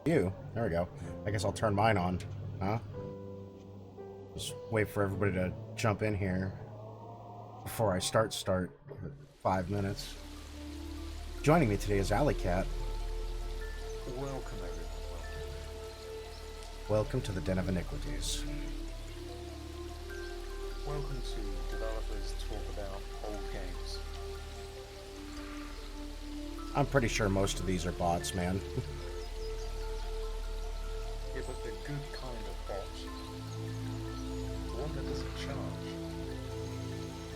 You. There we go. I guess I'll turn mine on. Huh? Just wait for everybody to jump in here before I start 5 minutes. Joining me today is Alley Cat. Welcome, everyone. Welcome to the Den of Iniquities. Welcome to Developers Talk About Old Games. I'm pretty sure most of these are bots, man. Yeah, but the good kind of bot. The one that doesn't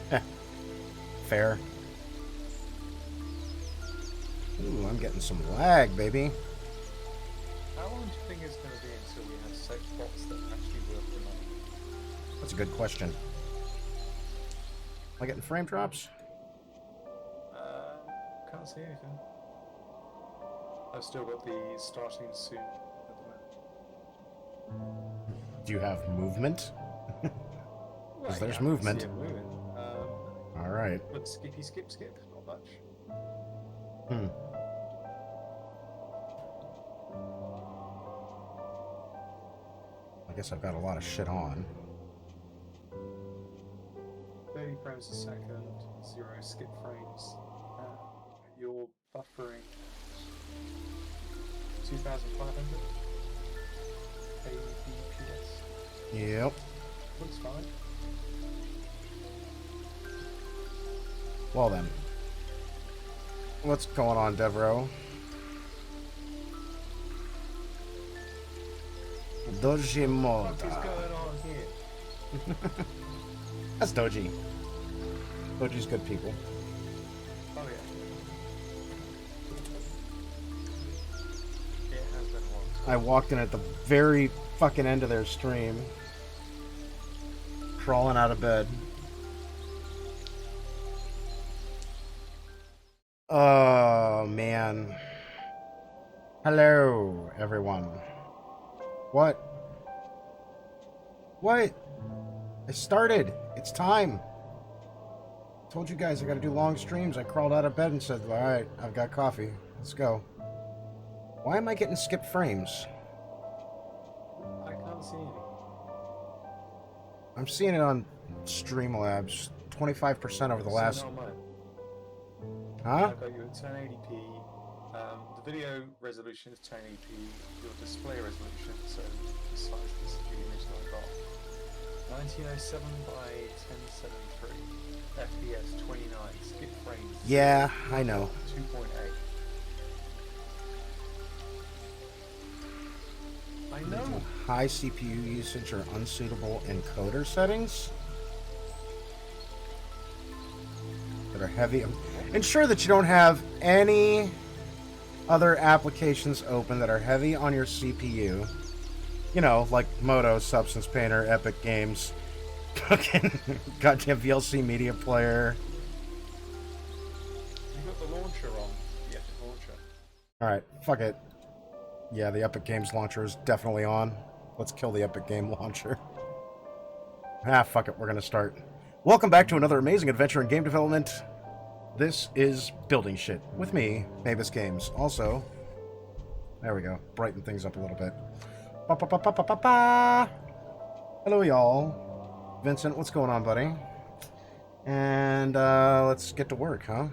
charge. Fair. Ooh, I'm getting some lag, baby. How long do you think it's going to be until we have sex bots that actually worth the money? That's a good question. Am I getting frame drops? Can't see anything. I've still got the starting soon at the moment. Do you have movement? Because there's I can movement. see it moving. Alright. But skippy skip, not much. I guess I've got a lot of shit on. 30 frames a second, 0 skip frames. You're buffering 2,500 kbps. Yep. Looks fine. Well then. What's going on, Devro? Doji What is Moda. going on here? That's Doji. Doji's good people. Oh yeah. It has been a long time. I walked in at the very fucking end of their stream. Crawling out of bed. Oh, man. Hello, everyone. What? What? I started. It's time. Told you guys I gotta do long streams. I crawled out of bed and said, alright, I've got coffee. Let's go. Why am I getting skipped frames? I can't see anything. I'm seeing it on Streamlabs. 25% over the last... No, mine. Huh? I've got you at 1080p. The video resolution is 1080p. Your display resolution, so the size of the image that I got, 1907 by 1073. FPS 29. Skip frames. Yeah, I know. 2.8. I know. High CPU usage or unsuitable encoder settings that are heavy. Ensure that you don't have any other applications open that are heavy on your CPU. You know, like Moto, Substance Painter, Epic Games, fucking goddamn VLC Media Player. You got the launcher on. The Epic launcher. Alright, fuck it. Yeah, the Epic Games launcher is definitely on. Let's kill the Epic Game launcher. Ah, fuck it, we're gonna start. Welcome back to another amazing adventure in game development. This is Building Shit with me, MabusGames. Also, there we go, brighten things up a little bit. Ba-ba-ba-ba-ba-ba. Hello, y'all. Vincent, what's going on, buddy? And let's get to work, huh?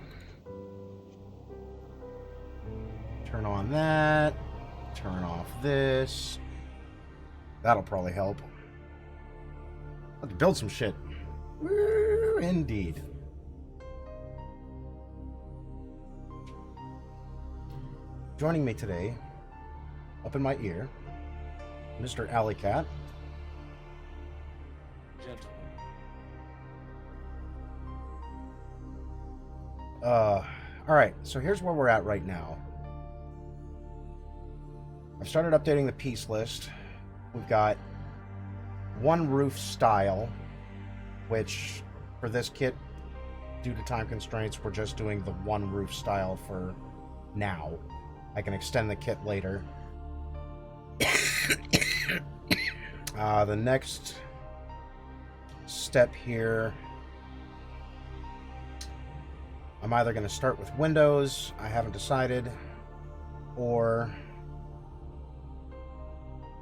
Turn on that. Turn off this. That'll probably help. Let's build some shit. Woo, indeed. Joining me today, up in my ear, Mr. Alley Cat. Gentlemen. Alright, so here's where we're at right now. I've started updating the piece list. We've got one roof style, which for this kit, due to time constraints, we're just doing the one roof style for now. I can extend the kit later. The next step here, I'm either going to start with Windows, I haven't decided, or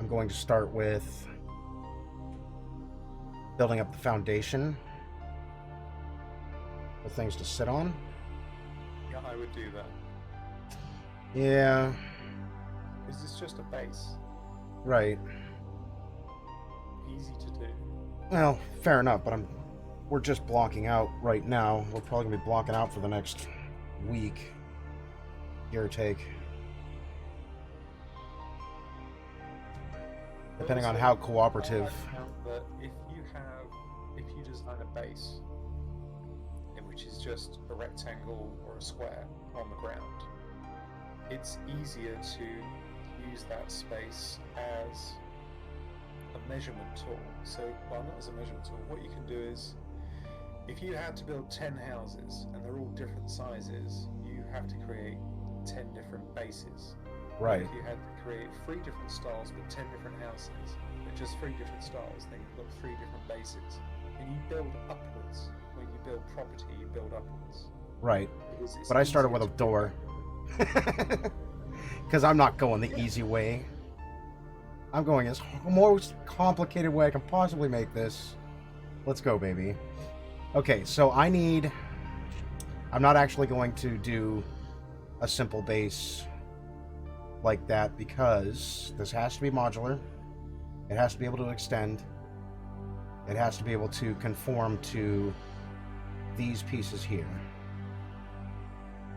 I'm going to start with building up the foundation for things to sit on. Yeah, I would do that. Yeah. Because it's just a base. Right. Easy to do. Well, fair enough, but we're just blocking out right now. We're probably gonna be blocking out for the next week, give or take. Depending on how cooperative. That if you design a base, which is just a rectangle or a square on the ground, it's easier to use that space as a measurement tool. So, well, not as a measurement tool. What you can do is, if you had to build 10 houses and they're all different sizes, you have to create 10 different bases. Right. If you had to create 3 different styles but 10 different houses, but just 3 different styles, then you've got 3 different bases. And you build upwards. When you build property, you build upwards. Right. But I started with a door. Because I'm not going the easy way. I'm going as most complicated way I can possibly make this. Let's go, baby. Okay, so I'm not actually going to do a simple base like that because this has to be modular. It has to be able to extend. It has to be able to conform to these pieces here.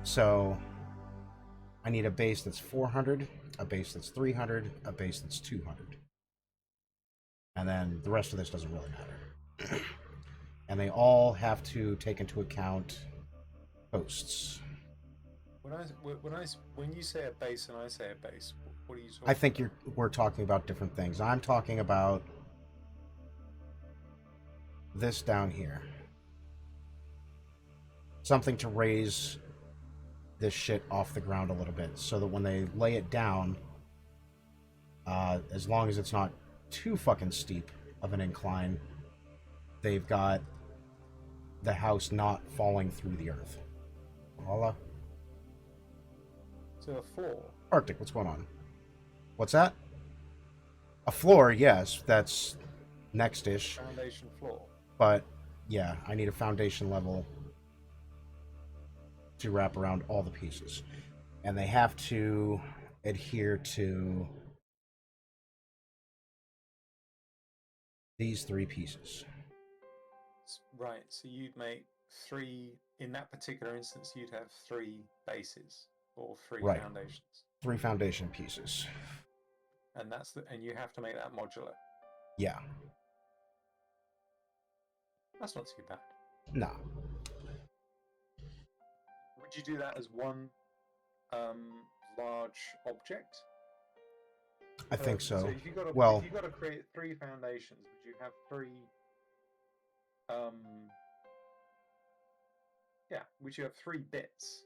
So I need a base that's 400, a base that's 300, a base that's 200. And then the rest of this doesn't really matter. And they all have to take into account posts. When you say a base and I say a base, what are you talking about? I think we're talking about different things. I'm talking about this down here. Something to raise this shit off the ground a little bit so that when they lay it down, as long as it's not too fucking steep of an incline, they've got the house not falling through the earth. Voila. So a floor. Arctic, what's going on? What's that? A floor, yes, that's next-ish. Foundation floor. But, yeah, I need a foundation level to wrap around all the pieces. And they have to adhere to these 3 pieces. Right, so you'd make 3, in that particular instance, you'd have 3 bases. Or 3 right. Foundations. 3 foundation pieces. And and you have to make that modular. Yeah. That's not too bad. No. Would you do that as one large object? I think so. So if you've got to create 3 foundations, would you have 3? Would you have 3 bits?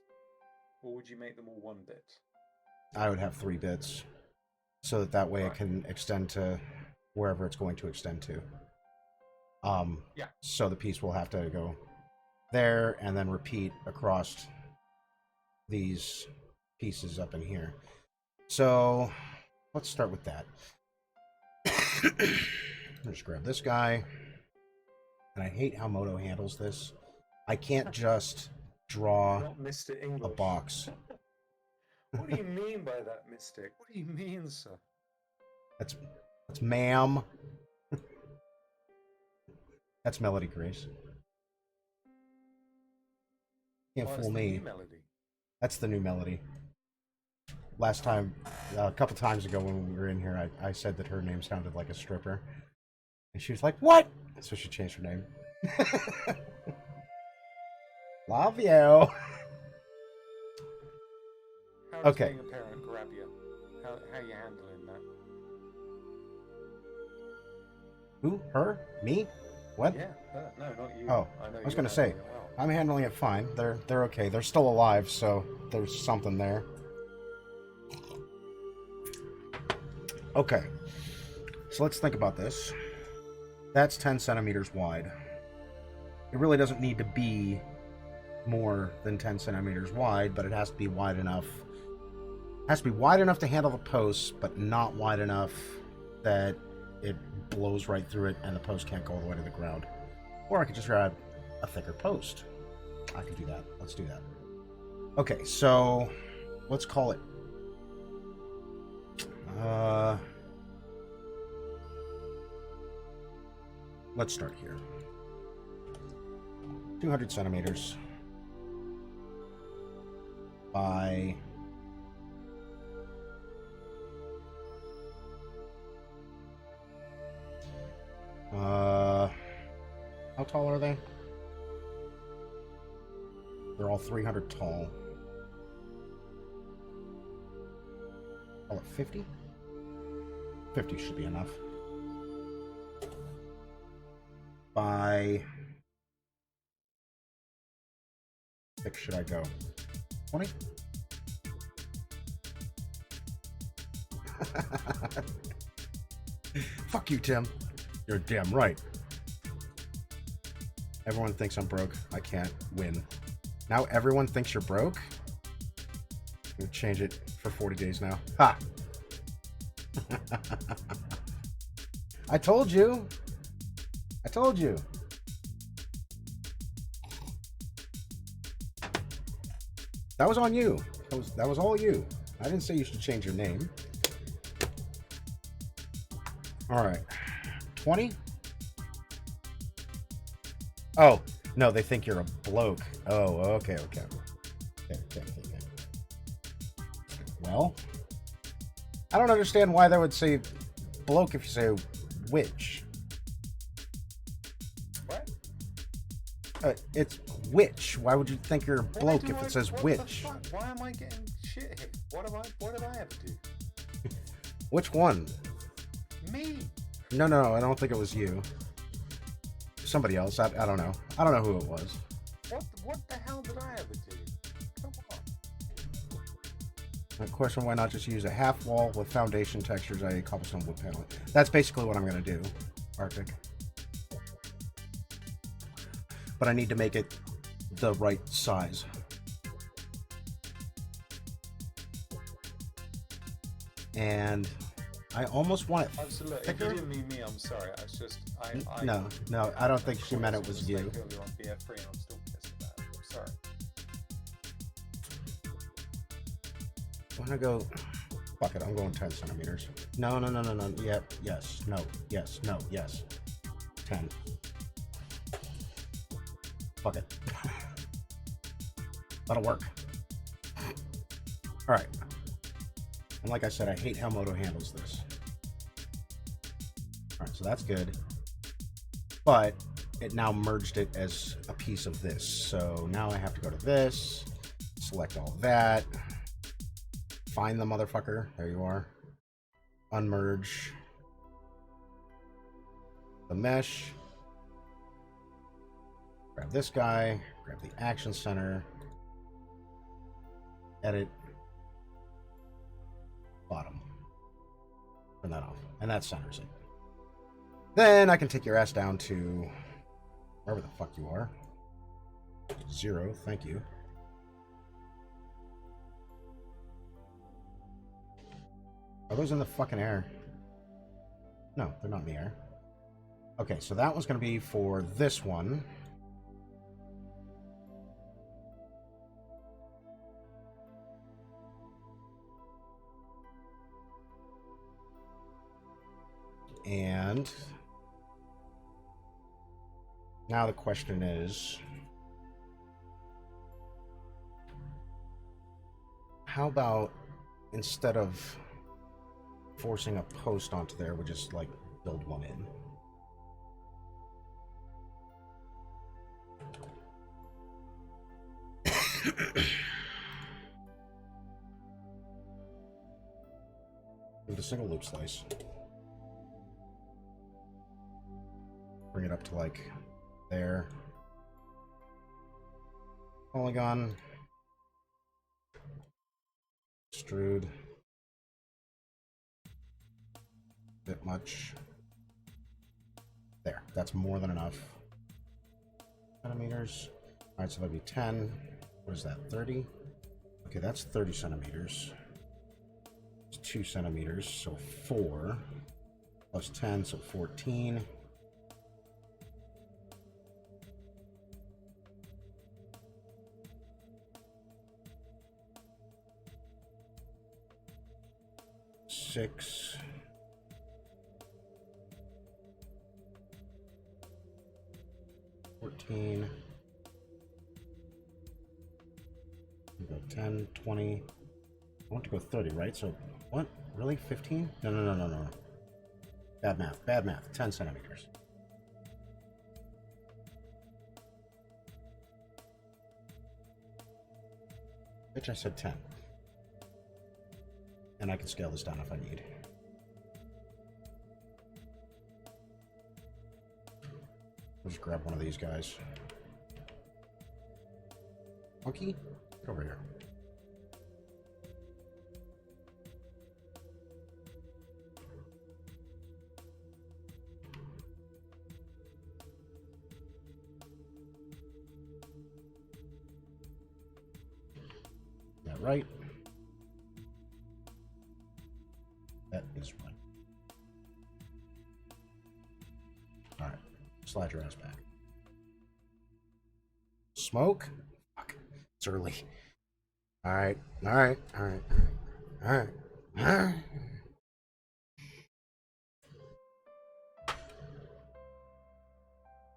Or would you make them all 1 bit? I would have 3 bits. So that way it can extend to wherever it's going to extend to. Yeah. So the piece will have to go there and then repeat across these pieces up in here. So let's start with that. Just grab this guy. And I hate how Moto handles this. I can't just draw a box. What do you mean by that, Mystic? What do you mean, sir? That's ma'am. That's Melody Grace. Can't fool me. New melody. That's the new melody. Last time, a couple times ago when we were in here, I said that her name sounded like a stripper. And she was like, what? So she changed her name. Love you. How does Okay. being a parent grab you? How are you handling that? Who? Her? Me? What? Yeah, no, not you. Oh, I know I was you're gonna say, handling it well. I'm handling it fine. They're okay. They're still alive, so there's something there. Okay. So let's think about this. That's 10 centimeters wide. It really doesn't need to be more than 10 centimeters wide, but it has to be wide enough. It has to be wide enough to handle the posts, but not wide enough that it blows right through it and the post can't go all the way to the ground. Or I could just grab a thicker post. I could do that. Let's do that. Okay, so let's call it. Let's start here. 200 centimeters by how tall are they? They're all 300 tall. Call it 50? 50 should be enough. By... how thick should I go? 20? Fuck you, Tim. You're damn right. Everyone thinks I'm broke. I can't win. Now everyone thinks you're broke? I'm gonna change it for 40 days now. Ha! I told you! I told you! That was on you. That was all you. I didn't say you should change your name. Alright. 20? Oh, no, they think you're a bloke. Oh, okay. Well, I don't understand why they would say bloke if you say witch. What? It's witch. Why would you think you're a bloke if it says witch? Why am I getting shit hit? What did I ever do? Which one? Me. No, I don't think it was you. Somebody else. I don't know. I don't know who it was. What the hell did I ever do? Come on. My question, why not just use a half wall with foundation textures, i.e. cobblestone wood panel? That's basically what I'm going to do, Arctic. But I need to make it the right size. And I almost want it Absolutely. thicker. If you didn't mean me, I'm sorry. I was just No, I don't think she meant it was you. On BF3 and I'm still pissed about it. I'm sorry. I'm gonna go. Fuck it. I'm going 10 centimeters. No. Yep. Yes. No. Yes. No. Yes. 10. Fuck it. That'll work. All right. And like I said, I hate how Moto handles this. All right, so that's good. But it now merged it as a piece of this. So now I have to go to this, select all that, find the motherfucker. There you are. Unmerge the mesh. Grab this guy, grab the action center, edit, bottom. Turn that off. And that centers it. Then I can take your ass down to wherever the fuck you are. 0, thank you. Are those in the fucking air? No, they're not in the air. Okay, so that one's going to be for this one. And now the question is, how about instead of forcing a post onto there, we just like build one in? With a single loop slice. Bring it up to like there. Polygon. Extrude. Bit much. There. That's more than enough. Centimeters. Alright, so that'd be 10. What is that? 30? Okay, that's 30 centimeters. It's 2 centimeters, so 4. Plus 10, so 14. Six. $14. Go 10, 20. I want to go 30, right? So, what? Really? 15? No. Bad math. Bad math. 10 centimeters. Bitch, I said 10. And I can scale this down if I need. I'll just grab one of these guys. Monkey, get over here. That right? That is right. Alright, slide your ass back. Smoke? Fuck, it's early. Alright. Bring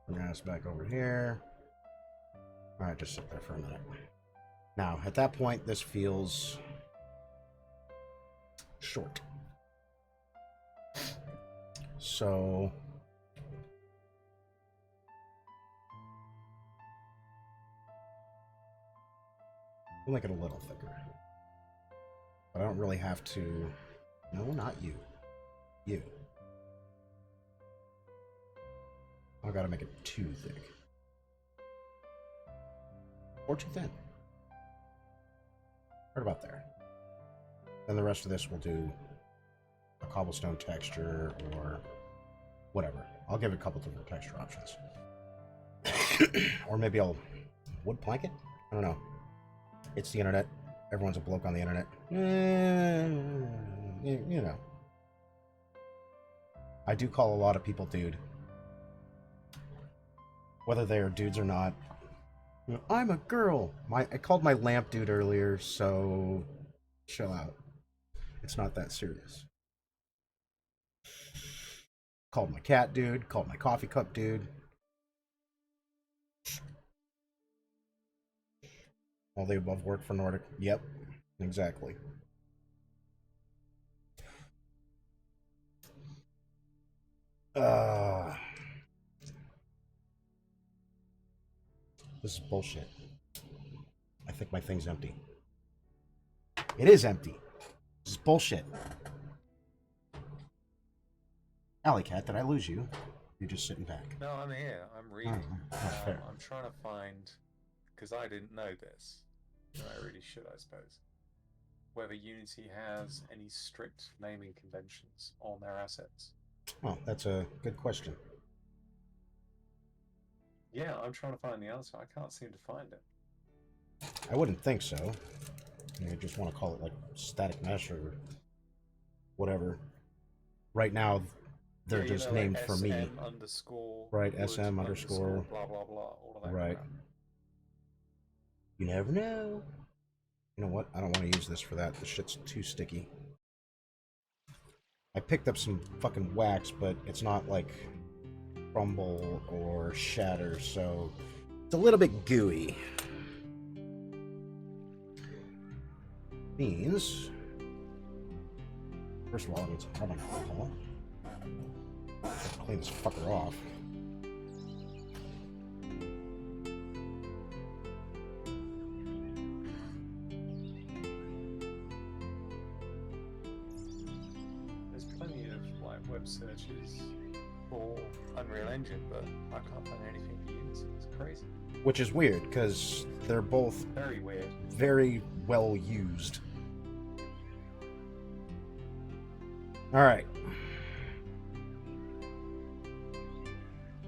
your ass back over here. Alright, just sit there for a minute. Now, at that point, this feels short. So we'll make it a little thicker. But I don't really have to. No, not you. You. I gotta make it too thick. Or too thin. Right about there. Then the rest of this we'll do a cobblestone texture or whatever. I'll give it a couple different texture options. Or maybe I'll wood plank it? I don't know. It's the internet. Everyone's a bloke on the internet. You know. I do call a lot of people dude. Whether they are dudes or not. You know, I'm a girl. I called my lamp dude earlier, so chill out. It's not that serious. Called my cat dude. Called my coffee cup dude. All the above work for Nordic. Yep, exactly. This is bullshit. I think my thing's empty. It is empty. This is bullshit. Alley Cat, did I lose you? You're just sitting back. No, I'm here. I'm reading. That's fair. I'm trying to find, because I didn't know this, and I really should, I suppose, whether Unity has any strict naming conventions on their assets. Oh, that's a good question. Yeah, I'm trying to find the answer. I can't seem to find it. I wouldn't think so. You just want to call it like static mesh or whatever. Right now, they're just like named for me. Underscore, right, wood SM underscore, blah blah blah, all of that. Right. Crap. You never know. You know what? I don't want to use this for that. The shit's too sticky. I picked up some fucking wax, but it's not like crumble or shatter, so it's a little bit gooey. Means, first of all, I need some carbon alcohol. Clean this fucker off. There's plenty of like web searches for Unreal Engine, but I can't find anything for Unity. It's crazy. Which is weird, because they're both Very weird. very well used. Alright.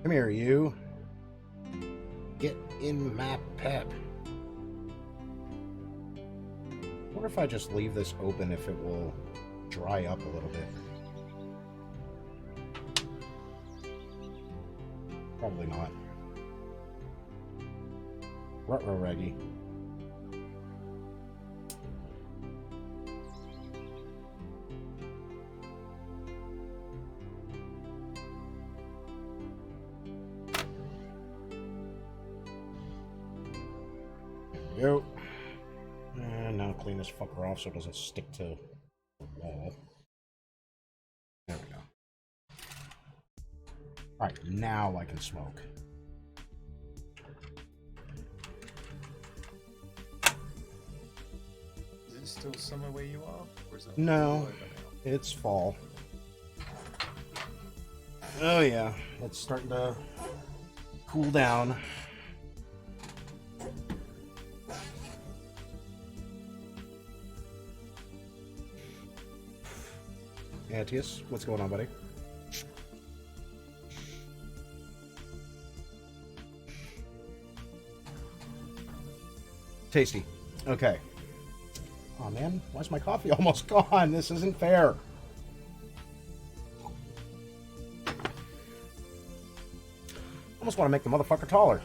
Come here, you. Get in my pep. I wonder if I just leave this open if it will dry up a little bit. Probably not. Ruh-roh, Reggie. There we go. And now clean this fucker off so it doesn't stick to the wall. There we go. Alright, now I can smoke. Is it still summer where you are? Or is it No, it's fall. Oh yeah, it's starting to cool down. Antius, what's going on, buddy? Tasty. Okay. Oh man, why's my coffee almost gone? This isn't fair. Almost want to make the motherfucker taller.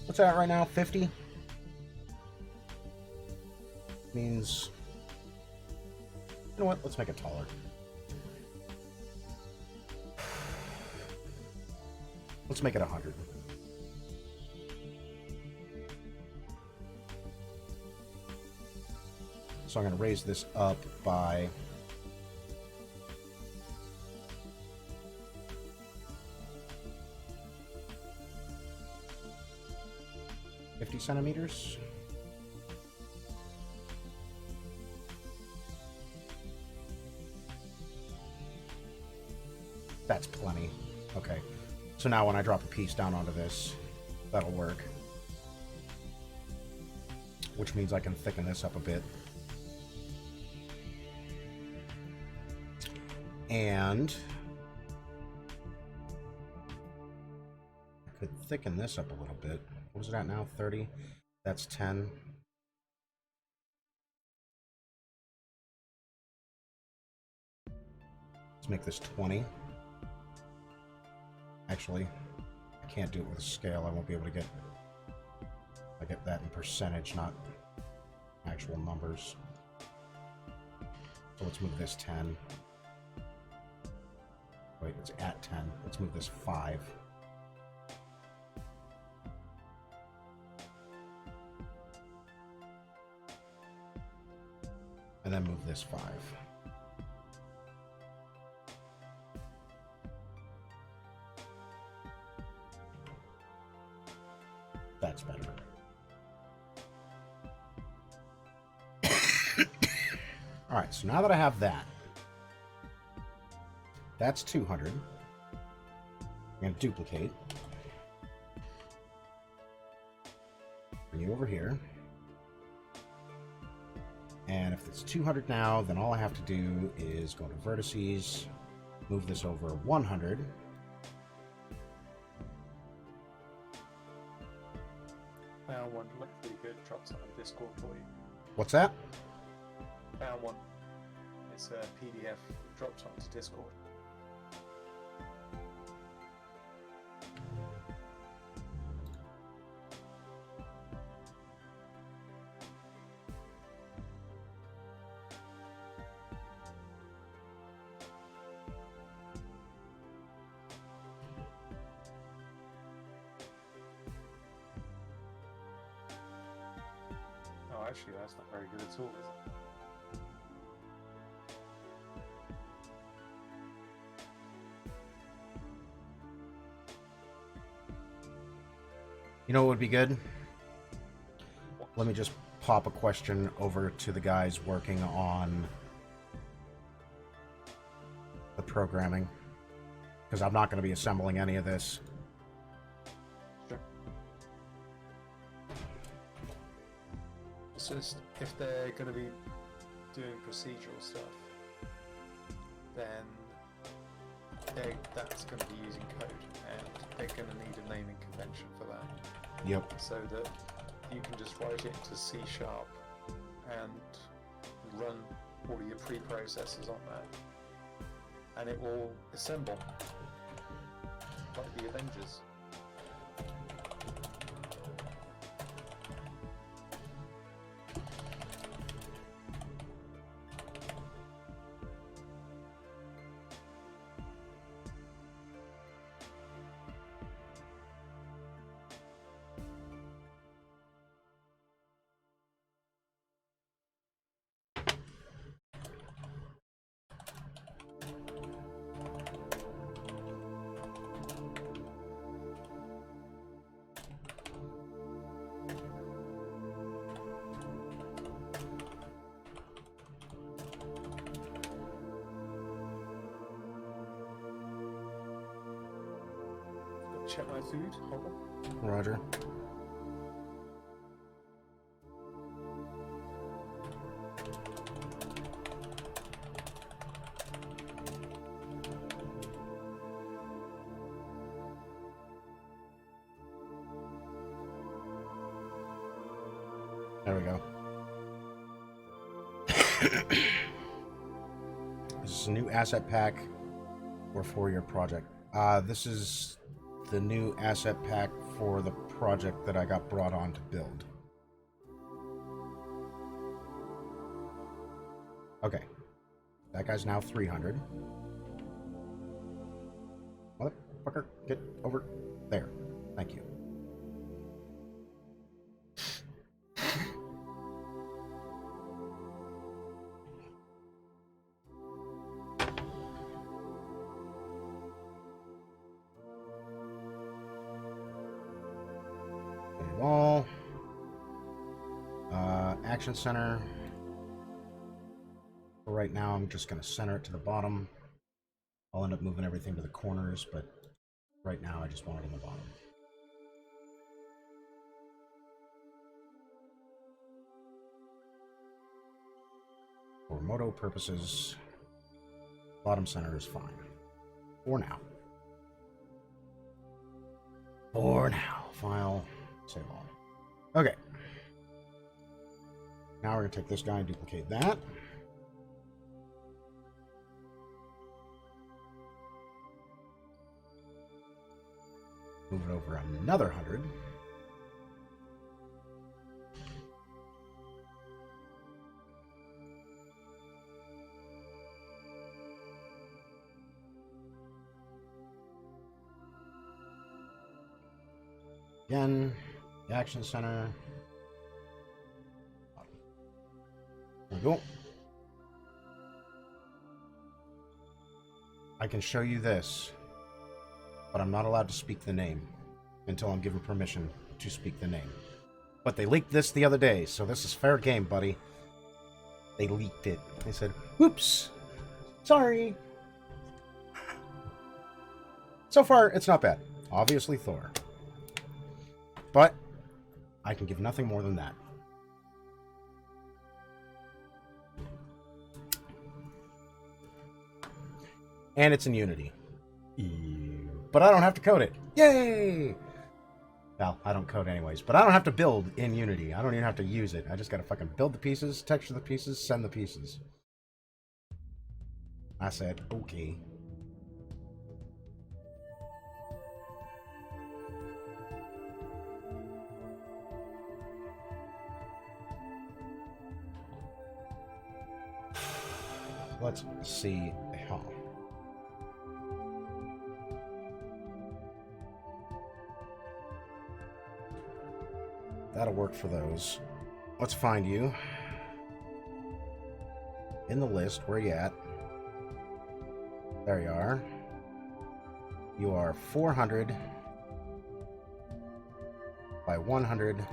What's that right now? 50? Means... You know what? Let's make it taller. Let's make it 100. So I'm going to raise this up by... centimeters. That's plenty. Okay. So now when I drop a piece down onto this, that'll work. Which means I can thicken this up a bit. And I could thicken this up a little bit. What is it at now? 30? That's 10. Let's make this 20. Actually, I can't do it with a scale. I won't be able to get... I get that in percentage, not actual numbers. So let's move this 10. Wait, it's at 10. Let's move this 5. And then move this 5. That's better. Alright, so now that I have that, that's 200. I'm going to duplicate. Bring you over here. And if it's 200 now, then all I have to do is go to vertices, move this over 100. Found one, looked pretty good, drops on Discord for you. What's that? Found one. It's a PDF, dropped onto Discord. Oh, actually, that's not very good at all, is it? You know what would be good? Let me just pop a question over to the guys working on the programming, because I'm not going to be assembling any of this. Sure. It's just, if they're going to be doing procedural stuff, then that's going to be using code, and they're going to need a naming convention for that. Yep. So that you can just write it into C# and run all of your preprocessors on that, and it will assemble like the Avengers. Check my food. Hold on. Roger. There we go. This is a new asset pack for your project. This is the new asset pack for the project that I got brought on to build. Okay. That guy's now 300. Motherfucker, get over there. Thank you. Wall. Action center. For right now, I'm just going to center it to the bottom. I'll end up moving everything to the corners, but right now I just want it on the bottom. For moto purposes, bottom center is fine. For now. For now. File. Save all. Okay. Now we're going to take this guy and duplicate that. Move it over another 100. Again, the action center. There we go. I can show you this, but I'm not allowed to speak the name until I'm given permission to speak the name. But they leaked this the other day, so this is fair game, buddy. They leaked it. They said, "Whoops, sorry." So far, it's not bad. Obviously, Thor. But I can give nothing more than that. And it's in Unity. But I don't have to code it. Yay! Well, I don't code anyways, but I don't have to build in Unity. I don't even have to use it. I just gotta fucking build the pieces, texture the pieces, send the pieces. I said, okay. Let's see. Huh. That'll work for those. Let's find you. In the list, where you at? There you are. You are 400 by 100.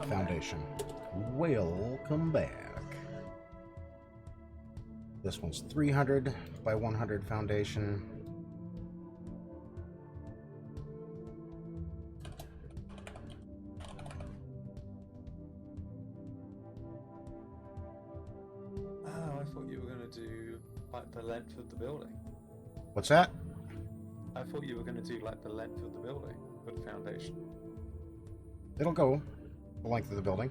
Foundation. Welcome back. This one's 300 by 100 foundation. Oh, I thought you were going to do like the length of the building. What's that? I thought you were going to do like the length of the building with the foundation. It'll go the length of the building.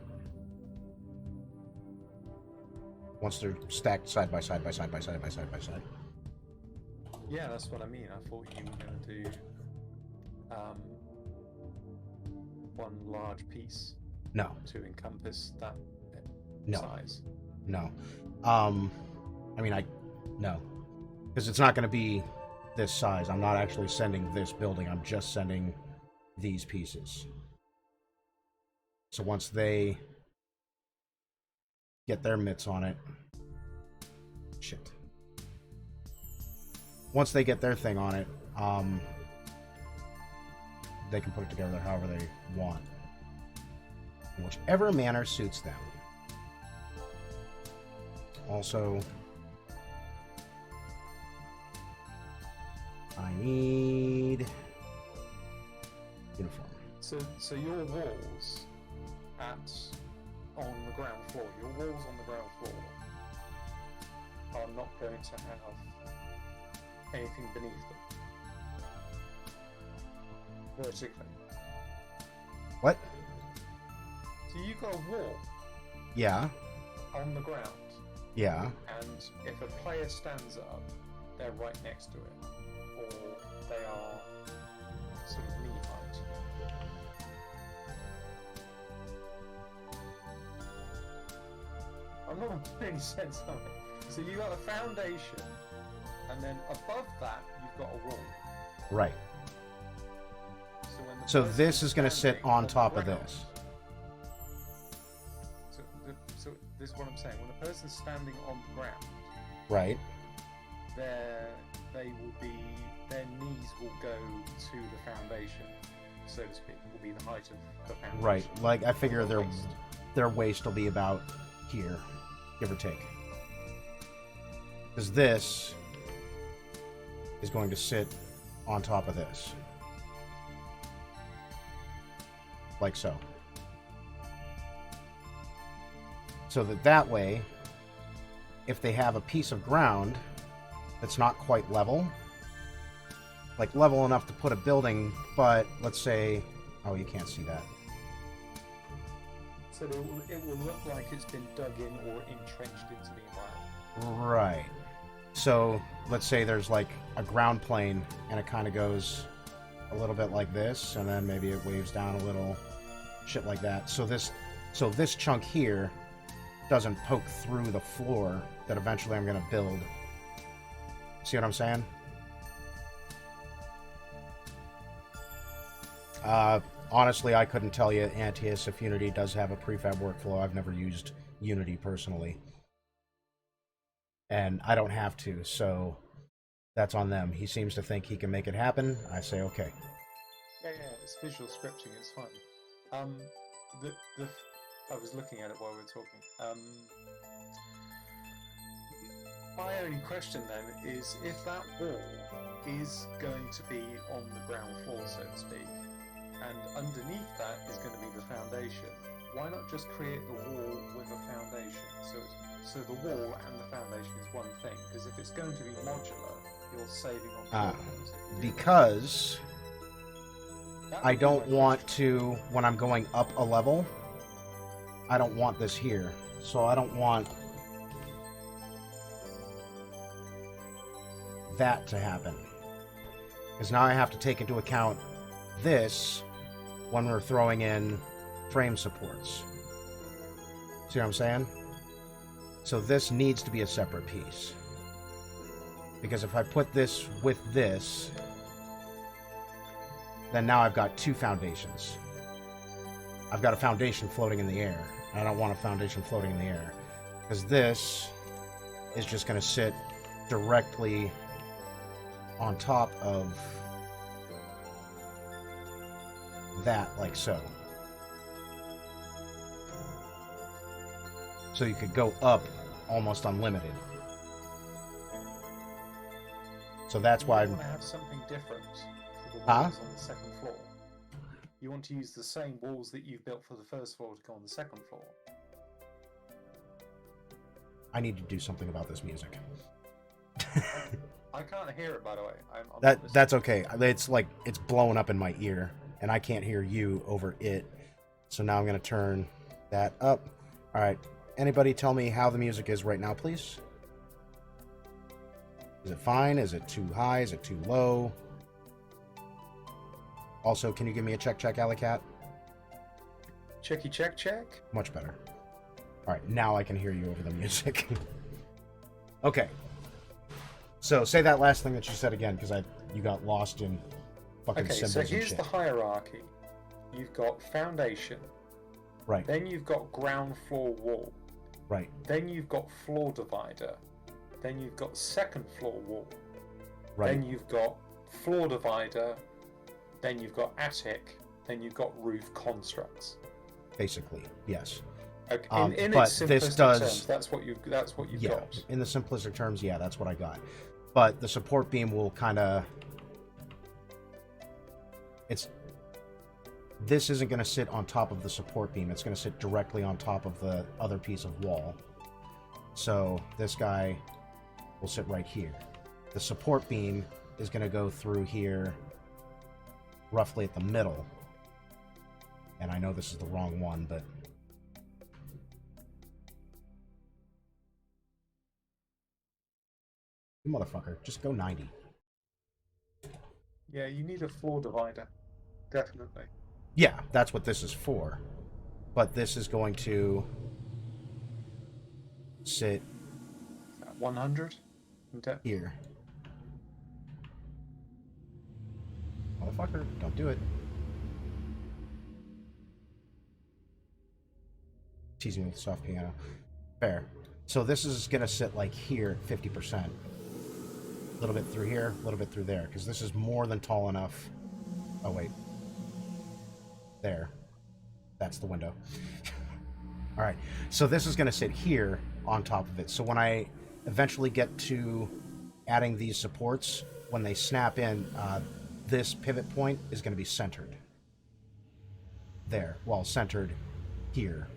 Once they're stacked side by side by side by side by side by side. Yeah, that's what I mean. I thought you were going to do one large piece. No. To encompass that size. No. I mean, no. Because it's not going to be this size. I'm not actually sending this building. I'm just sending these pieces. So once they get their mitts on it... Shit. Once they get their thing on it, they can put it together however they want. In whichever manner suits them. Also, I need uniform. So your walls on the ground floor, your walls on the ground floor are not going to have anything beneath them. Vertically. What? So you've got a wall. Yeah. On the ground. Yeah. And if a player stands up, they're right next to it. Or they are sort of knee height. I'm not making any sense of it. So you've got a foundation, and then above that, you've got a wall. Right. So this is going to sit on top of this. So this is what I'm saying. When a person's standing on the ground, right, their knees will go to the foundation, so to speak. Will be the height of the foundation. Right. Like I figure their waist will be about here, give or take. Because this is going to sit on top of this. Like so. So that way, if they have a piece of ground that's not quite level, like level enough to put a building, but let's say, oh, you can't see that. So it will look like it's been dug in or entrenched into the environment. Right. So let's say there's like a ground plane and it kind of goes a little bit like this, and then maybe it waves down a little, shit like that. So this chunk here doesn't poke through the floor that eventually I'm going to build. See what I'm saying? Honestly, I couldn't tell you, Antius, if Unity does have a prefab workflow. I've never used Unity personally. And I don't have to, so that's on them. He seems to think he can make it happen. I say, okay. Yeah, it's visual scripting, it's fine. I was looking at it while we were talking. My only question then is if that wall is going to be on the ground floor, so to speak, and underneath that is going to be the foundation, why not just create the wall with a foundation? So the wall and the foundation is one thing, because if it's going to be modular, you're saving on problems. Because I don't want to, when I'm going up a level, I don't want this here. So I don't want that to happen. Because now I have to take into account this when we're throwing in frame supports. See what I'm saying? So this needs to be a separate piece. Because if I put this with this, then now I've got two foundations. I've got a foundation floating in the air, and I don't want a foundation floating in the air. Because this is just going to sit directly on top of that, like so. So you could go up almost unlimited. So that's why you want to have something different for the walls on the second floor. You want to use the same walls that you've built for the first floor to go on the second floor. I need to do something about this music. I can't hear it, by the way. That's okay. It's like it's blowing up in my ear, and I can't hear you over it. So now I'm going to turn that up. All right. Anybody tell me how the music is right now, please? Is it fine? Is it too high? Is it too low? Also, can you give me a check, Alley Cat? Checky check check. Much better. All right, now I can hear you over the music. Okay. So say that last thing that you said again, because you got lost in fucking Okay, symbols so and here's shit. the hierarchy. You've got foundation. Right. Then you've got ground floor wall. Right. Then you've got floor divider. Then you've got second floor wall. Right. Then you've got floor divider. Then you've got attic. Then you've got roof constructs. Basically, yes. Okay. In But its this simplistic does- terms, that's what you've Yeah, got. in the simplistic terms, yeah, that's what I got. But the support beam will kind of... This isn't going to sit on top of the support beam. It's going to sit directly on top of the other piece of wall. So this guy will sit right here. The support beam is going to go through here roughly at the middle. And I know this is the wrong one, but... You motherfucker, just go 90. Yeah, you need a floor divider. Definitely. Yeah, that's what this is for. But this is going to sit 100 in depth. here. Motherfucker, don't do it. Teasing with soft piano. Fair. So this is going to sit like here, 50%. A little bit through here, a little bit through there. Because this is more than tall enough. Oh, wait. There. That's the window. All right. So this is going to sit here on top of it. So when I eventually get to adding these supports, when they snap in, this pivot point is going to be centered. There. Well, centered here.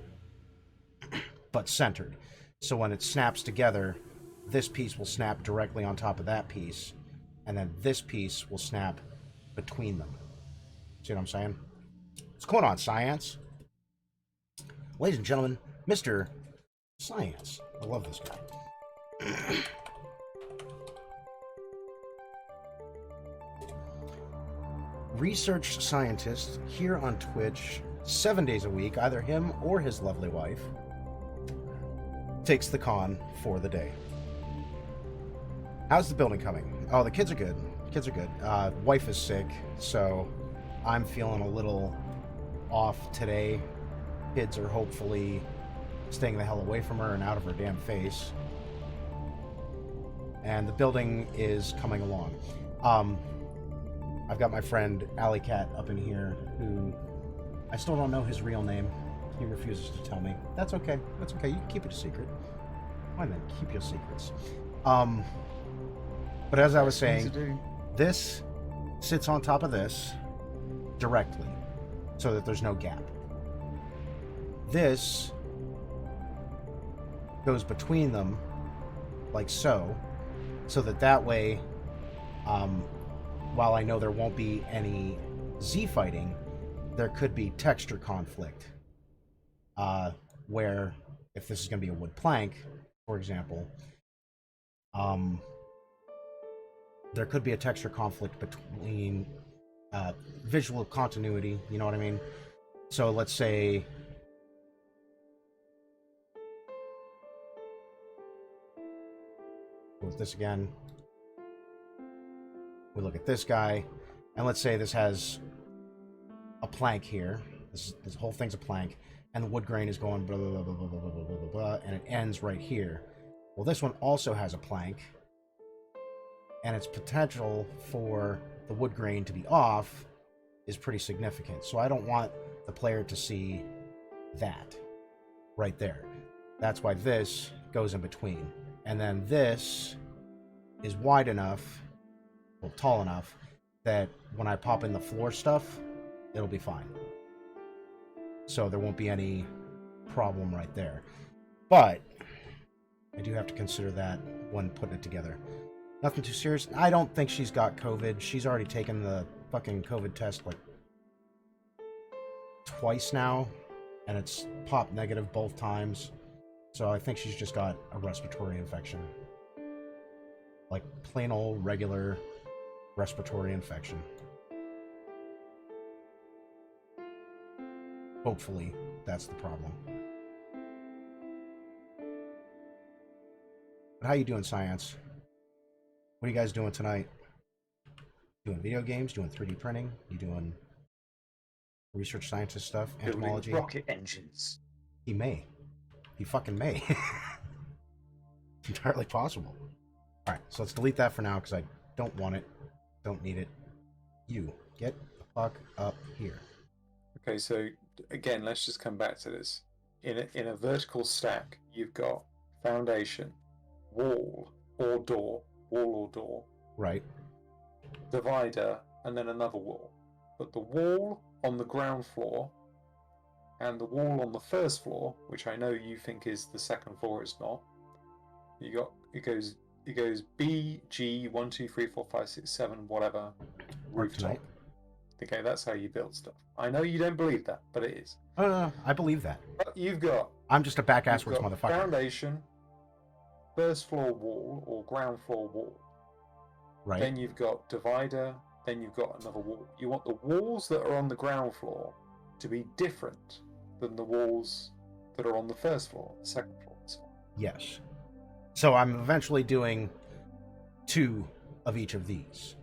But centered. So when it snaps together, this piece will snap directly on top of that piece, and then this piece will snap between them. See what I'm saying? What's going on, Science? Ladies and gentlemen, Mr. Science. I love this guy. Research scientist here on Twitch 7 days a week, either him or his lovely wife takes the con for the day. How's the building coming? Oh, the kids are good. Kids are good. Wife is sick, so I'm feeling a little off today. Kids are hopefully staying the hell away from her and out of her damn face. And the building is coming along. I've got my friend Alley Cat up in here, who I still don't know his real name. He refuses to tell me. That's okay. That's okay. You can keep it a secret. Why then? Keep your secrets. But as I was saying, this sits on top of this directly, so that there's no gap. This goes between them, like so that way, while I know there won't be any Z fighting, there could be texture conflict. Where, if this is going to be a wood plank, for example, there could be a texture conflict between visual continuity, you know what I mean? So let's say with this again, we look at this guy, and let's say this has a plank here. This whole thing's a plank, and the wood grain is going blah blah blah blah blah blah blah blah blah, and it ends right here. Well, this one also has a plank, and its potential for the wood grain to be off is pretty significant. So I don't want the player to see that right there. That's why this goes in between. And then this is wide enough, well, tall enough, that when I pop in the floor stuff, it'll be fine. So there won't be any problem right there. But I do have to consider that when putting it together. Nothing too serious. I don't think she's got COVID. She's already taken the fucking COVID test, like, twice now. and it's popped negative both times. So I think she's just got a respiratory infection. Like plain old regular respiratory infection. Hopefully, that's the problem. But how you doing, Science? What are you guys doing tonight? Doing video games? Doing 3D printing? You doing research scientist stuff? Building Entomology? rocket engines. He may. He fucking may. It's entirely possible. Alright, so let's delete that for now because I don't want it. Don't need it. You, get the fuck up here. Okay, so again, let's just come back to this. In a vertical stack, you've got foundation, wall or door, Right. divider, and then another wall. But the wall on the ground floor and the wall on the first floor, which I know you think is the second floor, it's not. It goes B, G, 1, 2, 3, 4, 5, 6, 7, whatever, rooftop. Okay, that's how you build stuff. I know you don't believe that, but it is. I believe that. But you've got... I'm just a back-asswards motherfucker. Foundation, first floor wall or ground floor wall. Right. Then you've got divider, then you've got another wall. You want the walls that are on the ground floor to be different than the walls that are on the first floor, the second floor. Yes. So I'm eventually doing 2 of each of these.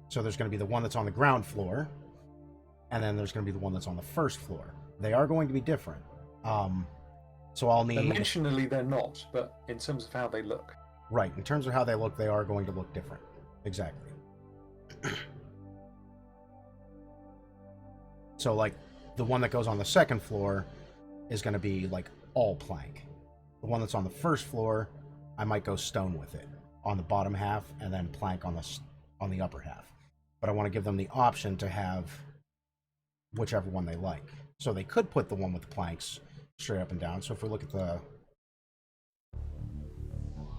So there's going to be the one that's on the ground floor, and then there's going to be the one that's on the first floor. They are going to be different. So I'll need... Dimensionally they're not, but in terms of how they look. Right, in terms of how they look, they are going to look different. Exactly. So, like, the one that goes on the second floor is going to be, like, all plank. The one that's on the first floor, I might go stone with it on the bottom half, and then plank on the upper half. But I want to give them the option to have whichever one they like. So they could put the one with the planks straight up and down. So if we look at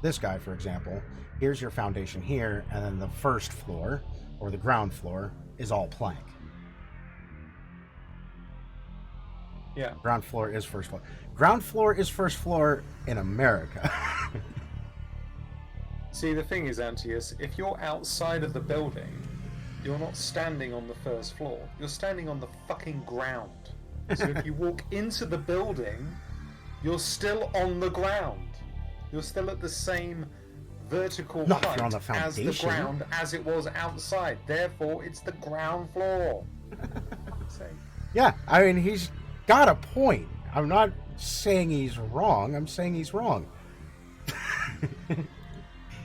this guy, for example, here's your foundation here, and then the first floor, or the ground floor, is all plank. Yeah. Ground floor is first floor. Ground floor is first floor in America. See, the thing is, Antius, if you're outside of the building, you're not standing on the first floor. You're standing on the fucking ground. So if you walk into the building, you're still on the ground. You're still at the same vertical height on the as the foundation. ground as it was outside. Therefore, it's the ground floor. Yeah, I mean, he's got a point. I'm not saying he's wrong. I'm saying he's wrong.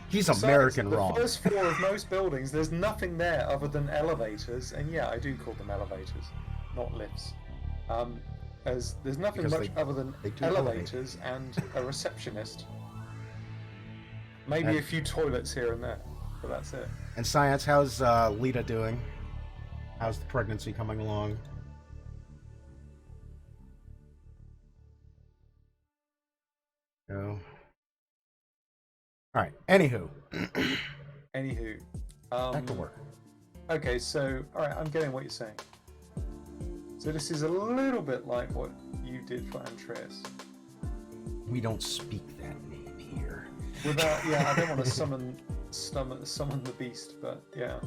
He's American wrong. The first floor of most buildings, there's nothing there other than elevators, and yeah, I do call them elevators, not lifts. As there's nothing much other than elevators and a receptionist. Maybe a few toilets here and there, but that's it. And Science, how's Lita doing? How's the pregnancy coming along? No. All right. Anywho. Back to work. Okay, so all right, I'm getting what you're saying. So this is a little bit like what you did for Andreas. We don't speak that name here. Without, yeah, I don't want to summon the beast, but yeah,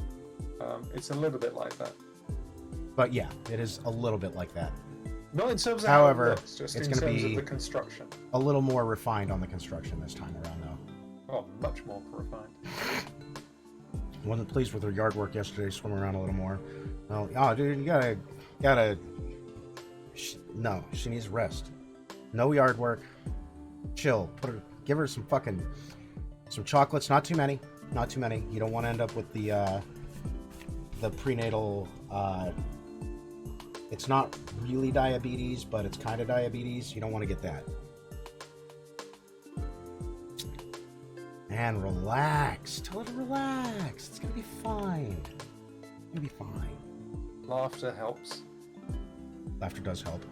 it's a little bit like that. But yeah, it is a little bit like that. Not in terms of However, how it looks, just it's in going to terms be of the construction. A little more refined on the construction this time around, though. Oh, much more refined. Wasn't pleased with her yard work yesterday. Swim around a little more. Well, oh, dude, you gotta. No, she needs rest. No yard work. Chill. Give her some chocolates. Not too many. Not too many. You don't want to end up with the prenatal. It's not really diabetes, but it's kind of diabetes. You don't want to get that. And relax. Tell her to relax. It's gonna be fine. It's gonna be fine. Laughter helps. Laughter does help.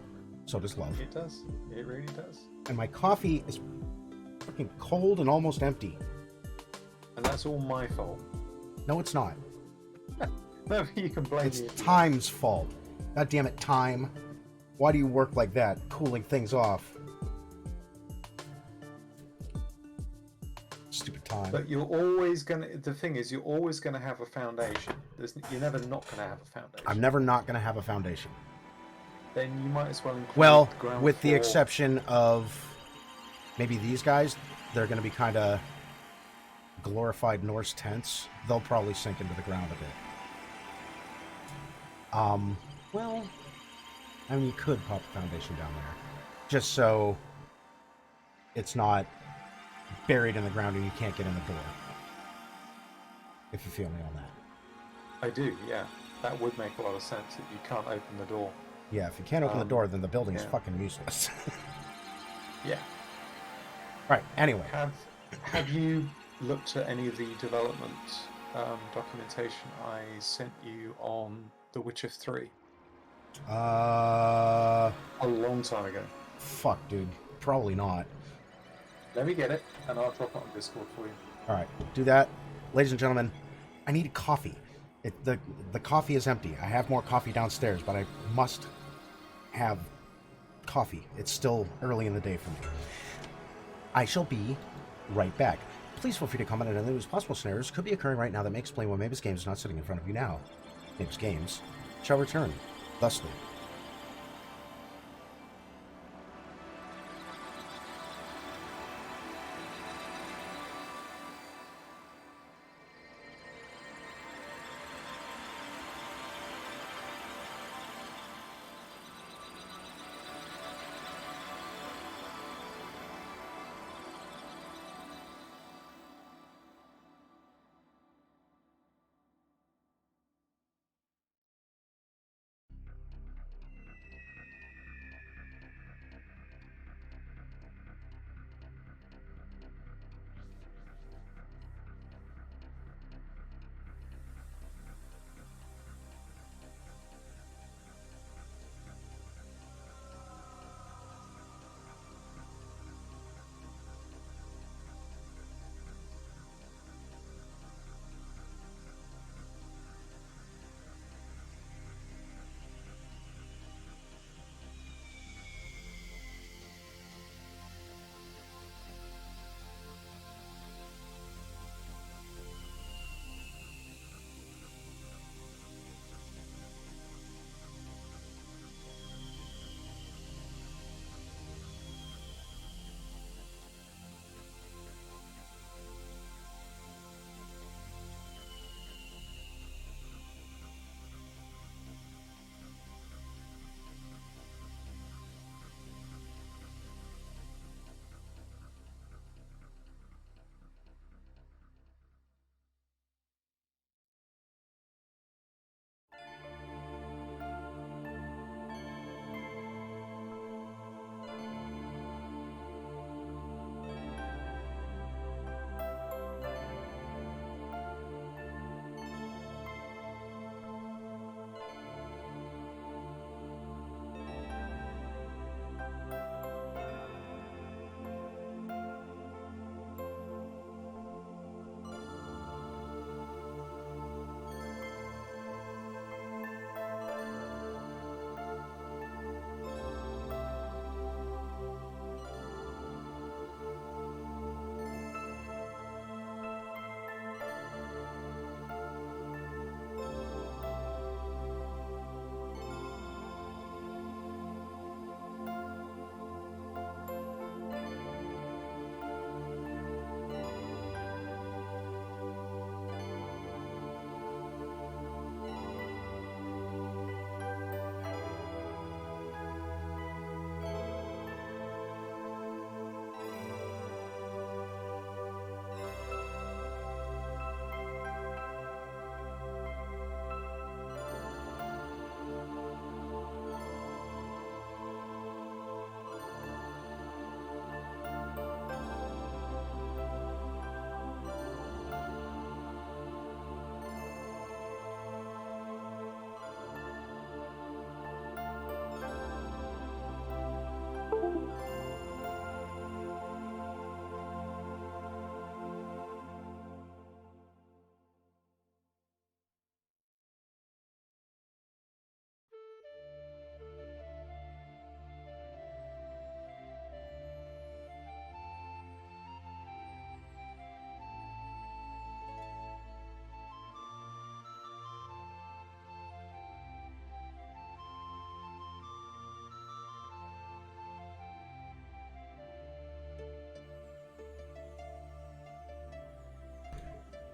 So does love. It does. It really does. And my coffee is freaking cold and almost empty. And that's all my fault. No, it's not. No, you can blame me. It's time's fault. God damn it, time. Why do you work like that, cooling things off? Stupid time. But you're always gonna. The thing is, you're always gonna have a foundation. You're never not gonna have a foundation. I'm never not going to have a foundation. Then you might as well include Well, the ground with the floor. exception of maybe these guys, they're going to be kind of glorified Norse tents. They'll probably sink into the ground a bit. Well, I mean, you could pop a foundation down there, just so it's not buried in the ground and you can't get in the door. If you feel me on that. I do, yeah. That would make a lot of sense if you can't open the door. Yeah, if you can't open the door, then the building's fucking useless. Yeah. Right, anyway. Have you looked at any of the development documentation I sent you on The Witcher 3? A long time ago. Fuck, dude. Probably not. Let me get it, and I'll drop it on Discord for you. Alright, do that. Ladies and gentlemen, I need coffee. The coffee is empty. I have more coffee downstairs, but I must have coffee. It's still early in the day for me. I shall be right back. Please feel free to comment on any of those possible scenarios could be occurring right now that may explain why MabusGames is not sitting in front of you now. MabusGames shall return thusly.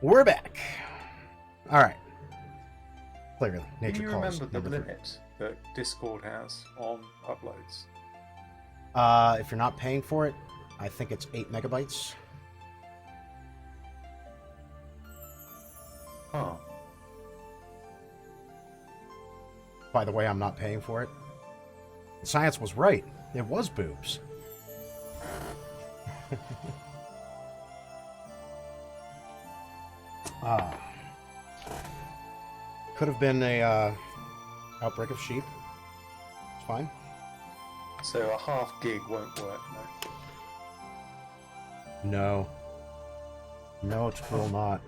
We're back. All right. Player Do nature you calls. remember the number three. limit that Discord has on uploads? If you're not paying for it, I think it's 8 megabytes. Huh. By the way, I'm not paying for it. Science was right. It was boobs. Could have been a outbreak of sheep. It's fine. So a half gig won't work, no? No. No, it will not.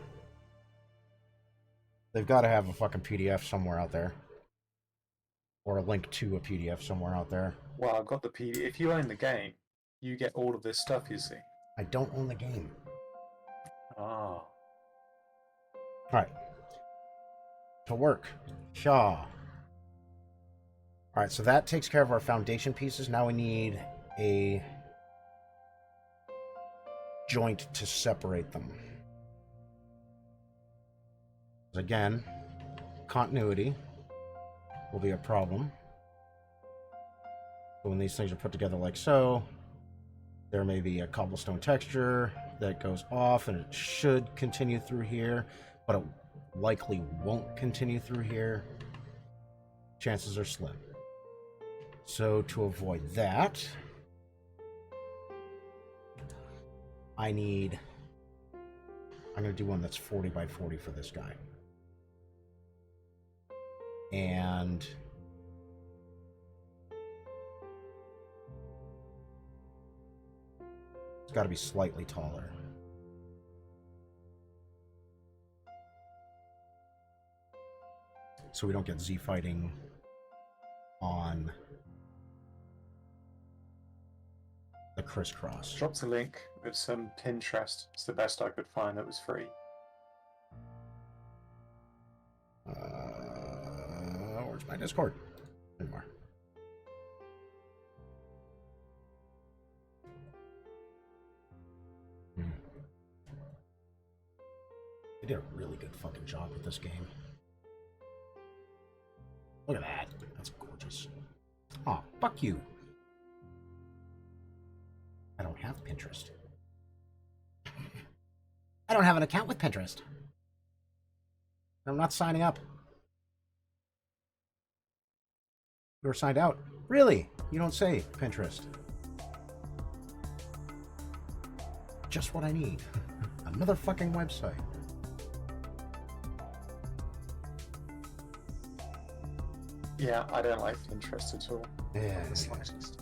They've got to have a fucking PDF somewhere out there. Or a link to a PDF somewhere out there. Well, I've got the PD. If you own the game, you get all of this stuff, you see. I don't own the game. Ah. Alright. To work. Shaw. Alright, so that takes care of our foundation pieces. Now we need a joint to separate them. Again, continuity will be a problem. But when these things are put together like so, there may be a cobblestone texture that goes off, and it should continue through here, but it likely won't continue through here. Chances are slim. So to avoid that, I'm going to do one that's 40 by 40 for this guy. And it's got to be slightly taller. So we don't get Z fighting on the crisscross. Dropped a link with some Pinterest. It's the best I could find that was free. Where's my Discord? Anymore. They did a really good fucking job with this game. Look at that. That's gorgeous. Aw, fuck you. I don't have Pinterest. I don't have an account with Pinterest. I'm not signing up. You're signed out. Really? You don't say, Pinterest. Just what I need. Another fucking website. Yeah, I don't like Pinterest at all. Yeah. Not the slightest.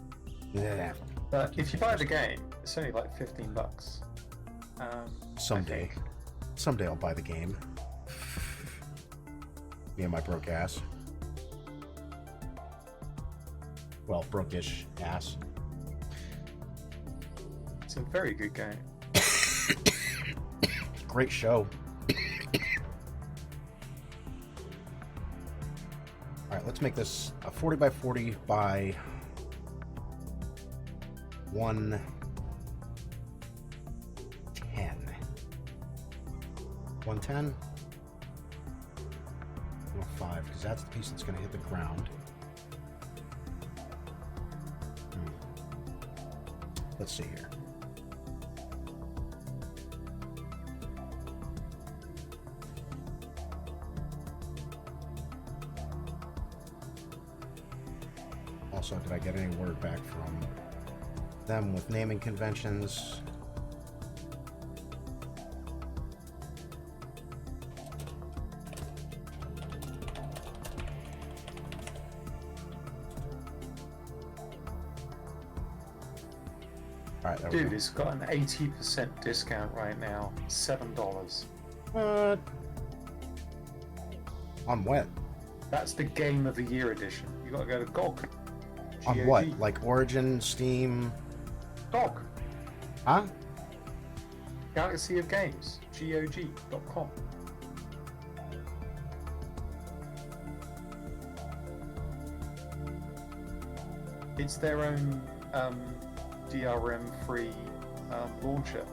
Yeah. But if you buy the game, it's only like $15. Someday. Someday I'll buy the game. Me and my broke ass. Well, broke-ish ass. It's a very good game. Great show. Alright, let's make this a 40 by 40 by 110. 110? 105, because that's the piece that's going to hit the ground. Let's see here. Also, did I get any word back from them with naming conventions? All right, there we Dude, go. it's got an 80% discount right now. $7. What? On what? That's the Game of the Year edition. You gotta go to GOG. On what? Like Origin, Steam? GOG. Huh? Galaxy of Games. GOG.com. It's their own DRM-free launcher.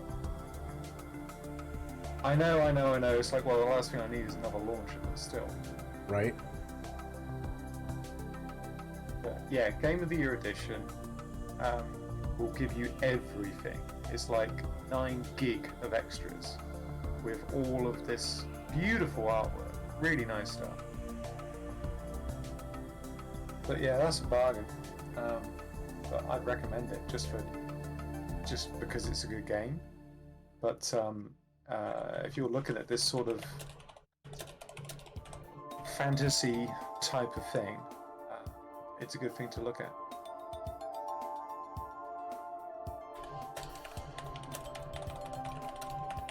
I know. It's like, well, the last thing I need is another launcher, but still. Right? But yeah, Game of the Year edition will give you everything. It's like 9 gig of extras with all of this beautiful artwork. Really nice stuff. But yeah, that's a bargain. But I'd recommend it just because it's a good game. But if you're looking at this sort of fantasy type of thing, it's a good thing to look at.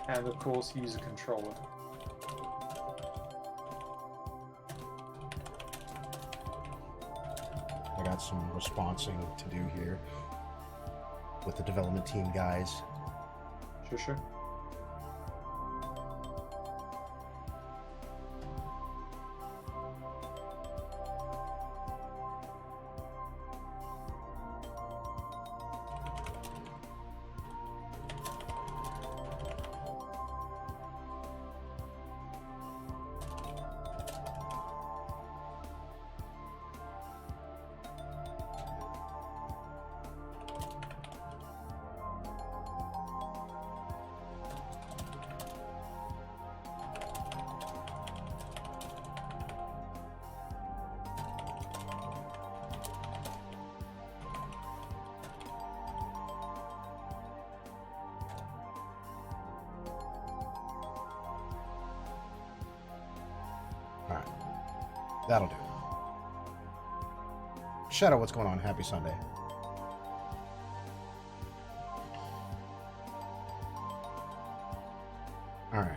And of course, use a controller. I got some responsing to do here with the development team guys. Sure. Alright. That'll do. Shadow, what's going on? Happy Sunday. Alright.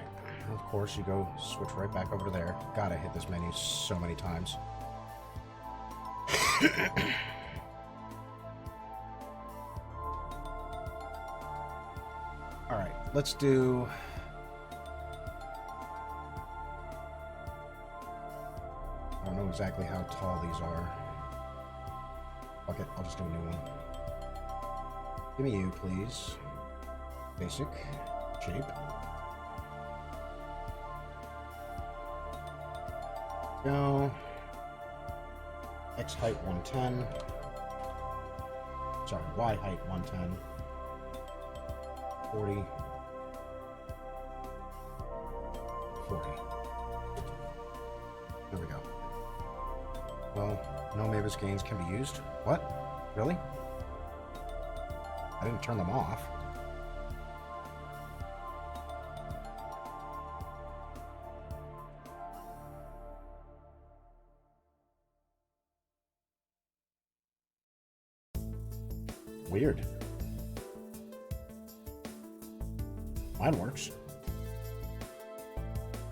Of course, you go switch right back over to there. Gotta hit this menu so many times. Alright, let's do... I don't know exactly how tall these are. Fuck it, I'll just do a new one. Give me you, please. Basic. Shape. Go. X height 110. Sorry, Y height 110. 40. 40. There we go. Well, no MabusGames can be used. What? Really? I didn't turn them off. Weird. Mine works.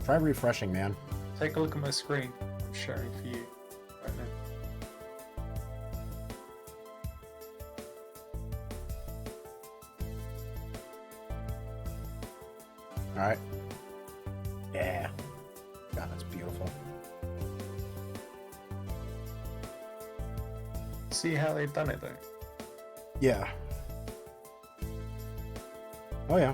Try refreshing, man. Take a look at my screen. I'm sharing for you right now. Alright. Yeah. God, that's beautiful. See how they've done it though? Yeah. Oh, yeah.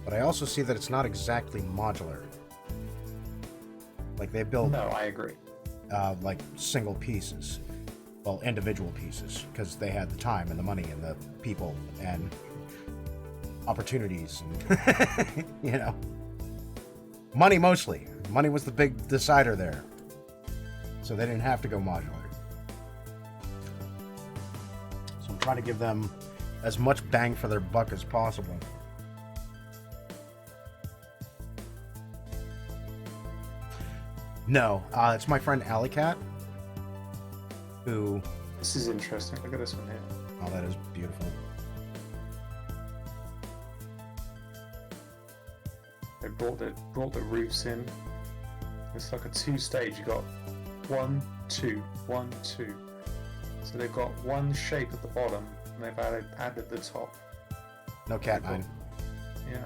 But I also see that it's not exactly modular. Like they built, No, I agree. like single pieces, well, individual pieces, because they had the time and the money and the people and opportunities, and you know, money mostly. Money was the big decider there, so they didn't have to go modular. So I'm trying to give them as much bang for their buck as possible. No, it's my friend Alleycat, who... This is interesting. Look at this one here. Oh, that is beautiful. They brought the roofs in. It's like a two-stage. You got 1, 2, 1, 2. So they've got one shape at the bottom, and they've added the top. No cat 9. Yeah.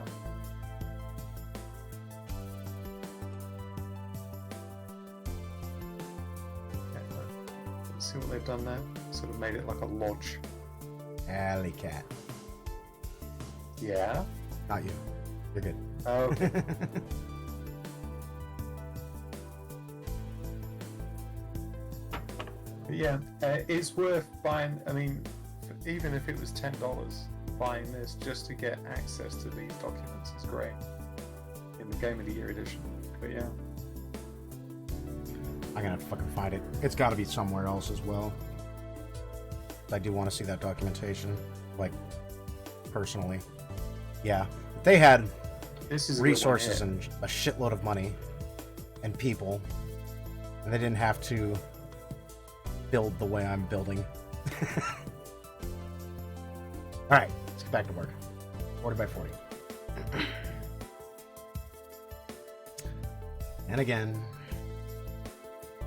Let's see what they've done there. Sort of made it like a lodge. Alley cat. Yeah. Not you. You're good. Oh. Okay. But yeah, it's worth buying. I mean, even if it was $10, buying this just to get access to these documents is great in the Game of the Year edition. But yeah, I'm gonna have to fucking find it. It's got to be somewhere else as well. I do want to see that documentation, like personally. Yeah, they had this is a resources and a shitload of money and people, and they didn't have to build the way I'm building. All right, let's get back to work. 40 by 40. And again,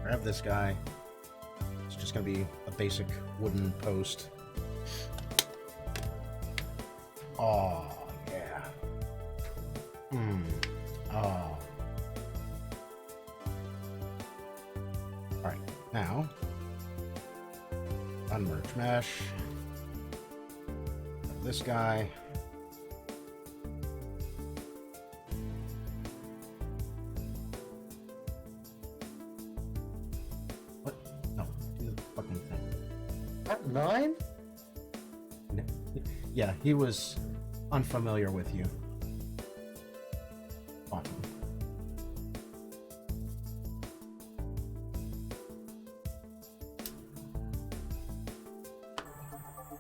grab this guy. It's just gonna be a basic wooden post. Oh yeah. Oh. All right, now unmerge mesh. This guy. What? No, do the fucking thing. At 9? No. Yeah, he was unfamiliar with you. Awesome.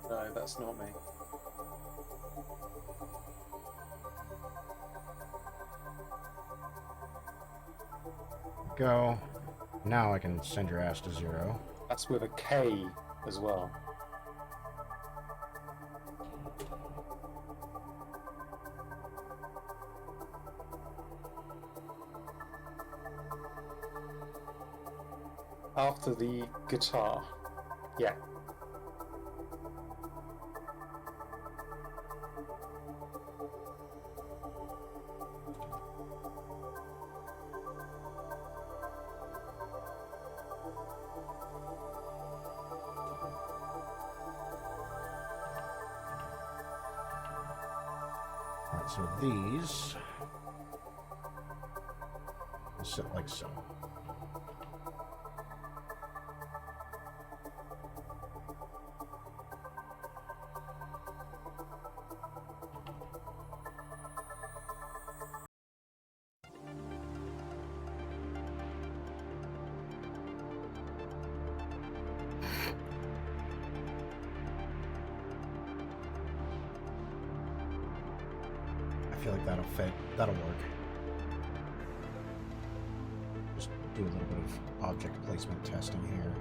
No, that's not me. Go. Now I can send your ass to 0. That's with a K as well. After the guitar. Yeah. Alright, so these will sit like so. I feel like that'll fit. That'll work. Just do a little bit of object placement testing here.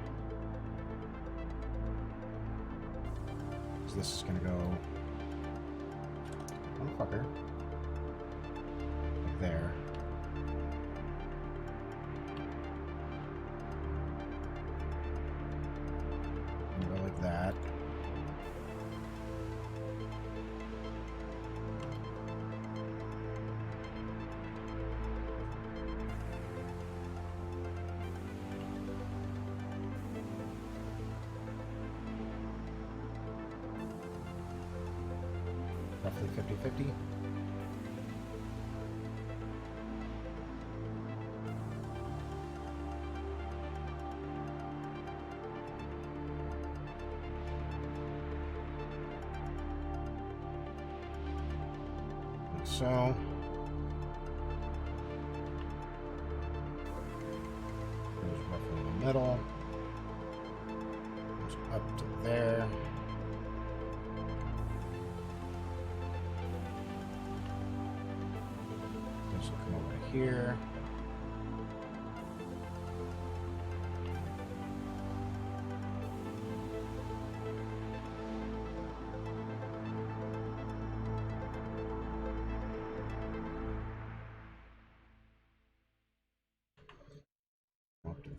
So this is gonna go, motherfucker, like there. And go like that. Roughly 50-50. Like so. Goes roughly in the middle. Goes up to there. This will come over here.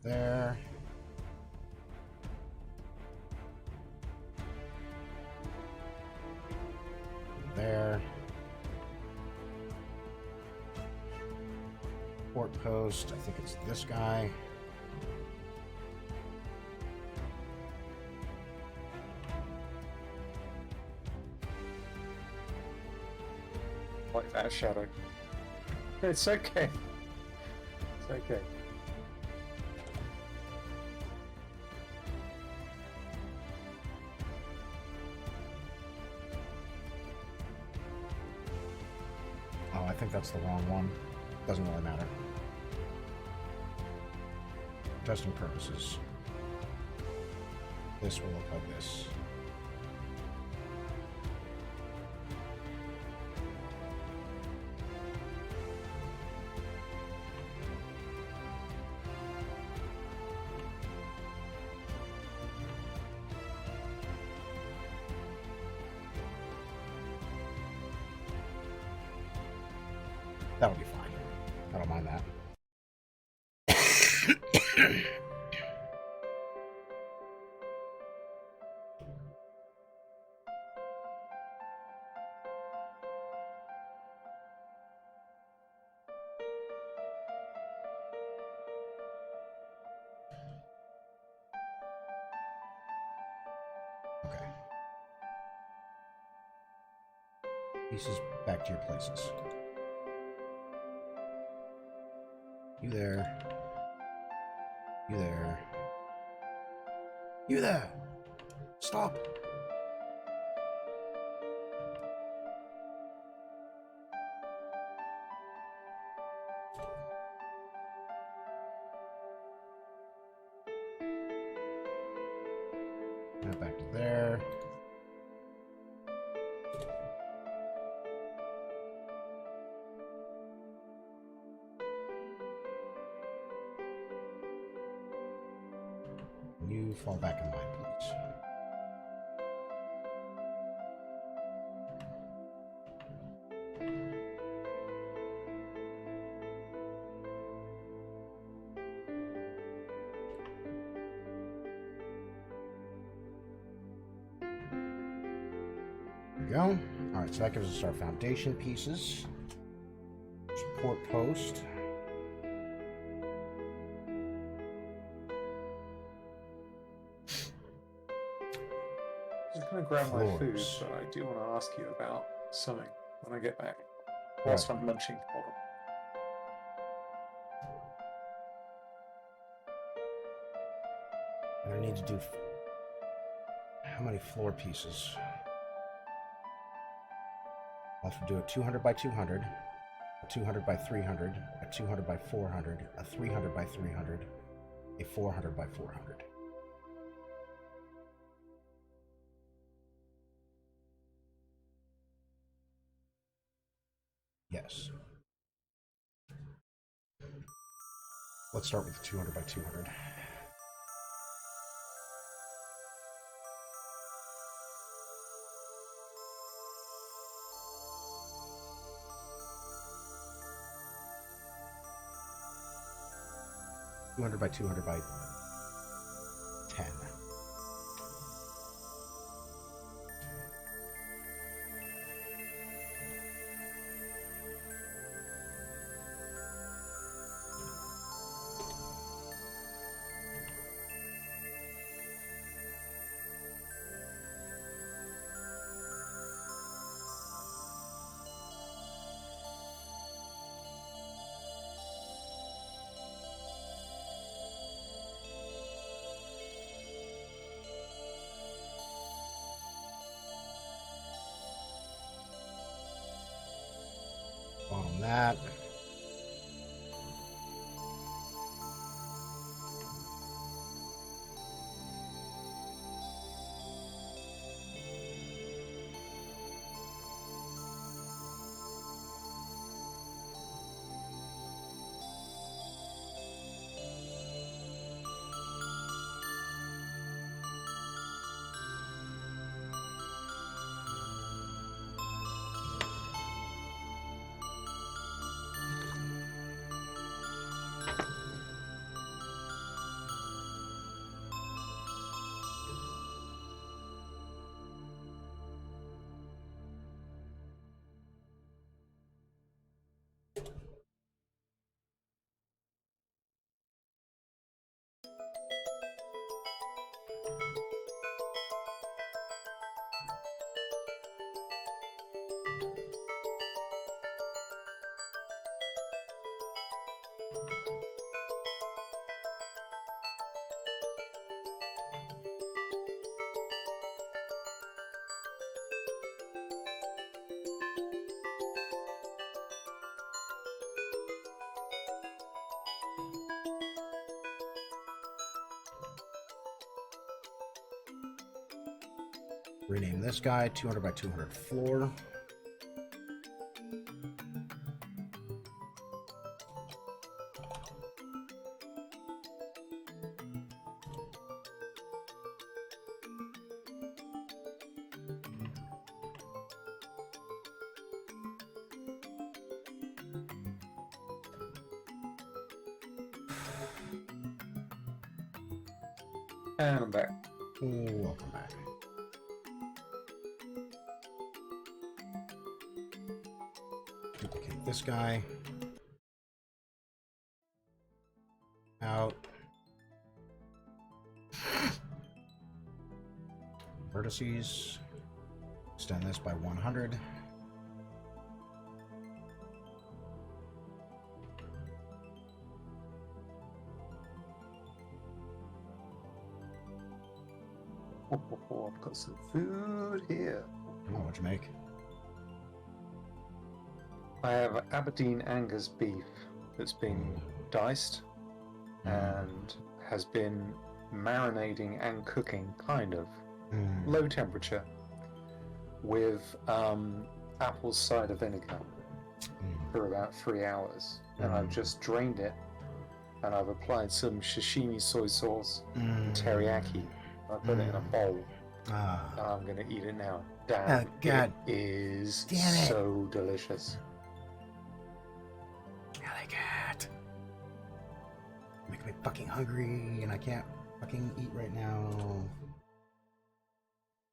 there. There. Port post, I think it's this guy. Like that shadow. It's okay. It's okay. Oh, I think that's the wrong one. Doesn't really matter. Testing purposes. This will look like this. That would be fine. I don't mind that. Okay. Pieces back to your places. You there. You there. You there! Stop! Now back to there. You fall back in line, please. There we go. Alright, so that gives us our foundation pieces. Support post. I'm just going to grab my food, Floors. but I do want to ask you about something when I get back. Whilst I'm munching. Hold on. And I need to do... How many floor pieces? I'll have to do a 200 by 200, a 200 by 300, a 200 by 400, a 300 by 300, a 400 by 400. Yes. Let's start with the 200 by 200. $200 by 200 by 10. On that. Rename this guy 200 by 200 floor. And I'm back. Welcome back. Duplicate this guy. Out. Vertices. Extend this by 100. Oh, I've got some food here. Oh, what'd you make? I have Aberdeen Angus beef that's been diced and has been marinating and cooking, kind of, low temperature, with apple cider vinegar for about 3 hours. And I've just drained it, and I've applied some sashimi soy sauce and teriyaki. I put it in a bowl, and I'm going to eat it now. Damn, God. it is Damn it. so delicious. I like it. Making me fucking hungry, and I can't fucking eat right now.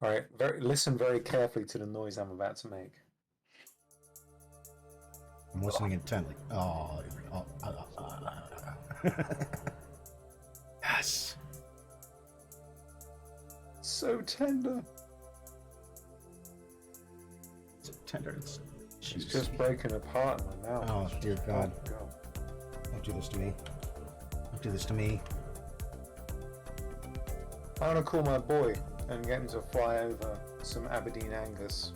All right, listen very carefully to the noise I'm about to make. I'm listening intently. Yes. So tender. It's tender. It's just breaking apart in my mouth. Oh, dear God. Oh, God. Don't do this to me. Don't do this to me. I'm gonna call my boy and get him to fly over some Aberdeen Angus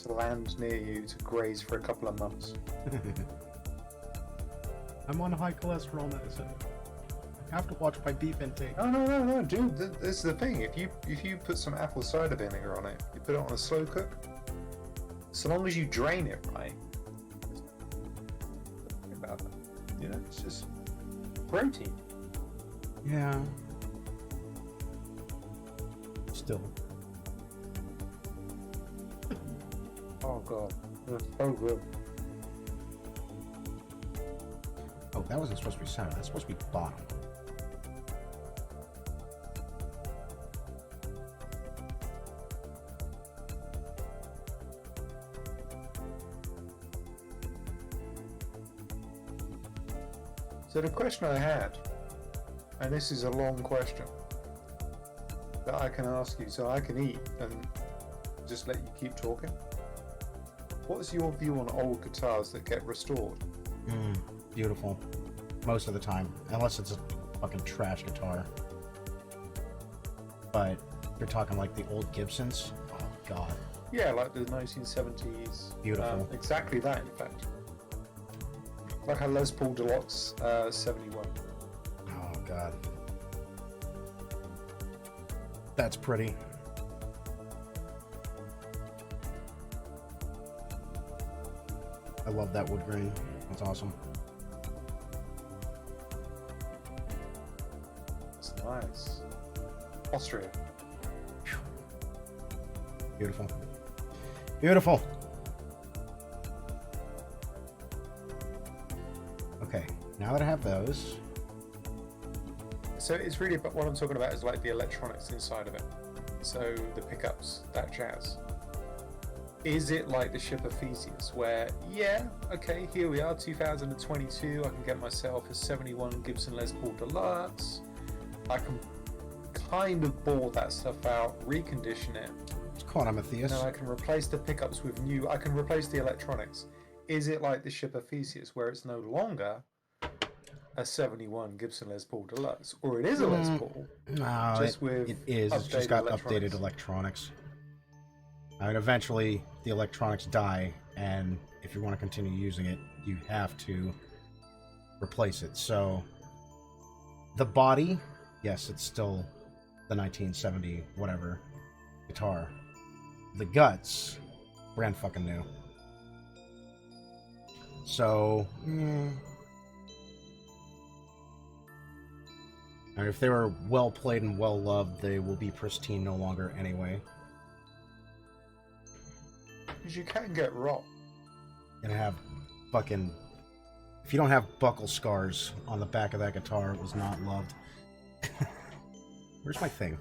to land near you to graze for a couple of months. I'm on high cholesterol medicine. I have to watch my beef intake. No, dude. This is the thing. If you put some apple cider vinegar on it, you put it on a slow cook. So long as you drain it right. Think about that. You know, it's just protein. Yeah. Still. Oh God, that's so good. Oh, that wasn't supposed to be center. That's supposed to be bottom. So the question I had, and this is a long question that I can ask you, so I can eat and just let you keep talking. What's your view on old guitars that get restored? Beautiful. Most of the time. Unless it's a fucking trash guitar. But you're talking like the old Gibsons? Oh, God. Yeah, like the 1970s. Beautiful. Exactly that, in fact. Like a Les Paul Deluxe 71. Oh, God. That's pretty. I love that wood grain. That's awesome. That's nice. Austria. Beautiful. Beautiful. Okay, now that I have those. So it's really about what I'm talking about is like the electronics inside of it. So the pickups, that jazz. Is it like the ship of Theseus where, yeah, okay, here we are, 2022, I can get myself a 71 Gibson Les Paul Deluxe. I can kind of bore that stuff out, recondition it. It's called Amethyst. Now I can replace the pickups with I can replace the electronics. Is it like the ship of Theseus where it's no longer a 71 Gibson Les Paul Deluxe, or it is a Les Paul, No, just with it is. It's just got electronics. updated electronics. I mean, eventually the electronics die, and if you want to continue using it, you have to replace it. So the body, yes, it's still the 1970 whatever guitar, the guts, brand fucking new. So, and if they were well played and well loved, they will be pristine no longer anyway. Because you can get rot. And have fucking... If you don't have buckle scars on the back of that guitar, it was not loved. Where's my thing?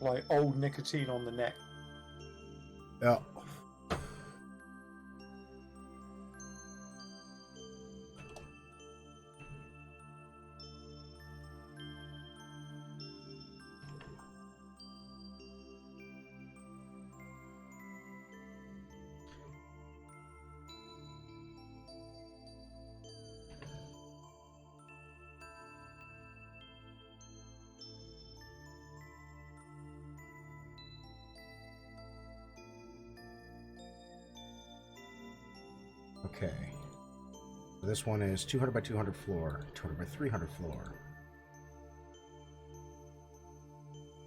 Like old nicotine on the neck. Yeah. Okay. So this one is 200 by 200 floor, 200 by 300 floor,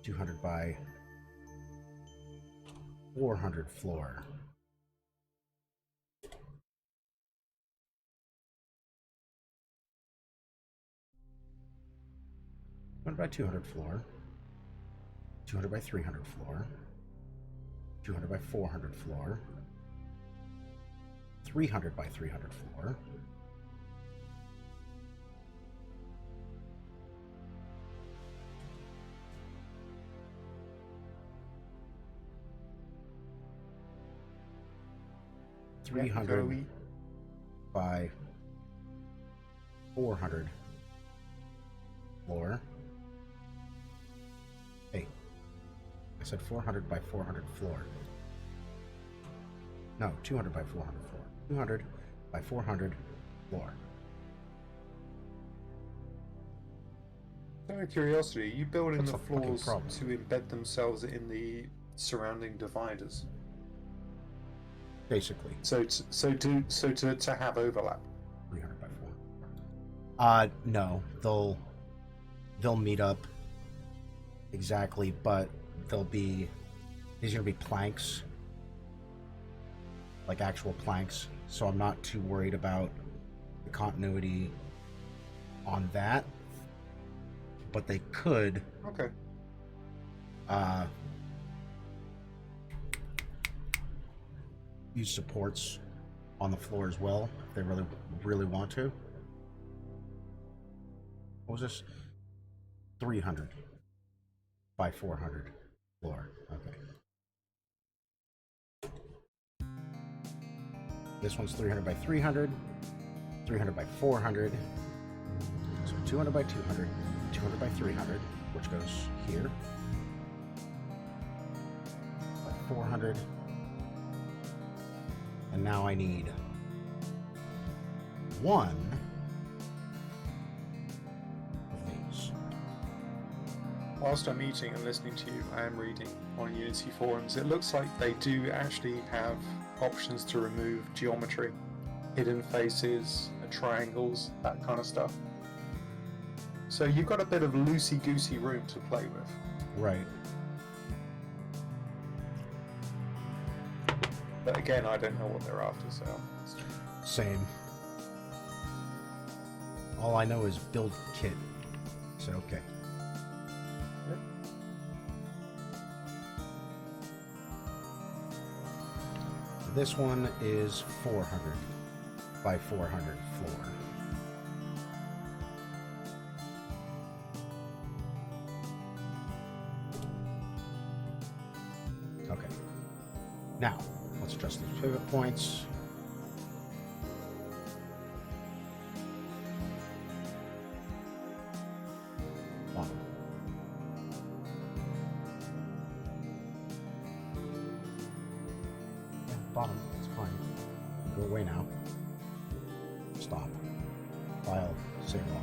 200 by 400 floor. 200 by 200 floor, 200 by 300 floor, 200 by 400 floor, 300 by 300 floor, 300 by 400 floor. Hey, I said 400 by 400 floor. No, 200 by 400 floor. 200 by 400 floor. Out of curiosity, are you building That's the a fucking floors problem. to embed themselves in the surrounding dividers? Basically. So to have overlap. 300 by 400. No, they'll meet up exactly, but these are gonna be planks, like actual planks. So I'm not too worried about the continuity on that. But they could. Okay. Use supports on the floor as well if they really want to. What was this? 300 by 400 floor. Okay. This one's 300 by 300, 300 by 400. So 200 by 200, 200 by 300, which goes here. By 400. And now I need one of these. Whilst I'm eating and listening to you, I am reading on Unity forums. It looks like they do actually have options to remove geometry, hidden faces, triangles, that kind of stuff. So you've got a bit of loosey-goosey room to play with. Right. But again, I don't know what they're after, so... Same. All I know is build kit. So, okay. Yep. This one is 400 by 400 floor. Okay. Now, let's adjust these pivot points. Bottom. Yeah, bottom, it's fine. Go away now. Stop. File, save log.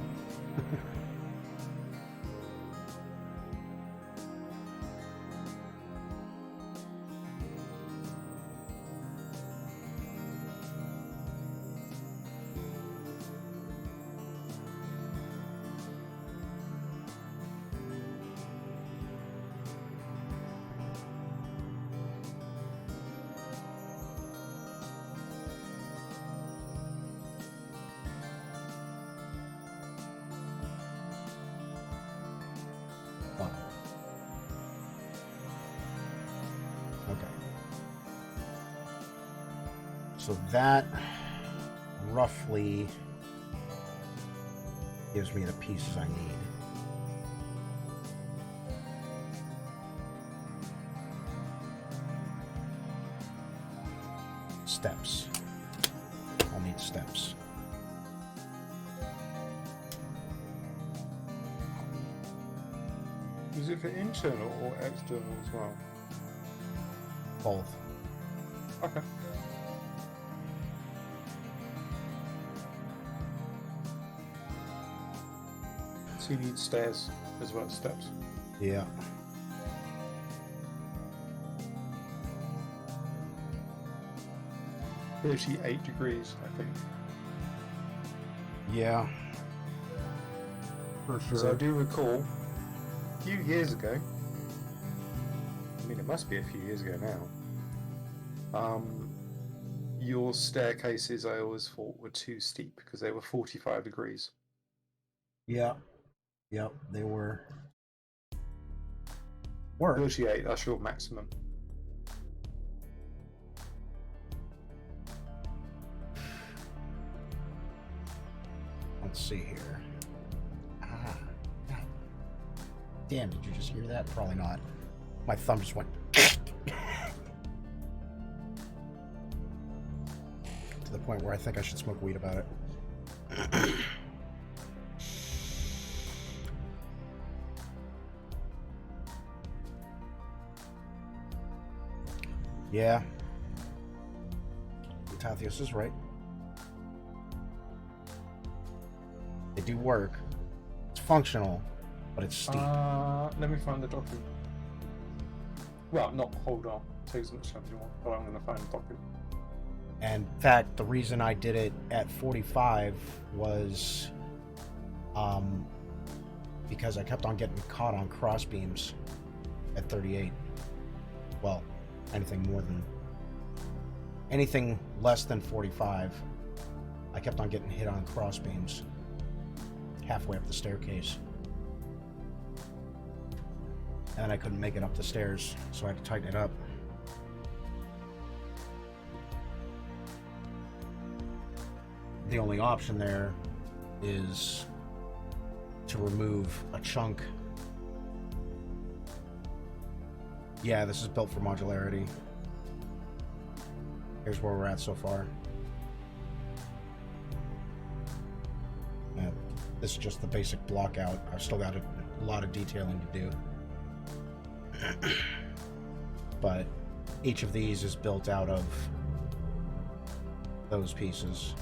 So that roughly gives me the pieces I need. Steps. I'll need steps. Is it for internal or external as well? Both. Okay. So you need stairs as well as steps. Yeah. $38 degrees, I think. Yeah. For sure. So I do recall a few years ago, I mean it must be a few years ago now, your staircases I always thought were too steep because they were 45 degrees. Yeah. Yep, they were. Work. 38, that's your maximum. Let's see here. Ah. God. Damn, did you just hear that? Probably not. My thumb just went to the point where I think I should smoke weed about it. Yeah. Tathios is right. They do work. It's functional, but it's steep. Let me find the document. Well, not hold on. Take as much time as you want, but I'm going to find the document. And in fact, the reason I did it at 45 was because I kept on getting caught on crossbeams at 38. Well, anything less than 45, I kept on getting hit on crossbeams halfway up the staircase. And then I couldn't make it up the stairs, so I had to tighten it up. The only option there is to remove a chunk. Yeah, this is built for modularity. Here's where we're at so far. This is just the basic block out. I've still got a lot of detailing to do. But each of these is built out of those pieces.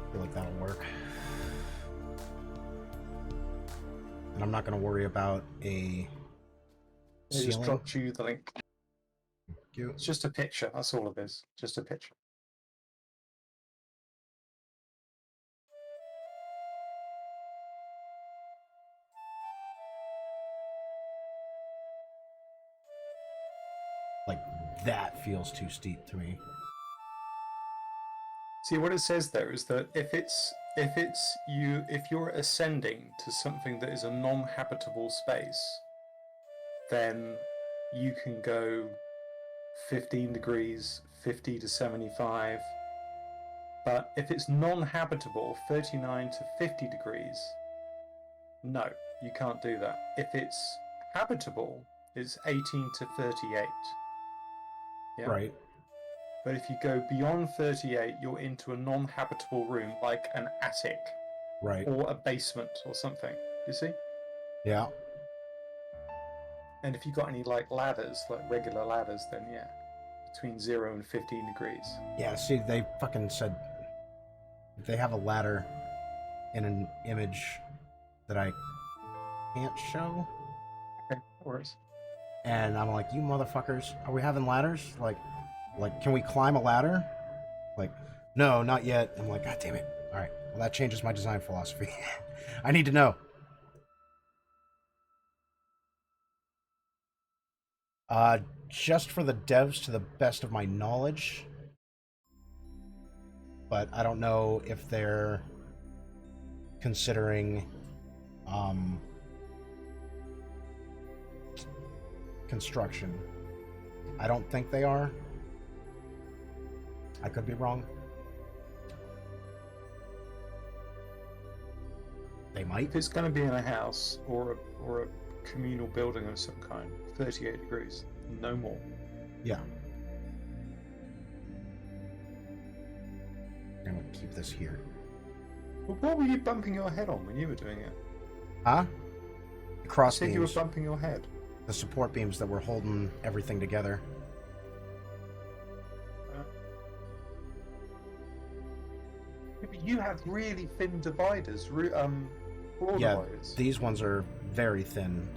I feel like that'll work. And I'm not going to worry about a I just ceiling. dropped you the link. Thank you. It's just a picture. That's all it is. Just a picture. Like, that feels too steep to me. See, what it says there is that if you're ascending to something that is a non-habitable space, then you can go 15 degrees, 50 to 75. But if it's non-habitable, 39 to 50 degrees, no, you can't do that. If it's habitable, it's 18 to 38. Yeah? Right. But if you go beyond 38, you're into a non-habitable room, like an attic Right. or a basement or something. You see? Yeah. And if you've got any like ladders, like regular ladders, then yeah, between 0 and 15 degrees. Yeah, see, they fucking said if they have a ladder in an image that I can't show. Okay, no worries. And I'm like, you motherfuckers, are we having ladders? Can we climb a ladder? Like, no, not yet. I'm like, God damn it. All right, well, that changes my design philosophy. I need to know. Uh, just for the devs, to the best of my knowledge. But I don't know if they're considering um, construction. I don't think they are. I could be wrong. They might. If it's going to be in a house or a communal building of some kind, 38 degrees, no more. Yeah. I'm gonna keep this here. But what were you bumping your head on when you were doing it? Huh? The cross You said you were beams. bumping your head. The support beams that were holding everything together. Yeah, but you have really thin dividers, floor Yeah, dividers. these ones are very thin.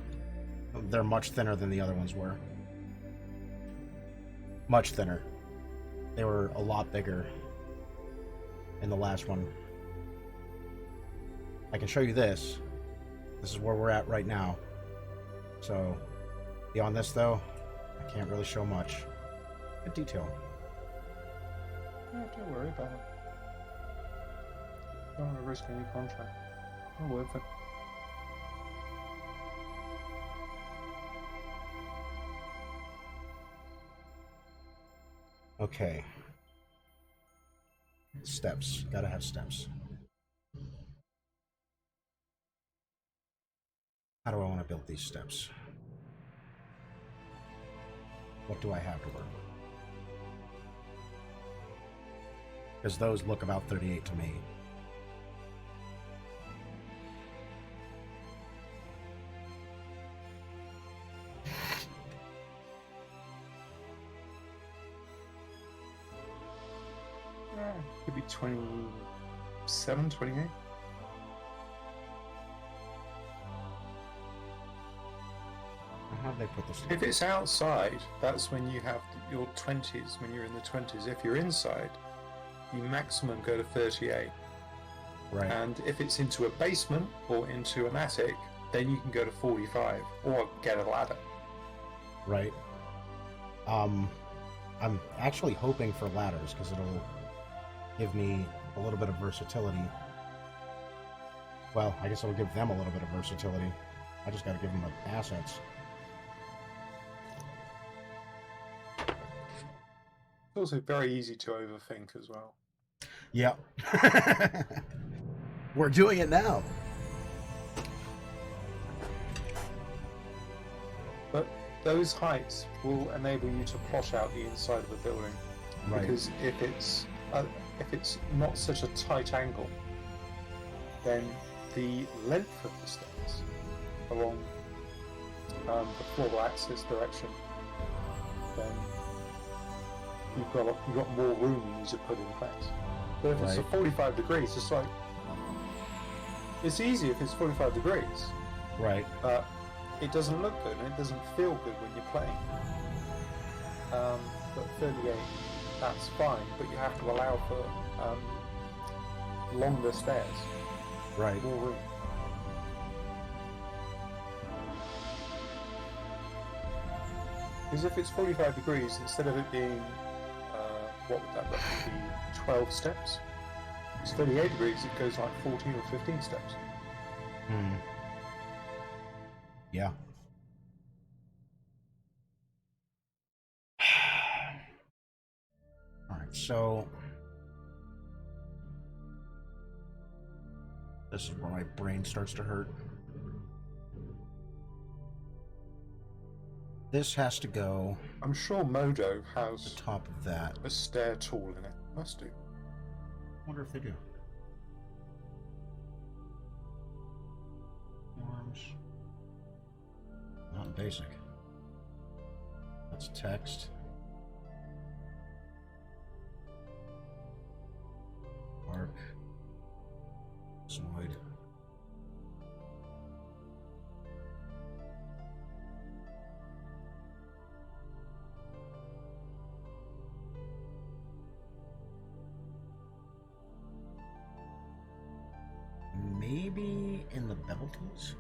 They're much thinner than the other ones were. Much thinner. They were a lot bigger in the last one. I can show you this. This is where we're at right now. So, beyond this though, I can't really show much. Good detail. Yeah, don't worry about it. Don't want to risk any contract. Not worth it. Okay. Steps. Gotta have steps. How do I want to build these steps? What do I have to work with? Because those look about 38 to me. Yeah, could be 27, 28. How do they put this? If it's outside, that's when you have your 20s, when you're in the 20s. If you're inside, you maximum go to 38. Right. And if it's into a basement or into an attic, then you can go to 45 or get a ladder. Right. I'm actually hoping for ladders because it'll give me a little bit of versatility. Well, I guess it'll give them a little bit of versatility. I just gotta give them the assets. It's also very easy to overthink as well. Yep. We're doing it now. But those heights will enable you to plot out the inside of a building. Right. Because if it's not such a tight angle, then the length of the stairs along the floor axis direction, then you've got more room you need to put in place. But if it's a Right. 45 degrees, it's like it's easy if it's 45 degrees, Right. but it doesn't look good and it doesn't feel good when you're playing. But 38, that's fine, but you have to allow for longer stairs, Right. more room. Because if it's 45 degrees, instead of it being, what would that roughly be, 12 steps? It's 38 degrees, it goes like 14 or 15 steps. Hmm. Yeah. All right, so this is where my brain starts to hurt. This has to go I'm sure Modo to has the top of that. a stair tool in it. Must do. Wonder if they do. Forms. Not basic. That's text. Arc. Zoid. maybe in the bevel tools?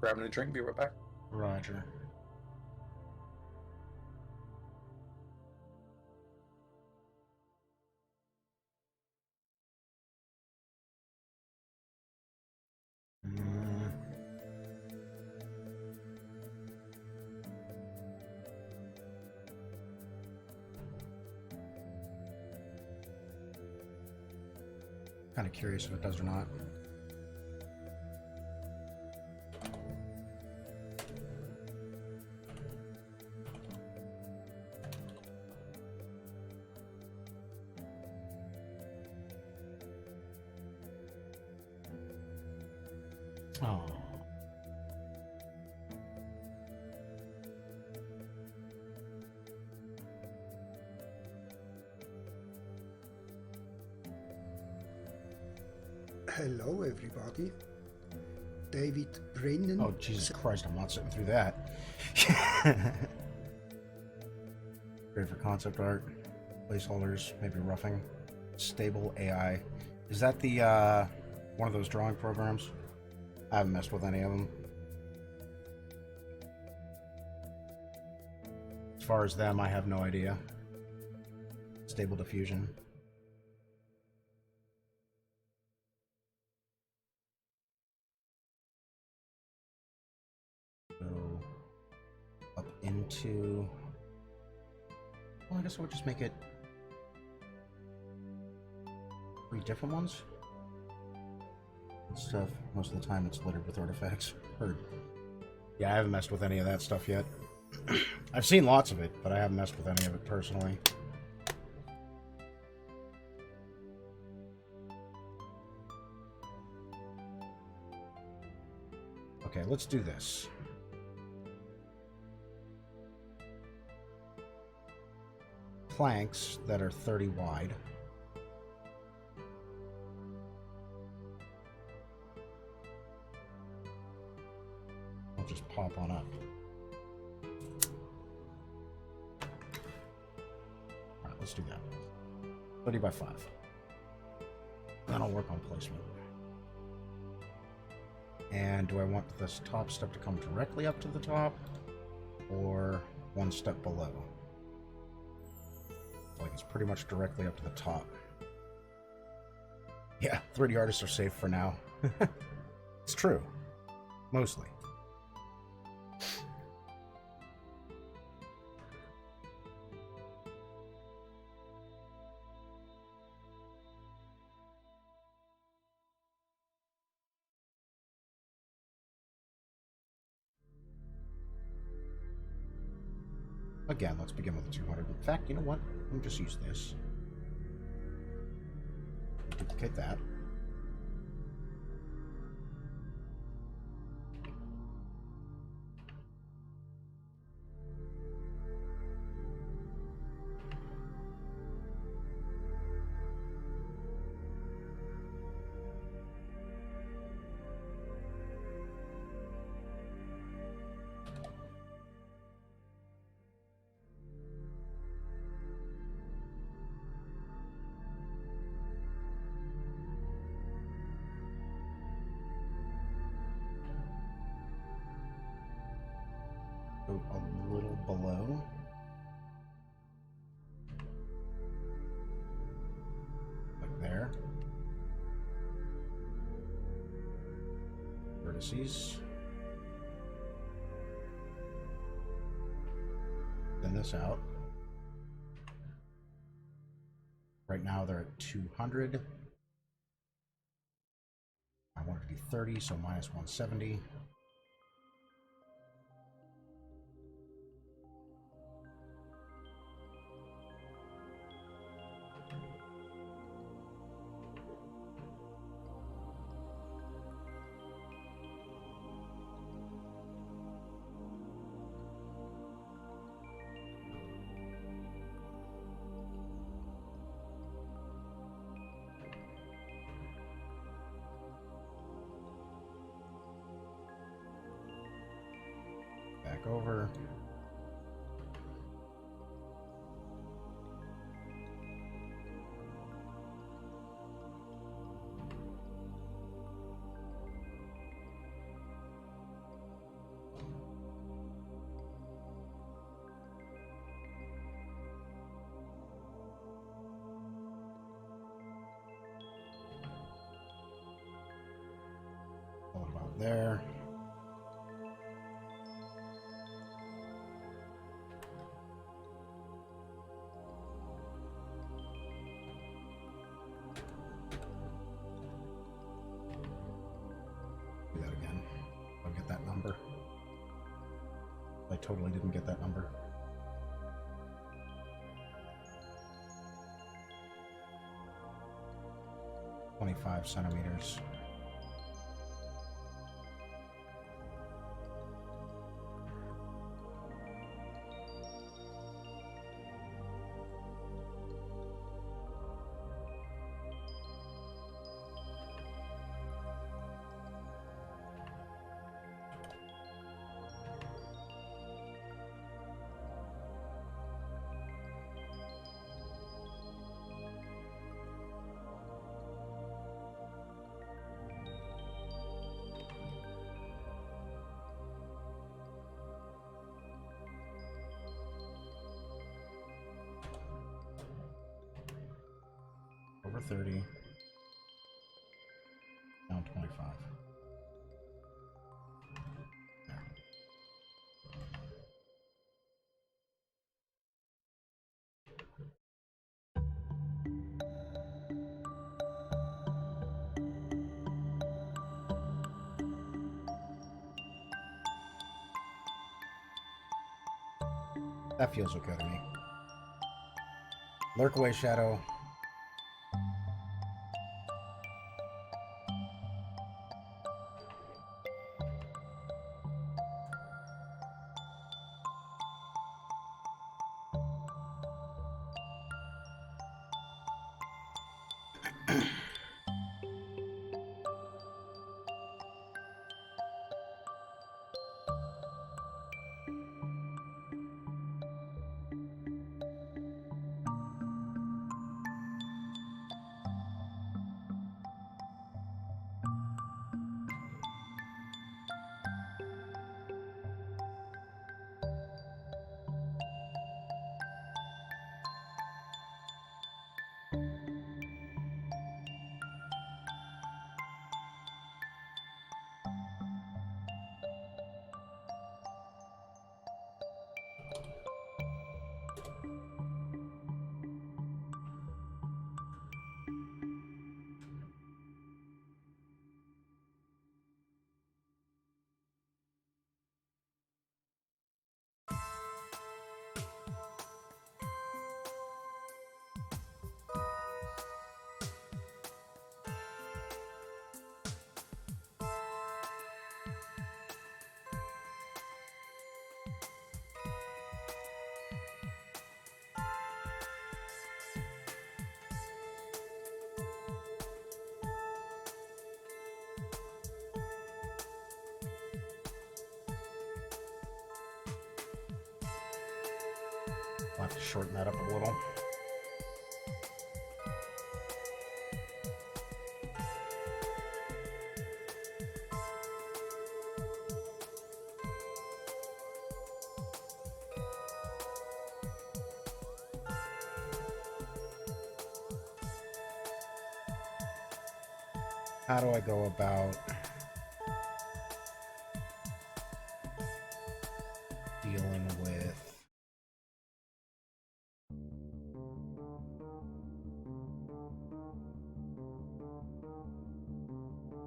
Grabbing a drink, be right back. Roger. Kind of curious if it does or not. Oh. Hello, everybody. David Brennan. Oh, Jesus Christ, I'm not sitting through that. Great for concept art, placeholders, maybe roughing. Stable AI. Is that the, one of those drawing programs? I haven't messed with any of them. As far as them, I have no idea. Stable diffusion. Go up into... Well, I guess we'll just make it 3 different ones. Stuff. Most of the time it's littered with artifacts. Yeah, I haven't messed with any of that stuff yet. I've seen lots of it, but I haven't messed with any of it personally. Okay, let's do this. Planks that are 30 wide. I'll just pop on up. Alright, let's do that. 30 by 5. Then I'll work on placement. And do I want this top step to come directly up to the top, or one step below? Like it's pretty much directly up to the top. Yeah, 3D artists are safe for now. It's true. Mostly. Again, let's begin with the 200. In fact, you know what? Let me just use this. Duplicate that. Go a little below. Like there. Vertices. Thin this out. Right now they're at 200. I want it to be 30, so minus 170. back over. What about there? Do that again. I'll get that number. I totally didn't get that number. $25 centimeters. Over 30. Down 25. There. That feels okay to me. Lurk away, Shadow. I'll have to shorten that up a little. How do I go about dealing with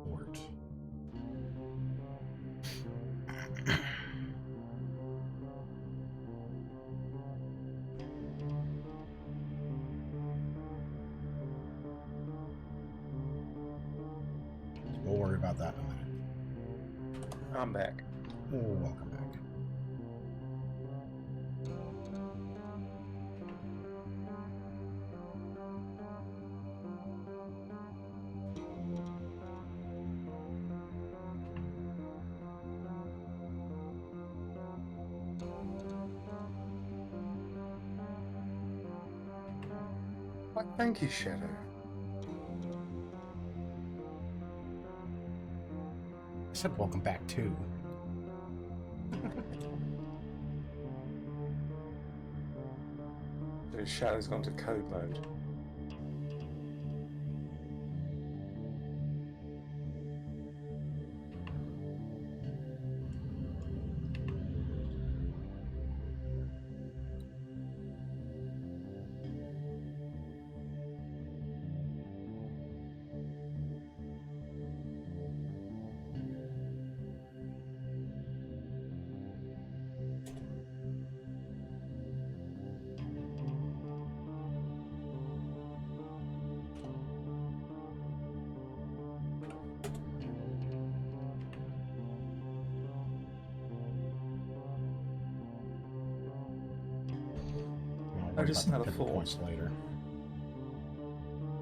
port? We'll worry about that in a minute. I'm back. Oh, welcome back. Why, thank you, Shadow. I said welcome back too. So Shadow's gone to code mode. I'll I worry just about had the a pivot thought. points later.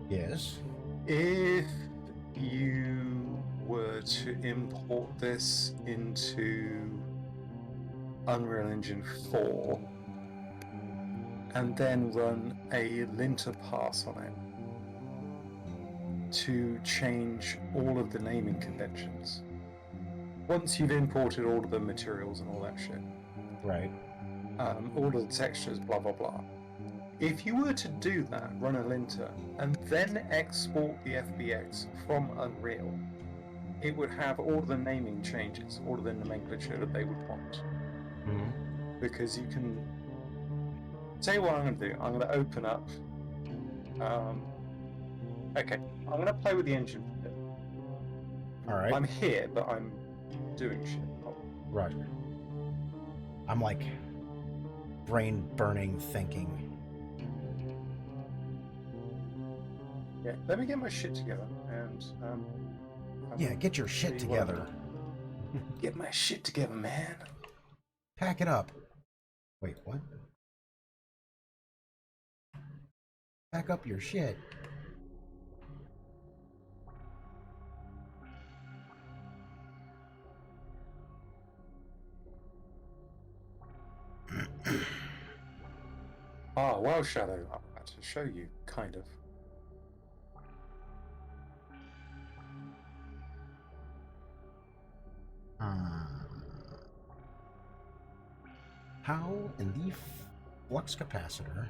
Yes. If you were to import this into Unreal Engine 4 and then run a linter pass on it to change all of the naming conventions, once you've imported all of the materials and all that shit, Right. all of the textures, blah blah blah. If you were to do that, run a linter, and then export the FBX from Unreal, it would have all the naming changes, all of the nomenclature that they would want. Mm-hmm. Because you can tell you what I'm going to do. I'm going to open up. Okay, I'm going to play with the engine for a bit. All right. I'm here, but I'm doing shit. Right. I'm like brain burning thinking. Yeah, let me get my shit together and Yeah, get your shit together. Get my shit together, man. Pack it up. Wait, what? Pack up your shit. Ah, well, Shadow, I'm about to show you, kind of. How in the flux capacitor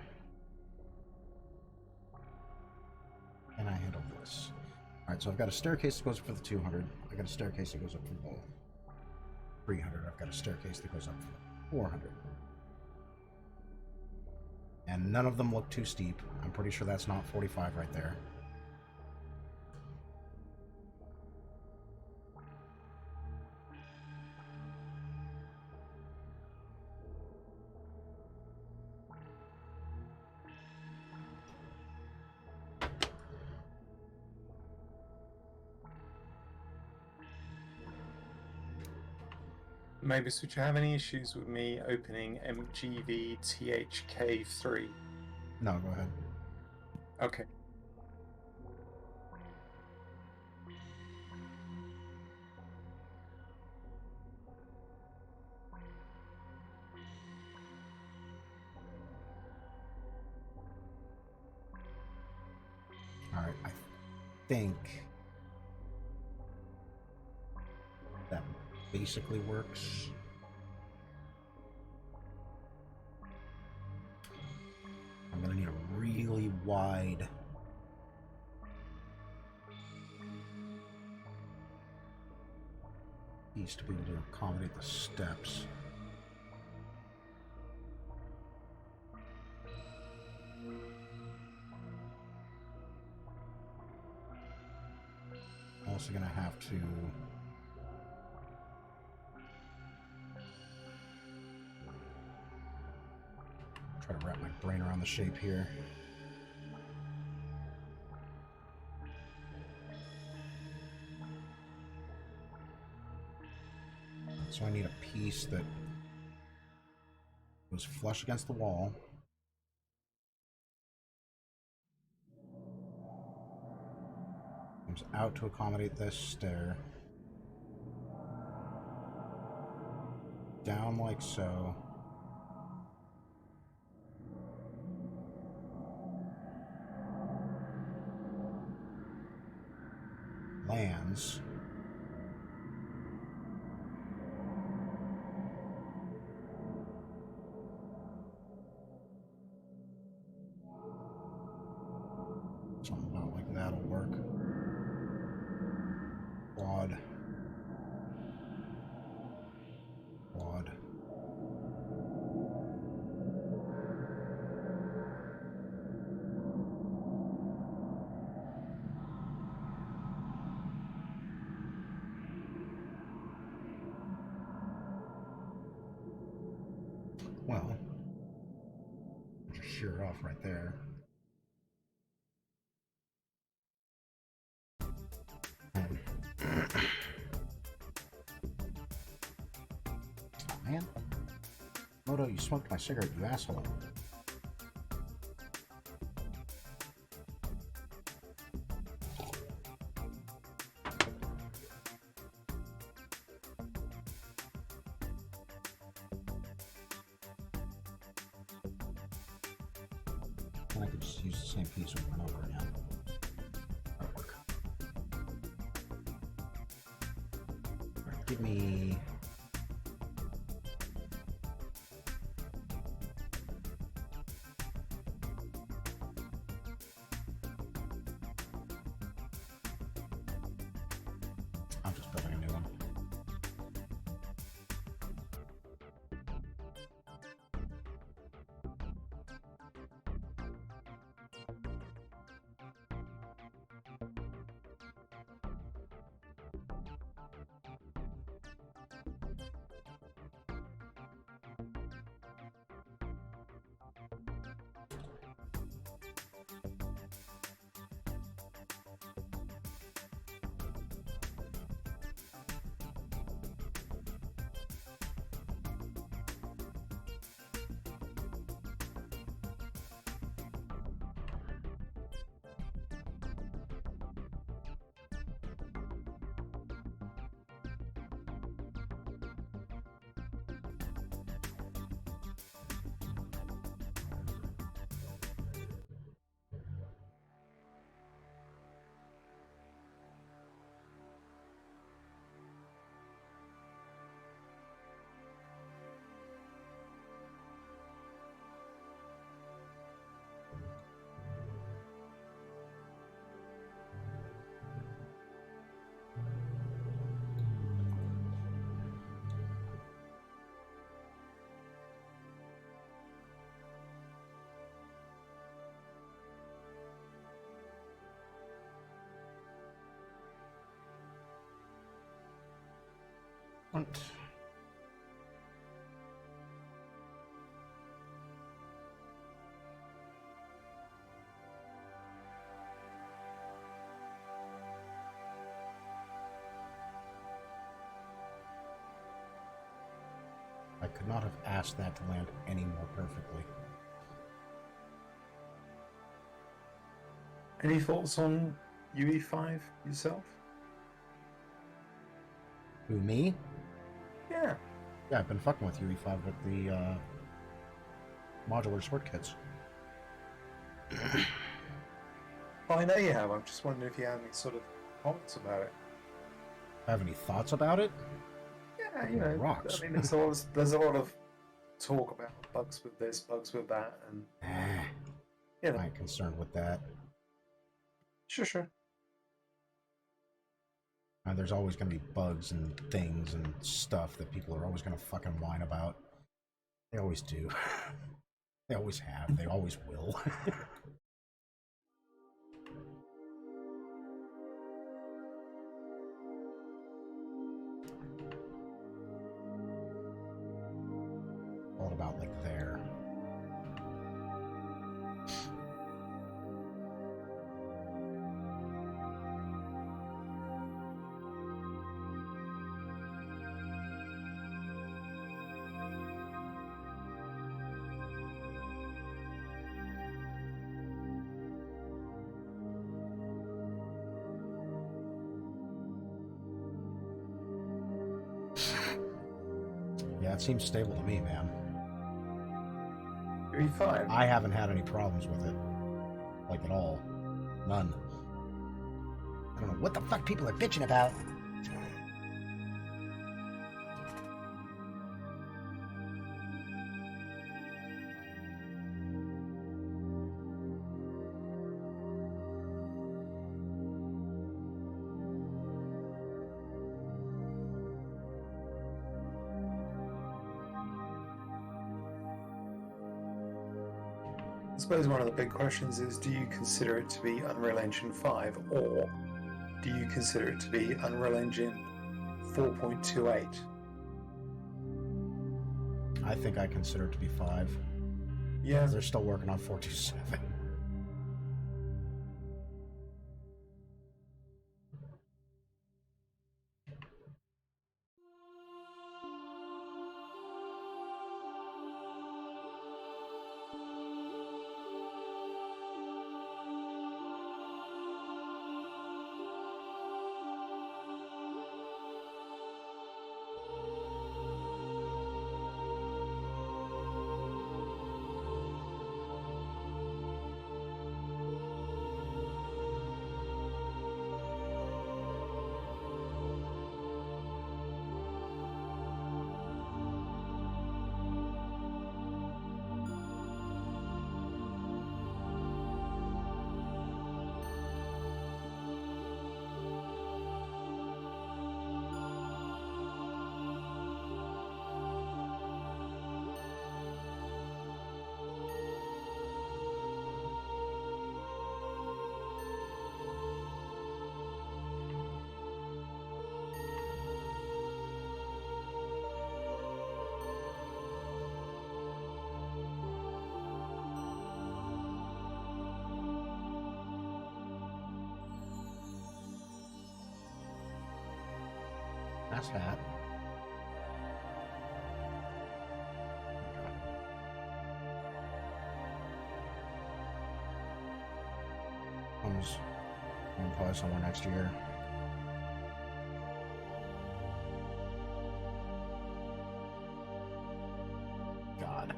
can I handle this? Alright, so I've got a staircase that goes up for the 200. I got a staircase that goes up for the 300. I've got a staircase that goes up for the 400. And none of them look too steep. I'm pretty sure that's not 45 right there. Maybe, would you have any issues with me opening MGVTHK3? No, go ahead. Okay. Alright, I think that basically works. I'm gonna need a really wide piece to be able to accommodate the steps. I'm also gonna have to try to wrap my brain around the shape here. So I need a piece that goes flush against the wall. Comes out to accommodate this stair. Down like so. buttons. Something about like that'll work. Quad. Quad. Well, just shear it off right there. Man, Moto, you smoked my cigarette, you asshole. I could just use the same piece over and over again. That'll work. Alright, give me... I'm just building a new one. What? I could not have asked that to land any more perfectly. Any thoughts on UE5 yourself? Who, me? Yeah. Yeah, I've been fucking with UE5 with the modular sword kits. I know you have. I'm just wondering if you have any sort of comments about it. Have any thoughts about it? Yeah, you know, rocks. I mean, there's a lot of talk about bugs with this, bugs with that, and you know, I ain't concerned with that. sure. There's always going to be bugs and things and stuff that people are always going to fucking whine about. They always do. They always have. They always will. All about like there. Yeah, it seems stable to me, man. UE5. I haven't had any problems with it. Like, at all. None. I don't know what the fuck people are bitching about. I suppose one of the big questions is, do you consider it to be Unreal Engine 5 or do you consider it to be Unreal Engine 4.28? I think I consider it to be 5. Yeah, They're still working on 427. Nice hat. Comes probably somewhere next year. God.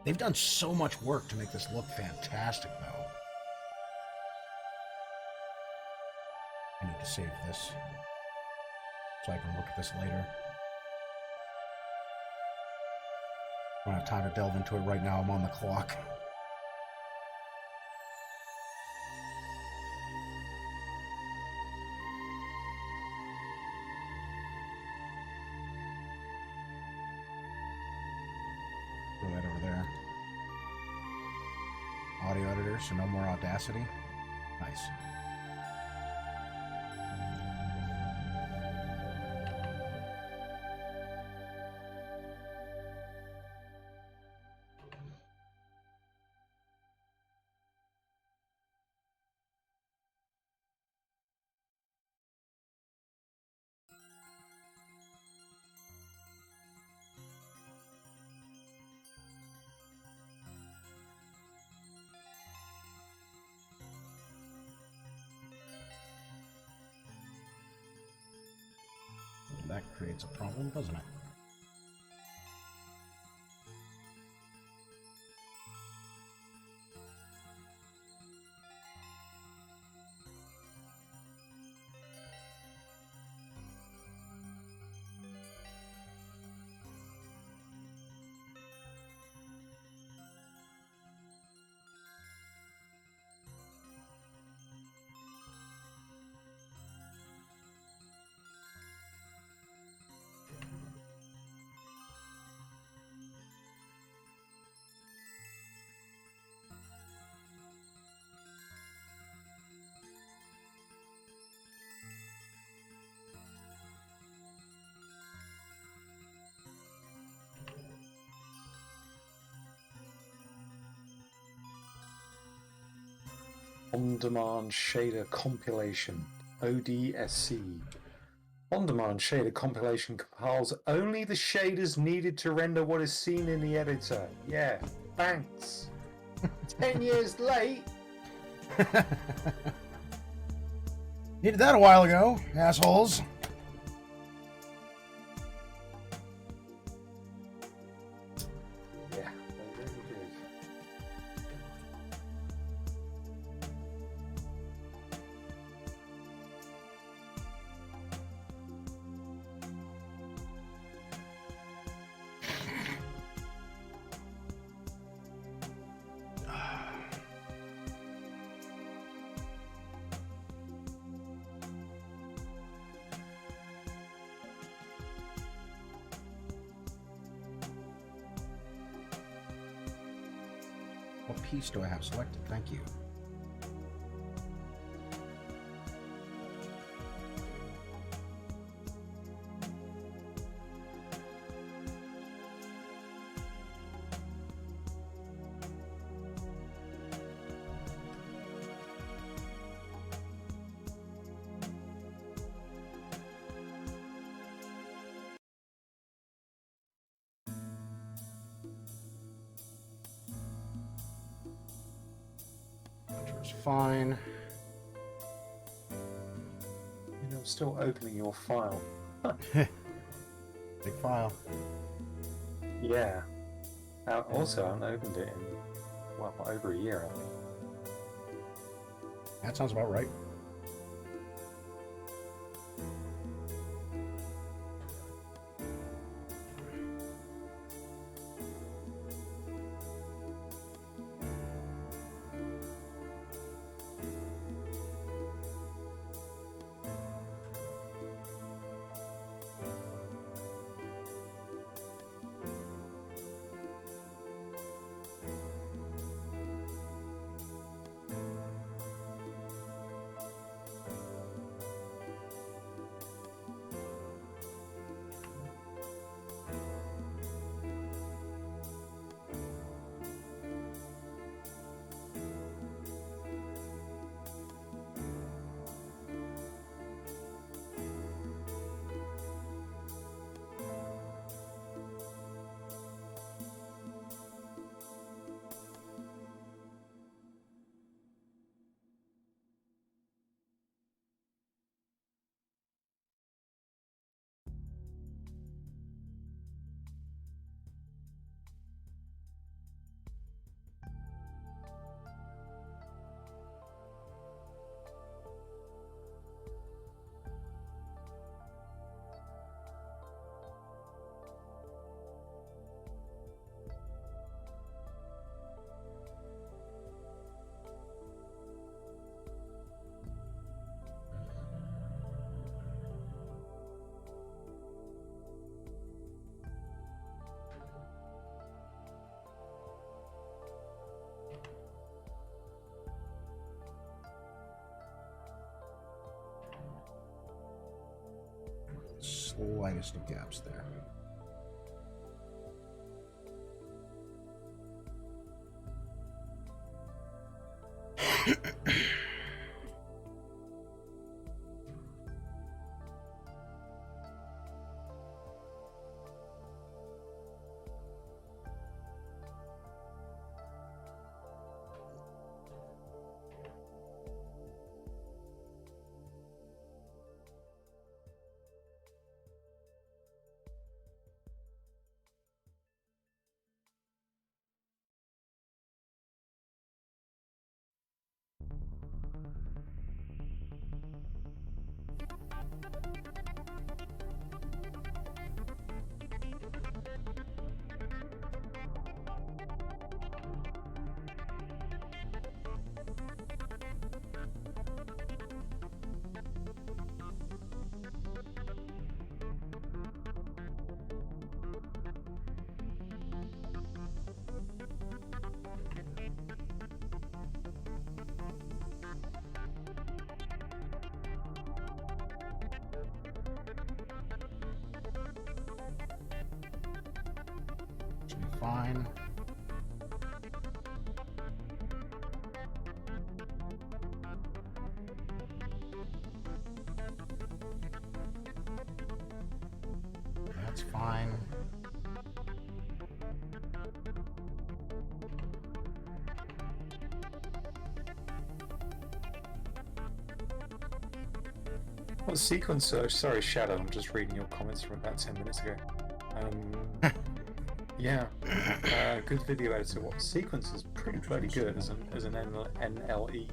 They've done so much work to make this look fantastic, though. I need to save this so I can look at this later. I don't have time to delve into it right now. I'm on the clock. Throw that over there. Audio editor, so no more Audacity. Nice. That creates a problem, doesn't it? On-demand shader compilation, ODSC. On-demand shader compilation compiles only the shaders needed to render what is seen in the editor. Yeah, thanks. 10 years late. Needed that a while ago, assholes. Yeah, they really did. What piece do I have selected? Thank you. Fine. You know, I'm still opening your file. Big file. Yeah. Also, I haven't opened it in, well, over a year, I think. That sounds about right. Slightest of gaps there. Should be fine. That's fine. Well, sequence search. Sorry, Shadow. I'm just reading your comments from about 10 minutes ago. Yeah, good video editor. What sequence is pretty bloody good as an NLE.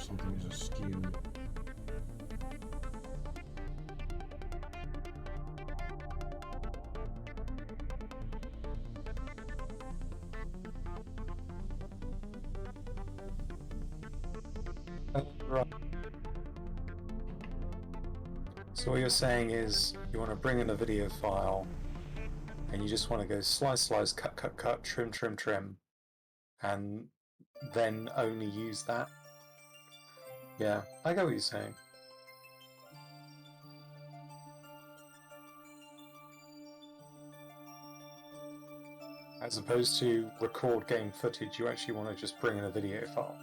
something is askew. Right. So what you're saying is you want to bring in a video file and you just want to go slice, slice, cut, cut, cut, trim, trim, trim, and then only use that? Yeah, I get what you're saying. As opposed to record game footage, you actually want to just bring in a video file.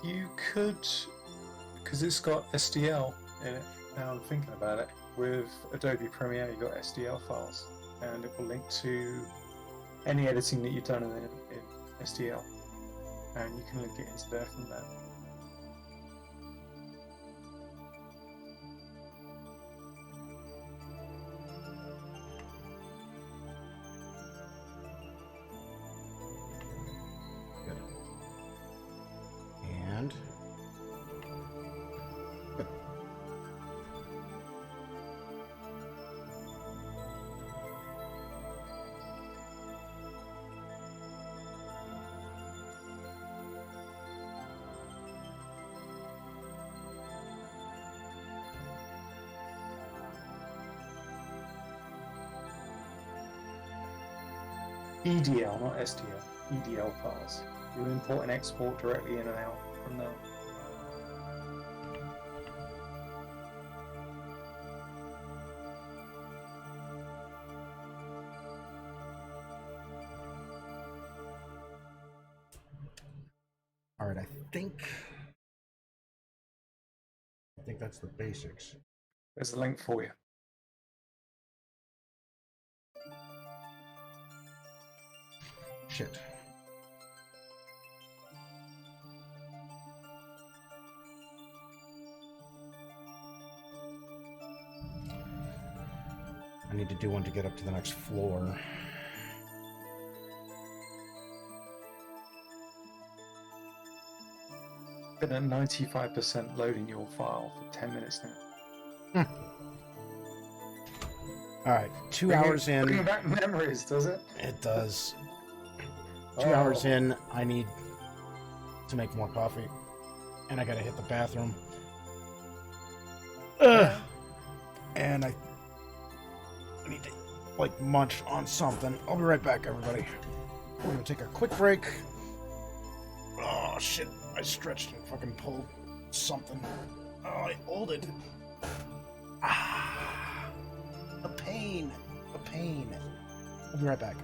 You could, because it's got SDL in it, now I'm thinking about it, with Adobe Premiere you've got SDL files, and it will link to any editing that you've done in SDL, and you can link it into there from there. Good. And good. EDL, not SDL. EDL files. You import and export directly in and out from there. All right, I think that's the basics. There's a link for you. Shit. I need to do one to get up to the next floor. Been at 95% loading your file for 10 minutes now. All right, 2 hours in. Bringing back memories, does it? It does. 2 hours in, I need to make more coffee. And I gotta hit the bathroom. Ugh. And I need to, like, munch on something. I'll be right back, everybody. We're gonna take a quick break. Oh, shit. I stretched and fucking pulled something. Oh, I olded. Ah. The pain. The pain. I'll be right back.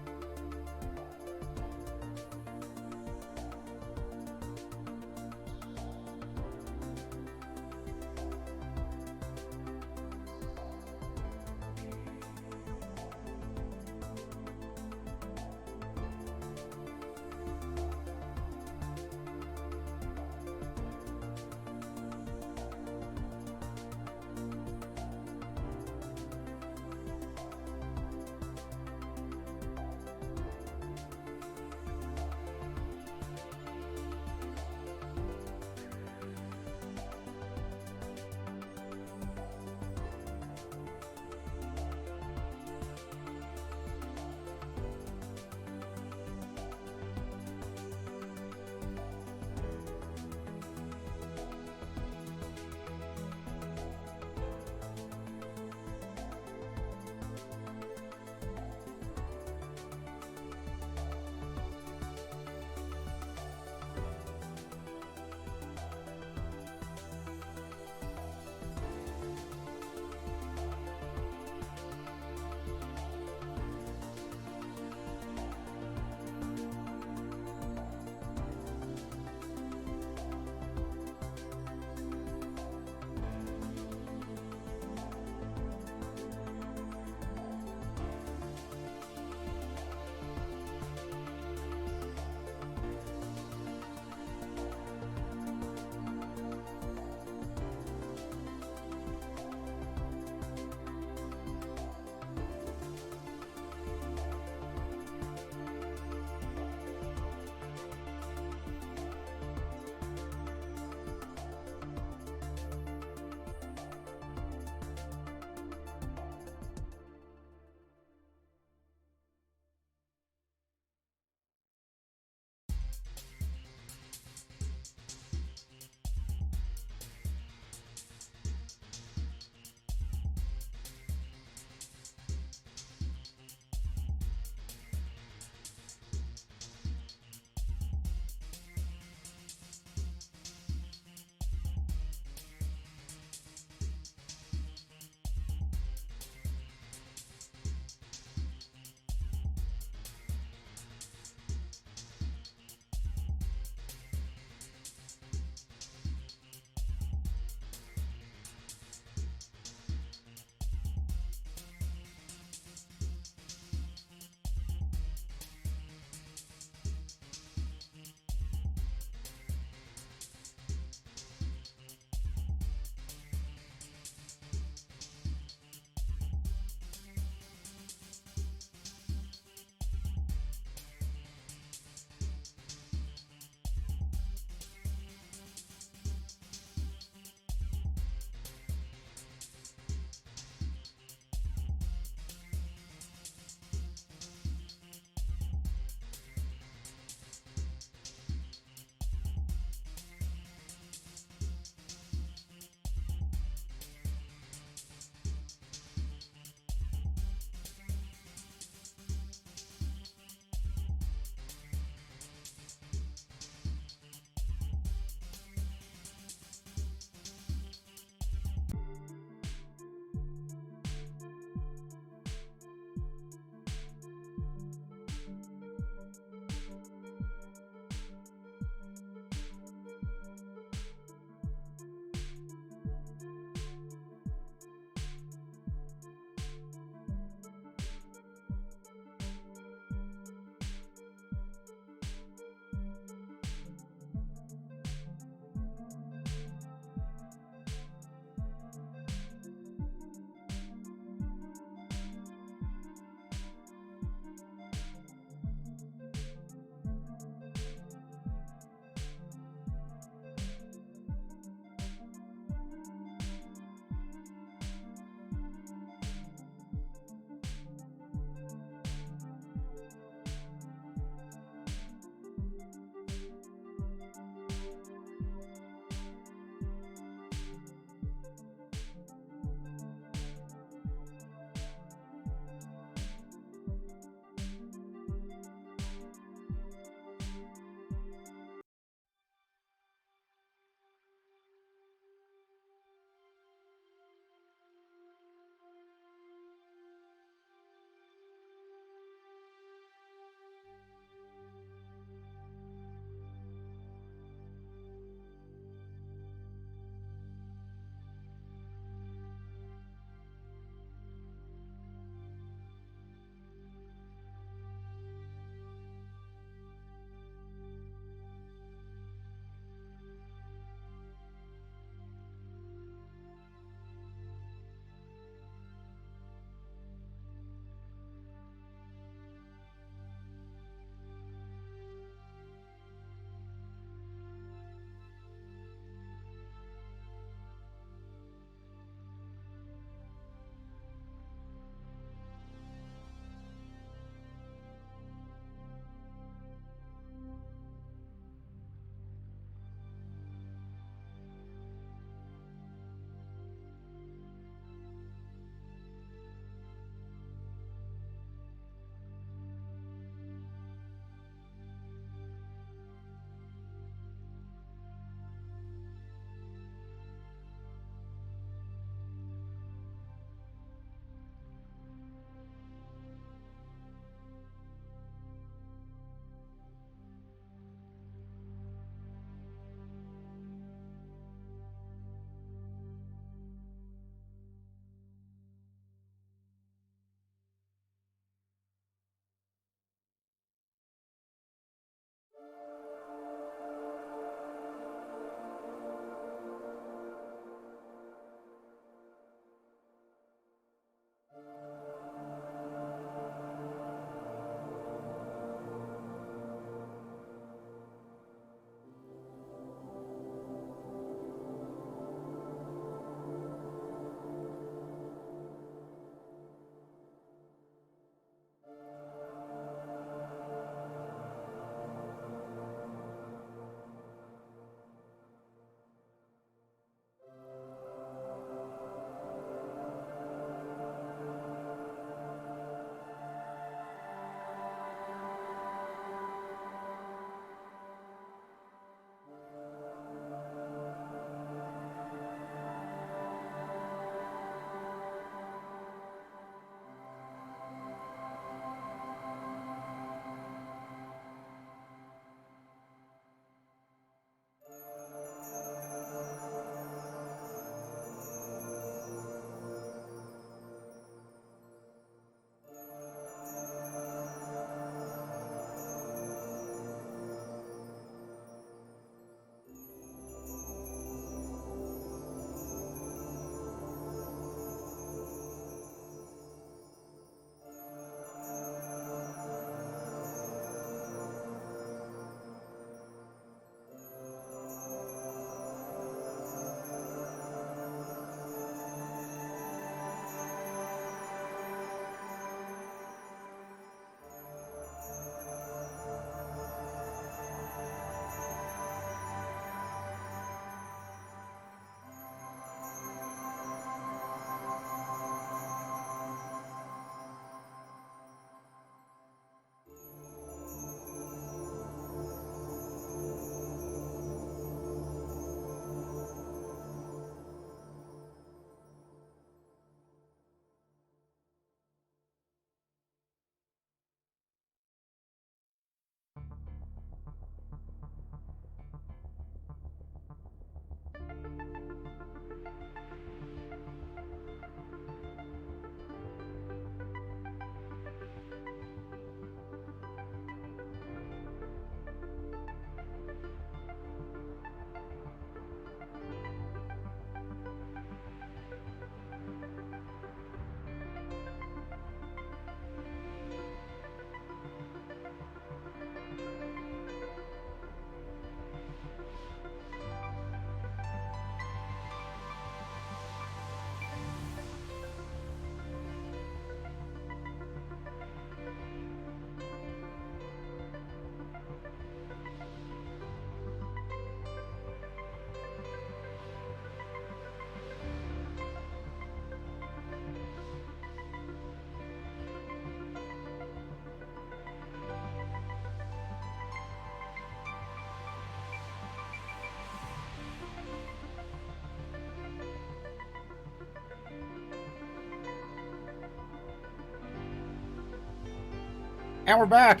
And we're back.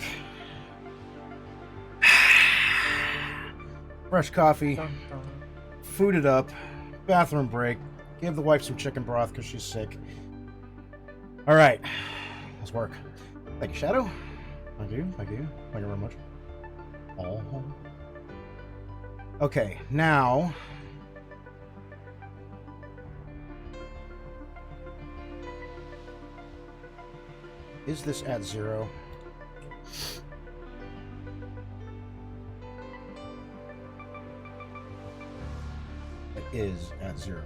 Fresh coffee, Dun, dun. fooded up, bathroom break, gave the wife some chicken broth because she's sick. All right, let's work. Thank you, Shadow. Thank you, thank you, thank you very much. Oh. Okay, now. Is this at 0? It is at 0.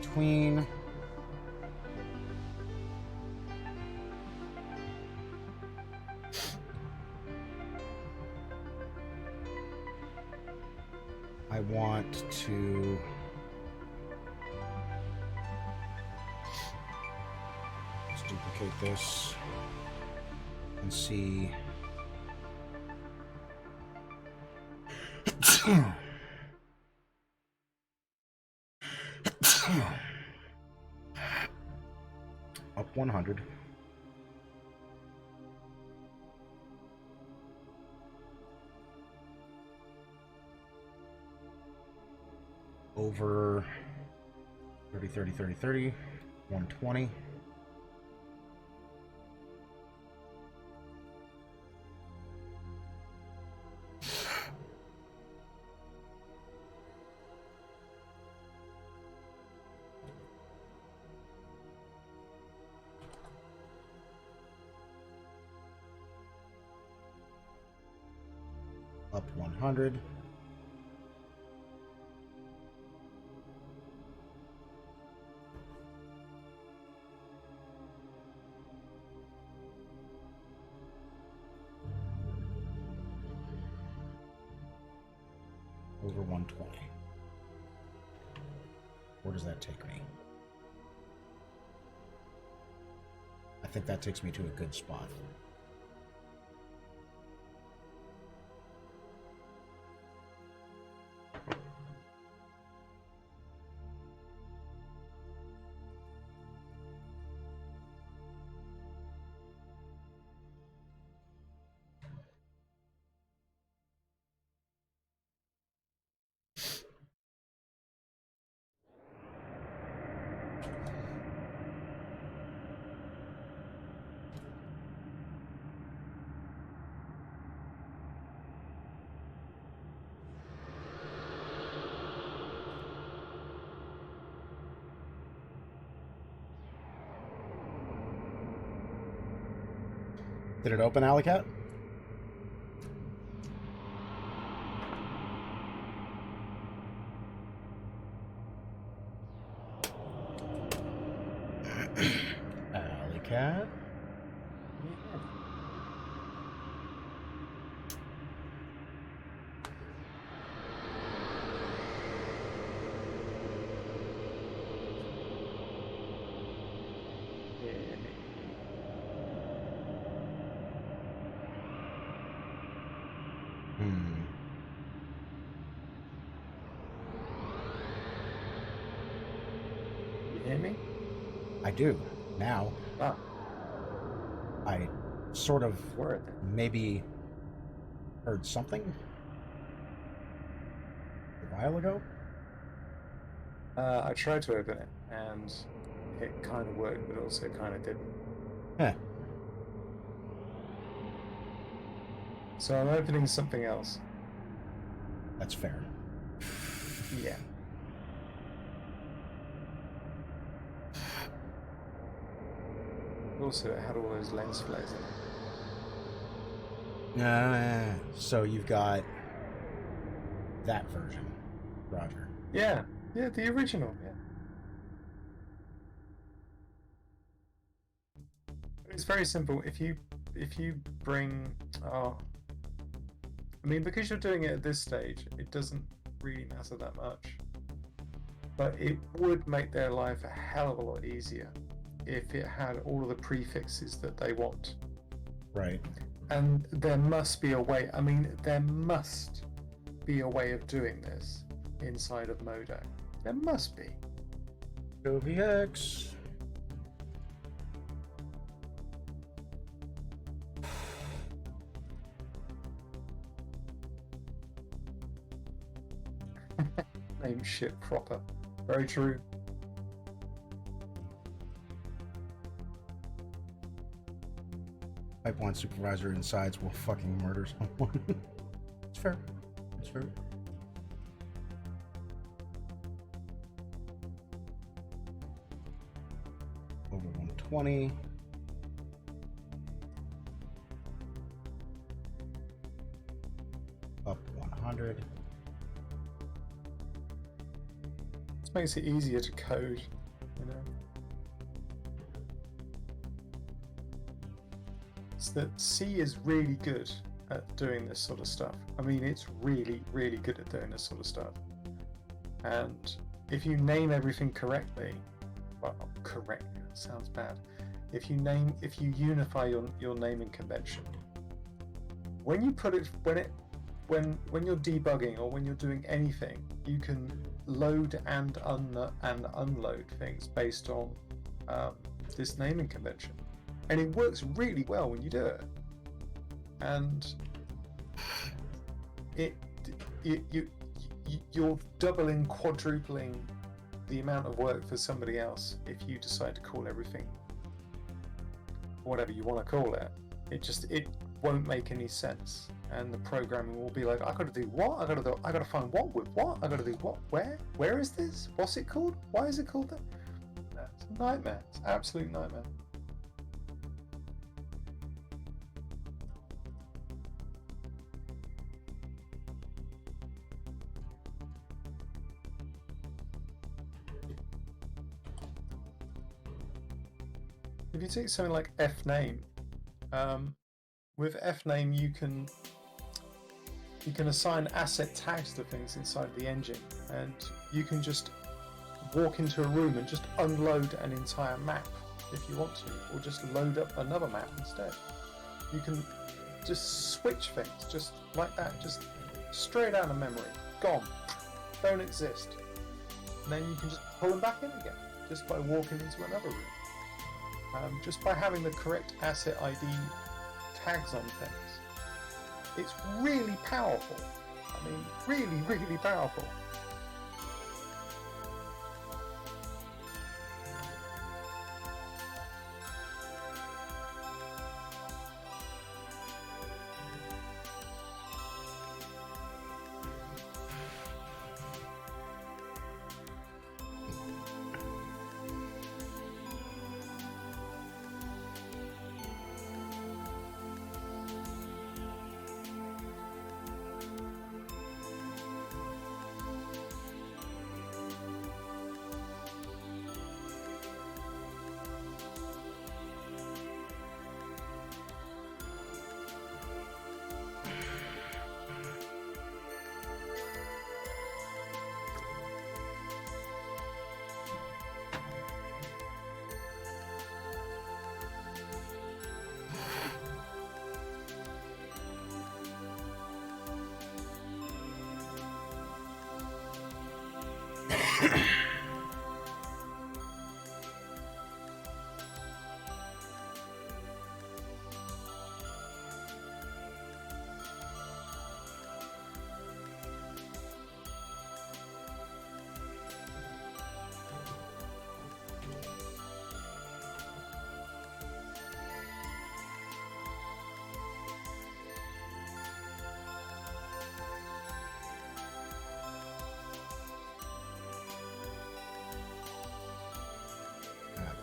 Between. I want to. Let's duplicate this and see. Up 100. Over 30, 30, 30, 30. 120. Up 100. Over 120. Where does that take me? I think that takes me to a good spot. Did it open, Alleycat? Alleycat? Hmm. You hear me? I do. Now. Ah, I sort of word. maybe heard something a while ago. I tried to open it, and it kind of worked, but also kind of didn't. Heh. So I'm opening something else. That's fair. Yeah. Also, it had all those lens flares in it. So you've got that version, Roger. Yeah, yeah, the original. Yeah. It's very simple. If you bring, oh, I mean, because you're doing it at this stage, it doesn't really matter that much. But it would make their life a hell of a lot easier if it had all of the prefixes that they want. Right. And there must be a way. I mean, there must be a way of doing this inside of Modo. There must be. OVX. Name shit proper. Very true. Pipeline supervisor insides will fucking murder someone. It's fair. It's fair. Over 120. Up 100. This makes it easier to code, you know. So that C is really good at doing this sort of stuff. I mean, it's really, really good at doing this sort of stuff. And if you name everything correctly, well, correctly, that sounds bad. If you unify your naming convention, when you put it, when you're debugging or when you're doing anything, you can load and unload things based on this naming convention, and it works really well when you do it. And you're doubling, quadrupling the amount of work for somebody else if you decide to call everything whatever you want to call it. It won't make any sense, and the programming will be like, I gotta do what? I gotta find what with what? I gotta do what? Where is this? What's it called? Why is it called that? It's a nightmare. It's an absolute nightmare. If you take something like fname, with fname you can assign asset tags to things inside the engine, and you can just walk into a room and just unload an entire map if you want to, or just load up another map instead. You can just switch things just like that, just straight out of memory, gone, don't exist. And then you can just pull them back in again just by walking into another room. Just by having the correct asset ID tags on things. It's really powerful. I mean, really, really powerful.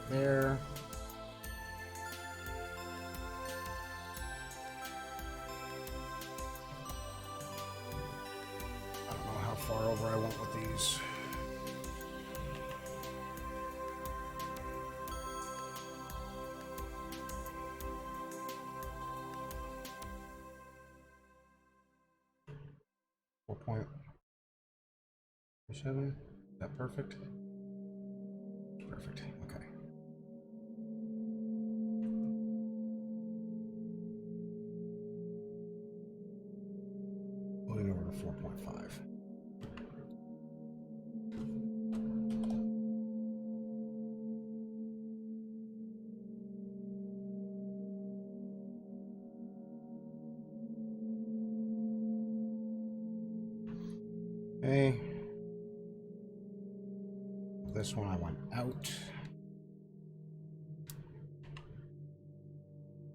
There. I don't know how far over I went with these. .7. Is that perfect? Perfect. Okay. Moving over to 4.5. Okay. this one, I went out.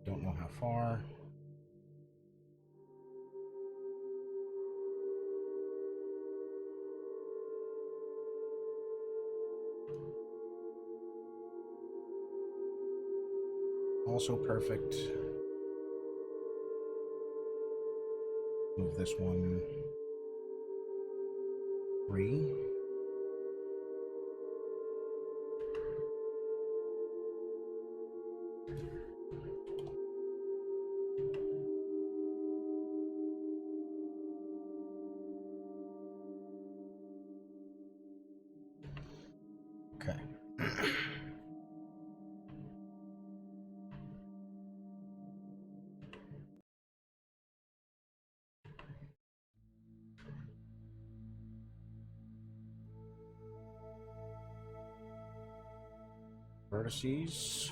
Don't know how far. Also perfect. Move this one 3. Okay. Vertices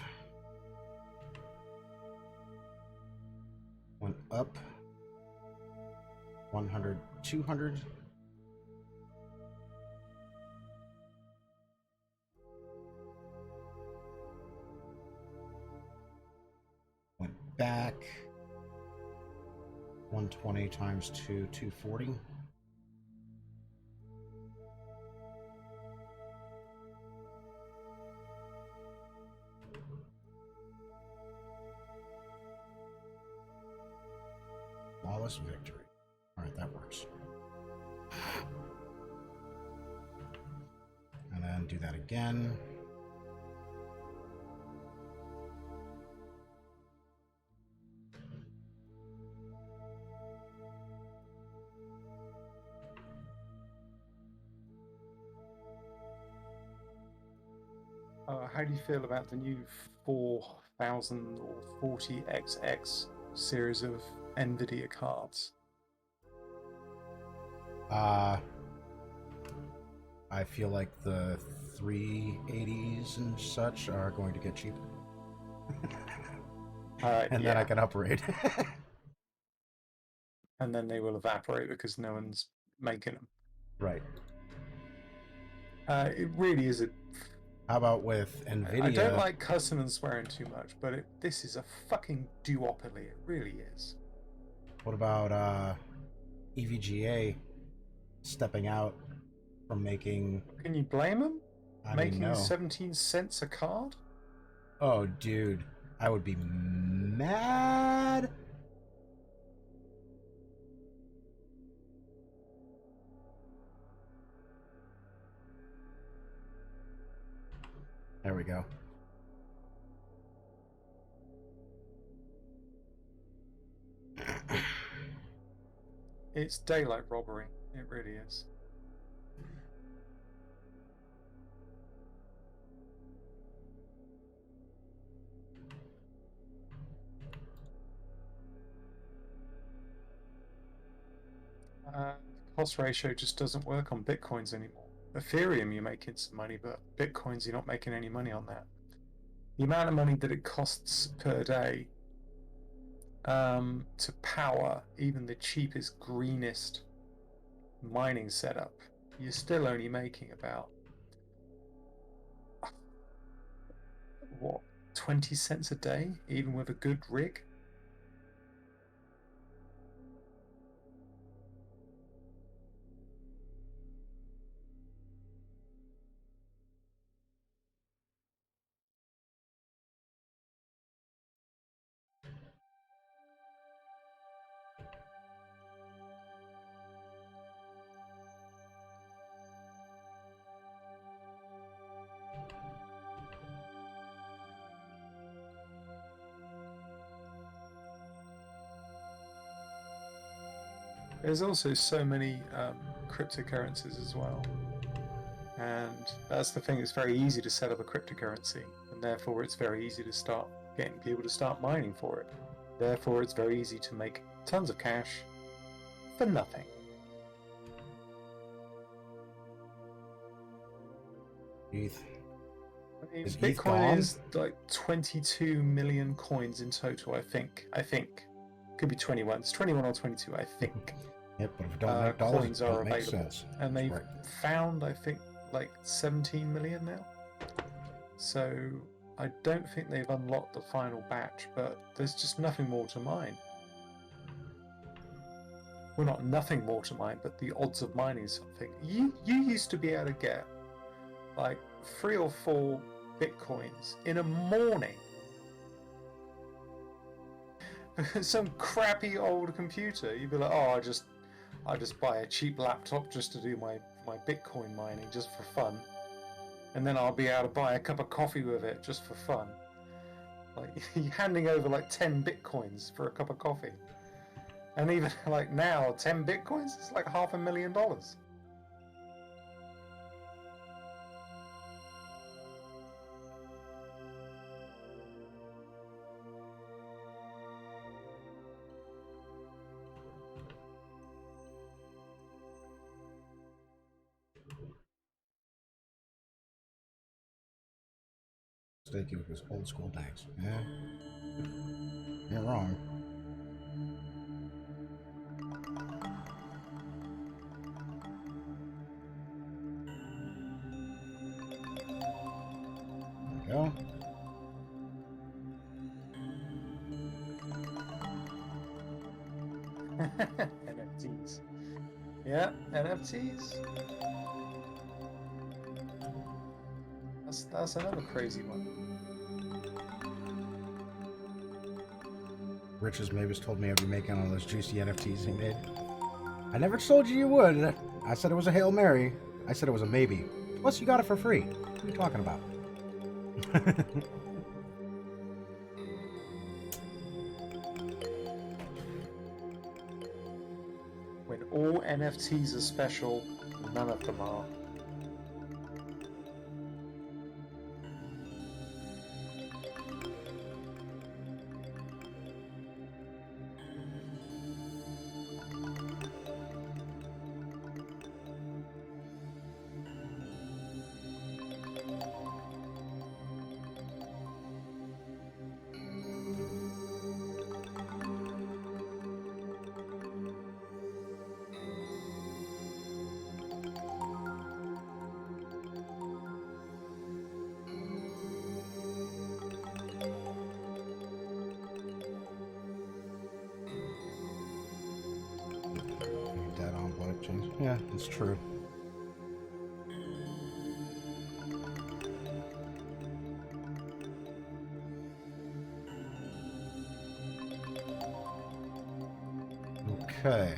went up 100, 200. Went back 120 times 2, 240. Flawless victory. All right, that works. And then do that again. How do you feel about the new 4000 or 40XX series of NVIDIA cards? I feel like the 380s and such are going to get cheap. And then I can upgrade. And then they will evaporate because no one's making them. Right. It really is a... How about with NVIDIA? I don't like cussing and swearing too much, but this is a fucking duopoly. It really is. What about EVGA stepping out from making... Can you blame them? Making no. 17 cents a card? Oh, dude. I would be mad. There we go. It's daylight robbery. It really is. The cost ratio just doesn't work on Bitcoins anymore. Ethereum, you're making some money, but Bitcoins, you're not making any money on that. The amount of money that it costs per day to power even the cheapest, greenest mining setup, you're still only making about, what, 20 cents a day, even with a good rig? There's also so many cryptocurrencies as well, and that's the thing, it's very easy to set up a cryptocurrency, and therefore it's very easy to start getting people to start mining for it. Therefore it's very easy to make tons of cash for nothing. ETH. Is Bitcoin is like 22 million coins in total, I think. Could be 21. It's 21 or 22, I think. Yep, but if we don't make dollars, coins it are don't make available. sense. And they've found, I think, like 17 million now. So I don't think they've unlocked the final batch, but there's just nothing more to mine. Well, not nothing more to mine, but the odds of mining something. You used to be able to get like 3 or 4 bitcoins in a morning. Some crappy old computer, you'd be like, oh, I just buy a cheap laptop just to do my Bitcoin mining just for fun, and then I'll be able to buy a cup of coffee with it just for fun. Like you're handing over like 10 bitcoins for a cup of coffee, and even like now 10 bitcoins is like $500,000. Sticky with his old school days. Yeah. You're wrong. There we go. NFTs. Yeah, NFTs. That's another crazy one. Rich's Mavis told me I'd be making all those juicy NFTs he made. I never told you would. I said it was a Hail Mary. I said it was a maybe. Plus, you got it for free. What are you talking about? When all NFTs are special, none of them are. Dead on blockchains. Yeah, it's true. Okay.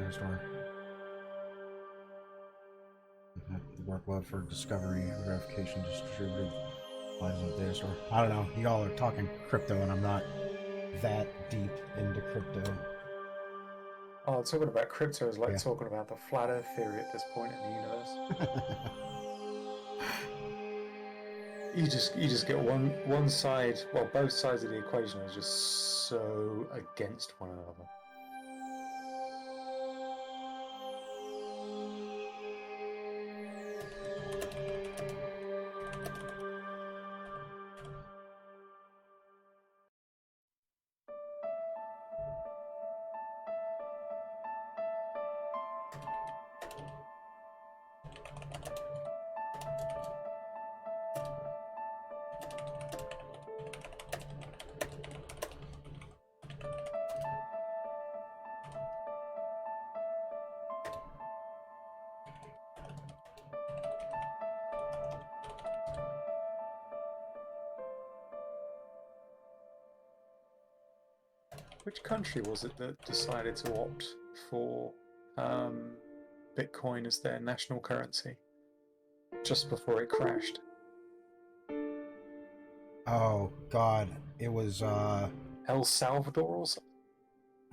data store. The workload for discovery and verification distributed lies on the data store. I don't know. Y'all are talking crypto, and I'm not that deep into crypto. Oh, talking about crypto is like talking about the flat Earth theory at this point in the universe. You just get one side, well, both sides of the equation are just so against one another. Which country was it that decided to opt for Bitcoin as their national currency just before it crashed? Oh God, it was. El Salvador or something?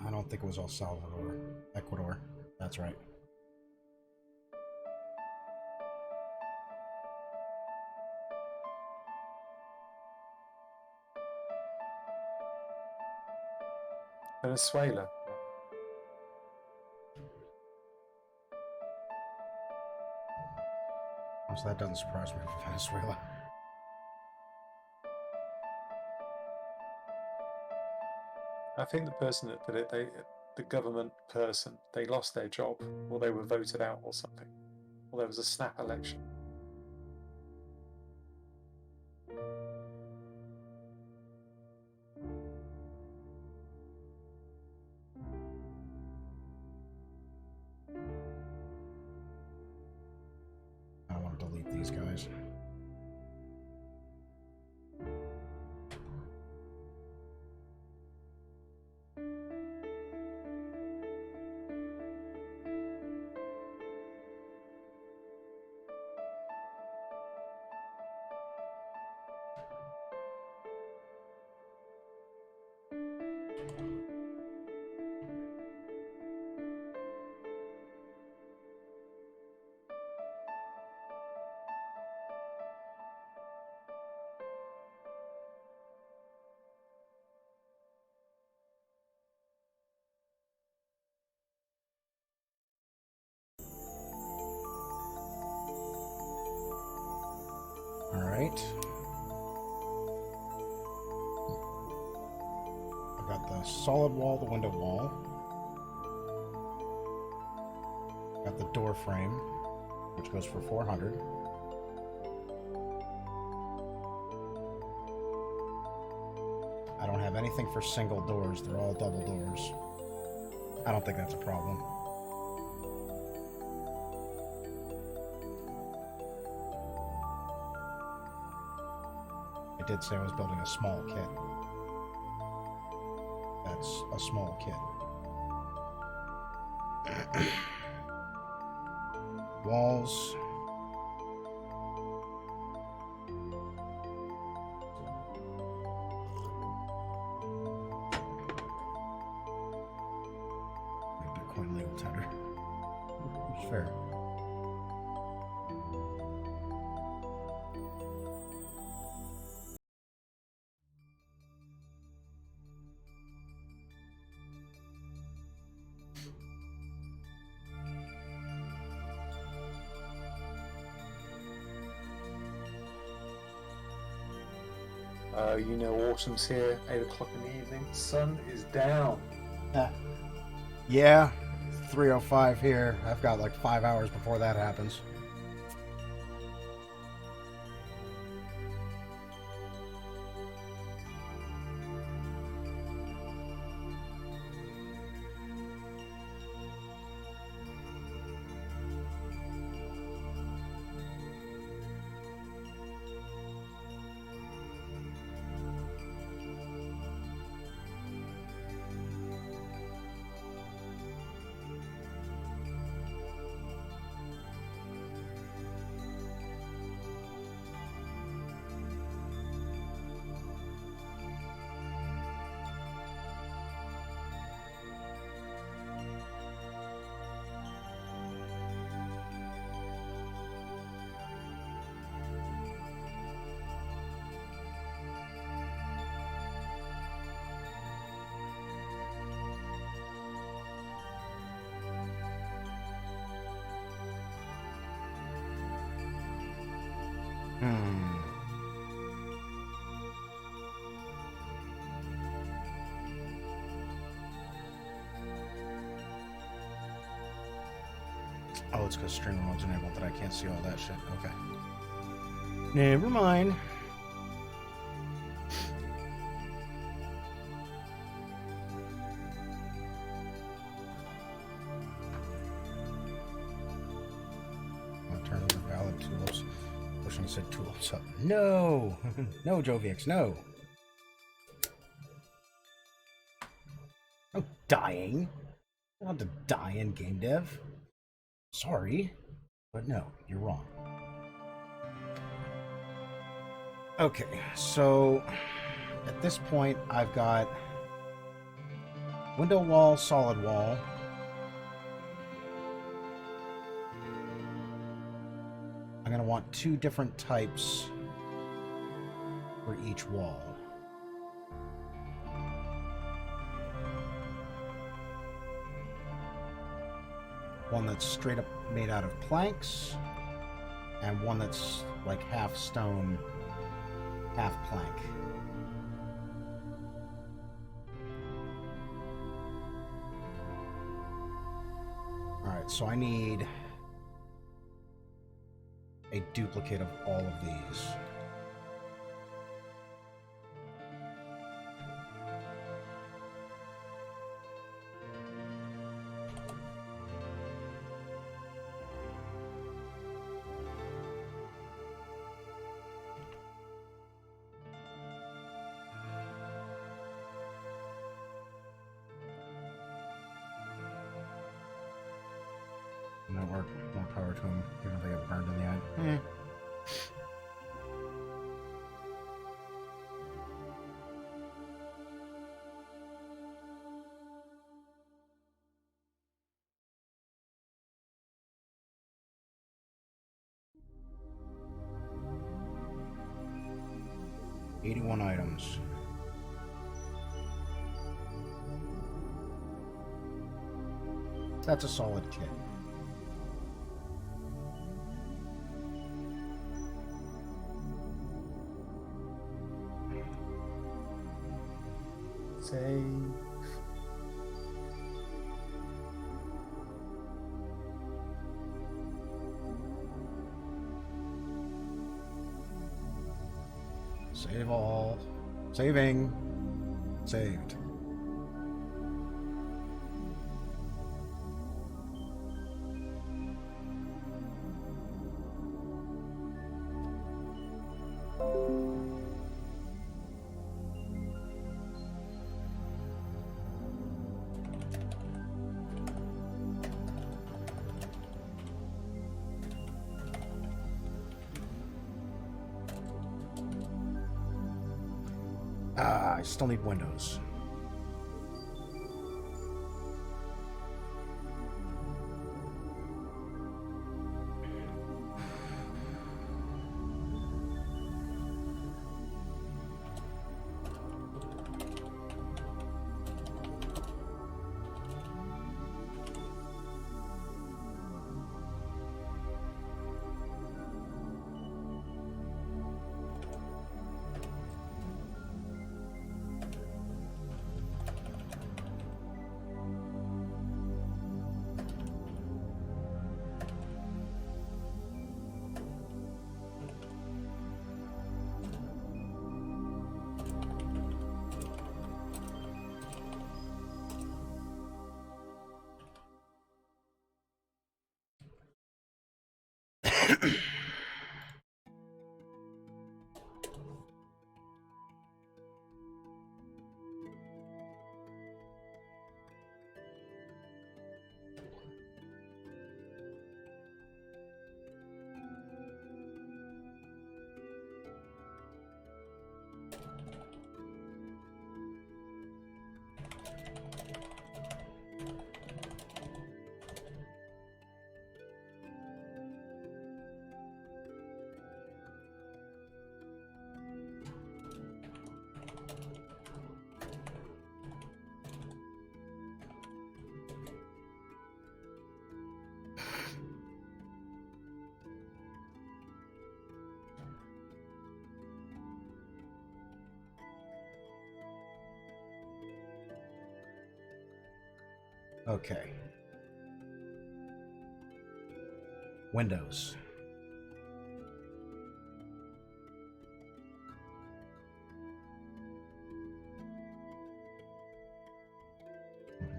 I don't think it was El Salvador, Ecuador. That's right. Venezuela. So that doesn't surprise me for Venezuela. I think the person that did it, the government person, they lost their job, or they were voted out, or something, or there was a snap election. I want to delete these guys. Alright. I've got the solid wall, the window wall. Got the door frame, which goes for 400. I don't have anything for single doors. They're all double doors. I don't think that's a problem. I did say I was building a small kit. That's a small kit. Walls. Bitcoin legal tender. Which is fair. You know, autumn's here, 8 o'clock in the evening. Sun is down. Yeah, 3:05 here. I've got like 5 hours before that happens. Oh, it's because streamer mode's enabled that I can't see all that shit. Okay. Never mind. I'll turn the valid tulips. Wishing I said tulips up. No! No, Jovix, no! I'm dying. I don't have to die in game dev. Sorry. But no, you're wrong. Okay, so at this point I've got window wall, solid wall. I'm going to want 2 different types for each wall. One that's straight up made out of planks, and one that's like half stone, half plank. Alright, so I need a duplicate of all of these. That work. More power to him, even if they get burned in the end. 81 items. That's a solid kit. Save. Save all. Saving. Saved. I still need windows. Okay. Windows.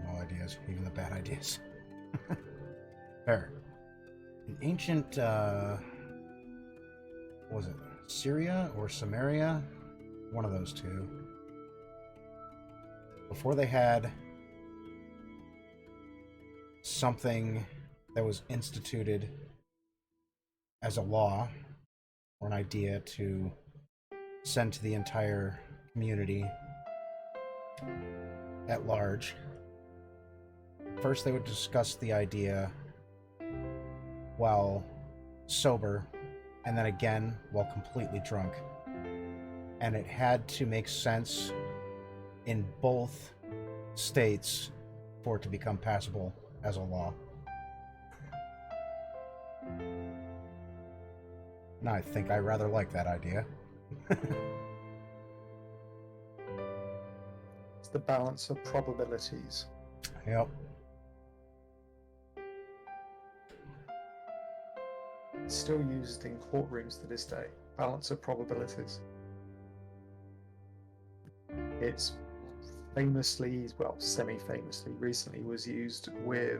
No ideas, even the bad ideas. Fair. An ancient, what was it? Syria or Samaria? One of those two. Before they had something that was instituted as a law or an idea to send to the entire community at large, first they would discuss the idea while sober, and then again while completely drunk. And it had to make sense in both states for it to become passable as a law. Now I think I rather like that idea. It's the balance of probabilities. Yep. It's still used in courtrooms to this day. Balance of probabilities. It's famously, well, semi-famously, recently was used with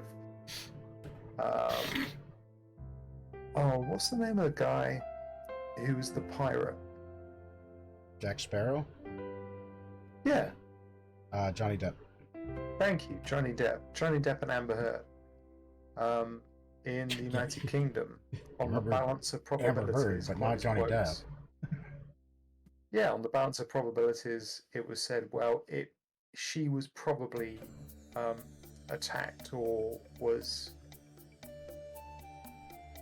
what's the name of the guy who was the pirate? Jack Sparrow? Yeah, Johnny Depp. thank you, Johnny Depp. Johnny Depp and Amber Heard. In the United Kingdom, on the balance of probabilities. Amber Heard, but not Johnny Depp. Yeah, on the balance of probabilities, it was said, well, she was probably attacked or was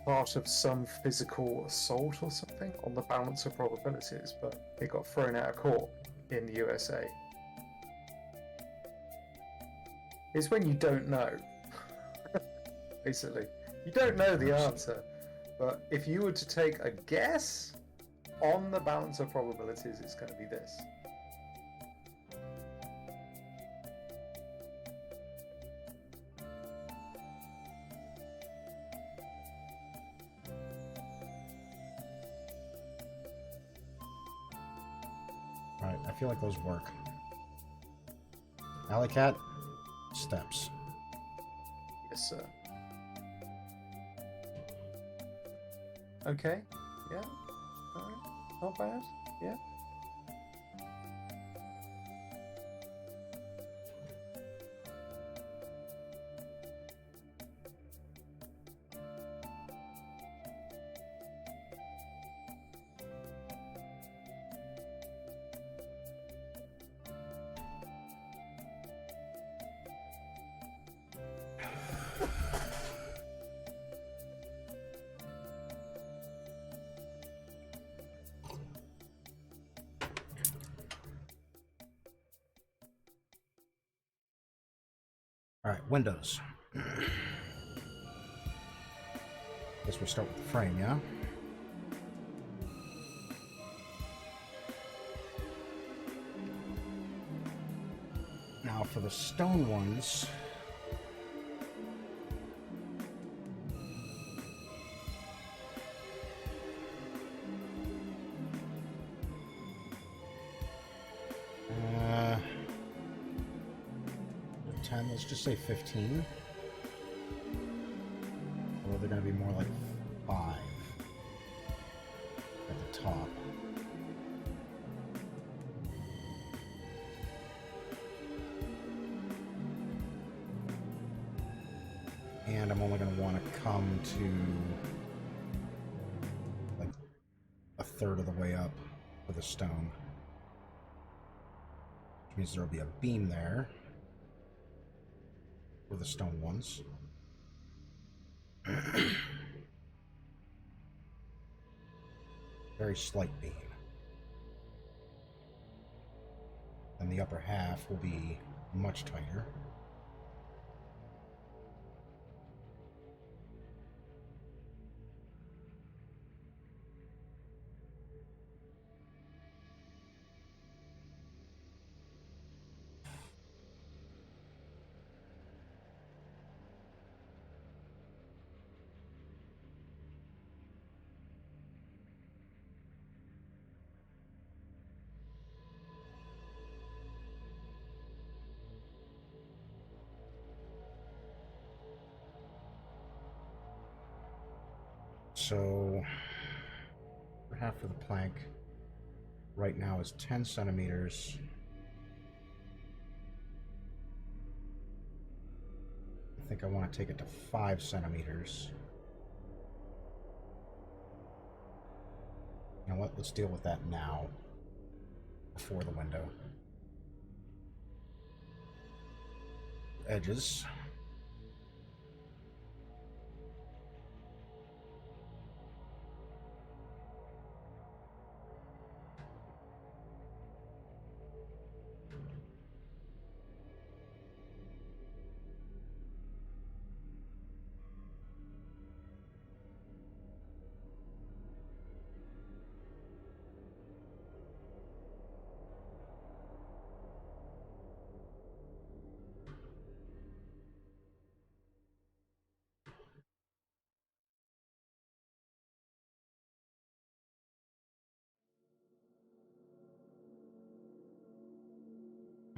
part of some physical assault or something on the balance of probabilities, but it got thrown out of court in the USA. It's when you don't know, basically. You don't know the answer, but if you were to take a guess on the balance of probabilities, it's going to be this. Alright, I feel like those work. Alley cat, steps. Yes, sir. Okay, yeah, alright, not bad, yeah. Alright, windows. Guess we start with the frame, yeah? Now for the stone ones, let's just say 15. Or they're going to be more like 5 at the top. And I'm only going to want to come to like a third of the way up for the stone. Which means there'll be a beam there for the stone ones. Very slight beam. And the upper half will be much tighter. so half of the plank right now is 10 centimeters. I think I want to take it to 5 centimeters. You know what? Let's deal with that now, before the window. Edges.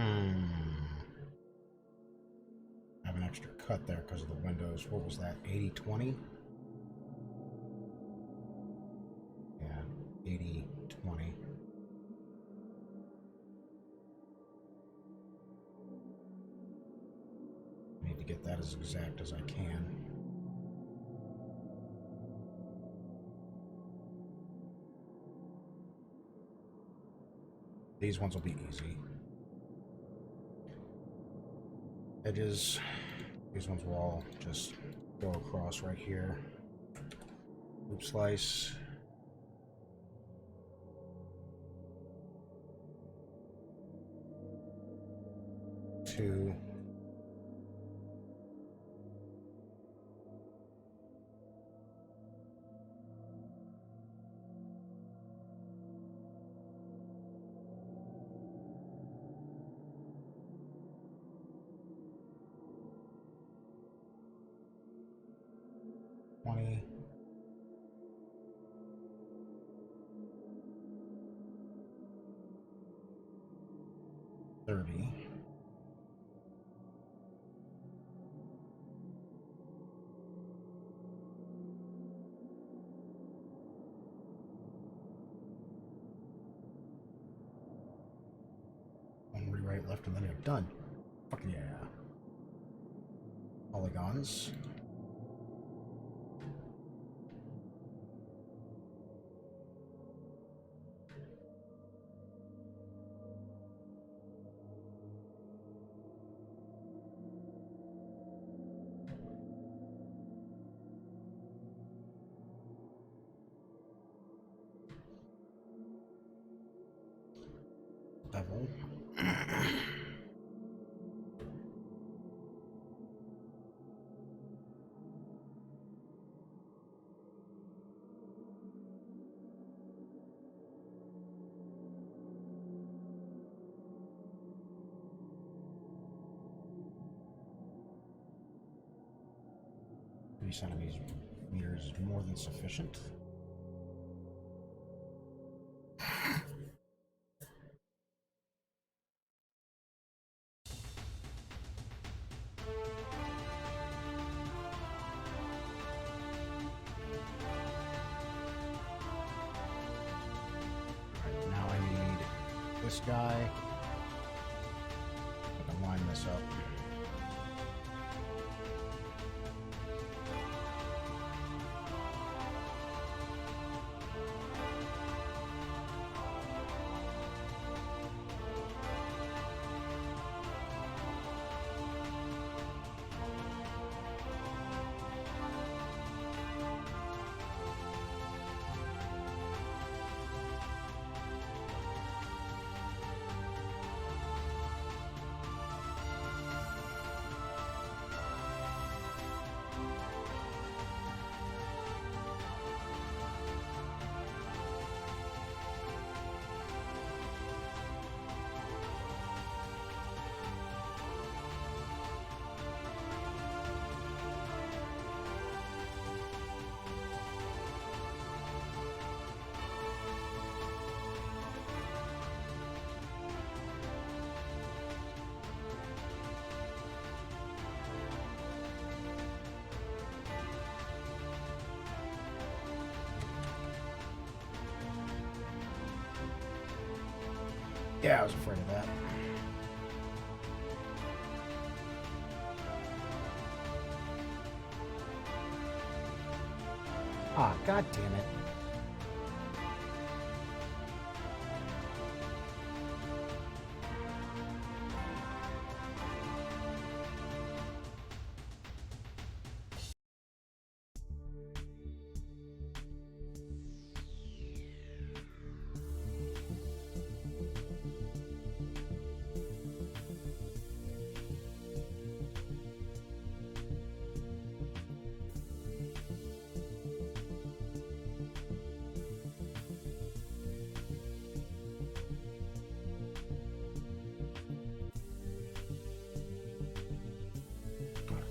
I have an extra cut there because of the windows. What was that? 80-20? Yeah, 80-20. Need to get that as exact as I can. These ones will be easy. Edges, these ones will all just go across right here. Loop slice. Two. One rewrite left and then you're done. Fuck yeah. Polygons. Bevel. Centimeters is more than sufficient. Right, now I need this guy. I can line this up. Yeah, I was afraid of that. Ah, god damn it.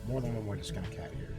More than one way to skin a cat here.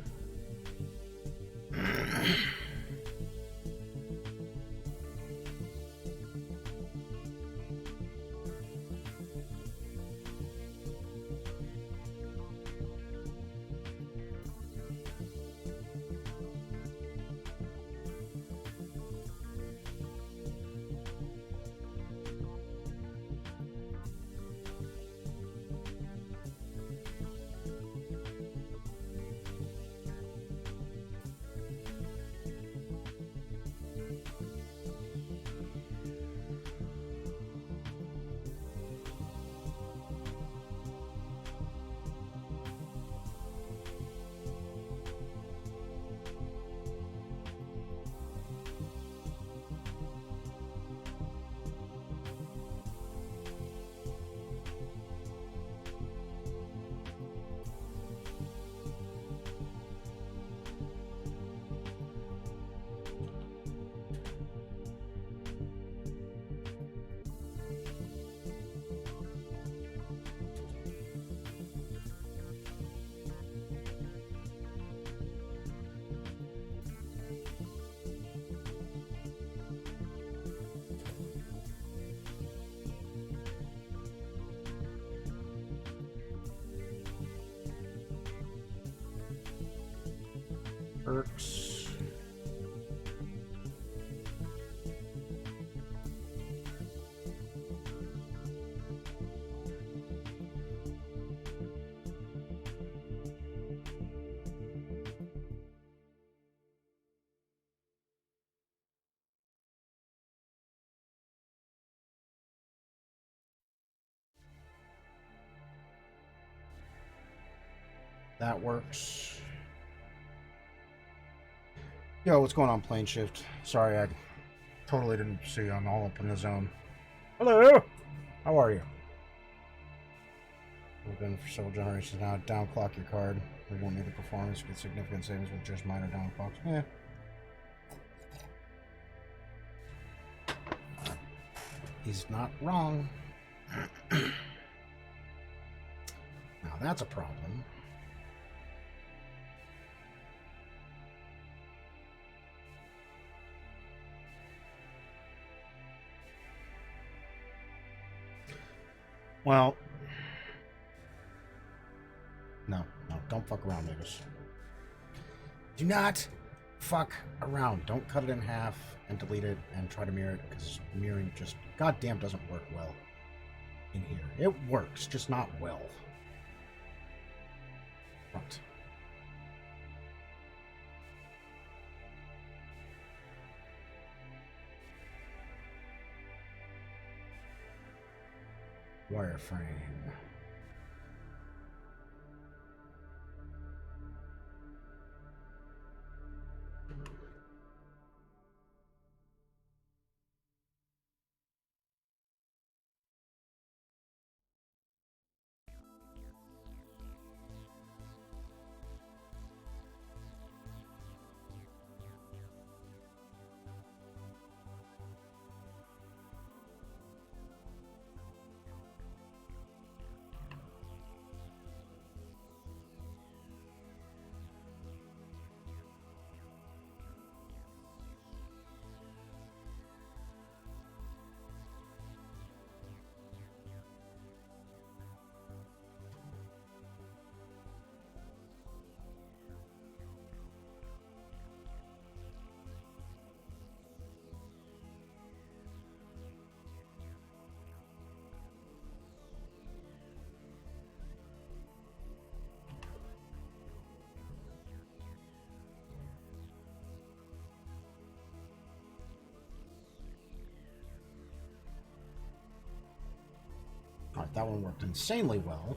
Perks. That works. Yo, what's going on, Plane Shift? Sorry, I totally didn't see you. I'm all up in the zone. Hello! How are you? We've been for several generations now. Downclock your card. We won't need the performance. Get significant savings with just minor downclocks. Yeah. He's not wrong. Now that's a problem. Well, no, don't fuck around, Magus. Do not fuck around. Don't cut it in half and delete it and try to mirror it, because mirroring just goddamn doesn't work well in here. It works, just not well. Right. Wireframe. Alright, that one worked insanely well.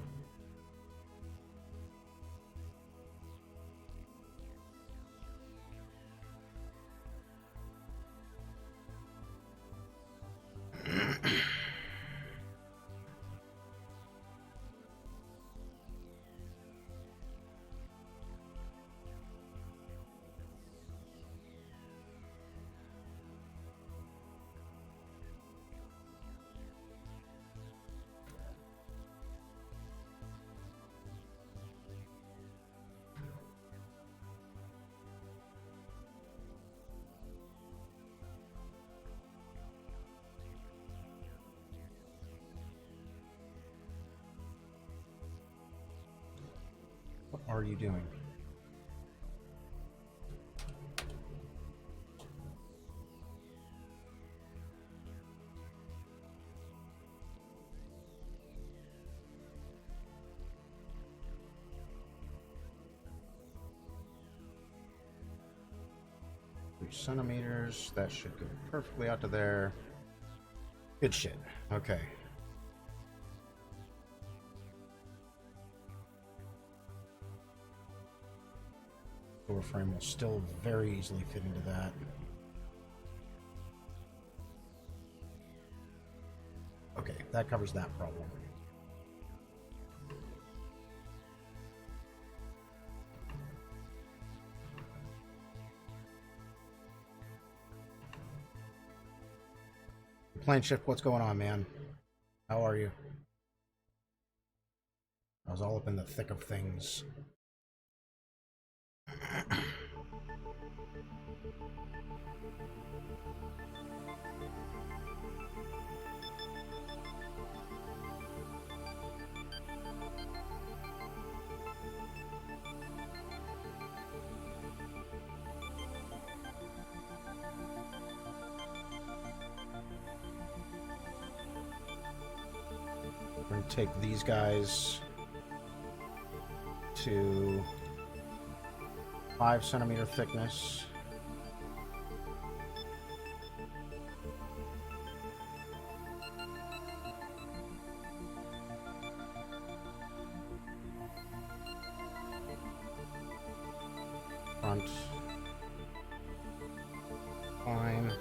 What are you doing? Centimeters. That should go perfectly out to there. Good shit. Okay. Door frame will still very easily fit into that. Okay, that covers that problem. Plane shift, what's going on, man? How are you? I was all up in the thick of things. We're going to take these guys to 5 centimeter thickness. Front. Fine.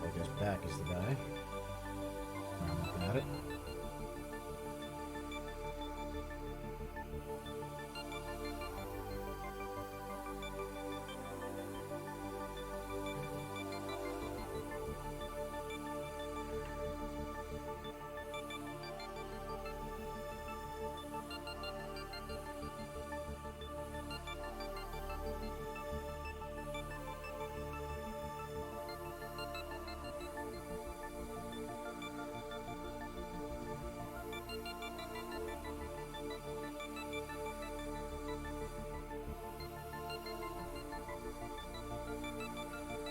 I guess back is the guy. I'm looking at it.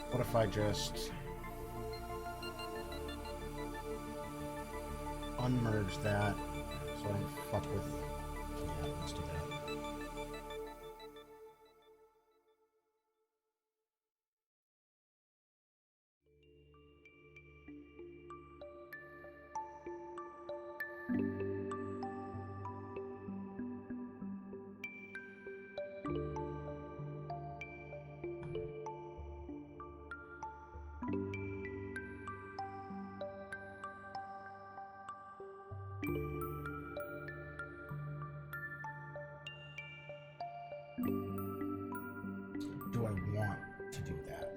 What if I just unmerge that so I don't fuck with... Yeah, let's do that. Do I want to do that?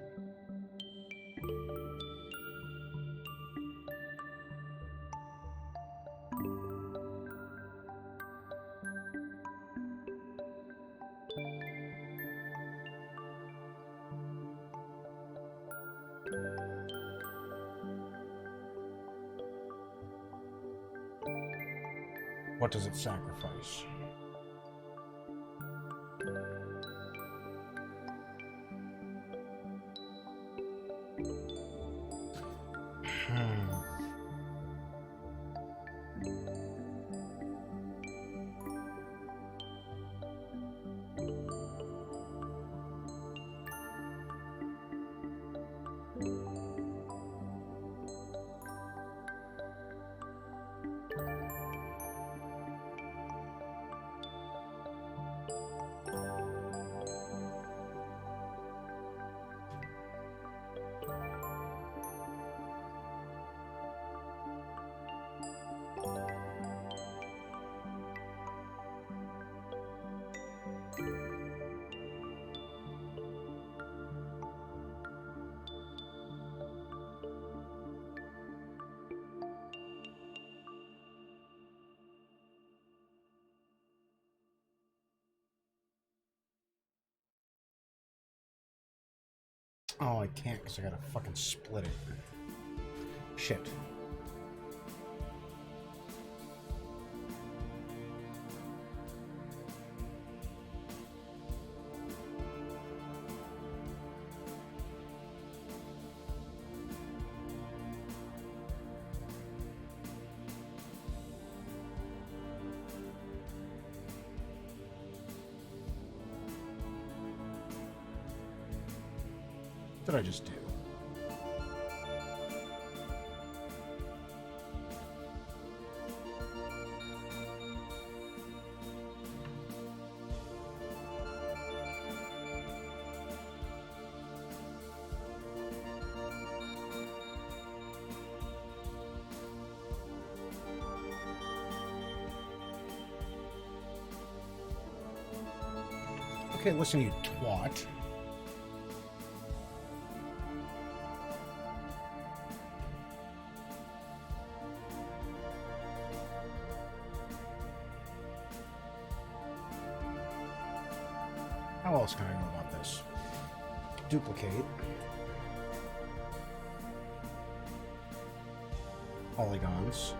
What does it sacrifice? Oh, I can't because I gotta fucking split it. Shit. What did I just do? Okay, listen, you twat. How else can I go about this? Duplicate. Polygons.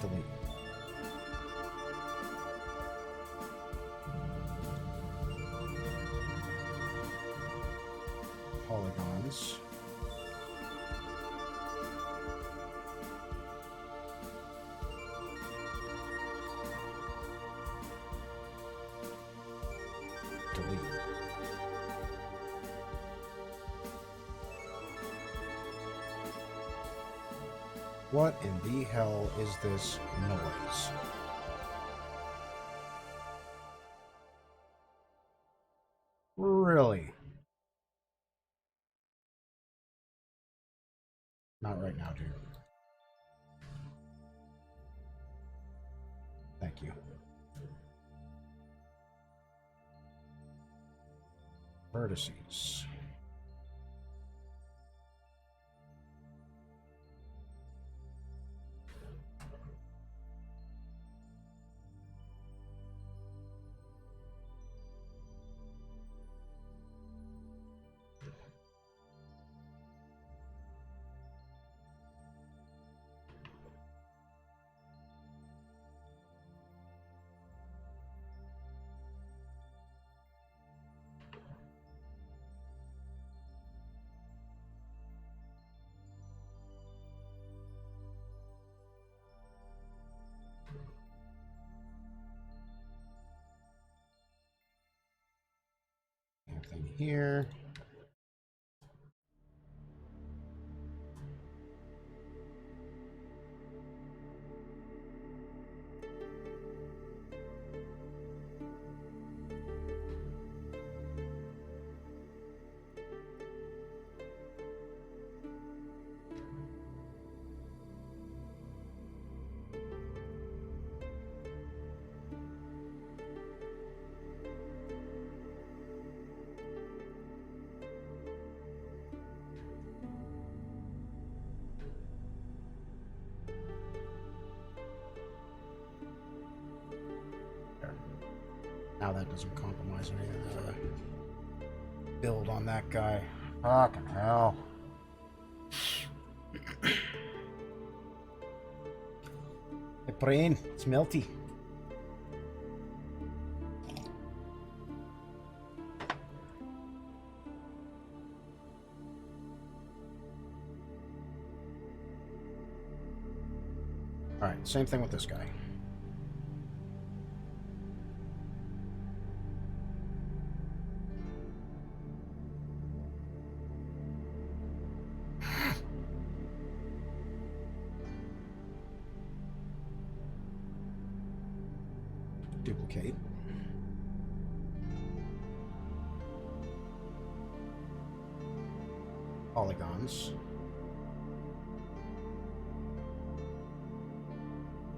Delete. Polygons. Delete. What in the hell is this noise? Really? Not right now, dude. Thank you. Vertices. Anything here? Now that doesn't compromise any of the build on that guy. Fucking hell. Hey, brain, it's melty. Alright, same thing with this guy. Duplicate. Polygons.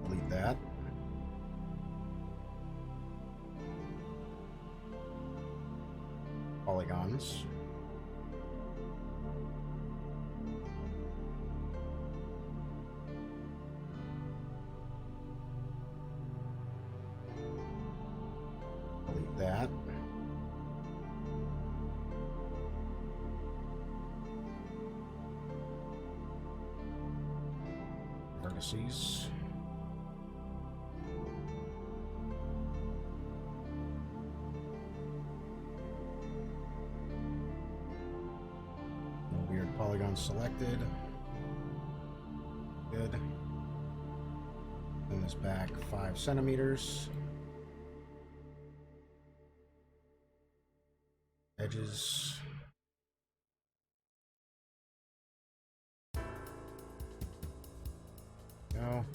Delete that. Polygons. vertices. No weird polygons selected. Good. Bring this back 5 centimeters. Edges. No.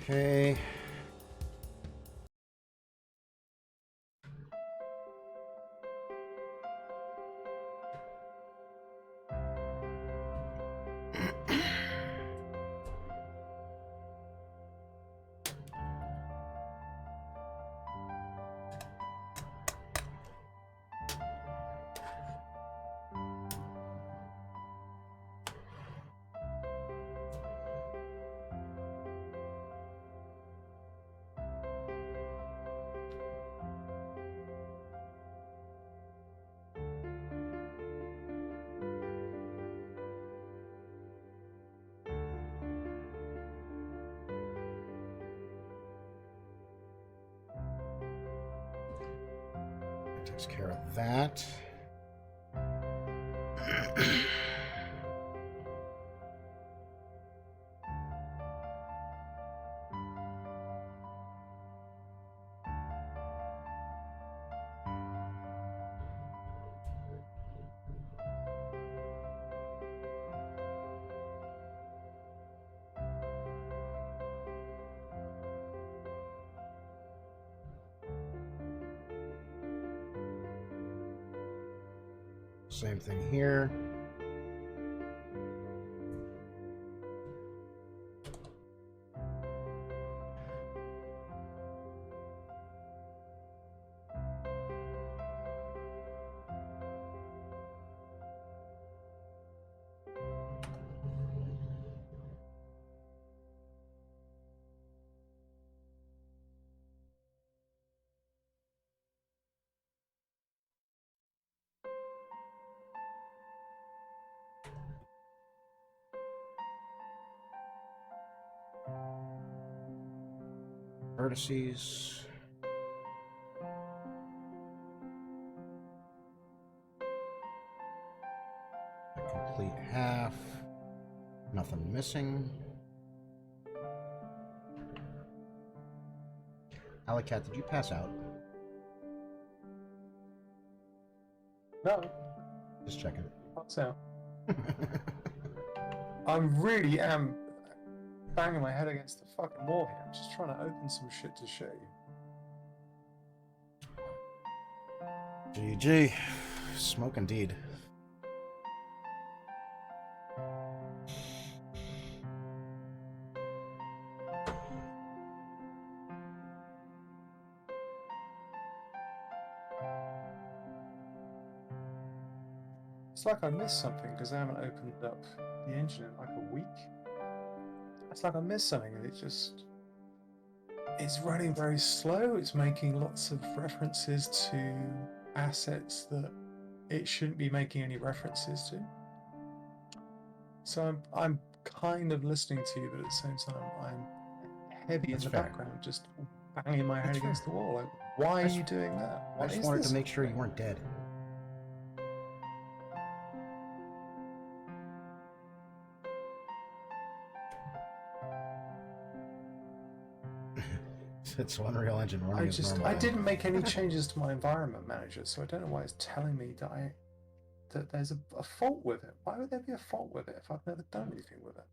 Okay. That takes care of that. Same thing here. Vertices. A complete half. Nothing missing. Alicat, did you pass out? No, Just checking. pass out. I really am banging my head against the fucking wall here. I'm just trying to open some shit to show you. GG. Smoke indeed. It's like I missed something because I haven't opened up the engine in like a week. It's like I missed something and it's running very slow. It's making lots of references to assets that it shouldn't be making any references to. So I'm kind of listening to you, but at the same time I'm heavy That's in the fair. background, just banging my head That's against fair. the wall. Like, why I are just- you doing that? I What just is wanted this? to make sure you weren't dead. It's Unreal Engine running as normal. I didn't make any changes to my environment manager, so I don't know why it's telling me that there's a fault with it. Why would there be a fault with it if I've never done anything with it?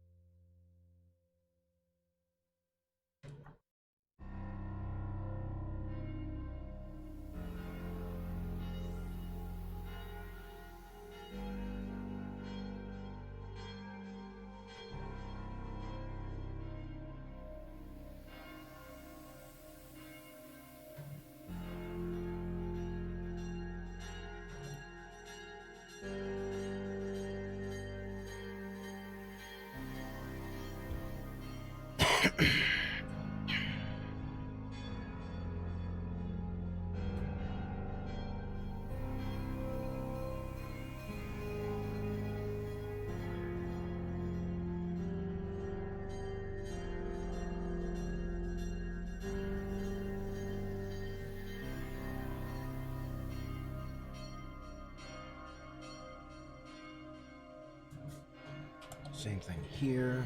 Same thing here.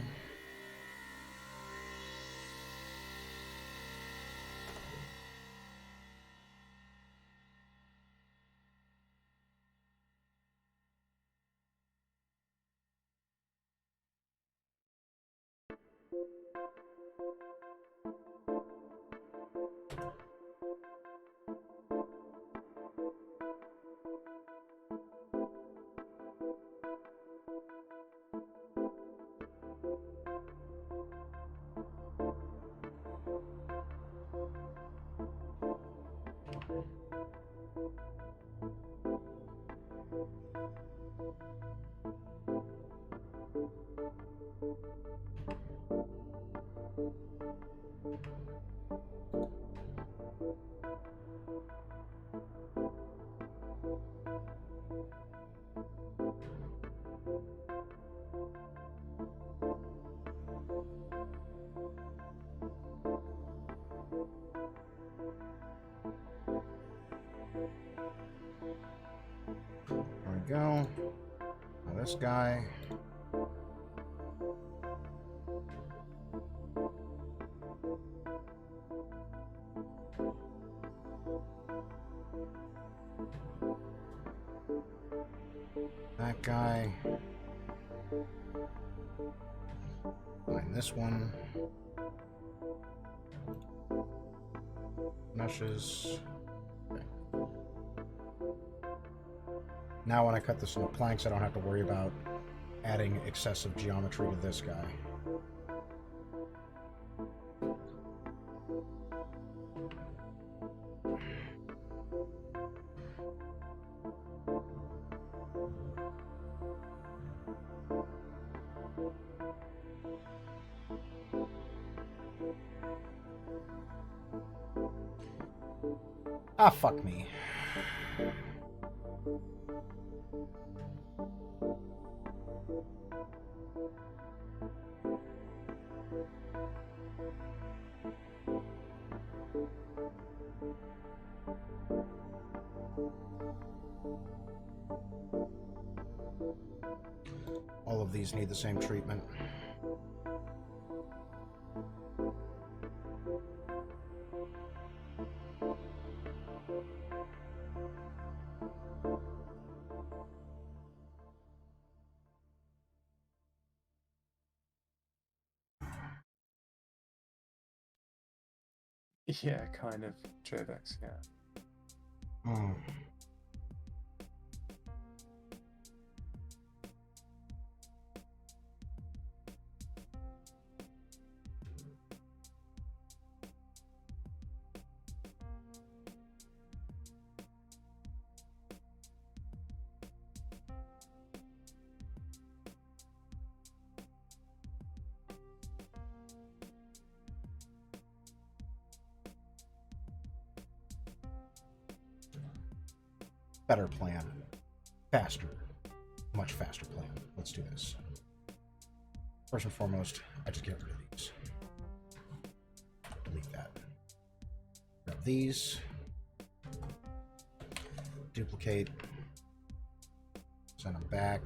There we go. Now this guy. That guy. Find this one. Meshes. Okay. Now when I cut this into planks, I don't have to worry about adding excessive geometry to this guy. Ah, fuck me. All of these need the same treatment. Yeah, kind of. JVX, yeah. Hmm. Better plan. Faster. Much faster plan. Let's do this. First and foremost, I just get rid of these. Delete that. Grab these. Duplicate. Send them back.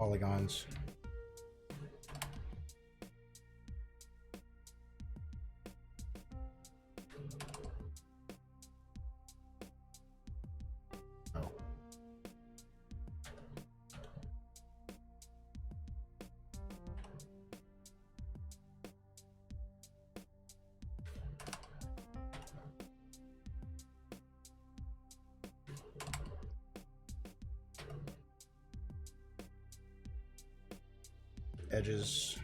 polygons. Oh. Edges.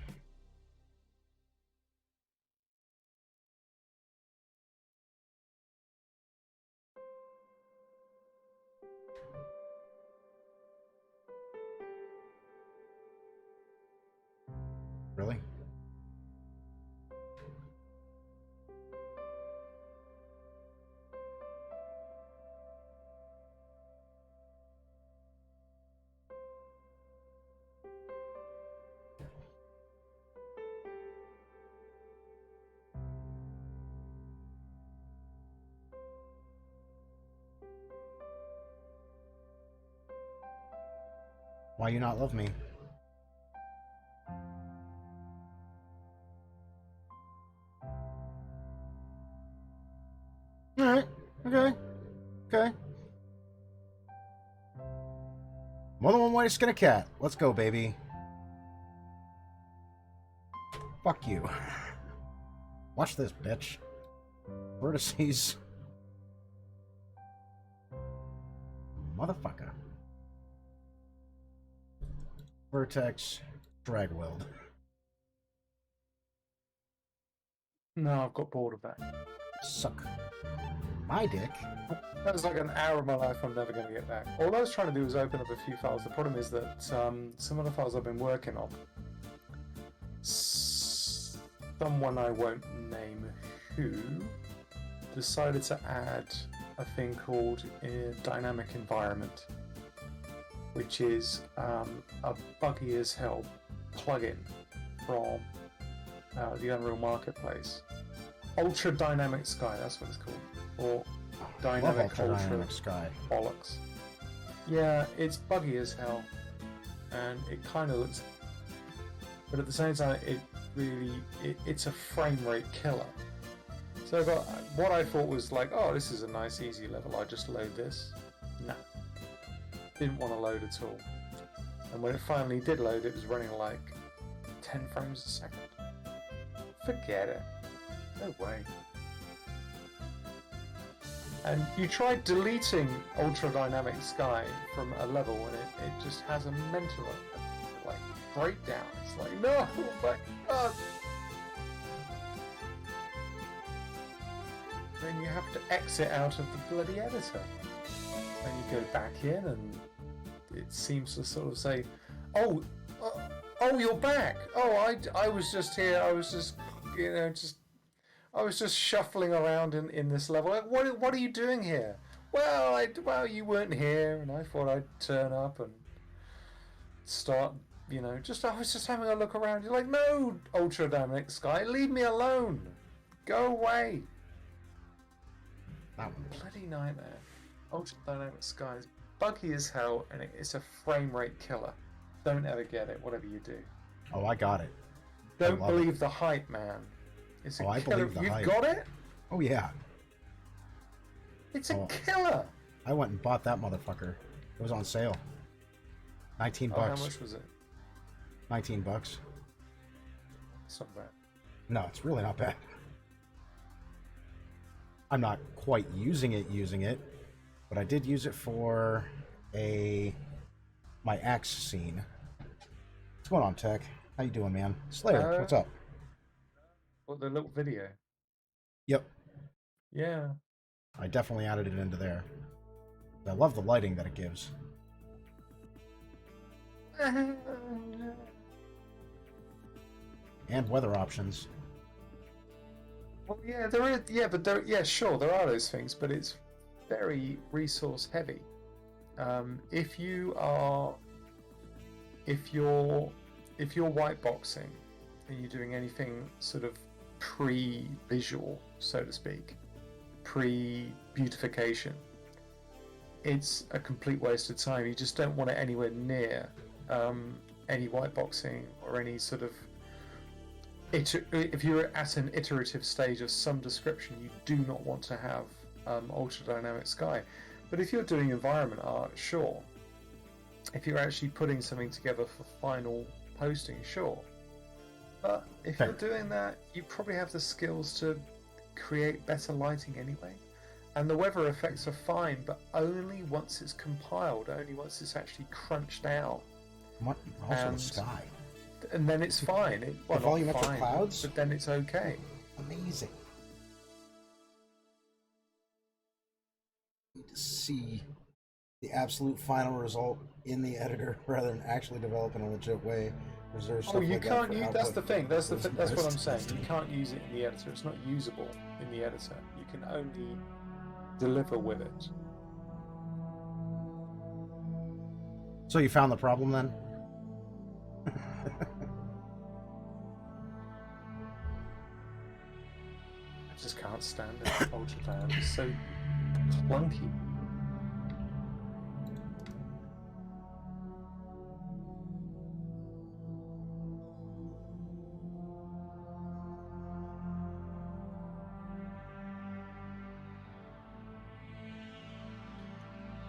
Really? Why you not love me? Alright, okay. Okay. More than one way to skin a cat. Let's go, baby. Fuck you. Watch this, bitch. Vertices. Motherfucker. Vertex. Drag weld. No, I've got bored of that. Suck. My dick. That was like an hour of my life I'm never going to get back. All I was trying to do was open up a few files. The problem is that some of the files I've been working on, someone I won't name who, decided to add a thing called a dynamic environment, which is a buggy as hell plugin from the Unreal Marketplace. Ultra Dynamic Sky, that's what it's called. Or Dynamic Ultra Sky. Bollocks. Yeah, it's buggy as hell. And it kind of looks... But at the same time, it's a frame rate killer. So I got what I thought was like, oh, this is a nice easy level, I just load this. Nah. Didn't want to load at all. And when it finally did load, it was running like 10 frames a second. Forget it. No way. And you try deleting Ultra Dynamic Sky from a level and it just has a mental like breakdown. It's like, no, oh my god. Then you have to exit out of the bloody editor. And you go back in and it seems to sort of say, oh, you're back. Oh, I was just here. I was just, I was just shuffling around in this level. Like, what are you doing here? Well, you weren't here, and I thought I'd turn up and start, I was just having a look around. You're like, no, Ultra Dynamic Sky, leave me alone. Go away. That one. Bloody nightmare. Ultra Dynamic Sky is buggy as hell, and it's a frame rate killer. Don't ever get it, whatever you do. Oh, I got it. Don't believe the hype, man. It's a I killer. believe the You hype. got it? Oh, yeah. It's a killer. I went and bought that motherfucker. It was on sale. 19 bucks. How much was it? 19 bucks. It's not bad. No, it's really not bad. I'm not quite using it, but I did use it for my axe scene. What's going on, Tech? How you doing, man? Slayer, what's up? What, the little video? Yep. Yeah. I definitely added it into there. I love the lighting that it gives. And weather options. Well, yeah, there is. Yeah, but sure, there are those things, but it's very resource heavy. If you're white boxing and you're doing anything sort of pre-visual, so to speak, pre-beautification, it's a complete waste of time. You just don't want it anywhere near any whiteboxing or any sort of if you're at an iterative stage of some description, you do not want to have ultra dynamic sky. But if you're doing environment art, sure. If you're actually putting something together for final posting, sure. But if you're doing that, you probably have the skills to create better lighting anyway. And the weather effects are fine, but only once it's compiled, only once it's actually crunched out. Also the sky. And then it's fine. The volumetric clouds? But then it's okay. Amazing. Need to see the absolute final result in the editor rather than actually develop in a legit way. You can't use. That's the thing. That's what I'm saying. You can't use it in the editor. It's not usable in the editor. You can only deliver with it. So you found the problem then? I just can't stand it. Ultra dynamic. It's so clunky.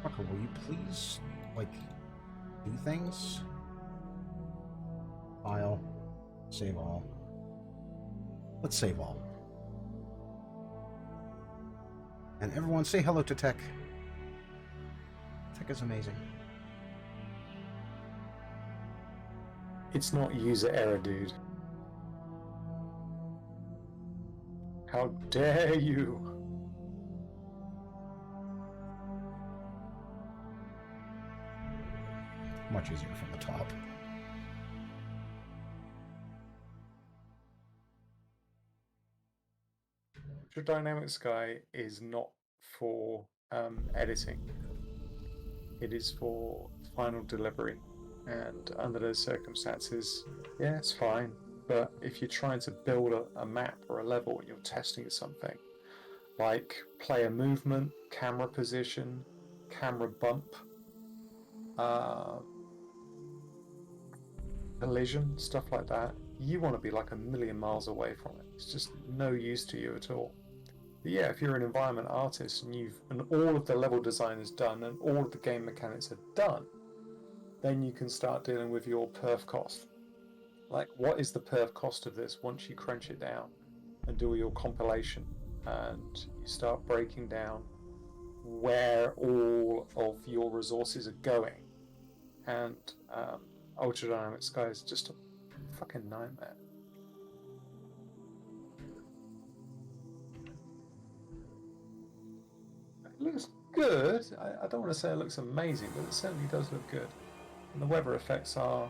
Fucker, will you please, like, do things? File. Save all. Let's save all. And everyone say hello to Tech. Tech is amazing. It's not user error, dude. How dare you? Much easier from the top. Ultra Dynamic Sky is not for editing. It is for final delivery. And under those circumstances, yeah, it's fine. But if you're trying to build a map or a level and you're testing something, like player movement, camera position, camera bump, collision, stuff like that, you want to be like a million miles away from it. It's just no use to you at all. But yeah, if you're an environment artist and all of the level design is done and all of the game mechanics are done, then you can start dealing with your perf cost. Like, what is the perf cost of this once you crunch it down and do your compilation and you start breaking down where all of your resources are going? And Ultra Dynamic Sky is just a fucking nightmare. It looks good. I don't want to say it looks amazing, but it certainly does look good. And the weather effects are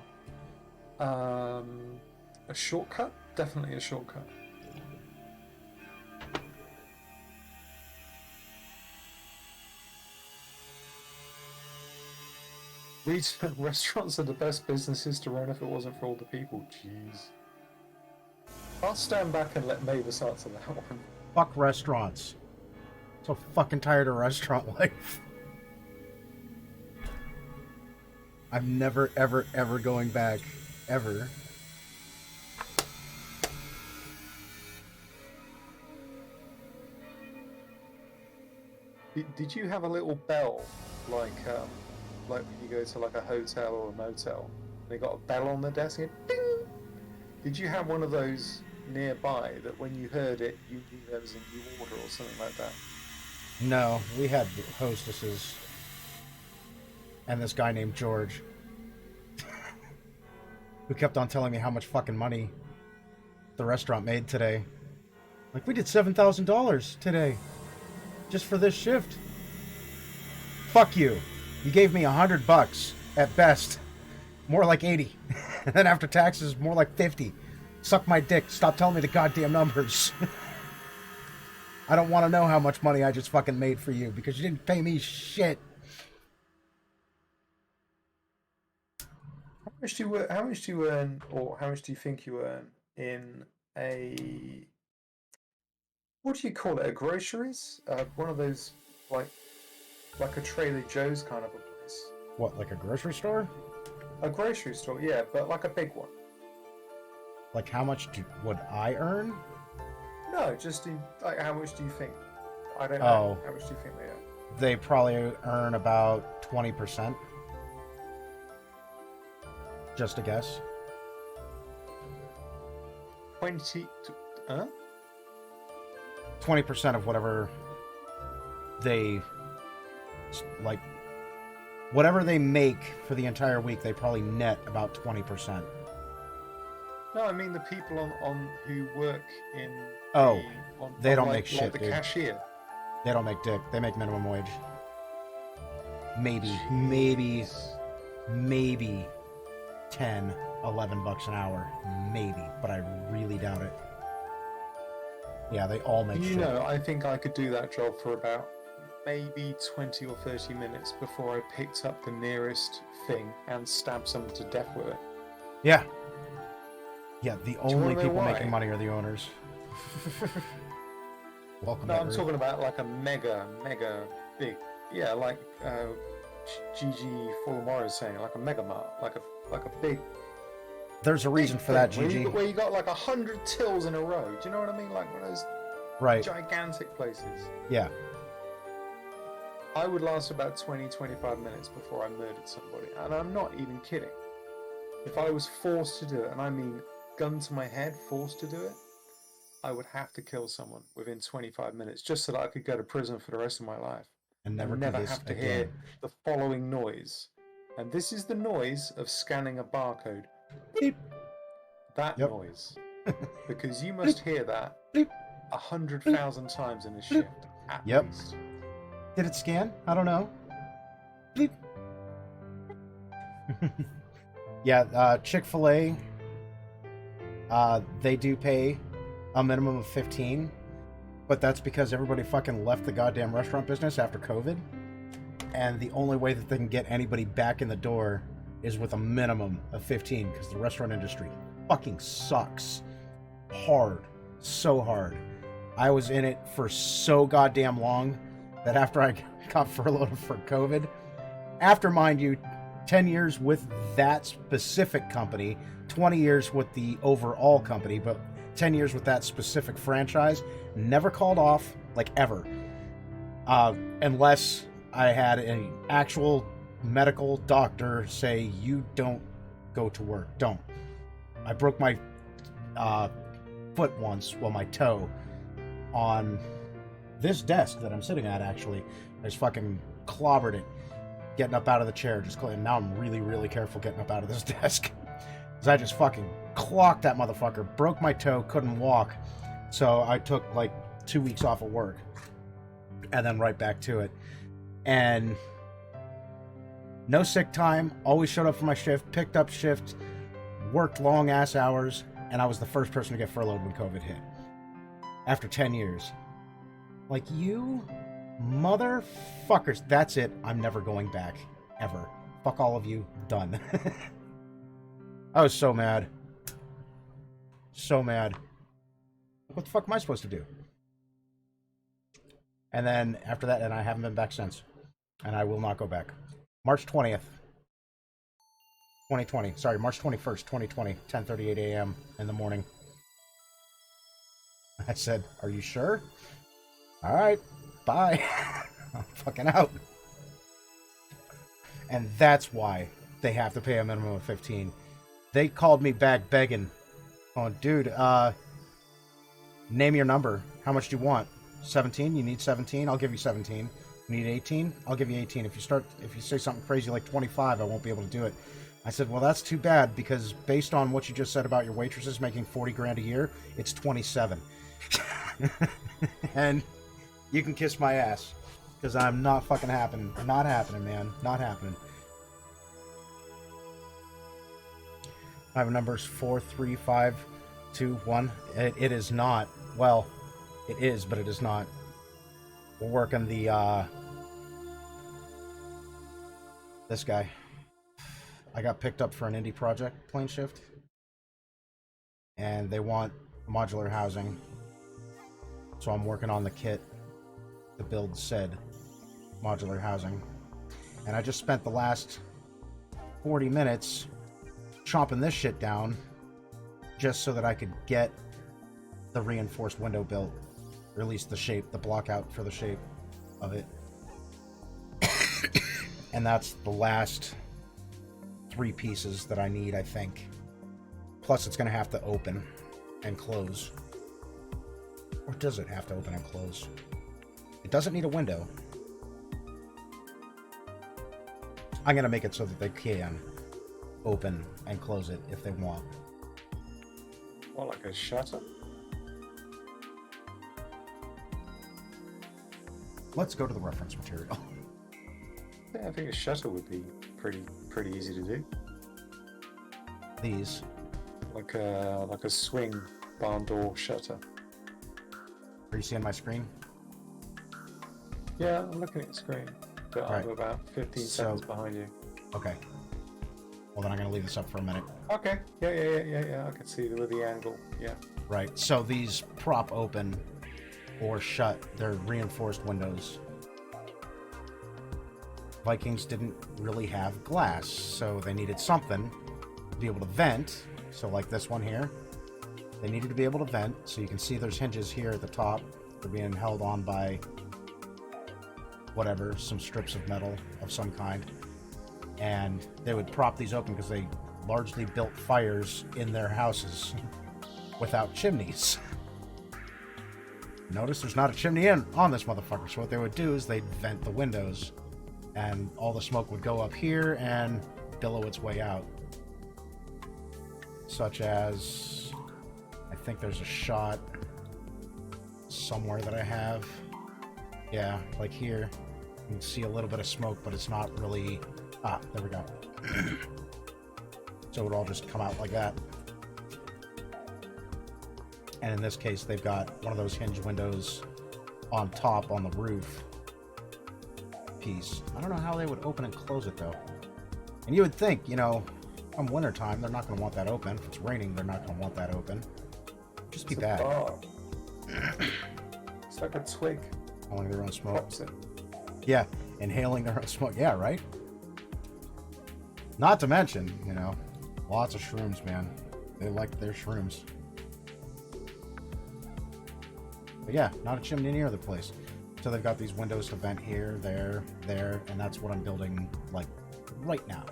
a shortcut, definitely a shortcut. Regional restaurants are the best businesses to run if it wasn't for all the people. Jeez. I'll stand back and let Mavis answer that one. Fuck restaurants. So fucking tired of restaurant life. I'm never, ever, ever going back. Ever. Did you have a little bell, like when you go to like a hotel or a motel, and they got a bell on the desk and ding? Did you have one of those nearby that when you heard it, you knew there was a new order or something like that? No, we had hostesses. And this guy named George. Who kept on telling me how much fucking money the restaurant made today. Like, we did $7,000 today. Just for this shift. Fuck you. You gave me $100 at best. More like 80. And then after taxes, more like 50. Suck my dick. Stop telling me the goddamn numbers. I don't want to know how much money I just fucking made for you because you didn't pay me shit. How much do you earn, or how much do you think you earn in a, what do you call it? A groceries? One of those like a Trader Joe's kind of a place. What, like a grocery store? A grocery store, yeah, but like a big one. Like, how much would I earn? No, just in, like, how much do you think? I don't know. Oh. How much do you think they earn? They probably earn about 20%. Just a guess. 20. Huh? 20% of whatever they, like, whatever they make for the entire week, they probably net about 20%. No, I mean the people on who work in. Oh, they don't like, make shit, like the dude. cashier. They don't make dick. They make minimum wage. Maybe, Jeez. maybe 10, 11 bucks an hour. Maybe, but I really doubt it. Yeah, they all make shit. You know, I think I could do that job for about maybe 20 or 30 minutes before I picked up the nearest thing and stabbed someone to death with it. Yeah. Yeah, the you only wanna know people why? making money are the owners. Welcome, No, I'm Edward. talking about like a mega big, yeah, like Gigi Fulmore is saying, like a mega mart, like a big. There's a reason big for that, thing, Gigi. where you got like 100 tills in a row. Do you know what I mean? Like one of those Right. gigantic places. Yeah. I would last about 20-25 minutes before I murdered somebody, and I'm not even kidding. If I was forced to do it, and I mean gun to my head, forced to do it, I would have to kill someone within 25 minutes just so that I could go to prison for the rest of my life And never do this have to again. hear the following noise. And this is the noise of scanning a barcode. Beep. That Yep. noise. Because you must hear that Beep. 100,000 times in a shift, at Yep. least. Did it scan? I don't know. Bleep. Yeah, Chick-fil-A, they do pay a minimum of 15, but that's because everybody fucking left the goddamn restaurant business after COVID, and the only way that they can get anybody back in the door is with a minimum of 15, because the restaurant industry fucking sucks. Hard. So hard. I was in it for so goddamn long that after I got furloughed for COVID, after, mind you, 10 years with that specific company, 20 years with the overall company, but 10 years with that specific franchise, never called off, like, ever. Unless I had an actual medical doctor say, you don't go to work. Don't. I broke my foot once, well, my toe, on this desk that I'm sitting at, actually. I just fucking clobbered it getting up out of the chair. And now I'm really, really careful getting up out of this desk. Because I just fucking clocked that motherfucker. Broke my toe, couldn't walk. So I took like 2 weeks off of work. And then right back to it. And no sick time. Always showed up for my shift. Picked up shift. Worked long ass hours. And I was the first person to get furloughed when COVID hit. After 10 years. Like, you motherfuckers. That's it. I'm never going back. Ever. Fuck all of you. Done. I was so mad. So mad. What the fuck am I supposed to do? And then after that, and I haven't been back since. And I will not go back. March 20th. 2020. Sorry, March 21st, 2020. 10:38 a.m. in the morning. I said, are you sure? All right, bye. I'm fucking out. And that's why they have to pay a minimum of 15. They called me back begging. Oh, dude, name your number. How much do you want? 17? You need 17? I'll give you 17. You need 18? I'll give you 18. If you say something crazy like 25, I won't be able to do it. I said, well, that's too bad, because based on what you just said about your waitresses making 40 grand a year, it's 27. And you can kiss my ass, because I'm not fucking happening. Not happening, man. Not happening. I have numbers 4, 3, 5, 2, 1. It is not. Well, it is, but it is not. We're working the, this guy. I got picked up for an indie project plane shift. And they want modular housing. So I'm working on the kit to build said modular housing. And I just spent the last 40 minutes chomping this shit down just so that I could get the reinforced window built, or at least the shape, the block out for the shape of it. And that's the last 3 pieces that I need, I think. Plus it's going to have to open and close. Or does it have to open and close? It doesn't need a window. I'm going to make it so that they can open and close it if they want. What, like a shutter? Let's go to the reference material. Yeah, I think a shutter would be pretty easy to do. These. Like a swing barn door shutter. Are you seeing my screen? Yeah, I'm looking at the screen. But Right. I'm about 15 seconds behind you. Okay. Well, then I'm going to leave this up for a minute. Okay. Yeah. I can see with the angle. Yeah. Right. So these prop open or shut. They're reinforced windows. Vikings didn't really have glass, so they needed something to be able to vent. So like this one here, they needed to be able to vent. So you can see there's hinges here at the top. They're being held on by whatever, some strips of metal of some kind. And they would prop these open because they largely built fires in their houses without chimneys. Notice there's not a chimney on this motherfucker. So what they would do is they'd vent the windows, and all the smoke would go up here and billow its way out. Such as, I think there's a shot somewhere that I have. Yeah, like here. You can see a little bit of smoke, but it's not really... Ah, there we go. So it would all just come out like that. And in this case, they've got one of those hinge windows on top on the roof piece. I don't know how they would open and close it, though. And you would think, you know, come wintertime, they're not going to want that open. If it's raining, they're not going to want that open. Just be bad. It's like a twig. Inhaling their own smoke. Pops it. Yeah, inhaling their own smoke. Yeah, right? Not to mention, you know, lots of shrooms, man. They like their shrooms. But yeah, not a chimney near the place. So they've got these windows to vent here, there, and that's what I'm building, like, right now.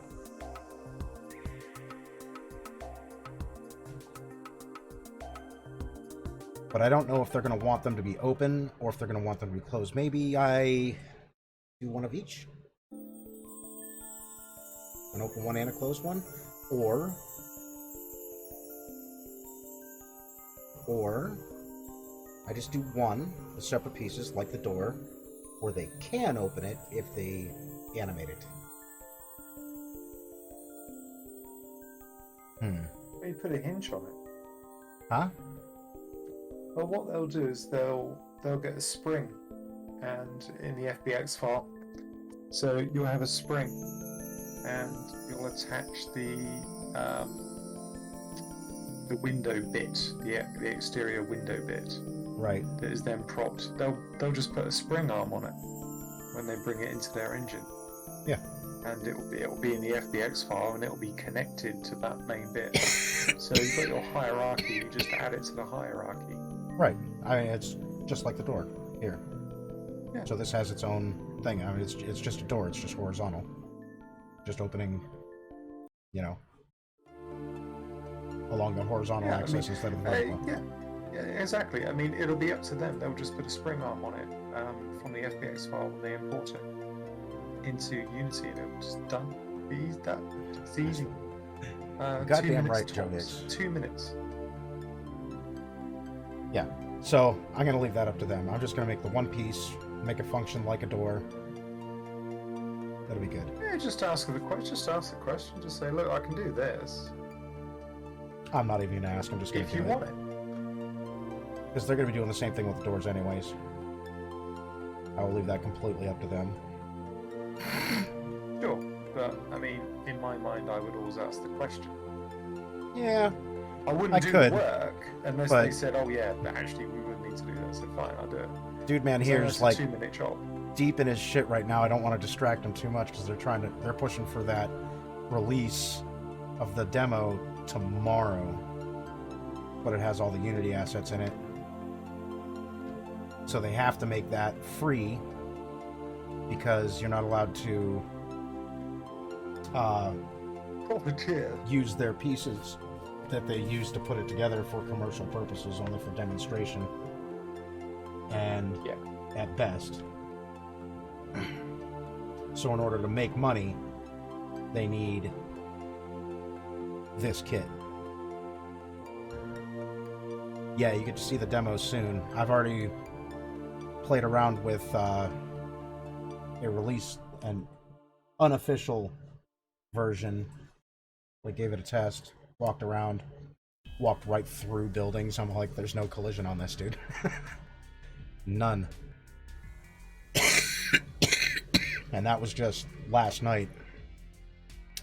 But I don't know if they're going to want them to be open or if they're going to want them to be closed. Maybe I do one of each. An open one and a closed one. Or I just do one with separate pieces, like the door, or they can open it if they animate it. Maybe put a hinge on it. Huh? Well, what they'll do is they'll get a spring, and in the FBX file, so you'll have a spring, and you'll attach the window bit, the exterior window bit. Right. That is then propped. They'll just put a spring arm on it when they bring it into their engine. Yeah. And it'll be in the FBX file, and it'll be connected to that main bit. So you've got your hierarchy. You just add it to the hierarchy. Right. I mean, it's just like the door here. Yeah. So this has its own thing. I mean, it's just a door. It's just horizontal. Just opening, you know, along the horizontal axis instead of vertical. Yeah, exactly. I mean, it'll be up to them. They'll just put a spring arm on it from the FBX file when they import it into Unity, and it'll just done. It's easy. Goddamn right, Joe Hicks. 2 minutes. Yeah. So I'm going to leave that up to them. I'm just going to make the one piece, make it function like a door. That'll be good. Yeah, just ask the question. Just say, look, I can do this. I'm not even going to ask. I'm just going to do it. If you want it. Because they're going to be doing the same thing with the doors anyways. I will leave that completely up to them. Sure, but I mean, in my mind, I would always ask the question. Yeah. I wouldn't do could, the work unless but... they said, "Oh yeah, but actually we would need to do that." So fine, I'll do it. Dude, man, So here's like 2-minute job. deep in his shit right now. I don't want to distract him too much because they're pushing for that release of the demo tomorrow, but it has all the Unity assets in it. So they have to make that free because you're not allowed to use their pieces that they use to put it together for commercial purposes, only for demonstration. And at best. So in order to make money, they need this kit. Yeah, you get to see the demo soon. I've already played around with a release, an unofficial version. I gave it a test, walked around, walked right through buildings. I'm like, there's no collision on this, dude. None. And that was just last night.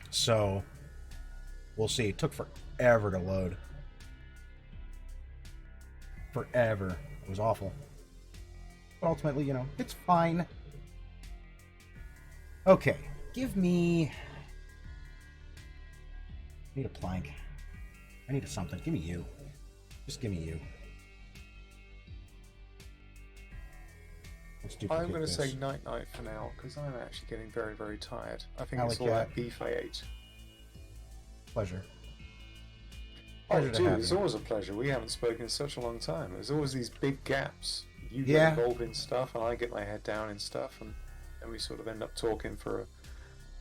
So, we'll see. It took forever to load. Forever. It was awful. But ultimately, you know, it's fine. Okay. Give me... I need a plank. I need something. Give me you. Just give me you. I'm going to say night-night for now, because I'm actually getting very, very tired. I think it's all Cat. that beef I ate. Pleasure. Oh, Pleasure to dude, have it's you. always a pleasure. We haven't spoken in such a long time. There's always these big gaps. You get Yeah. involved in stuff, and I get my head down in stuff, and we sort of end up talking for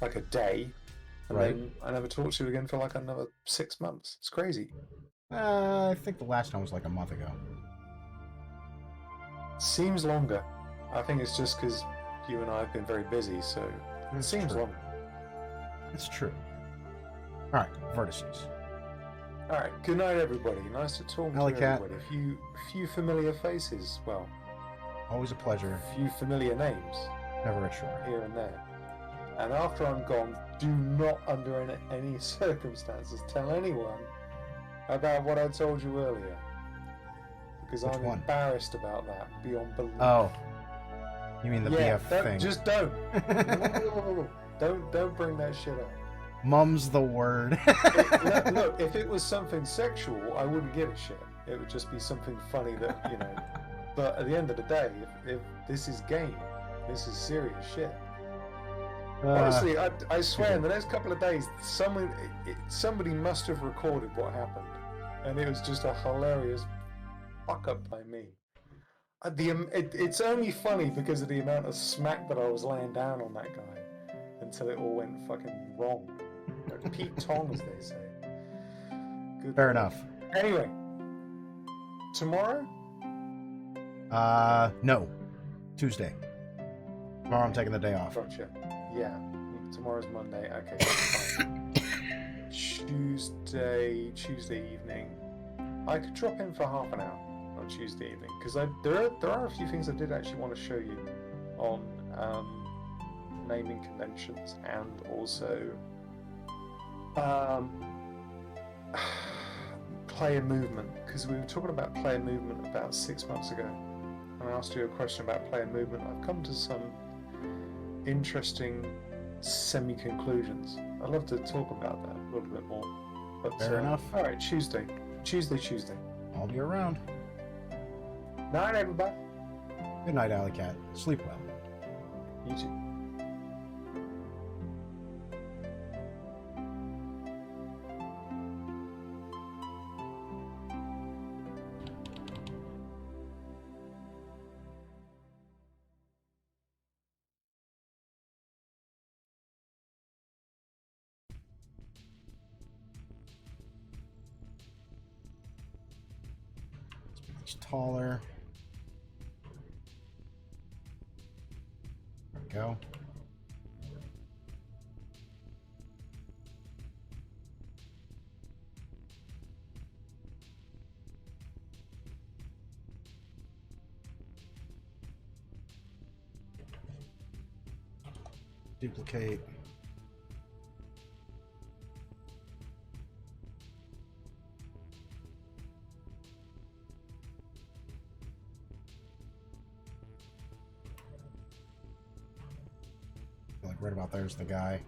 like a day, and Right. then I never talk to you again for like another 6 months. It's crazy. I think the last time was like a month ago. Seems longer. I think it's just because you and I have been very busy, so it seems true. longer. It's true. Alright, vertices. Alright, good night everybody. Nice to talk to Alley Cat. everybody. A few familiar faces, well, Always a pleasure. a few familiar names Never a chore. here and there. And after I'm gone, do not under any circumstances tell anyone about what I told you earlier. Because Which I'm one? embarrassed about that beyond belief. Oh. You mean the BF thing. Just don't. No. Don't bring that shit up. Mum's the word. Look, if it was something sexual, I wouldn't give a shit. It would just be something funny that, you know. But at the end of the day, if this is game, this is serious shit. Honestly, I swear, in the next couple of days, somebody must have recorded what happened, and it was just a hilarious fuck up by me. It's only funny because of the amount of smack that I was laying down on that guy until it all went fucking wrong. Like Pete Tong, as they say. Good Fair Lord. enough. Anyway, tomorrow? No. Tuesday. Tomorrow I'm taking the day off. Gotcha. Yeah, tomorrow's Monday. Okay, fine. Tuesday evening. I could drop in for half an hour on Tuesday evening because there are a few things I did actually want to show you on naming conventions and also player movement, because we were talking about player movement about 6 months ago, and I asked you a question about player movement. I've come to some interesting semi-conclusions. I'd love to talk about that a little bit more. But, Fair enough. All right, Tuesday. I'll be around. Night, everybody. Good night, Alley Cat. Sleep well. You too. It's taller. There we go. Duplicate. Like right about there's the guy.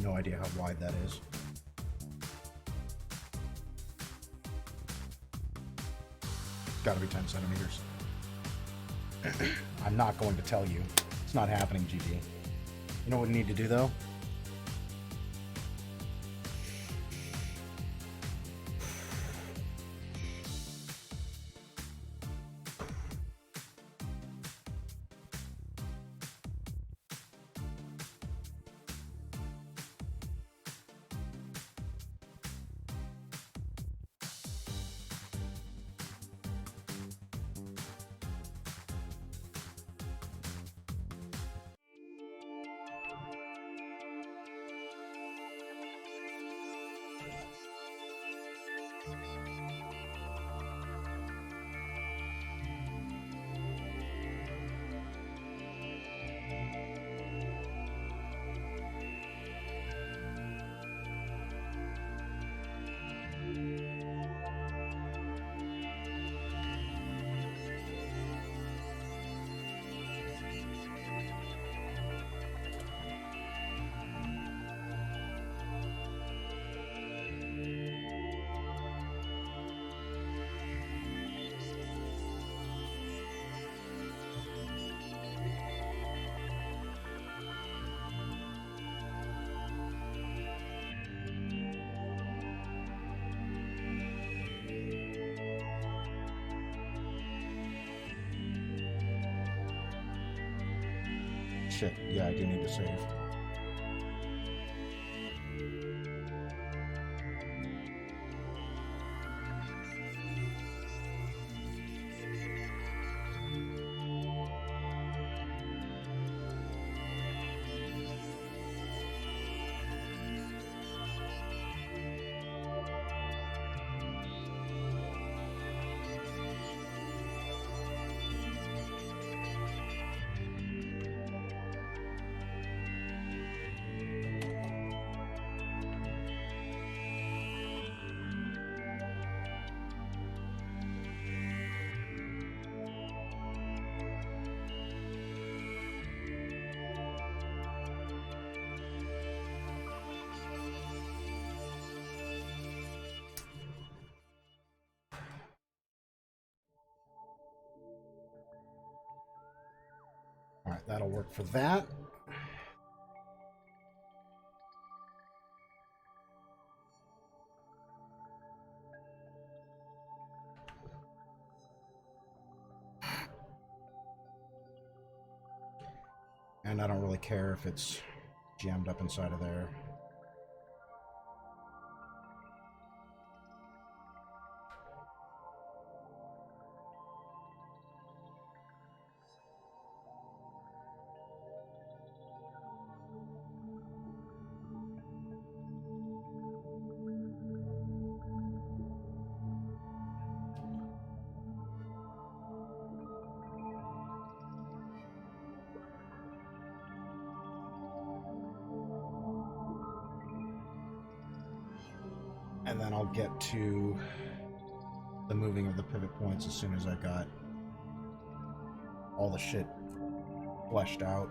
no idea how wide that is. Gotta be 10 centimeters. I'm not going to tell you. It's not happening, GG. You know what we need to do, though? Shit, yeah, I do need to save. Alright, that'll work for that. And I don't really care if it's jammed up inside of there. And then I'll get to the moving of the pivot points as soon as I got all the shit fleshed out.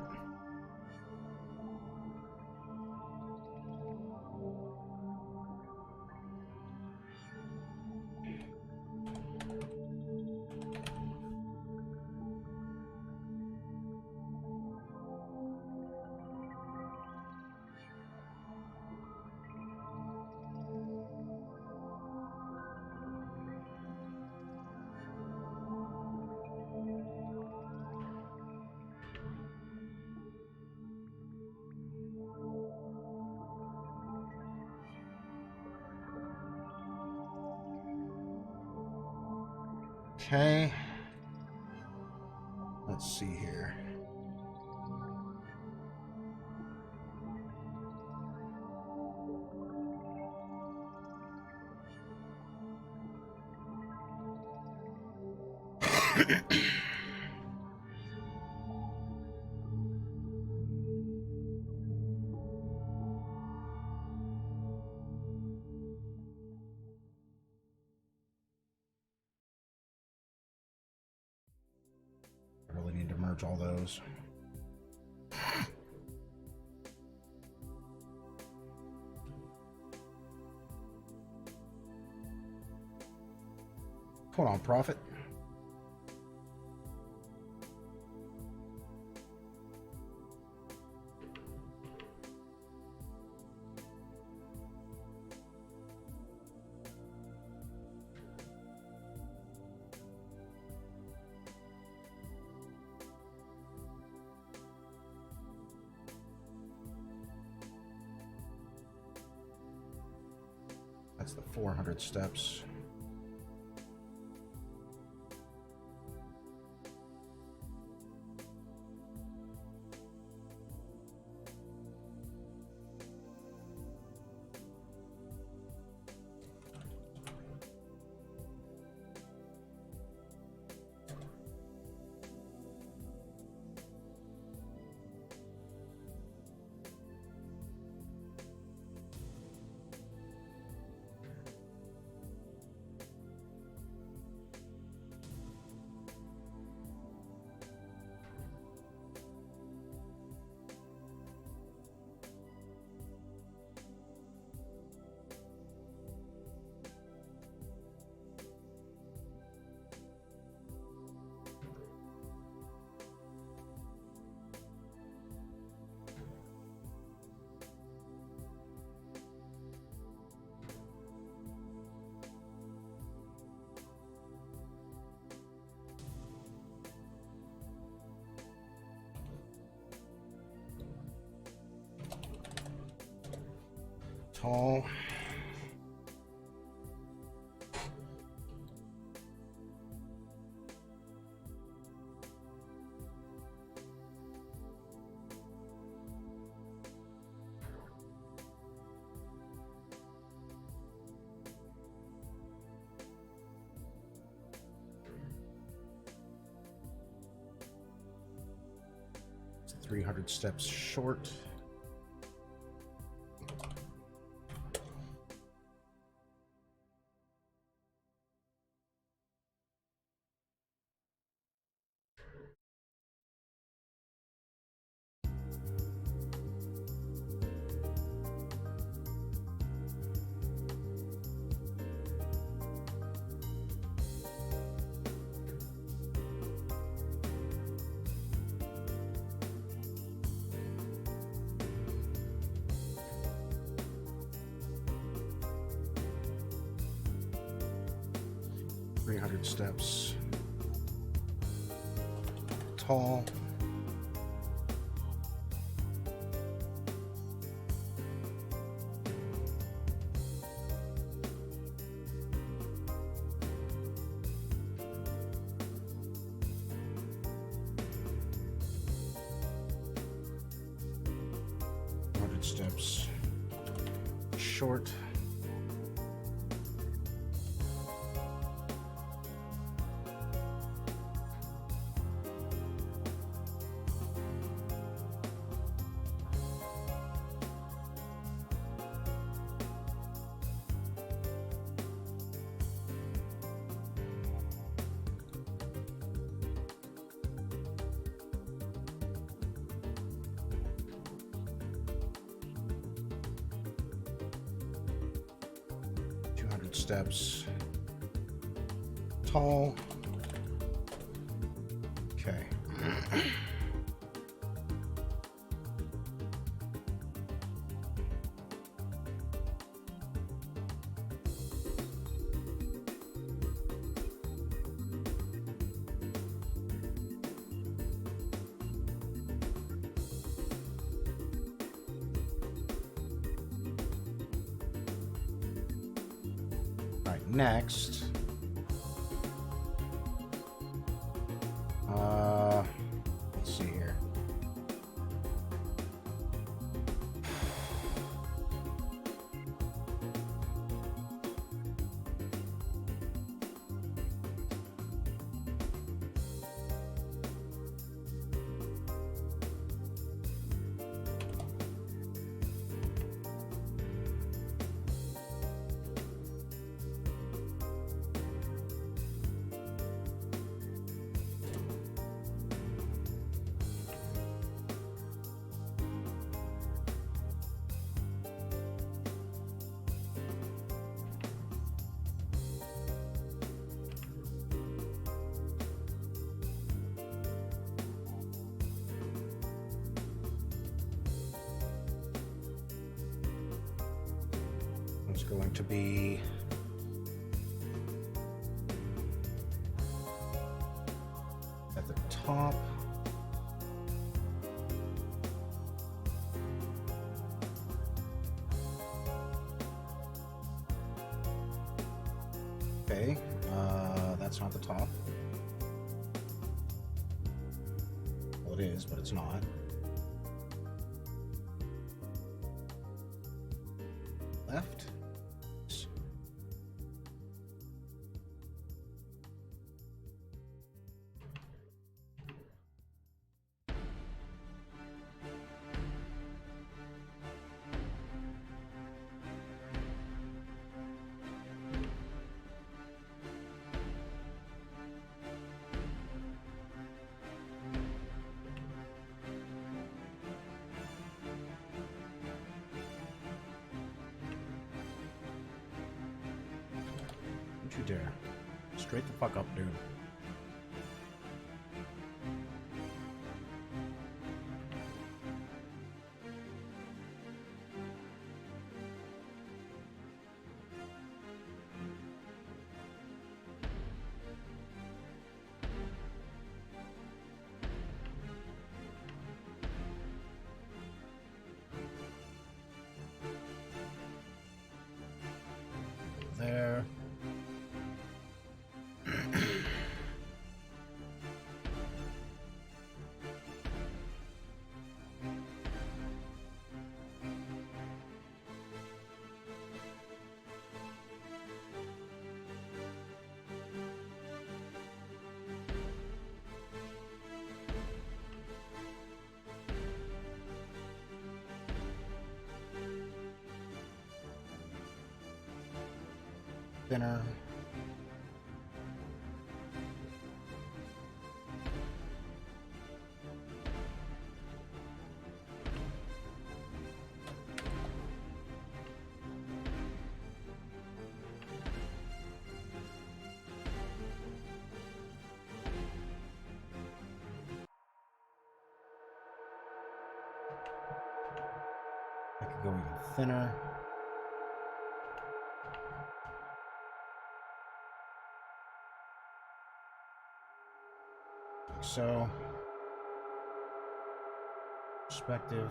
Okay. Let's see here. I really need to merge all those. Hold on, Prophet. That's the 400 steps. Tall. It's 300 steps short. Steps tall. Steps short. Steps tall. Okay. Next, let's see here. going to be at the top. Okay, that's not the top. Well, it is, but it's not. Left. Don't you dare. Straight the fuck up, dude. There. Thinner. I could go even thinner. Like so. Perspective.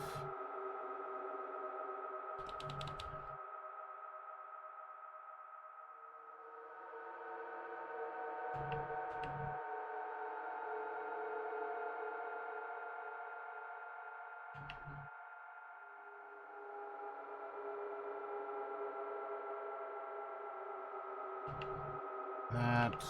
That.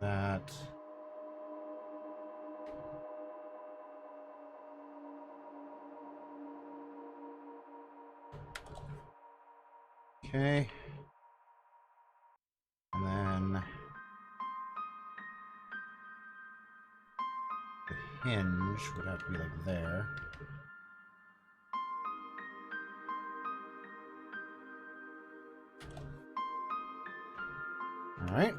That. Okay. And then the hinge would have to be like there. All right.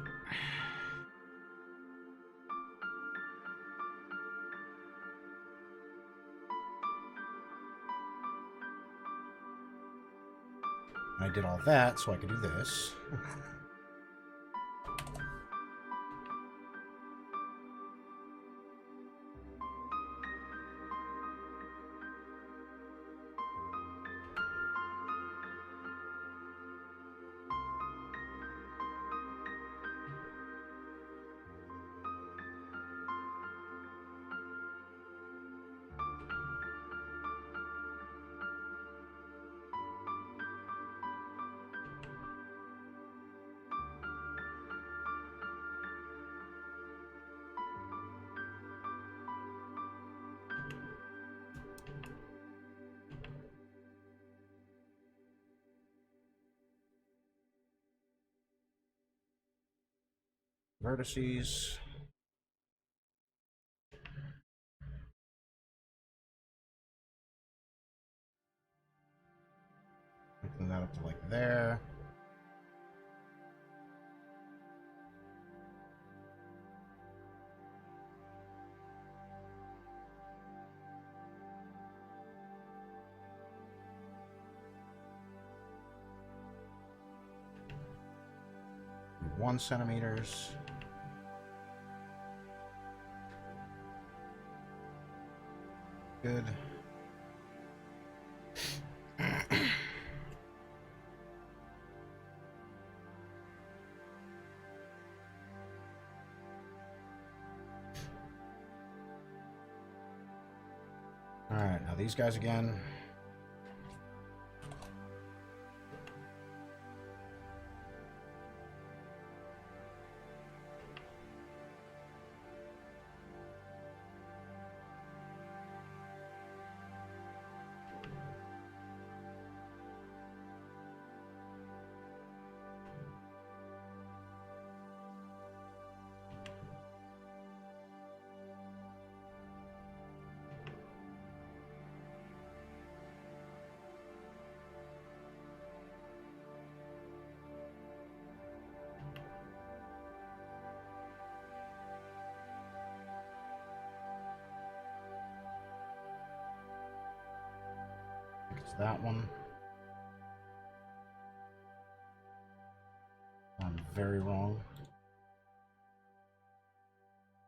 I did all that so I could do this. Vertices. Making that up to like there. 1 centimeters. Good. Alright, now these guys again. It's that one. I'm very wrong.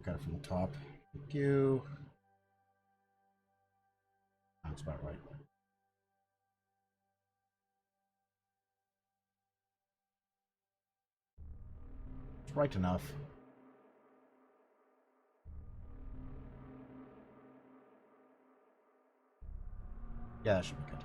Got it from the top. Thank you. That's about right. It's right enough. Yeah, that should be good.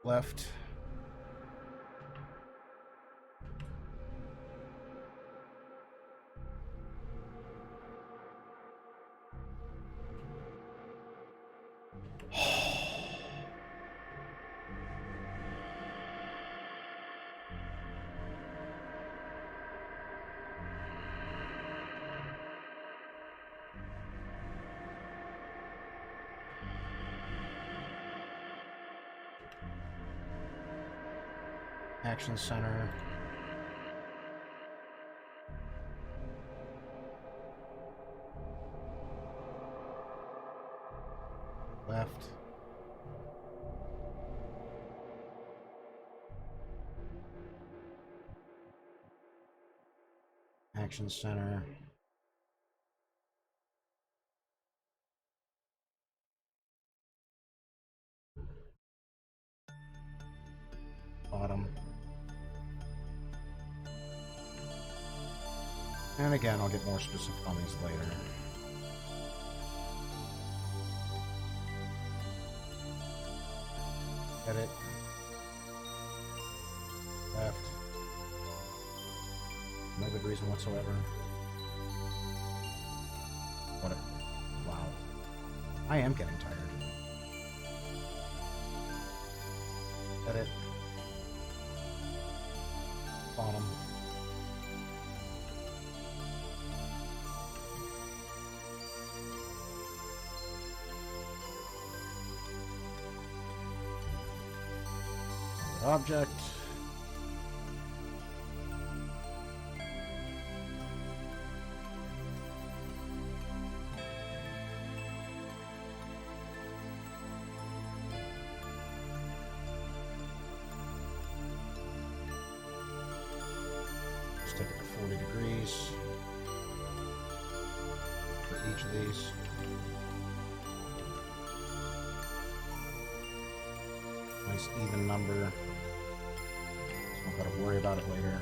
Left. Action center. Left. Action center. Bottom. And again, I'll get more specific on these later. Edit. Left. No good reason whatsoever. What a... Wow. I am getting tired. Edit. Bottom. Object. Just take it to 40 degrees for each of these. Nice even number. So I've got to worry about it later.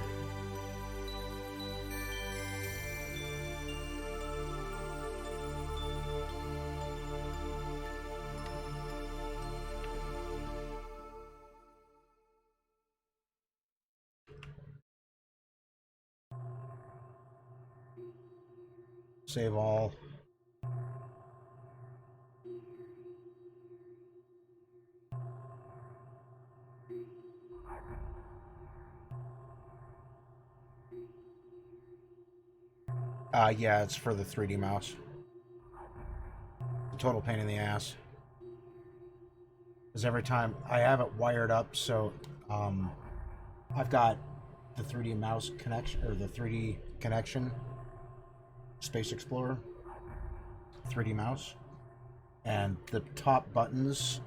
Save all. Yeah, it's for the 3D mouse. Total pain in the ass. Because every time I have it wired up, so I've got the 3D mouse connection, or the 3D connection Space Explorer 3D mouse, and the top buttons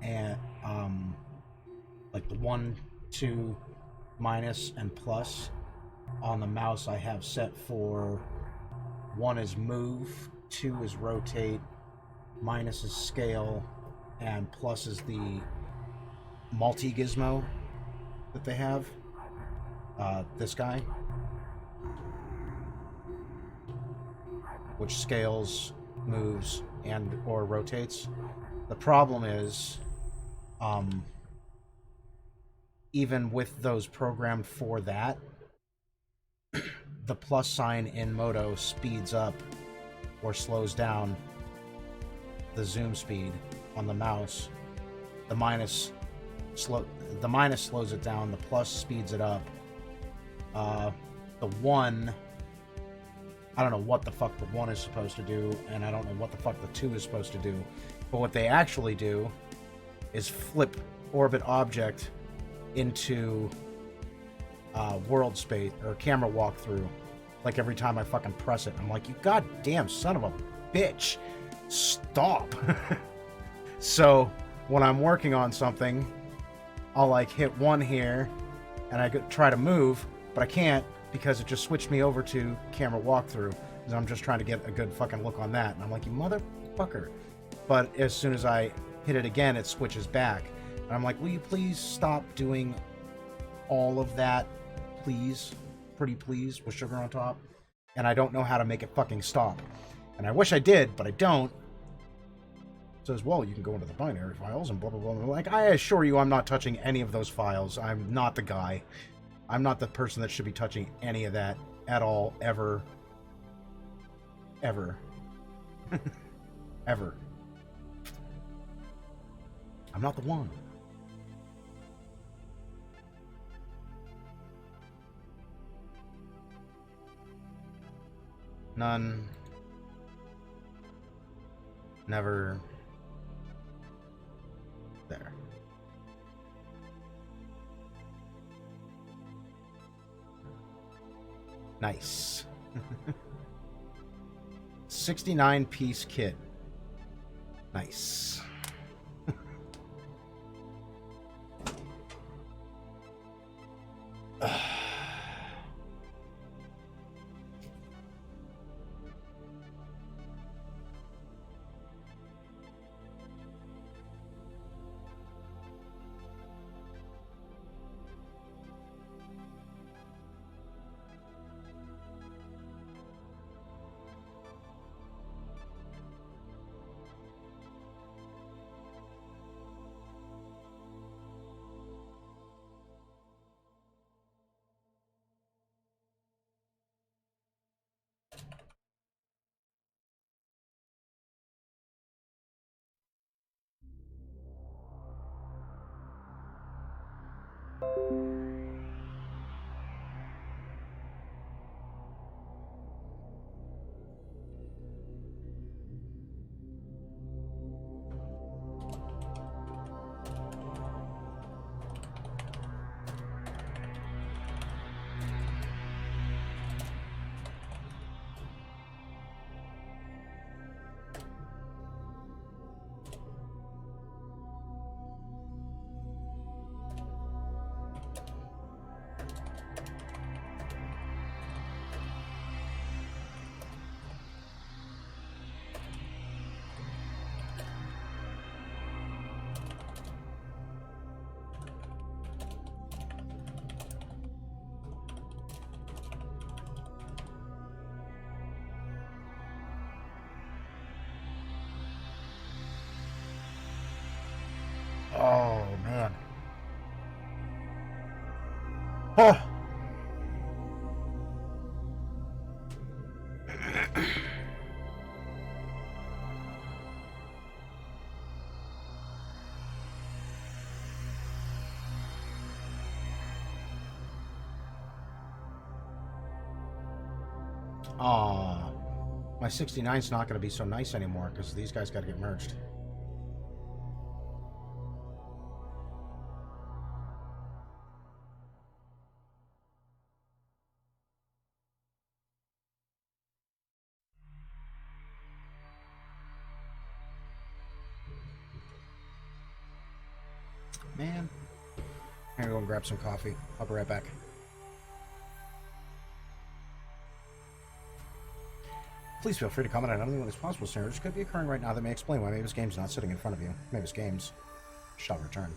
and like the 1, 2, minus, and plus on the mouse I have set for 1 is move, 2 is rotate, minus is scale, and plus is the multi-gizmo that they have. This guy, which scales, moves, and or rotates. The problem is, even with those programmed for that, the plus sign in Moto speeds up or slows down the zoom speed on the mouse. The minus slows it down, the plus speeds it up. The 1, I don't know what the fuck the 1 is supposed to do, and I don't know what the fuck the 2 is supposed to do. But what they actually do is flip orbit object into world space or camera walkthrough. Like every time I fucking press it, I'm like, you goddamn son of a bitch, stop. So when I'm working on something, I'll like hit 1 here, and I try to move, but I can't because it just switched me over to camera walkthrough. Because I'm just trying to get a good fucking look on that, and I'm like, you motherfucker. But as soon as I hit it again, it switches back, and I'm like, will you please stop doing all of that, please, pretty please, with sugar on top? And I don't know how to make it fucking stop, and I wish I did, but I don't. It says, well, you can go into the binary files and blah blah blah. Like, I assure you, I'm not touching any of those files. I'm not the guy. I'm not the person that should be touching any of that at all, ever. Ever. Ever. I'm not the one. None. Never. There. Nice. 69-piece kit. Nice. Oh, man. Oh. Aw. My 69's not going to be so nice anymore because these guys got to get merged. Man. I'm gonna go and grab some coffee. I'll be right back. Please feel free to comment on anything that is possible scenarios could be occurring right now that may explain why MabusGames is not sitting in front of you. MabusGames shall return.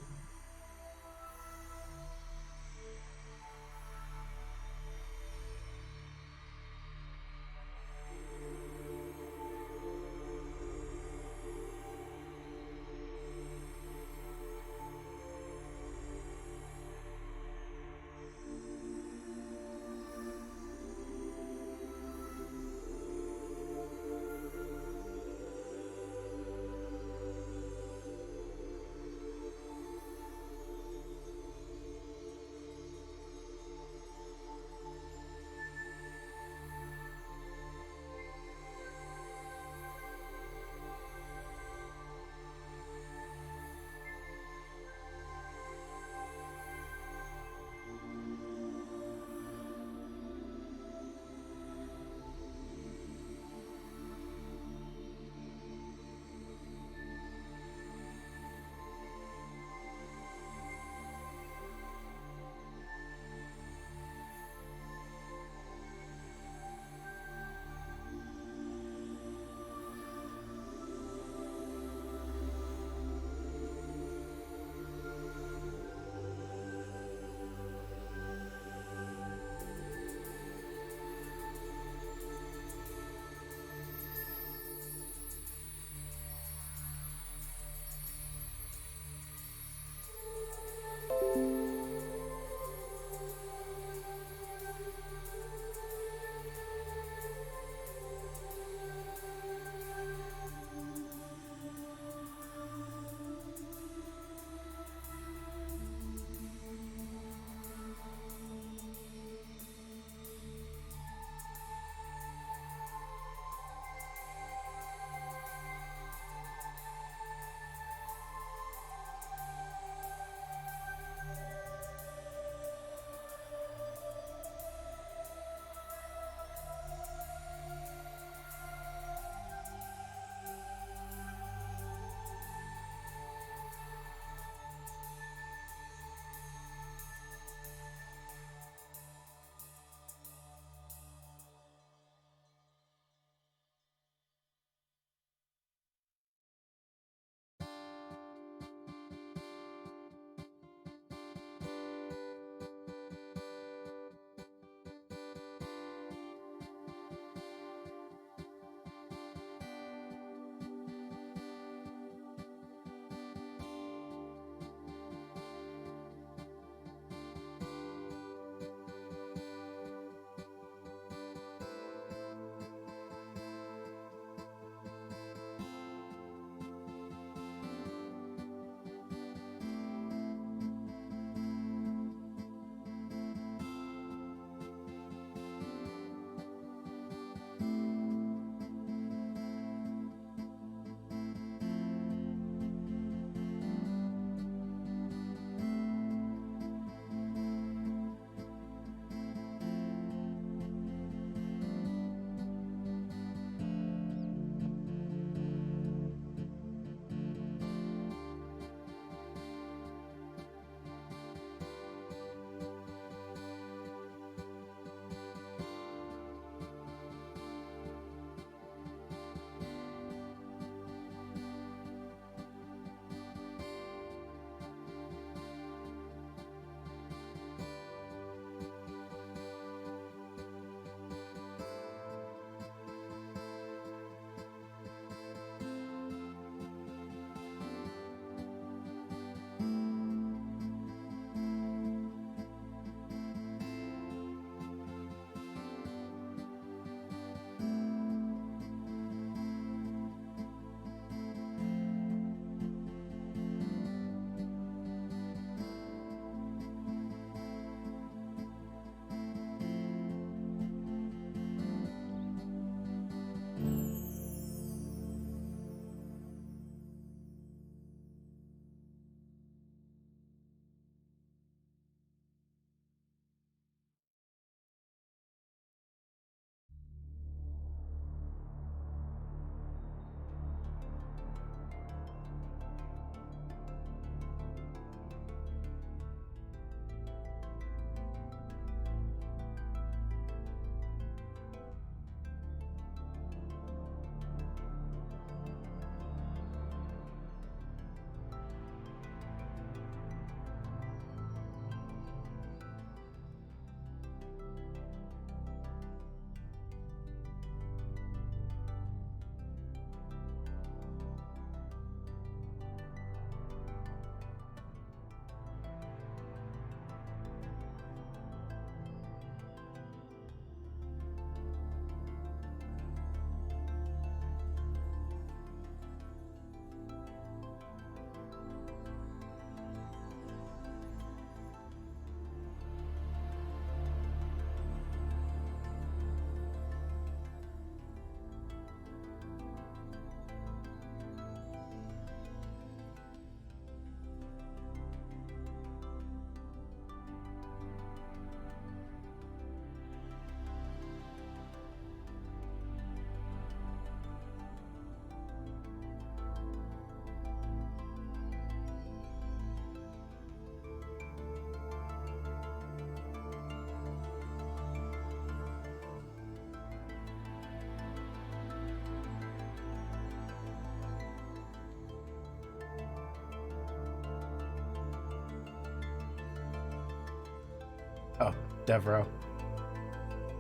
Oh, Devro.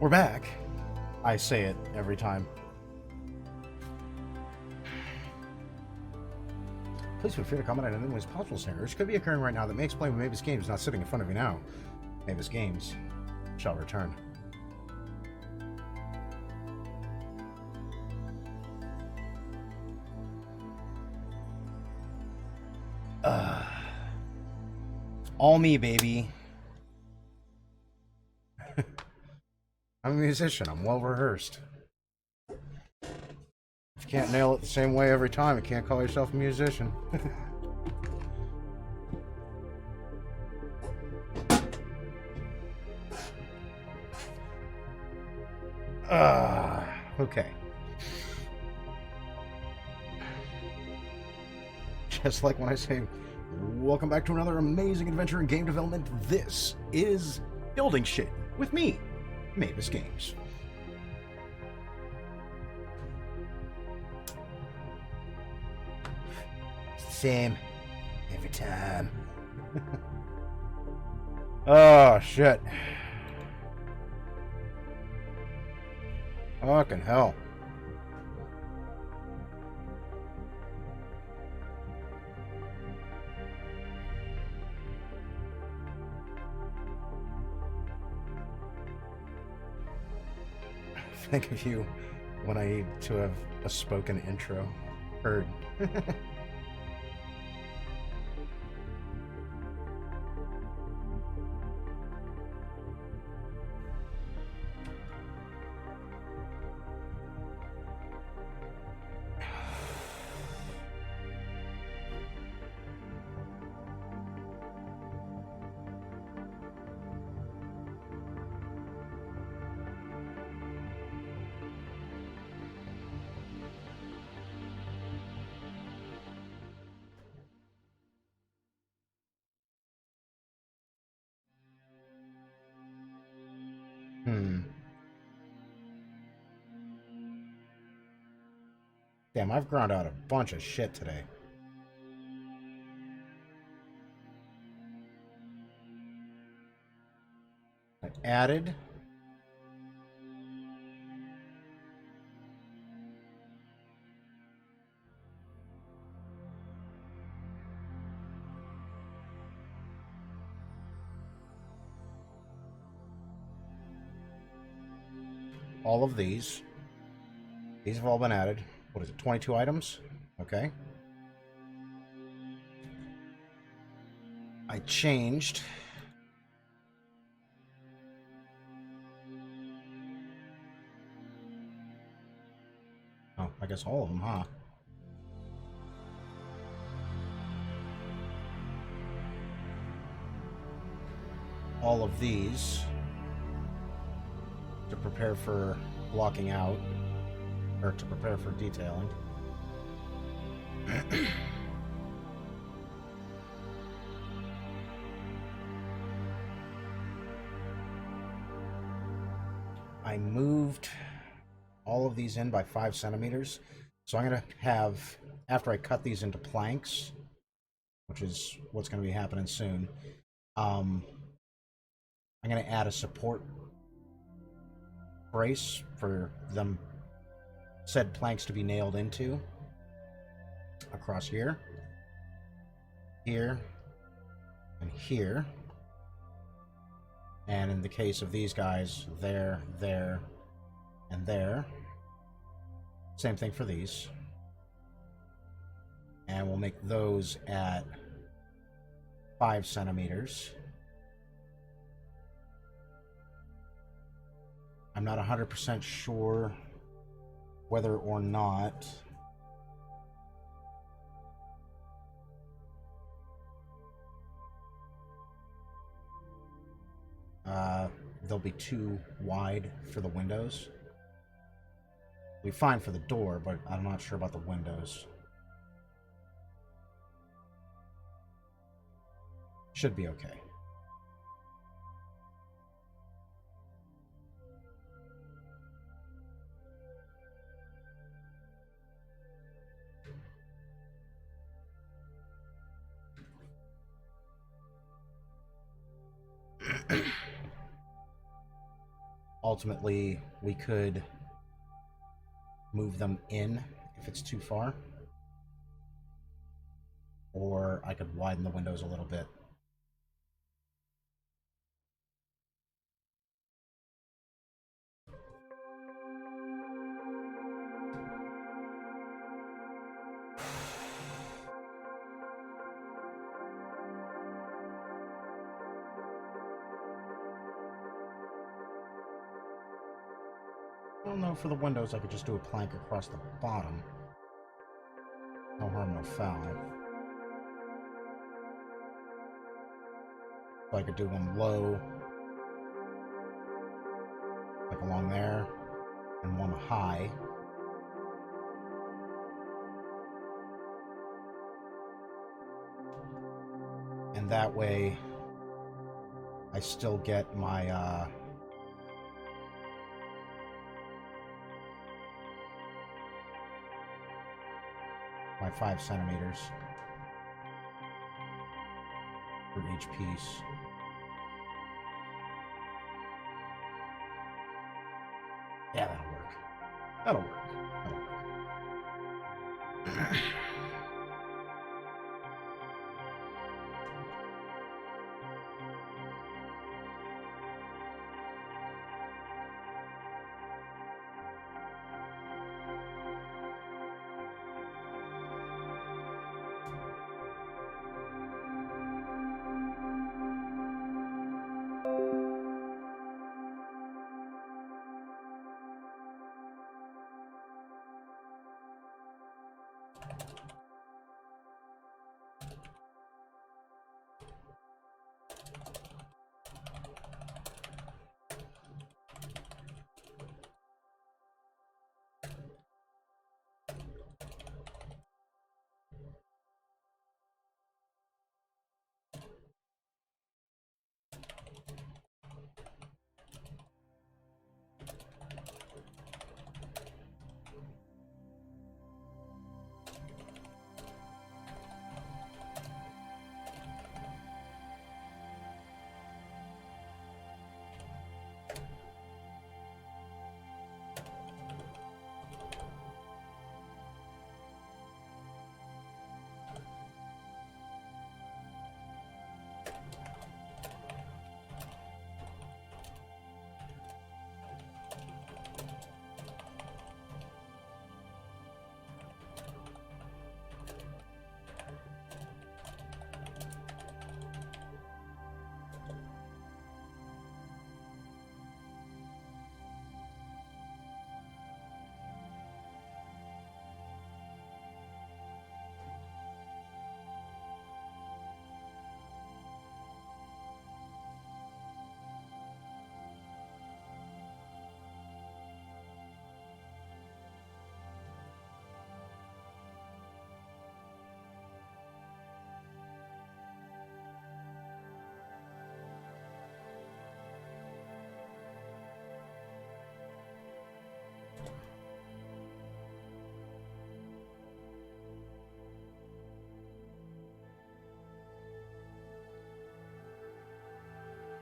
We're back. I say it every time. Please feel free to comment on any possible scenarios could be occurring right now that may explain why MabusGames is not sitting in front of you now. MabusGames shall return. All me, baby. I'm a musician. I'm well rehearsed. If you can't nail it the same way every time, you can't call yourself a musician. Okay. Just like when I say, welcome back to another amazing adventure in game development, this is Building Shit with me, MabusGames. It's the same every time. Oh, shit. Fucking hell. Think of you when I need to have a spoken intro heard. Damn, I've ground out a bunch of shit today. I added all of these. These have all been added. What is it, 22 items? Okay. I changed oh, I guess all of them, huh? All of these to prepare for blocking out, or to prepare for detailing. I moved all of these in by 5 centimeters. So I'm going to have, after I cut these into planks, which is what's going to be happening soon, I'm going to add a support brace for them said planks to be nailed into across here, here, and here. And in the case of these guys, there, there, and there. Same thing for these. And we'll make those at 5 centimeters. I'm not 100% sure whether or not they'll be too wide for the windows. We'll be fine for the door, but I'm not sure about the windows. Should be okay. ultimately we could move them in if it's too far. Or I could widen the windows a little bit. Well, no, for the windows I could just do a plank across the bottom. No harm, no foul. So I could do one low, like along there, and one high. And that way, I still get my, my 5 centimeters for each piece. Yeah, that'll work. That'll work. That'll work.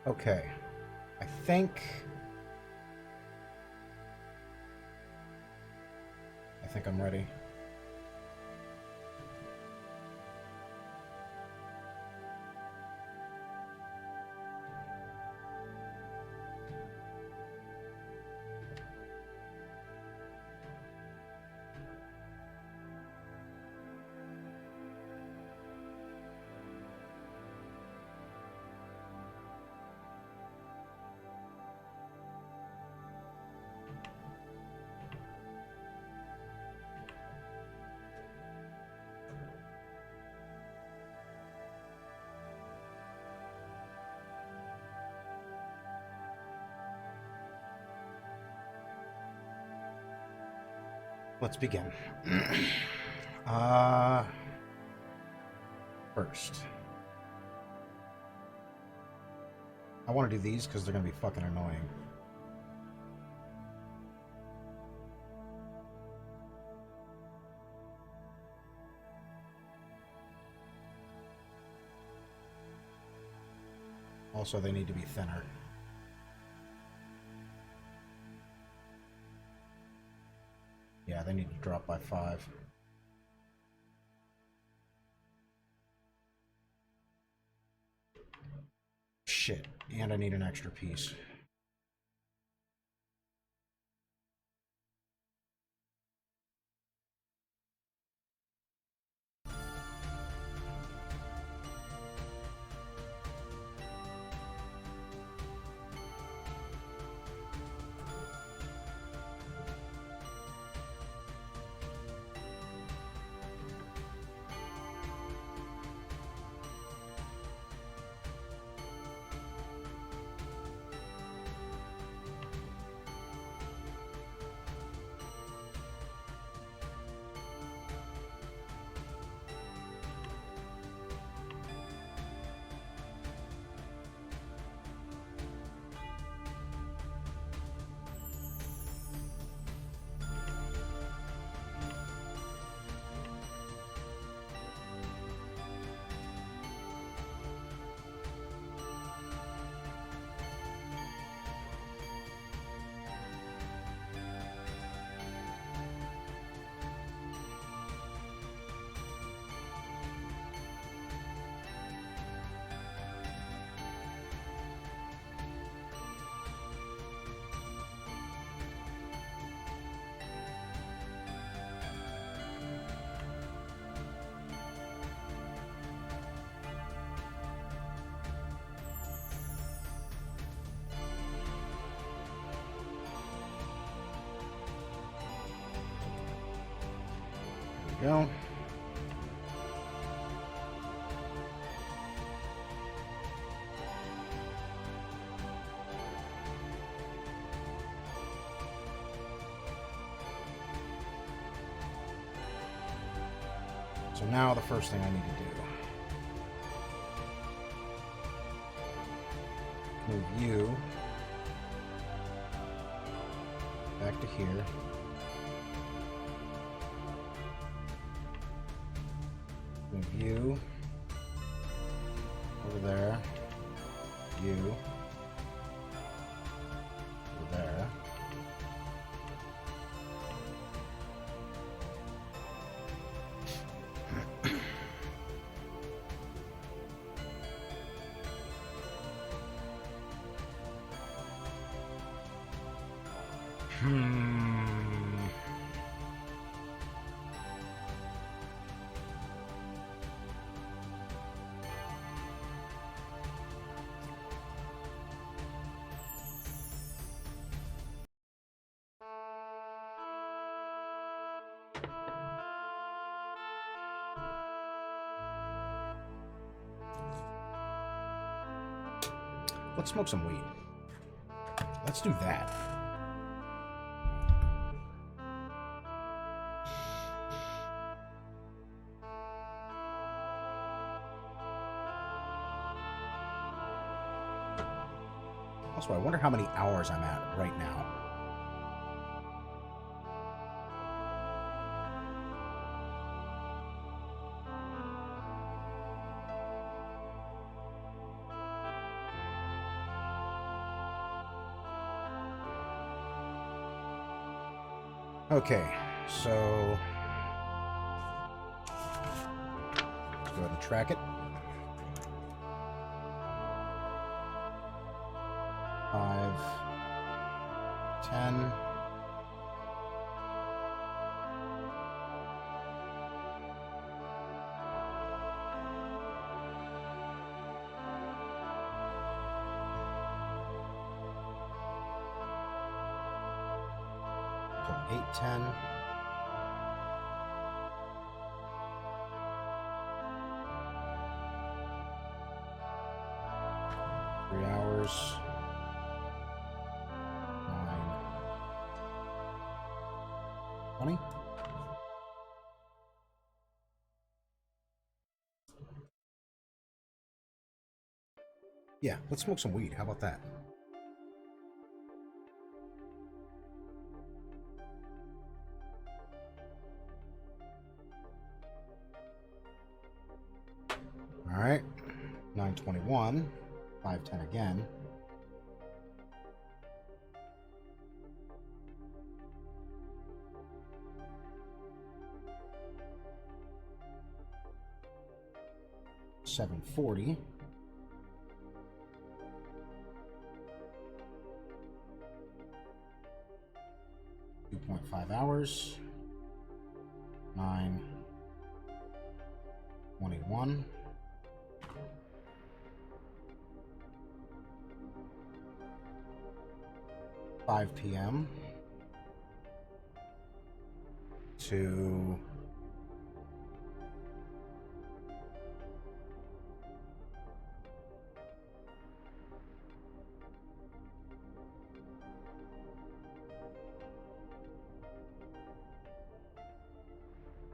Okay. I think I'm ready. Let's begin. First, I want to do these because they're going to be fucking annoying. Also, they need to be thinner. need to drop by 5. Shit, and I need an extra piece. Go. So now the first thing I need to do, move you back to here. Move you over there, you over there. Let's smoke some weed. Let's do that. Also, I wonder how many hours I'm at right now. Okay, so let's go ahead and track it. 5, 10. So 8, 10. Three hours. 20? Yeah, let's smoke some weed. How about that? All right. 921. 510 again. 7:40. 2.5 hours. 9:21. 5 p.m. to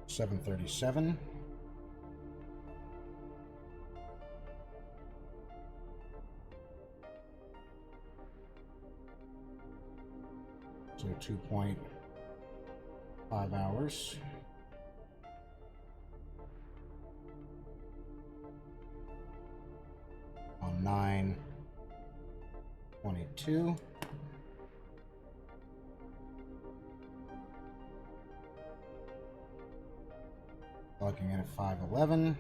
7:37. So 2.5 hours. On 9:22. Logging in at 5:11.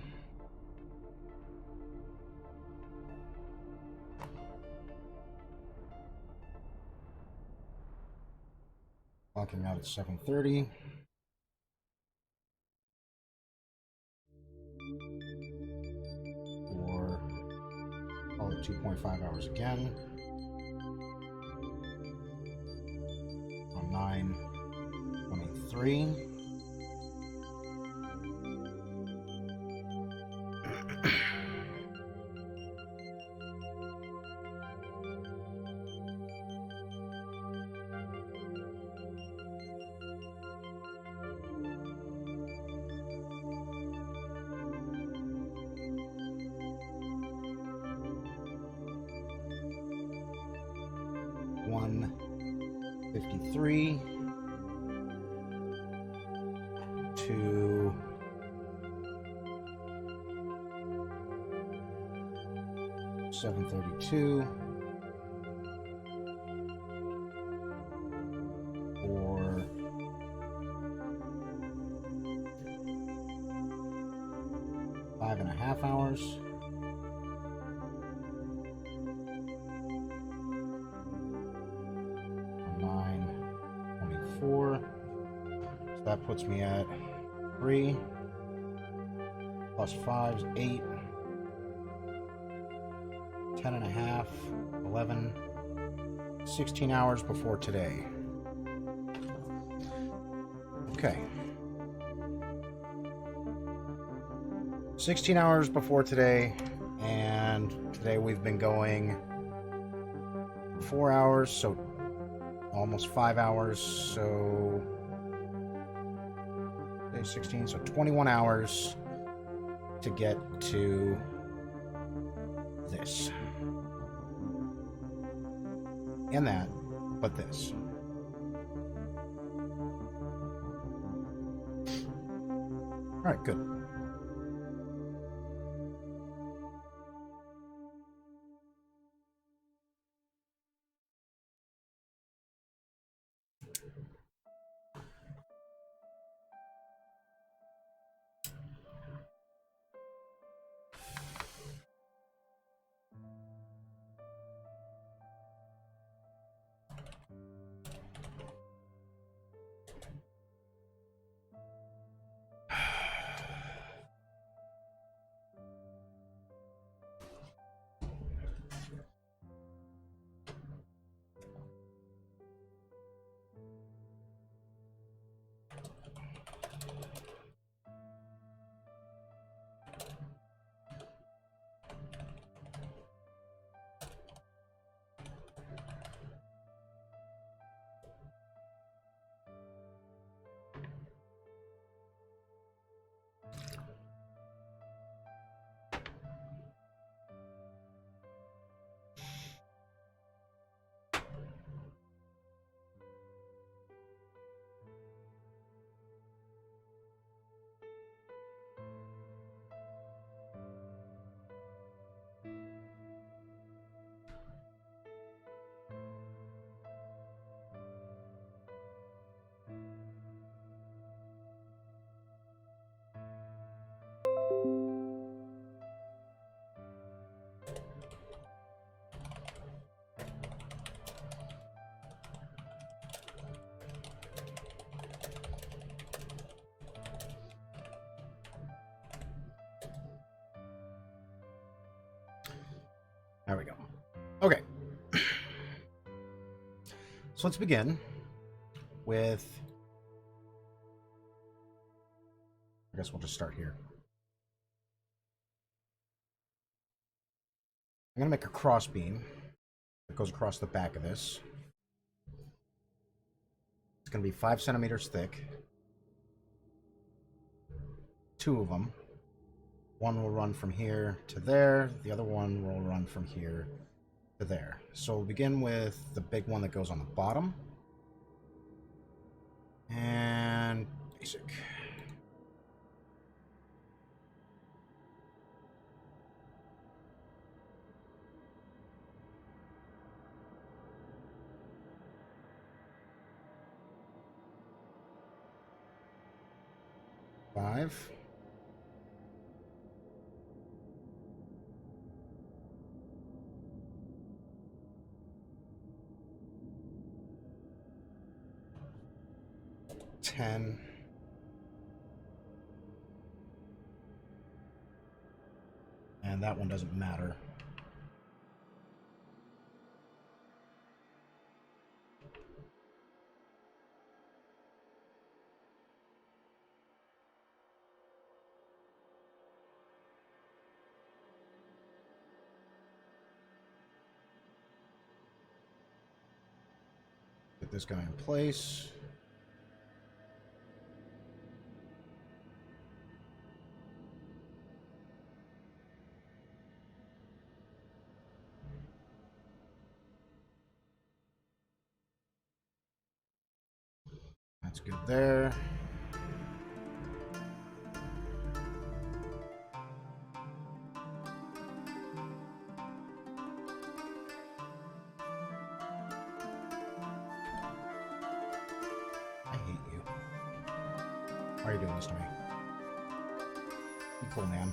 Logging out at 7:30. Or call it 2.5 hours again. On 9:23. One 53 to 7:32 or 5.5 hours. So that puts me at 3 plus 5 is 8, 10.5, 11, 16 hours before today. Okay. 16 hours before today, and today we've been going 4 hours, so almost 5 hours, so 16, so 21 hours to get to this. And that, but this. Alright, good. There we go. Okay. So let's begin with... I guess we'll just start here. I'm going to make a cross beam that goes across the back of this. It's going to be 5 centimeters thick. 2 of them. One will run from here to there. The other one will run from here to there. So we'll begin with the big one that goes on the bottom. And basic. Five. Ten. And that one doesn't matter. Put this guy in place. That's good there. I hate you. Why are you doing this to me? You cool, man.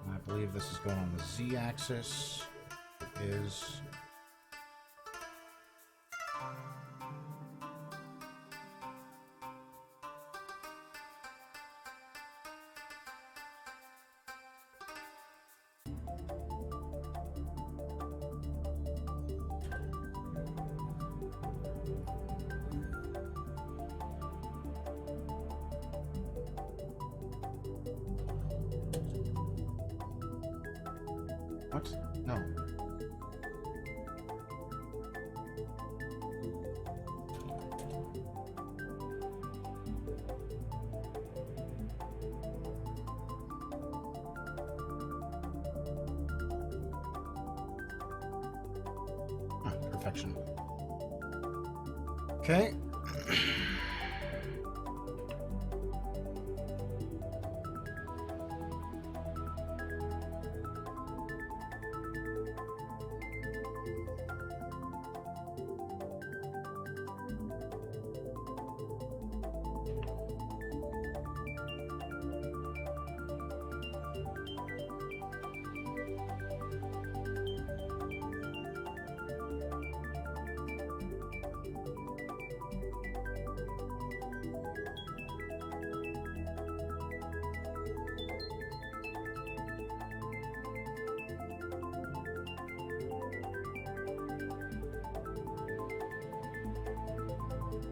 I believe this is going on the Z-axis. It is. What? No. Ah, perfection. Okay.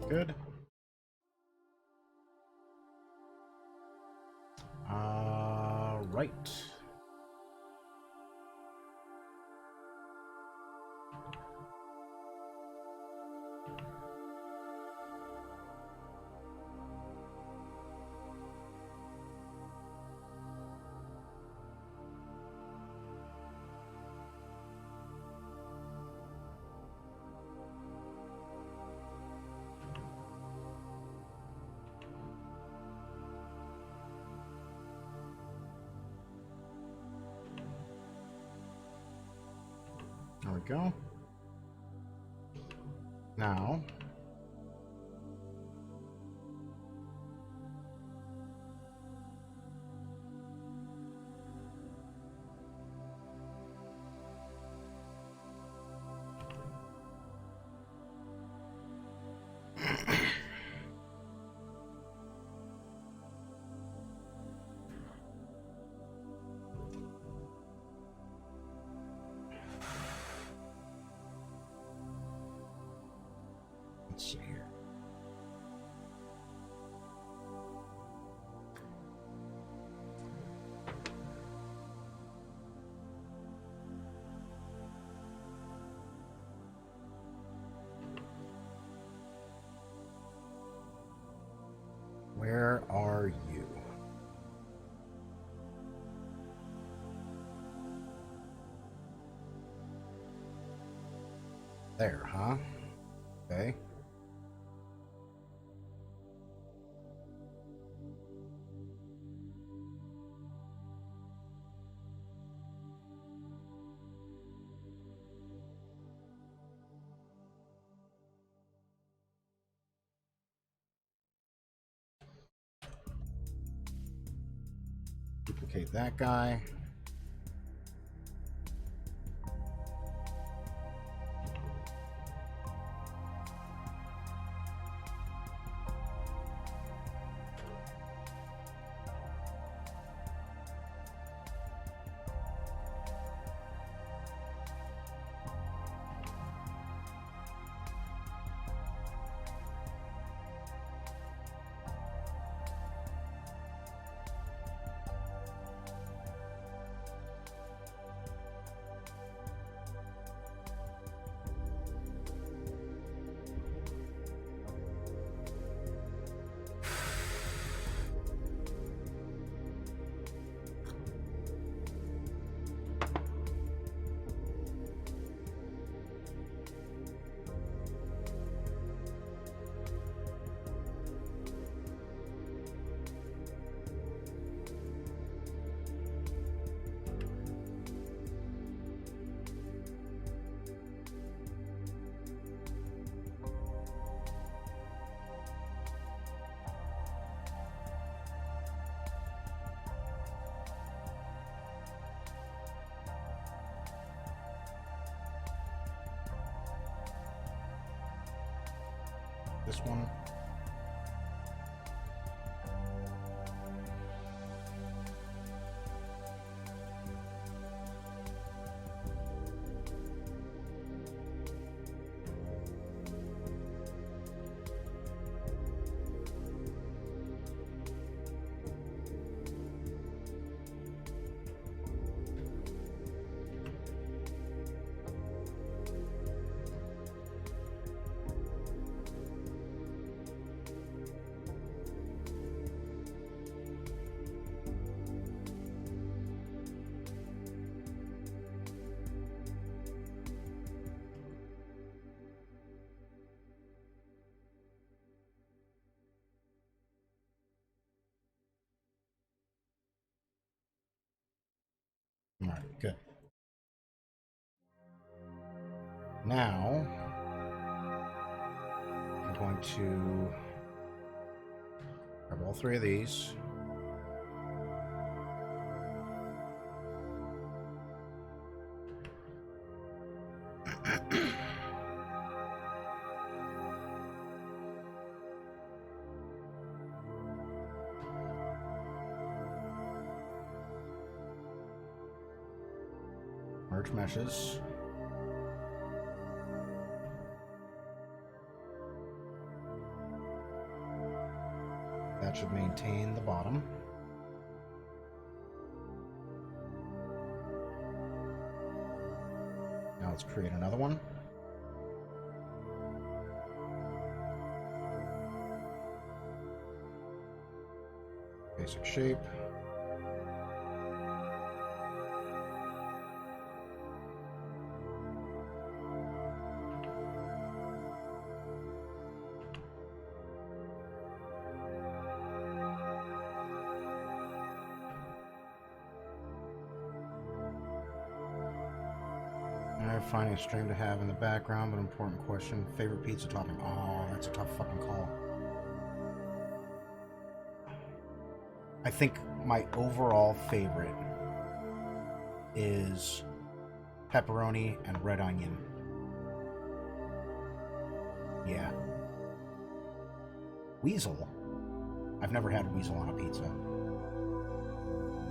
Good. Right. There we go. Now, let's see here. Where are you? There, huh? Okay. Duplicate that guy. This one. All right, good. Now, I'm going to grab all three of these. Merge meshes. That should maintain the bottom. Now let's create another one. Basic shape. finding a stream to have in the background, but important question. Favorite pizza topping? Oh, that's a tough fucking call. I think my overall favorite is pepperoni and red onion. Yeah. Weasel? I've never had weasel on a pizza,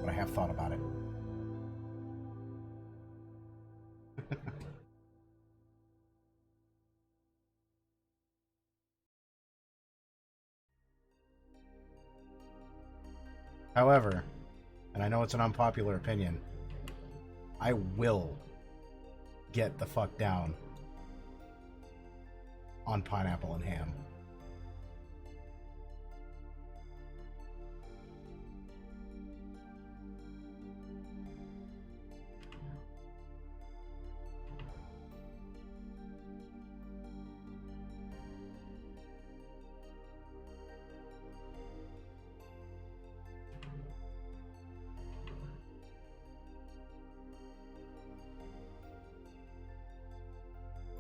but I have thought about it. However, and I know it's an unpopular opinion, I will get the fuck down on pineapple and ham.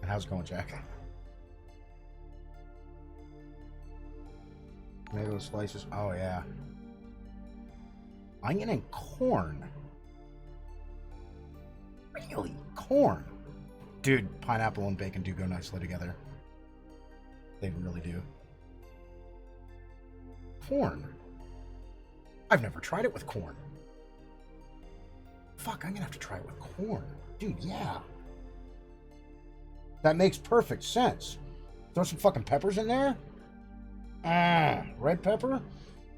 How's it going, Jack? Tomato slices. Oh, yeah. Onion and corn. Really? Corn? Dude, pineapple and bacon do go nicely together. They really do. Corn. I've never tried it with corn. Fuck, I'm gonna have to try it with corn. Dude, yeah. That makes perfect sense. Throw some fucking peppers in there. Red pepper?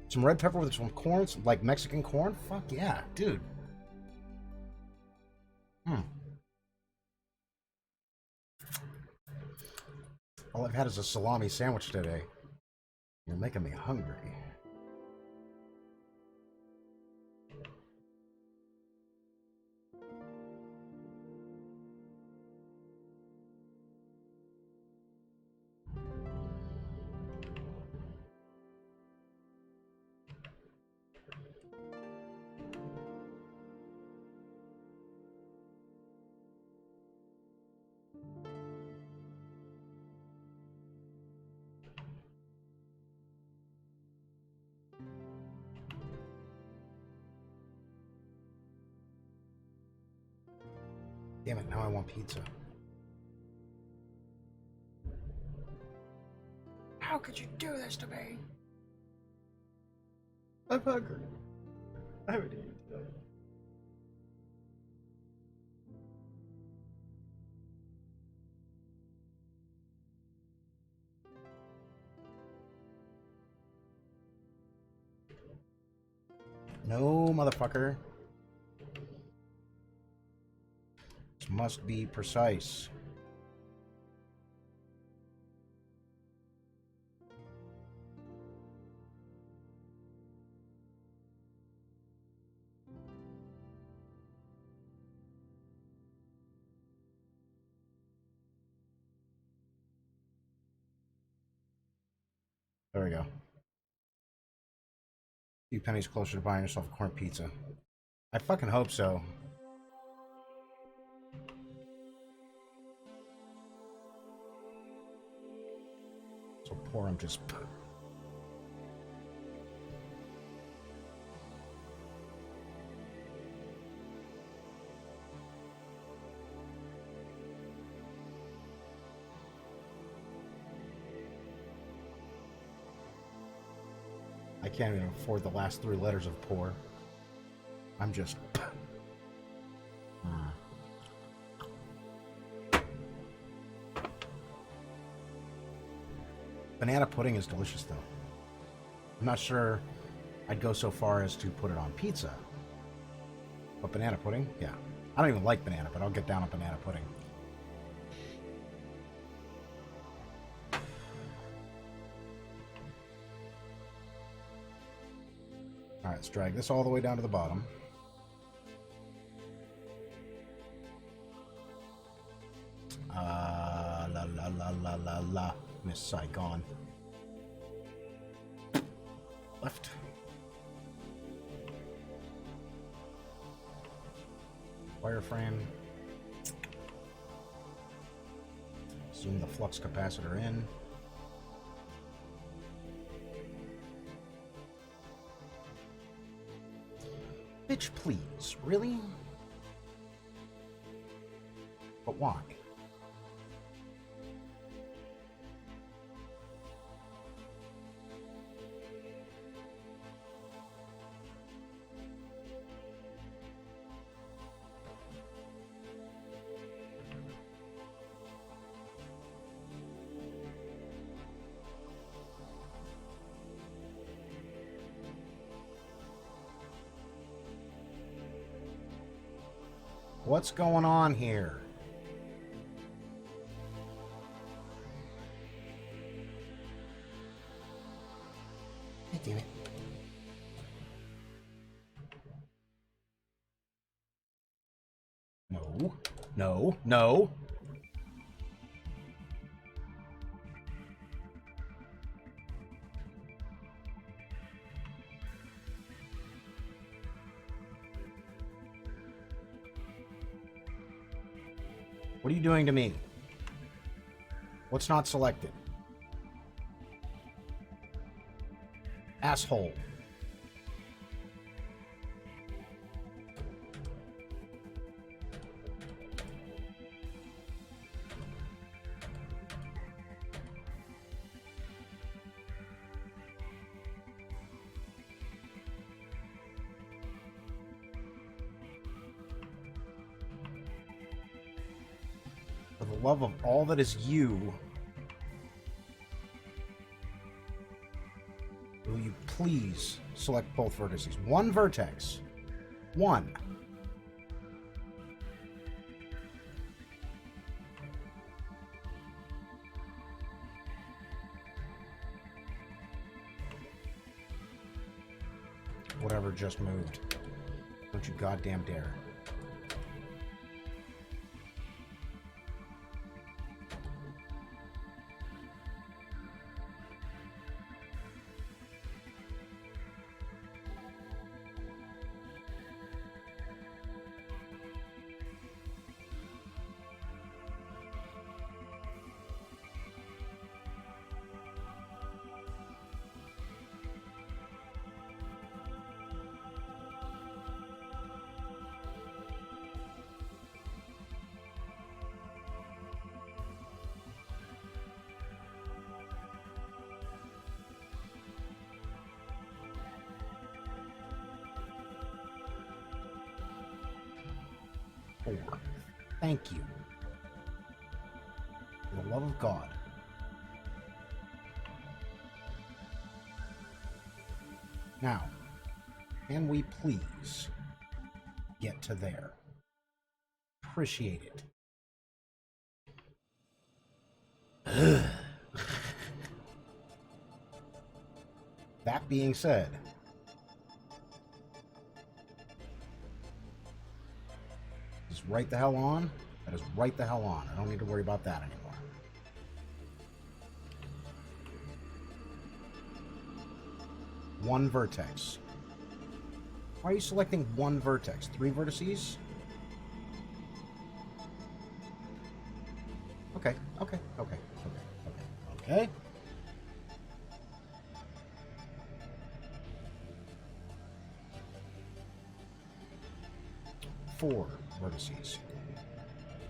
Some red pepper with some corn, some, like Mexican corn? Fuck yeah, dude. All I've had is a salami sandwich today. You're making me hungry. Damn it, now I want pizza. How could you do this to me? I'm hungry. I haven't eaten today. No, motherfucker. This must be precise. There we go. A few pennies closer to buying yourself a corn pizza. I fucking hope so. So poor, I'm just... I can't even afford the last 3 letters of poor. I'm just... Banana pudding is delicious, though. I'm not sure I'd go so far as to put it on pizza. But banana pudding? Yeah. I don't even like banana, but I'll get down on banana pudding. Alright, let's drag this all the way down to the bottom. La la la la la la. Miss Saigon. Left. Wireframe. Zoom the flux capacitor in. Bitch, please. Really? But why? What's going on here? God damn it. No. No. No. What are you doing to me? What's not selected? Asshole. For the love of all that is you, will you please select both vertices? One vertex. One. Whatever just moved. Don't you goddamn dare. Four. Thank you. For the love of God. Now, can we please get to there? Appreciate it. That being said, is right the hell on. That is right the hell on. I don't need to worry about that anymore. One vertex. Why are you selecting one vertex? 3 vertices? Okay, okay, okay, okay, okay, okay. 4 vertices.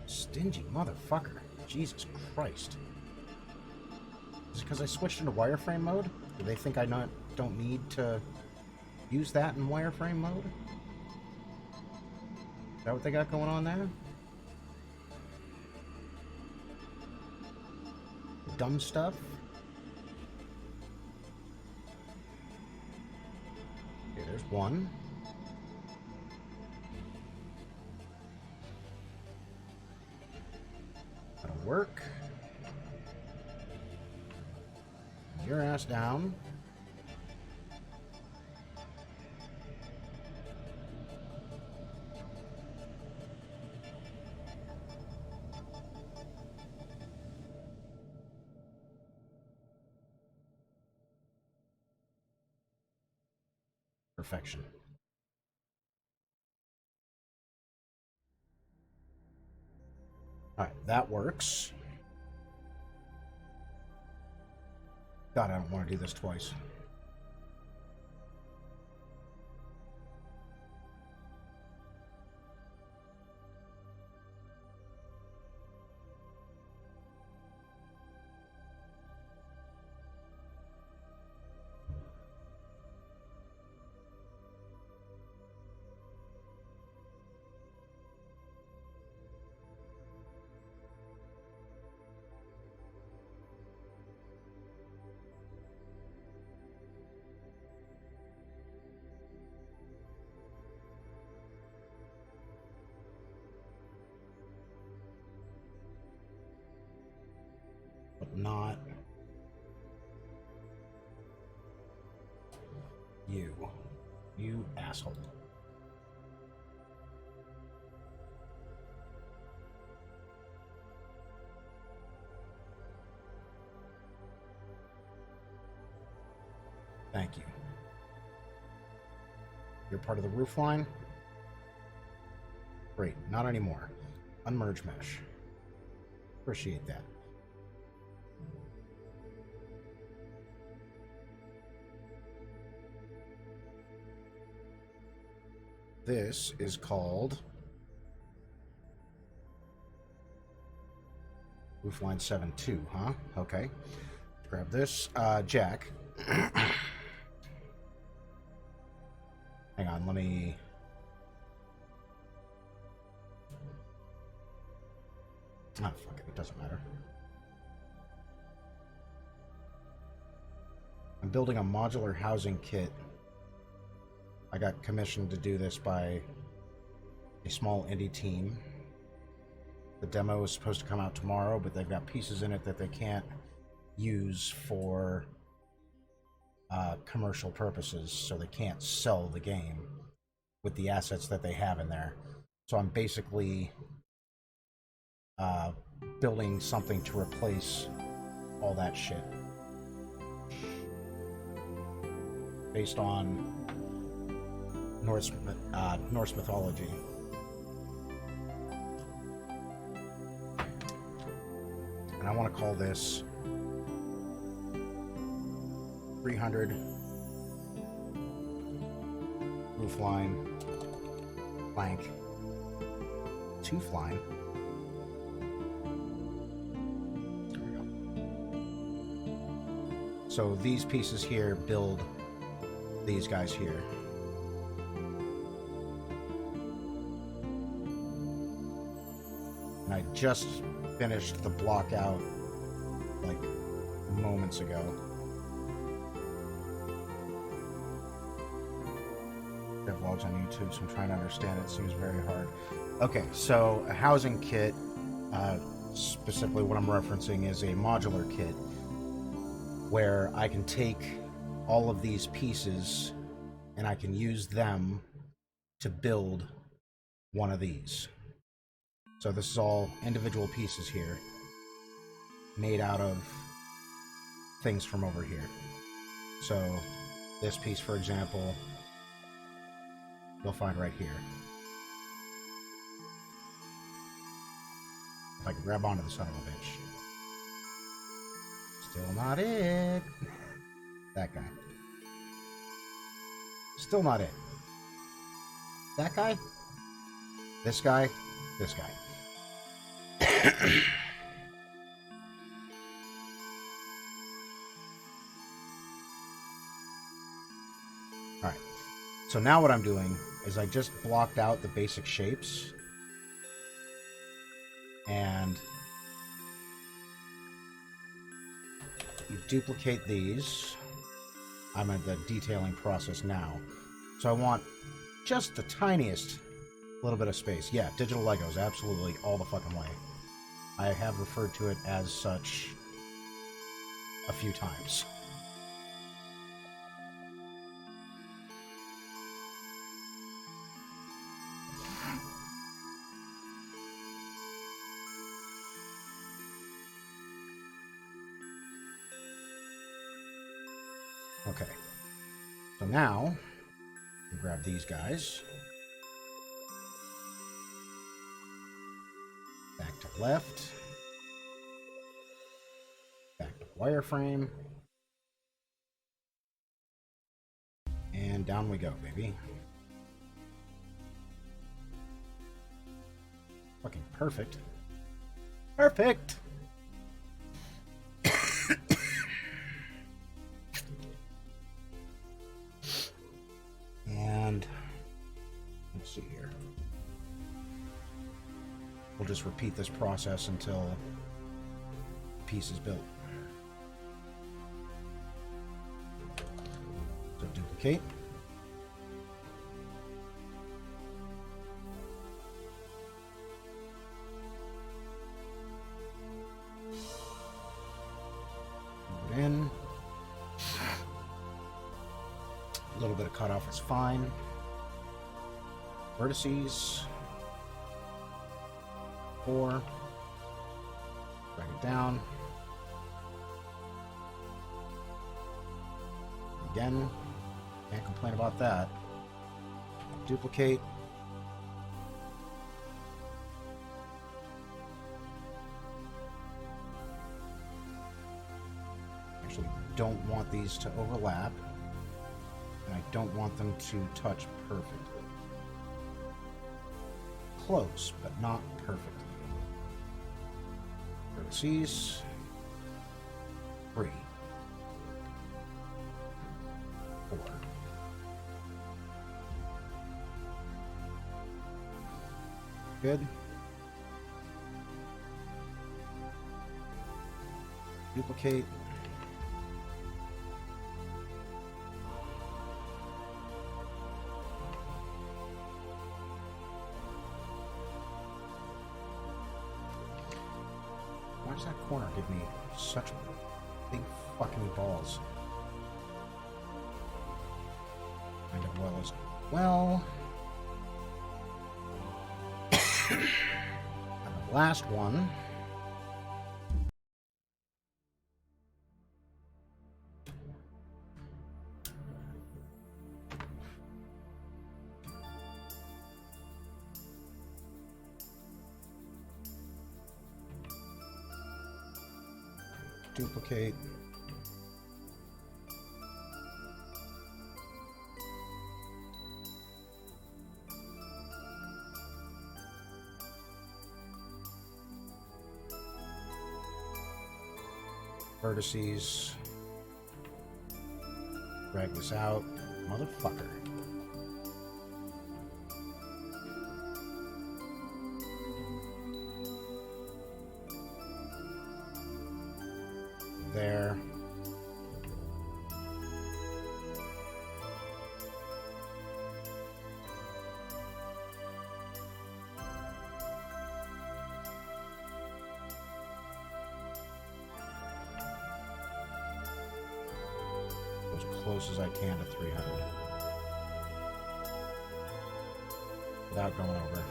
Stingy motherfucker. Jesus Christ. Is it because I switched into wireframe mode? Do they think I don't need to use that in wireframe mode? Is that what they got going on there? Dumb stuff? Okay, there's one. That'll work. Your ass down. Perfection. Alright, that works. God, I don't want to do this twice. But not you. You asshole. Thank you. You're part of the roof line? Great, not anymore. Unmerge mesh. Appreciate that. This is called Roofline 7-2, huh? Okay. Grab this. Jack. Hang on, let me... Oh, fuck it, it doesn't matter. I'm building a modular housing kit. I got commissioned to do this by a small indie team. The demo is supposed to come out tomorrow, but they've got pieces in it that they can't use for commercial purposes, so they can't sell the game with the assets that they have in there. So I'm basically building something to replace all that shit based on Norse mythology. And I want to call this 300 roofline plank 2 fline. There we go. So these pieces here build these guys here. And I just finished the block out like moments ago. I have vlogs on YouTube, so I'm trying to understand it. It seems very hard. Okay, so a housing kit, specifically what I'm referencing is a modular kit where I can take all of these pieces and I can use them to build one of these. So this is all individual pieces here, made out of things from over here. So this piece, for example, you'll find right here. If I can grab onto the son of a bitch. Still not it. That guy. Still not it. That guy? This guy? This guy. Alright, so now what I'm doing is I just blocked out the basic shapes and you duplicate these. I'm in the detailing process now, so I want just the tiniest little bit of space. Yeah, digital Legos, absolutely, all the fucking way. I have referred to it as such a few times. Okay, so now we grab these guys. Back to left. Back to wireframe. And down we go, baby. Fucking perfect. Perfect! And let's see here. We'll just repeat this process until the piece is built. So duplicate. Move it in. A little bit of cutoff is fine. Vertices. 4. Drag it down. Again, can't complain about that. Duplicate. Actually, don't want these to overlap. And I don't want them to touch perfectly. Close, but not perfectly. Vertices. 3. 4. Good. Duplicate. Why does that corner give me such big fucking balls? Kind of well as well. And the last one. Duplicate. Vertices. Drag this out. Motherfucker. There. As close as I can to 300 without going over.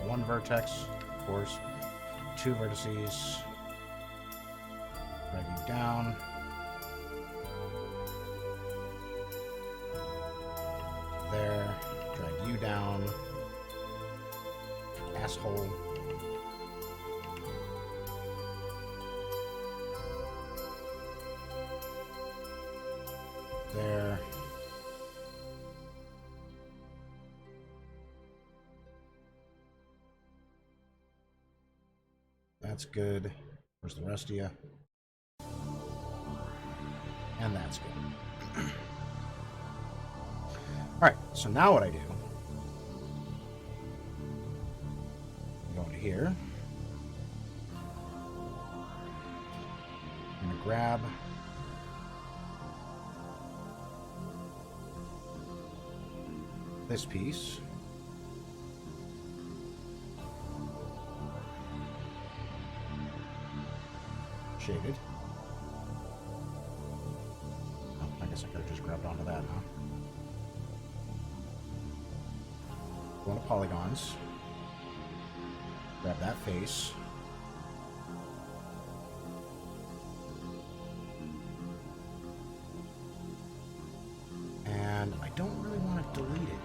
One vertex, of course. 2 vertices. Drag you down. There. Drag you down. Asshole. There. That's good. Where's the rest of you? And that's good. Alright, so now what I do, I go into here. I'm going to grab this piece. Shaded. Oh, I guess I could have just grabbed onto that, huh? Go into polygons. Grab that face. And I don't really want to delete it.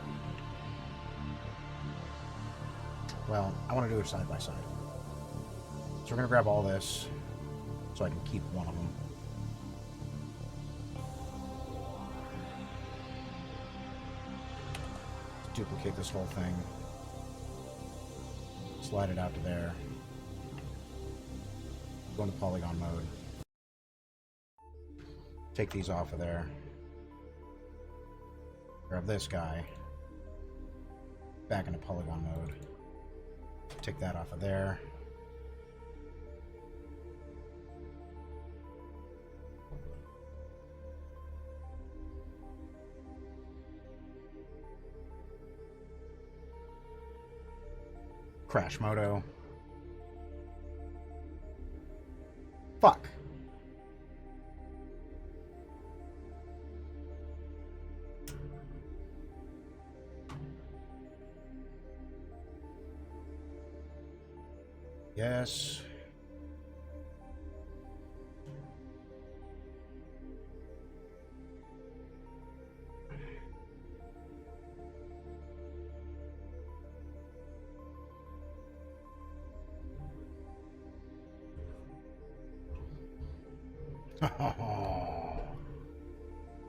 Well, I want to do it side by side. So we're going to grab all this so I can keep one of them. duplicate this whole thing. Slide it out to there. Go into polygon mode. Take these off of there. Grab this guy. Back into polygon mode. Take that off of there. Crash Moto. Fuck. Yes.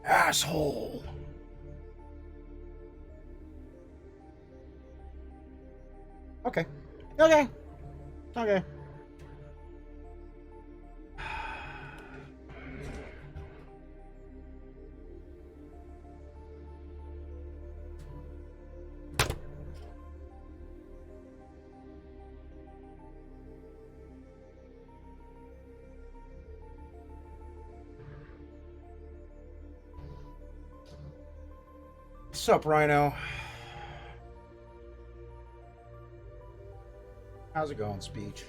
Asshole. Okay. Okay. Okay. What's up, Rhino? How's it going, Speech?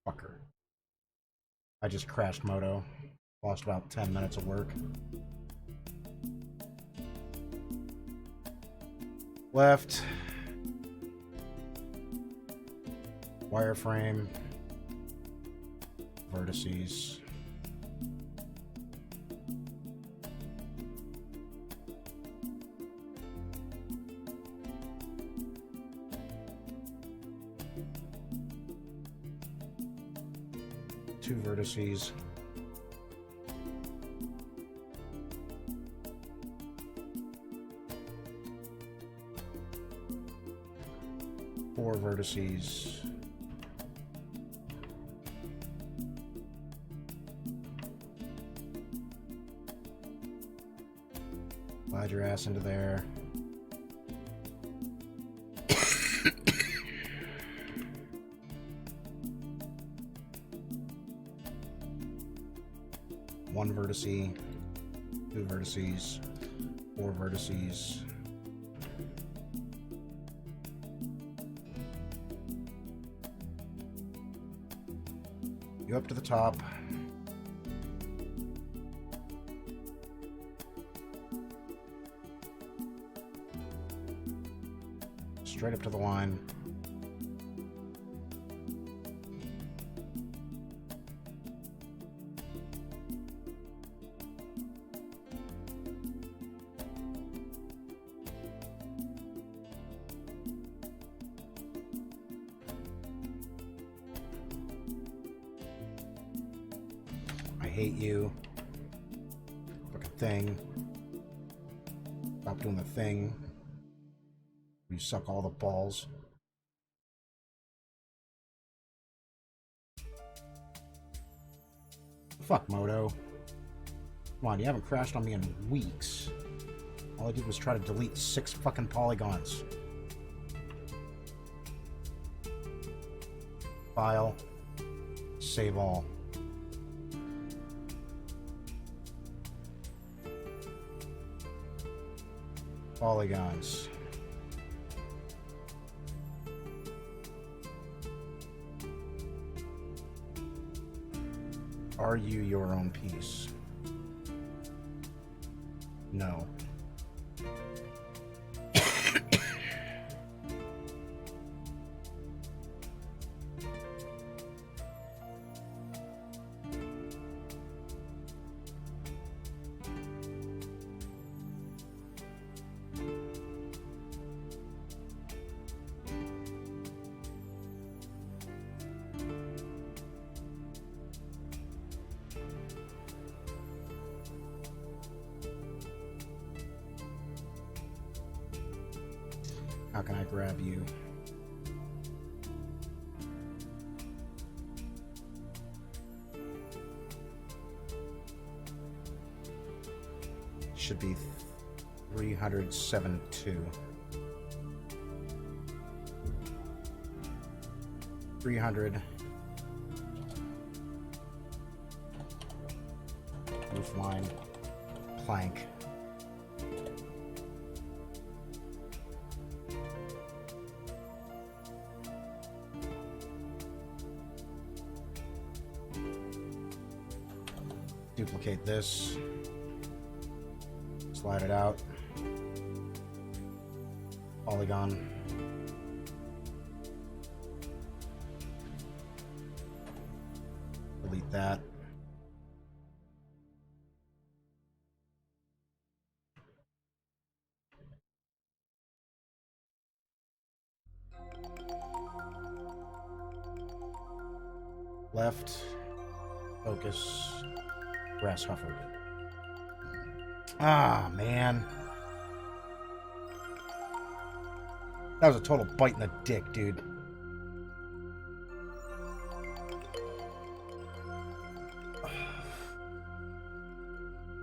Fucker. I just crashed Moto. Lost about 10 minutes of work. Left. Wireframe. Vertices. Two vertices. Four vertices. Slide your ass into there. One vertice, two vertices, four vertices. You up to the top. Straight up to the line. I hate you. Fucking thing. Stop doing the thing. You suck all the balls. Fuck, Moto. Come on, you haven't crashed on me in weeks. All I did was try to delete 6 fucking polygons. File. Save all. Polygons. Are you your own piece? No. How can I grab you? Should be 372. 300. Roof line. Plank. Duplicate this. Slide it out. Polygon. Delete that. Left. Focus. Grasshopper. Ah, man. That was a total bite in the dick, dude.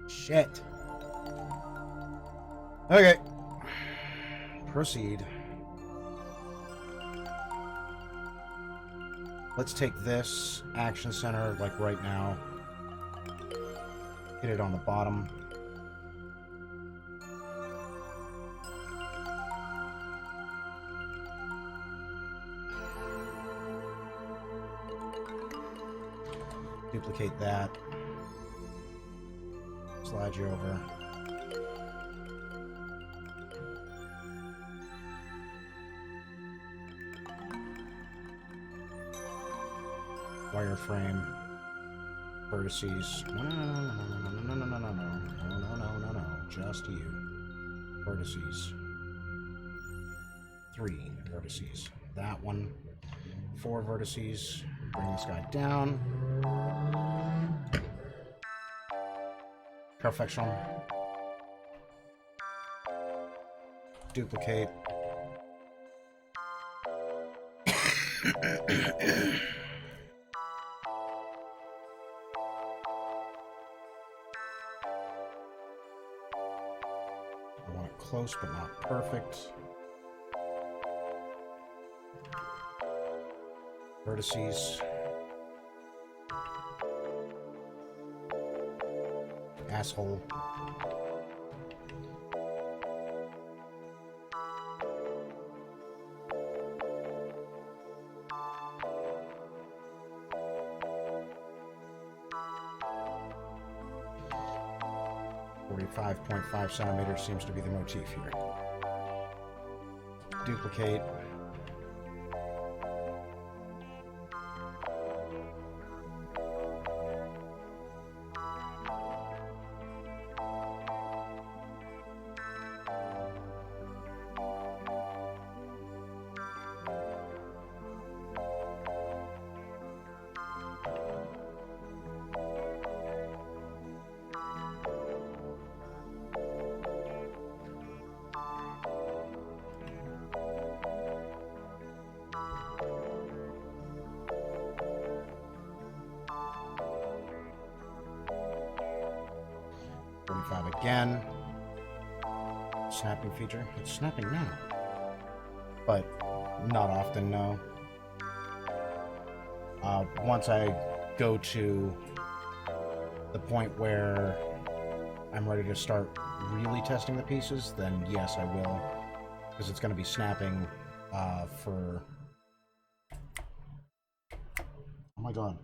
Shit. Okay. Proceed. Let's take this action center, like right now. Get it on the bottom. Duplicate that. Slide you over. Wireframe. Vertices. No. Just you. Vertices. 3 vertices. That one. 4 vertices. Bring this guy down. Perfection. Duplicate. I want it close but not perfect. Vertices. Asshole. .5 centimeters seems to be the motif here. Duplicate. Again. Snapping feature. It's snapping now. But not often, no. Once I go to the point where I'm ready to start really testing the pieces, then yes, I will. Because it's going to be snapping for... Oh my god.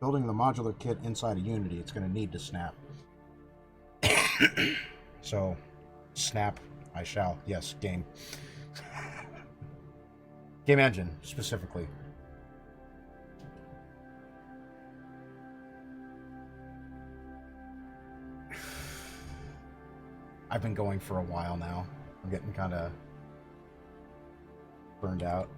Building the modular kit inside of Unity, it's going to need to snap. So, snap, I shall. Yes, game. Game engine, specifically. I've been going for a while now. I'm getting kind of burned out.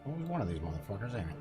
Always one of these motherfuckers, ain't it?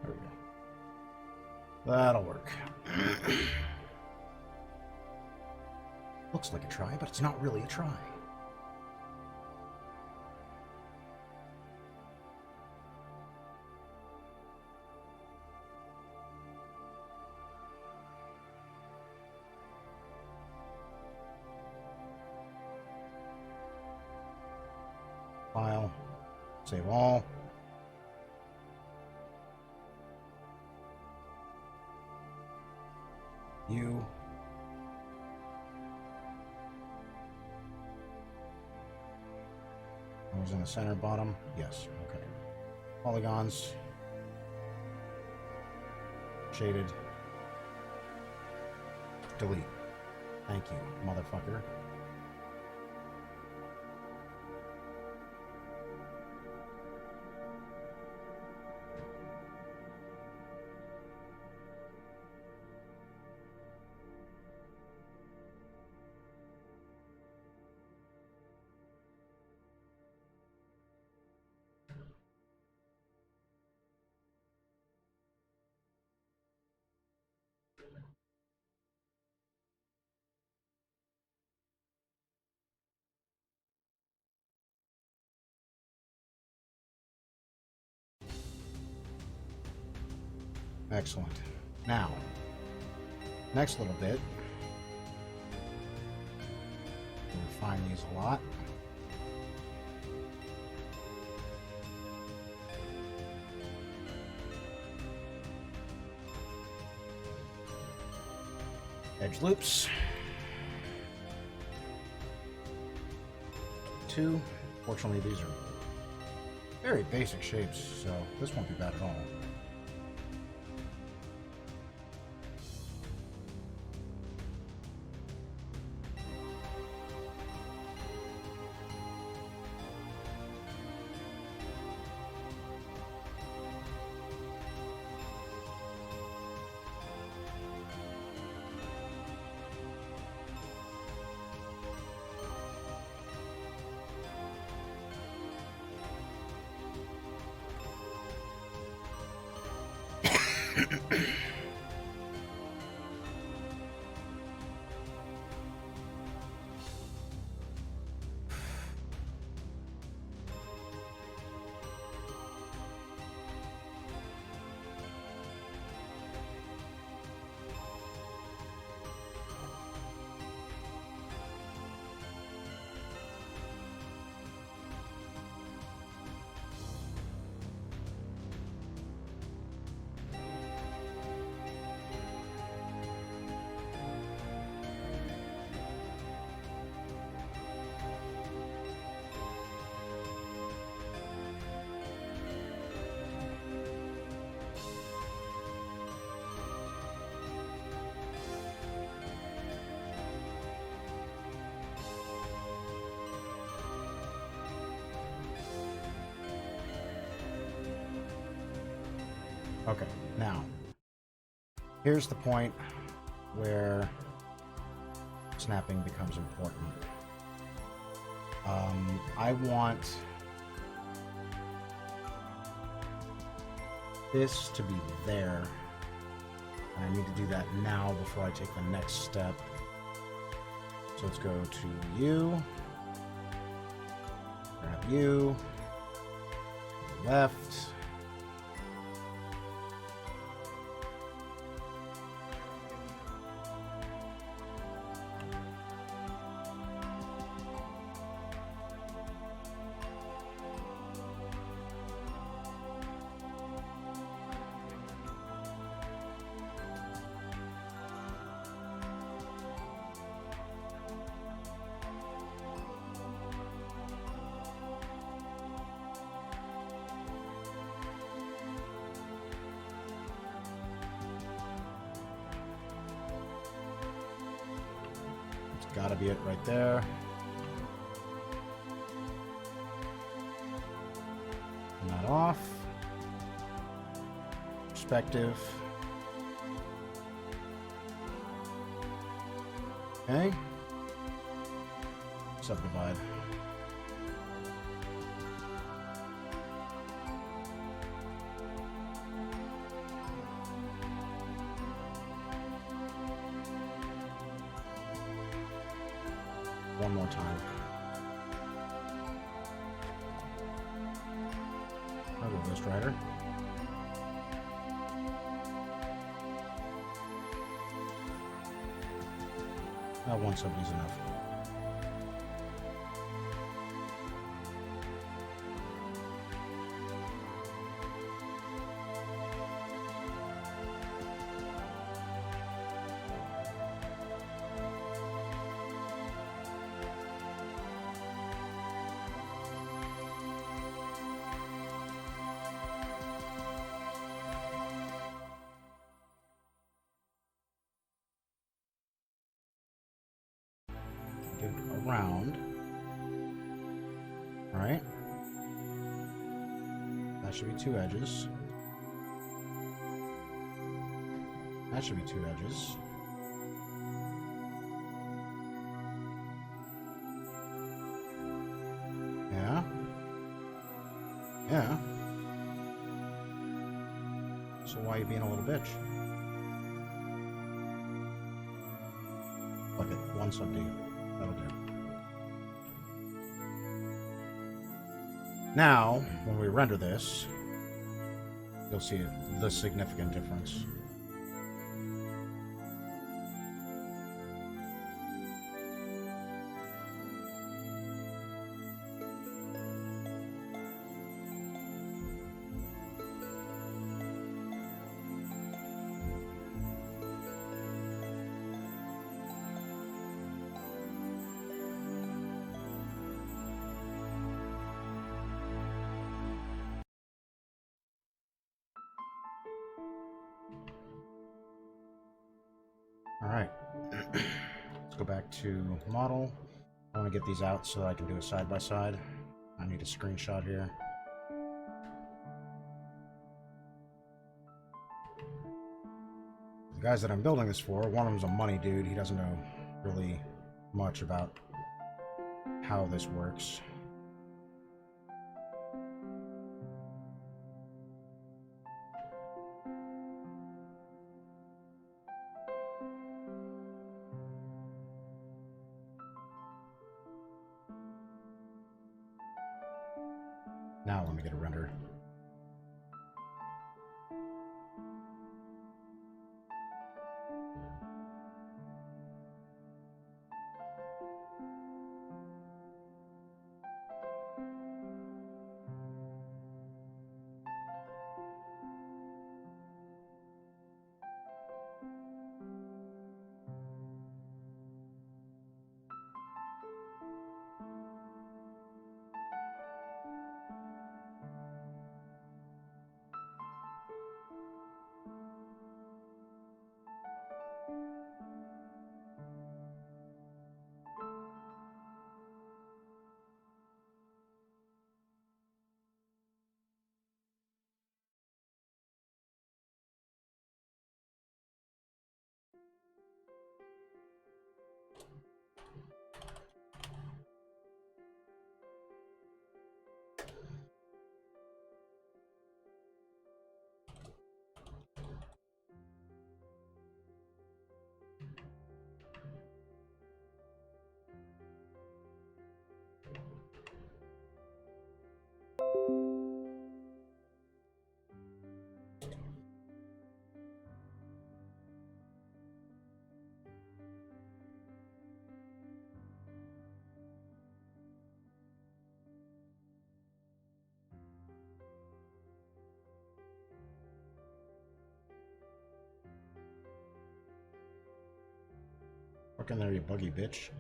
There we go. That'll work. Looks like a try, but it's not really a try. File. Save all. You. I was in the center bottom. Yes. Okay. Polygons. Shaded. Delete. Thank you, motherfucker. Excellent. Now, next little bit. We'll refine these a lot. Edge loops. 2. Fortunately, these are very basic shapes, so this won't be bad at all. Okay, now, here's the point where snapping becomes important. I want this to be there, and I need to do that now before I take the next step. So let's go to you, you. Left. Gotta be it right there. Turn that off. Perspective. Okay. Subdivide. One more time. I'll go Ghost Rider. One sub's enough. Around. All right. That should be 2 edges. That should be 2 edges. Yeah. Yeah. So why are you being a little bitch? Look at 1 sub D. That'll do. Now, when we render this, you'll see the significant difference. Alright, let's go back to model. I want to get these out so that I can do a side-by-side. I need a screenshot here. The guys that I'm building this for, one of them's a money dude. He doesn't know really much about how this works. Now let me get a render. Fuck in there, you buggy bitch.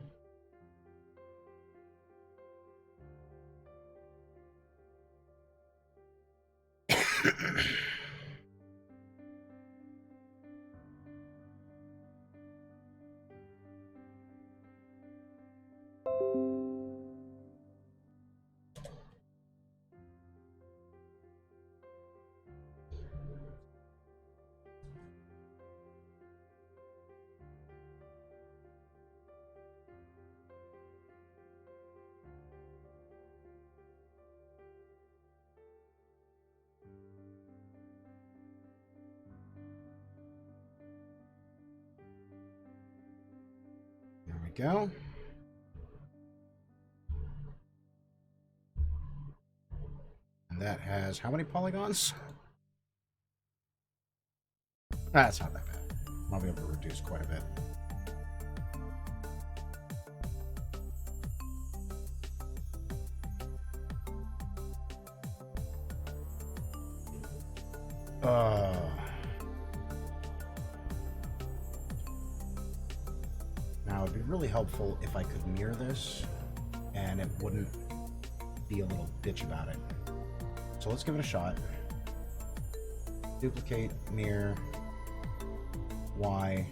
There we go. And that has how many polygons? That's not that bad. I'll be able to reduce quite a bit. Now it'd be really helpful if I could mirror this and it wouldn't be a little bitch about it. So let's give it a shot. Duplicate, mirror, Y.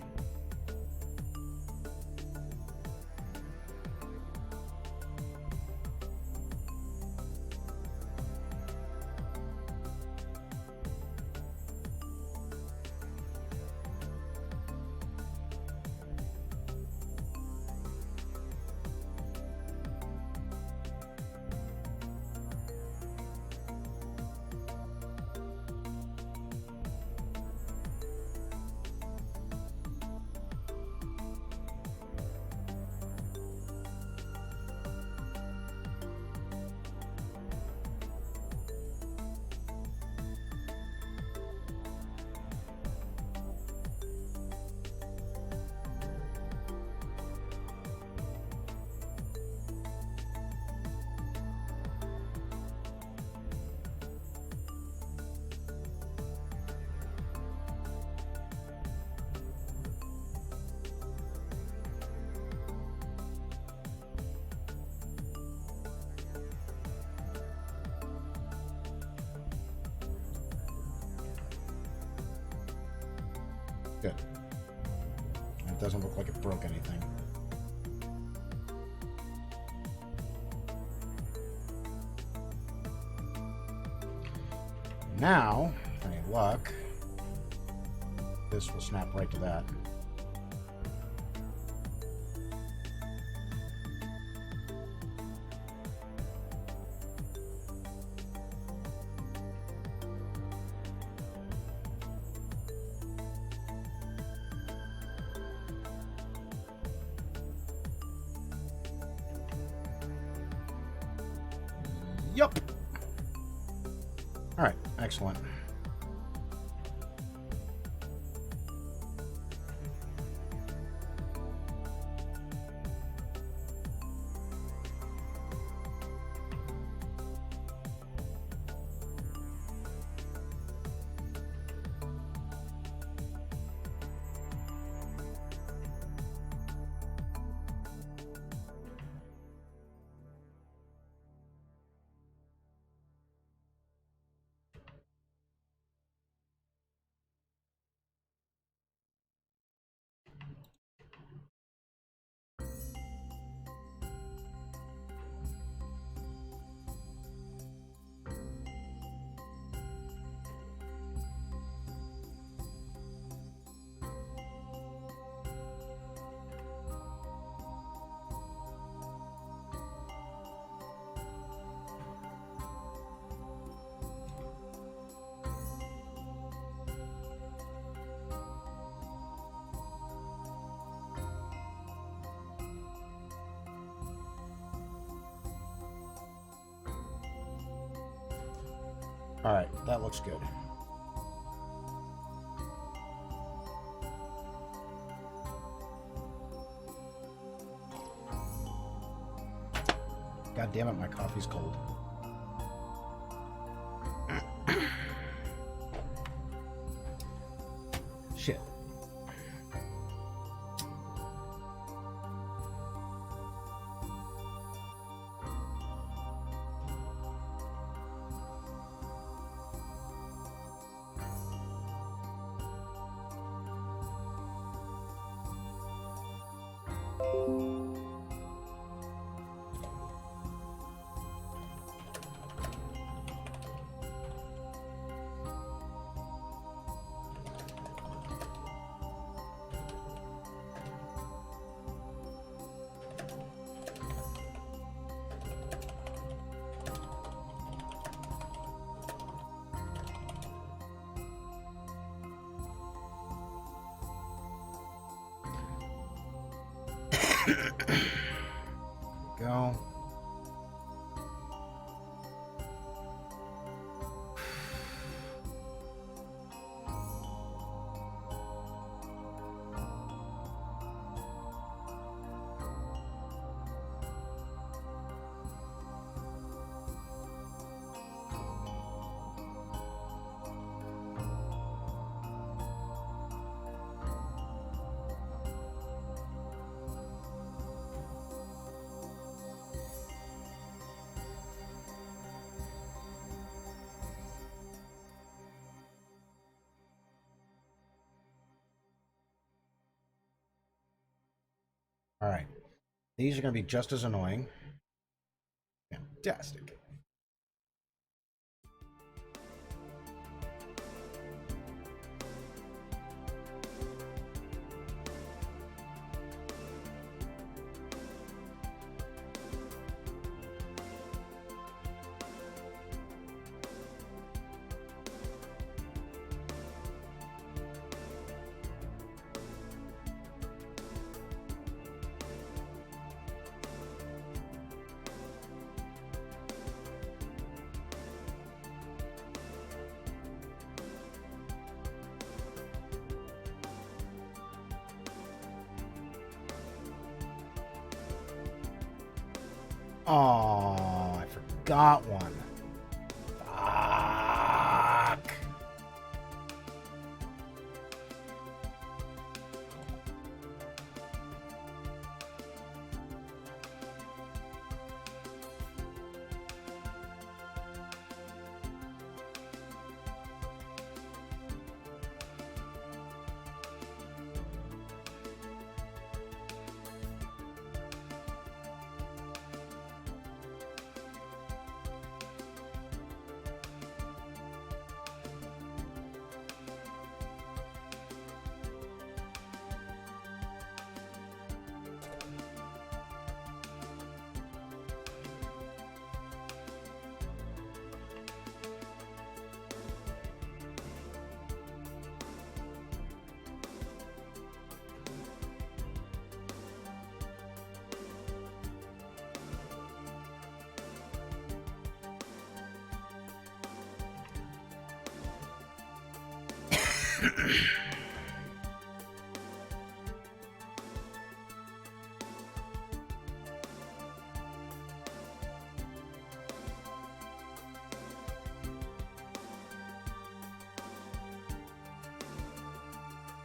Good. It doesn't look like it broke anything. Now, with any luck, this will snap right to that. Yup. All right, excellent. All right, that looks good. God damn it, my coffee's cold. Shit. Go. All right. These are going to be just as annoying. Fantastic. Oh, I forgot one. Fuck.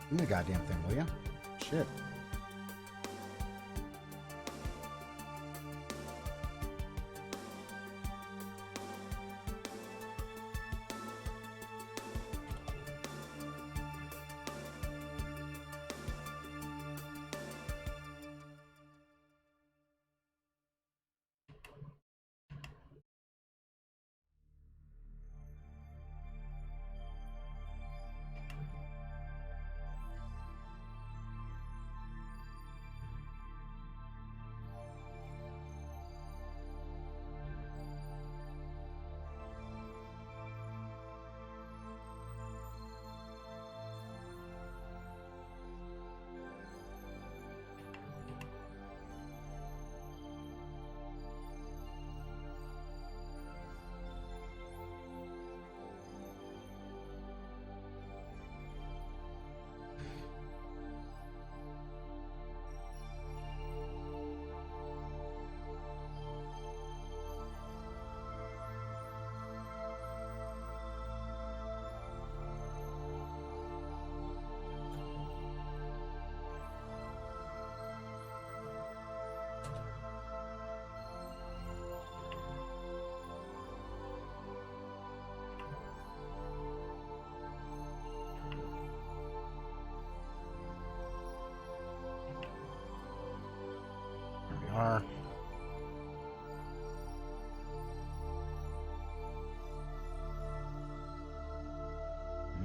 Give me the goddamn thing, will ya? Shit.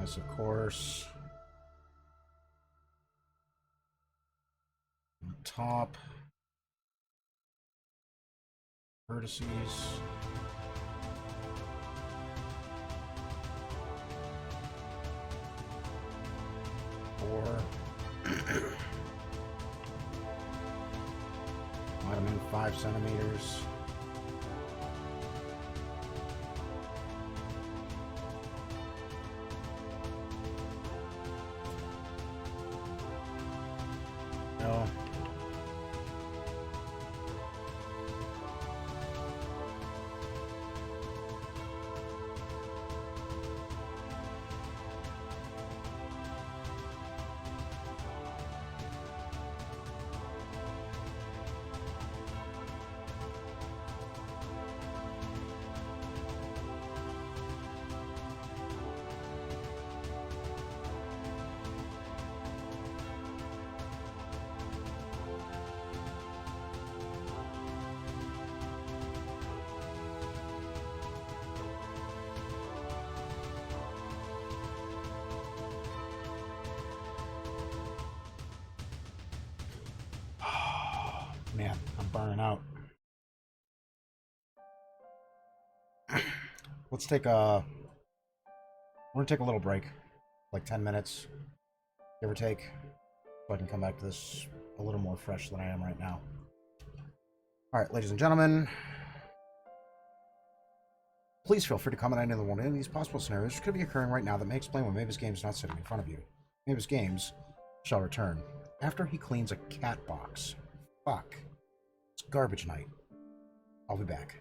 Darkness, of course. On top. Vertices. 4. Might have been 5 centimeters. No. Man, I'm burning out. Let's take a... We're gonna take a little break. Like 10 minutes, give or take. So I can come back to this a little more fresh than I am right now. Alright, ladies and gentlemen. Please feel free to comment on any of these possible scenarios which could be occurring right now that may explain why MabusGames is not sitting in front of you. MabusGames shall return after he cleans a cat box. Fuck. It's garbage night. I'll be back.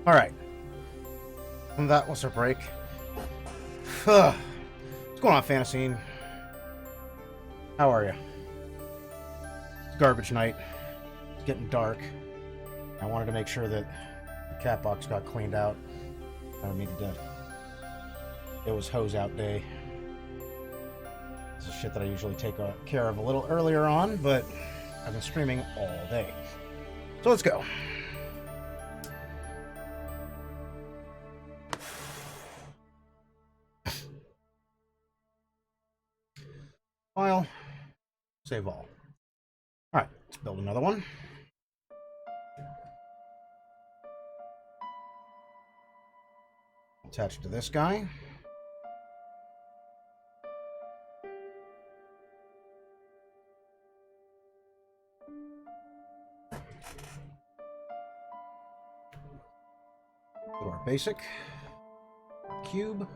Alright. And that was our break. What's going on, Fantasine? How are you? It's garbage night. It's getting dark. I wanted to make sure that the cat box got cleaned out. I needed to. It was hose out day. This is shit that I usually take care of a little earlier on, but I've been streaming all day. So let's go. File. Save all. Alright, let's build another one. Attach it to this guy. Go to our basic cube.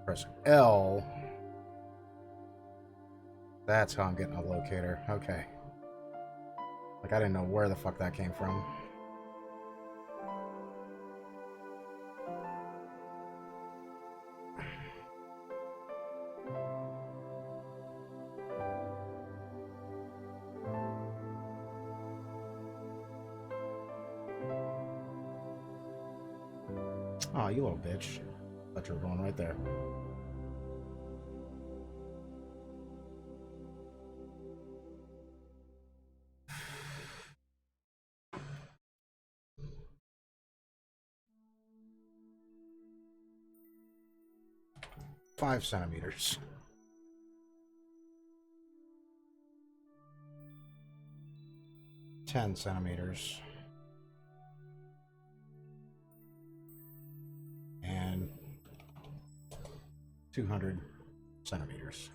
Press L. That's how I'm getting a locator. Okay. Like, I didn't know where the fuck that came from. Oh, you little bitch. Thought you were going right there. Five centimeters. Ten centimeters. And 200 centimeters.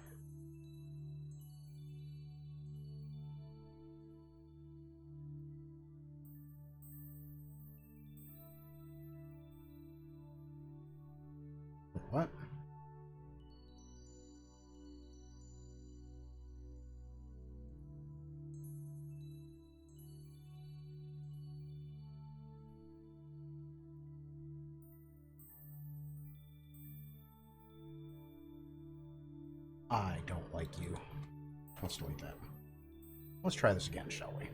What? I don't like you. Let's delete that. Let's try this again, shall we?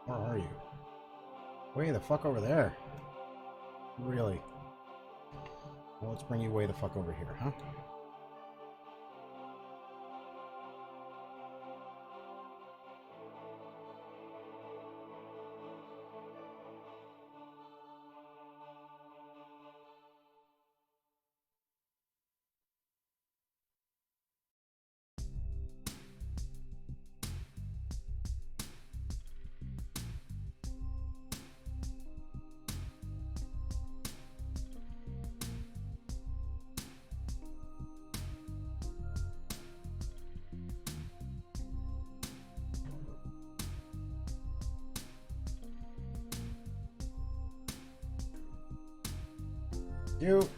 Where are you? Way the fuck over there. Really? Well, let's bring you way the fuck over here, huh? You.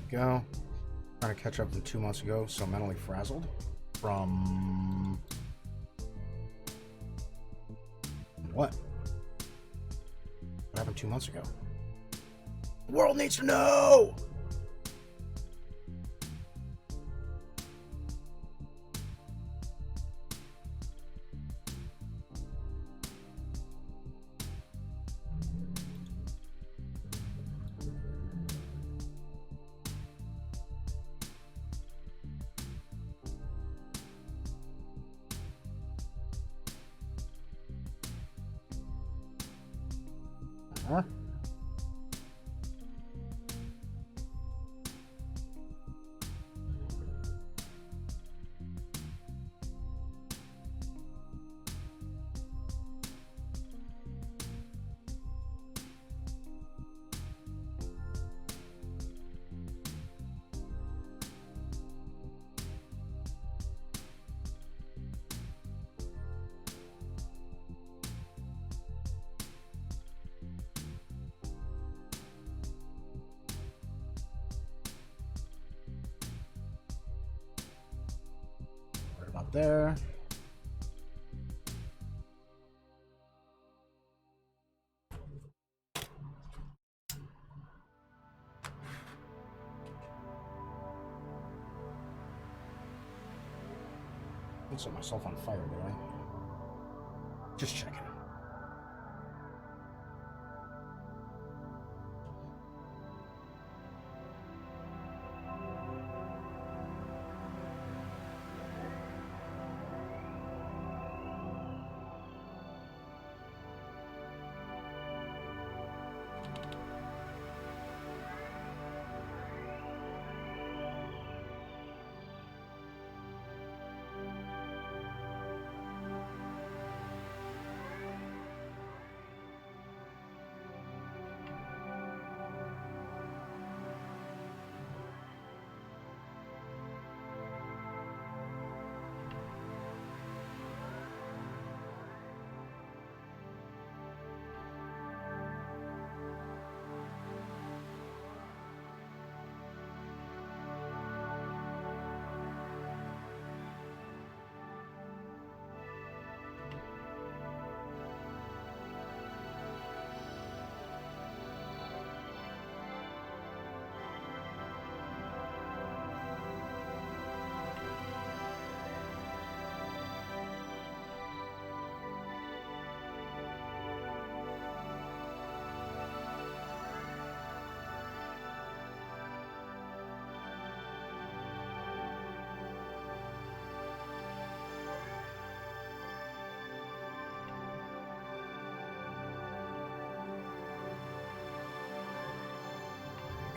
go. Trying to catch up from 2 months ago, so mentally frazzled. From... What? What happened 2 months ago? The world needs to know! Huh? Right about there. I set myself on fire, did I? Just checking.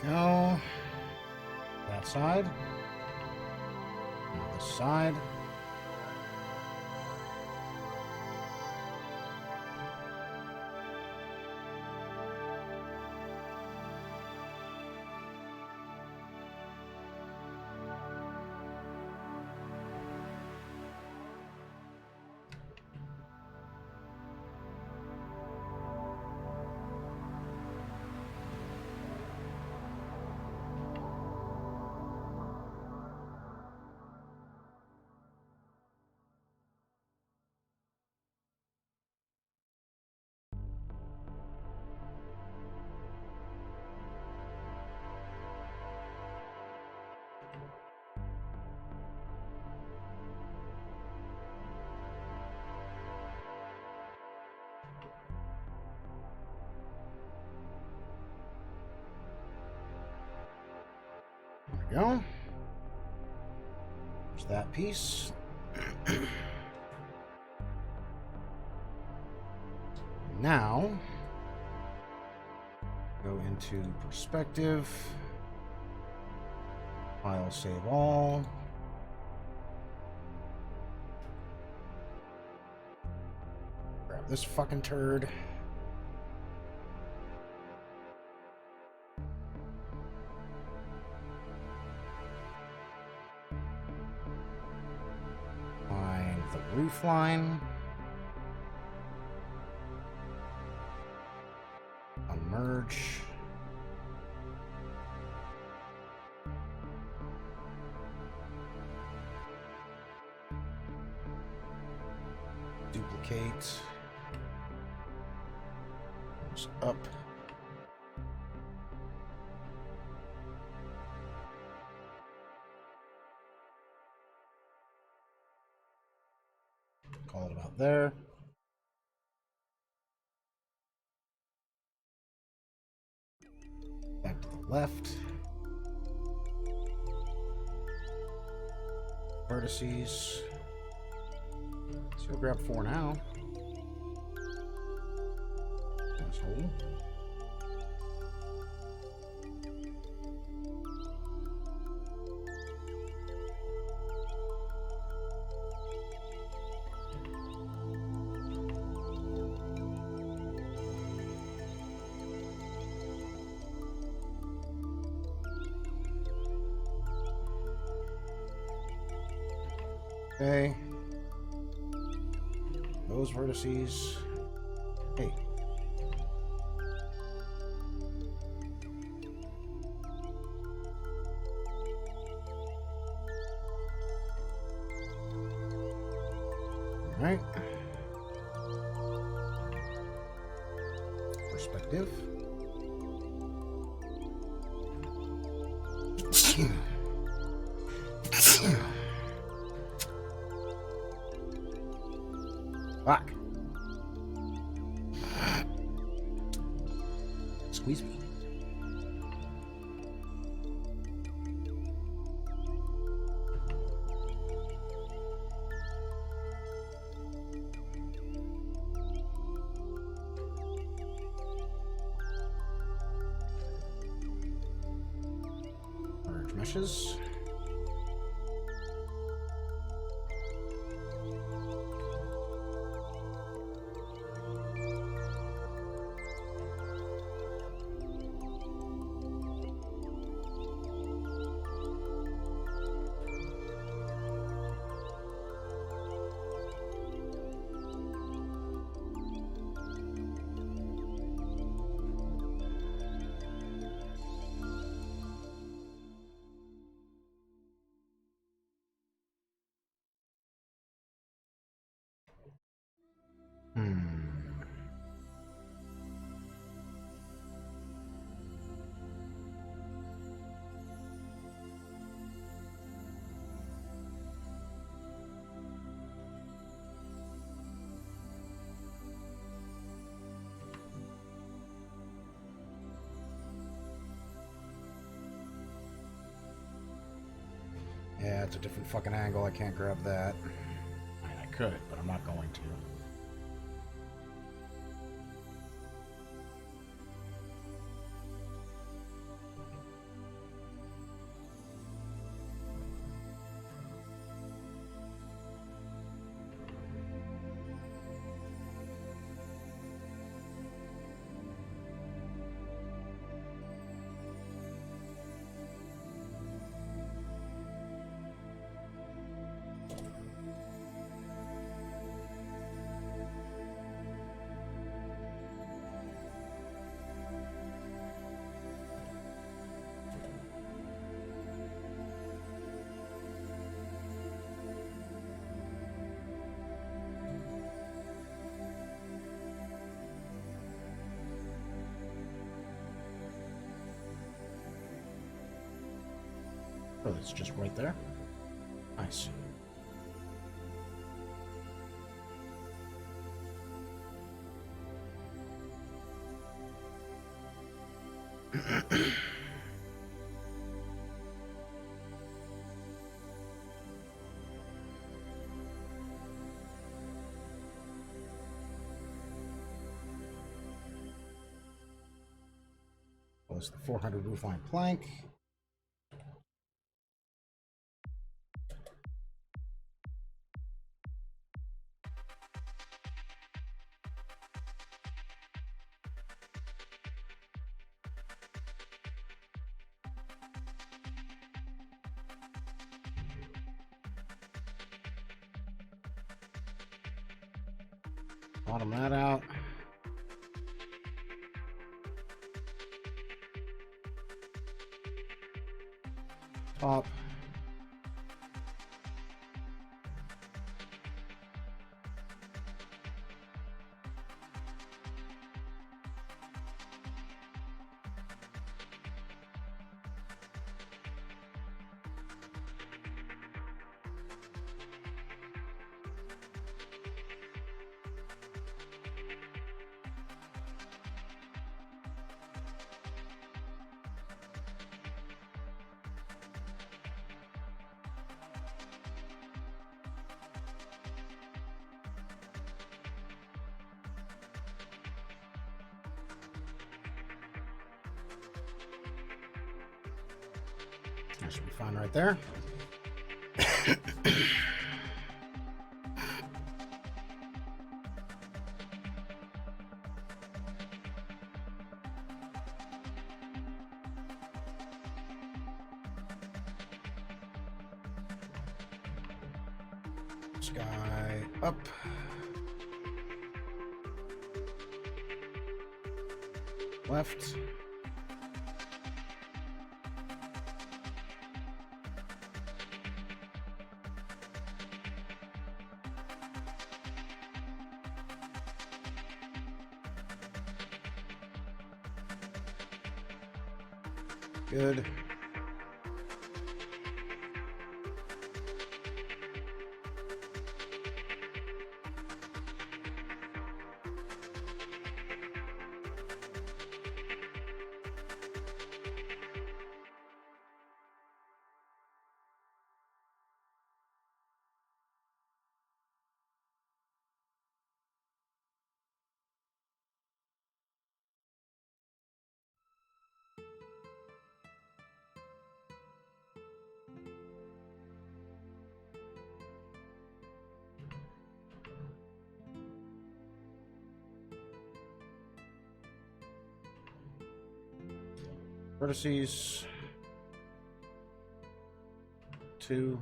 Go. That side. This side. There we go. There's that piece. Now, go into perspective. File save all. Grab this fucking turd. Find the roof line. Unmerge. Duplicate. Goes up. Call it about there. Back to the left. Vertices. So we'll grab 4 now. Asshole. Okay. Those vertices. Hey. All right. Perspective. Fuck. Squeeze me. Merge meshes. Yeah, it's a different fucking angle. I can't grab that. I mean, I could, but I'm not going to. Oh, it's just right there. Nice. Was the 400 roofline plank. Bottom that out. Top. That should be fine right there. Sky up. Left. Good. Vertices. 2.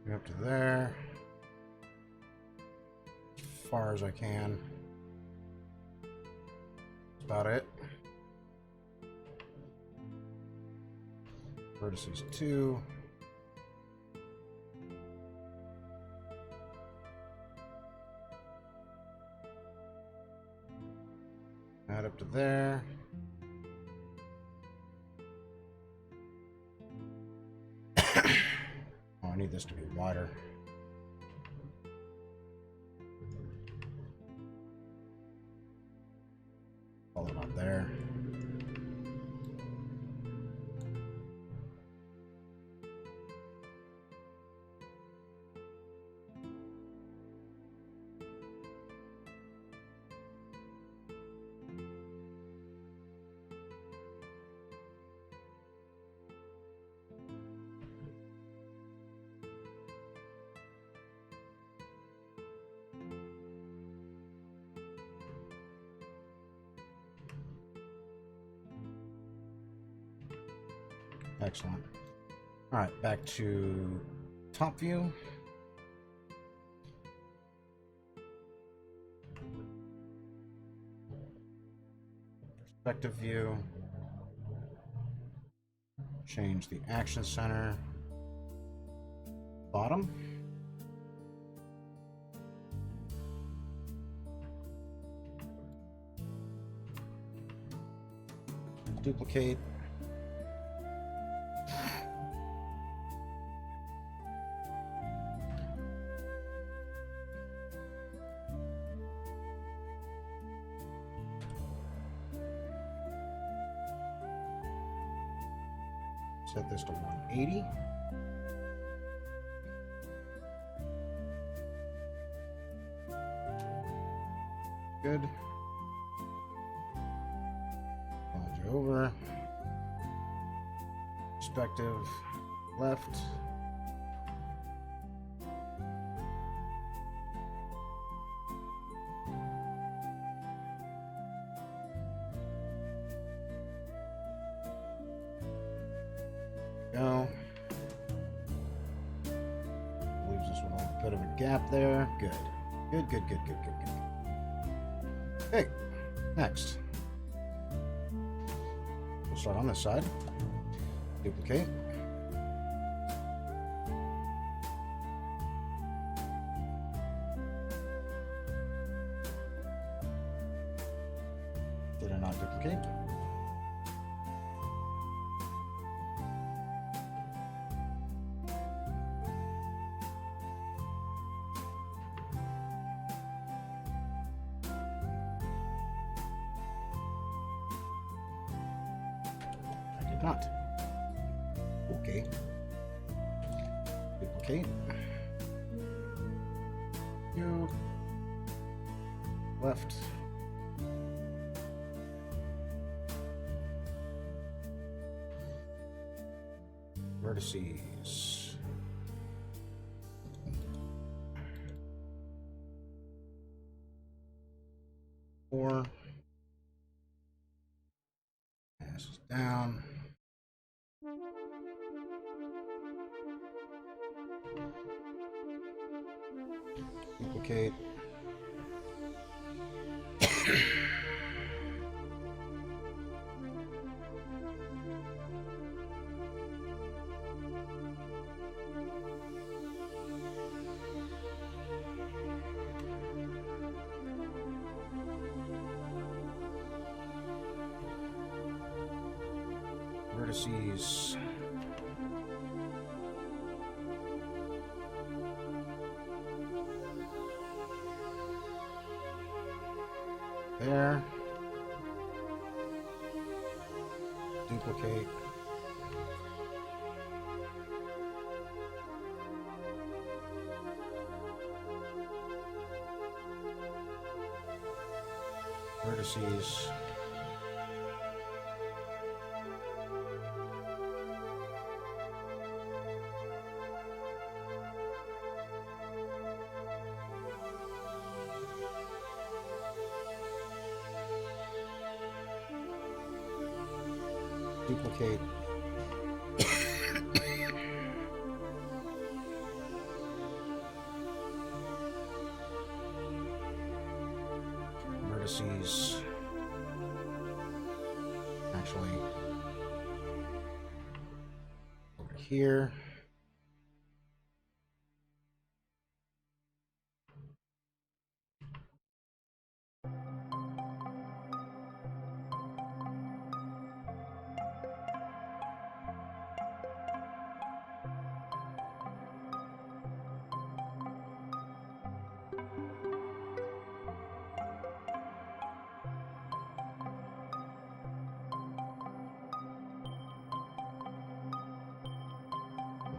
Go up to there. As far as I can. That's about it. Vertices 2. Add up to there. Oh, I need this to be wider. Follow it on there. Excellent. All right, back to top view. Perspective view. Change the action center. Bottom. Duplicate. Set this to 180. Good. Fold you over. Perspective left. Go. Leaves us with a bit of a gap there. Good. Good, good, good, good, good, good. Okay, next. We'll start on this side. Duplicate. Did I not duplicate? Not. Okay. Duplicate. You. Left. Vertices. Four. Pass is down. Duplicate. Vertices. There. Duplicate. Vertices. Duplicate. Vertices. Actually, over here.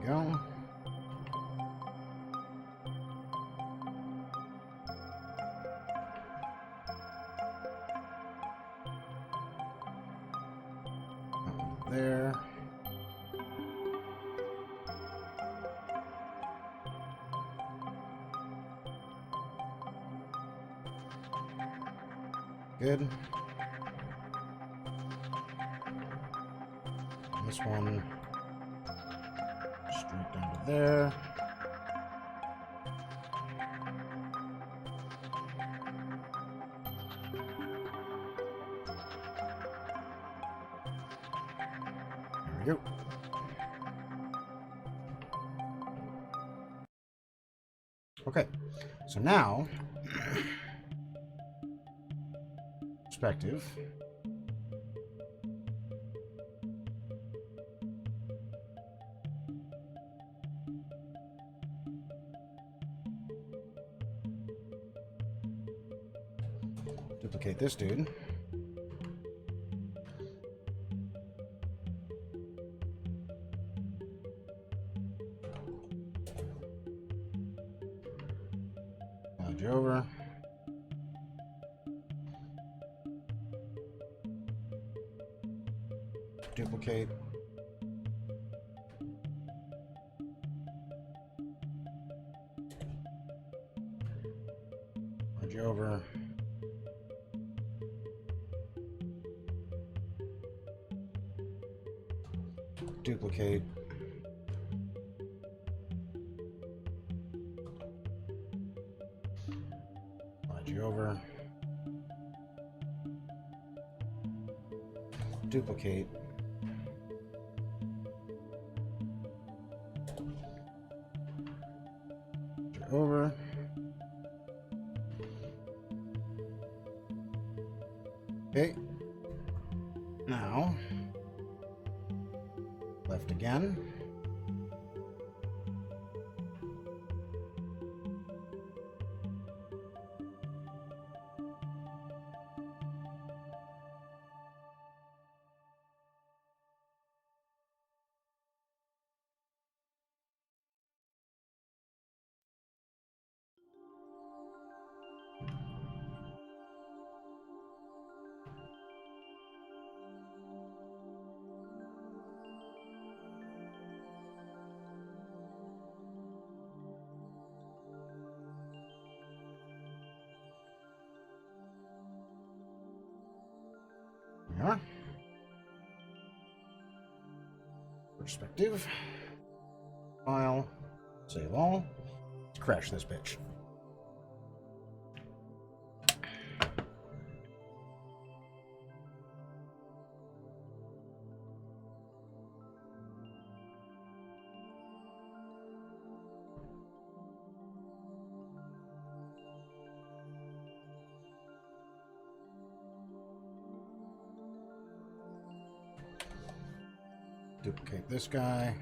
Go. There. Good. This one straight down to there. There we go. Okay, so now perspective. Duplicate this dude. Slide you over. Duplicate. Slide you over. Duplicate. Slide you over. Duplicate. Over. Okay. Now, left again. Perspective. File. Save all. Let's crash this bitch. Duplicate this guy.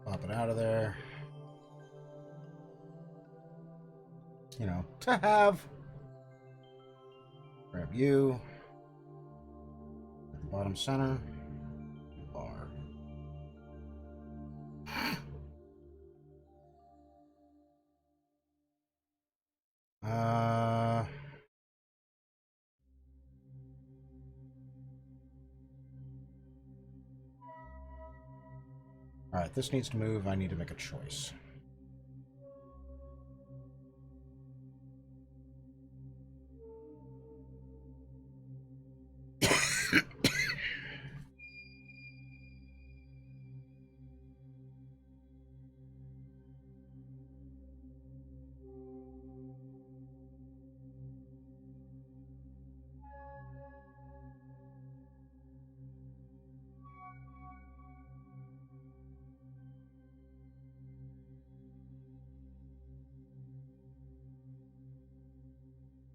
Pop it out of there. You know, to have. Grab you. At the bottom center. Bar. Alright, this needs to move. I need to make a choice.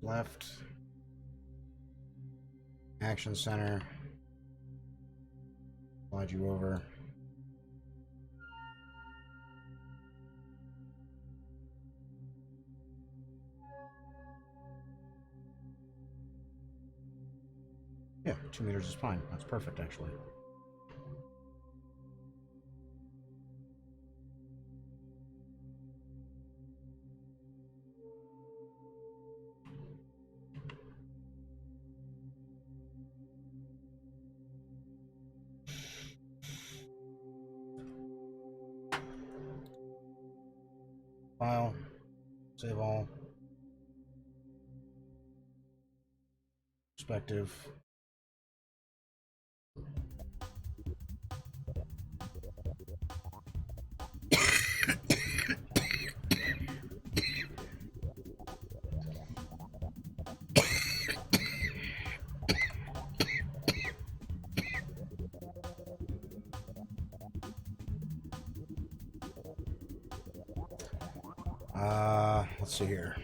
Left. Action center. Slide you over. Yeah, 2 meters is fine. That's perfect, actually. File, save all, perspective. Let's see here.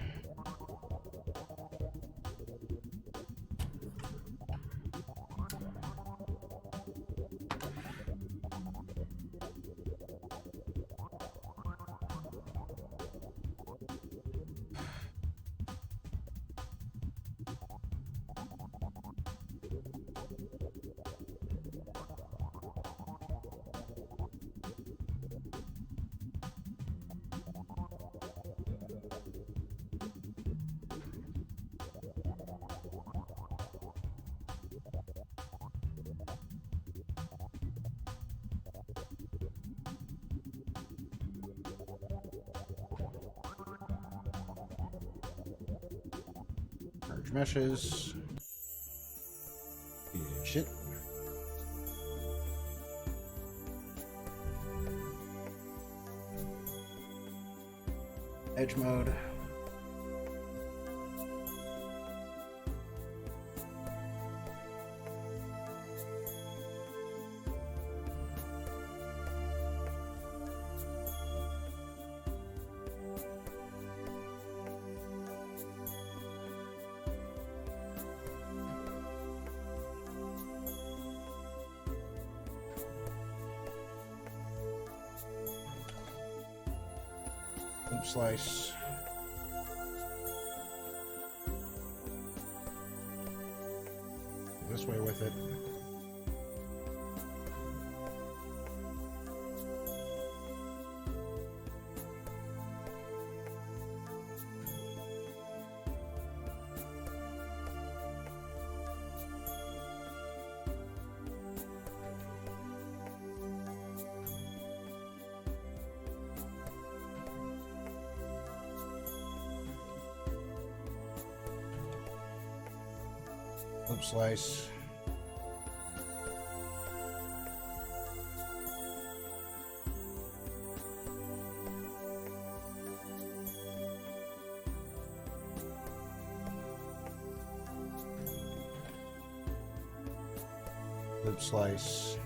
Merge meshes. Good shit. Edge mode. Loop slice. This way with it. Loop slice. Loop slice.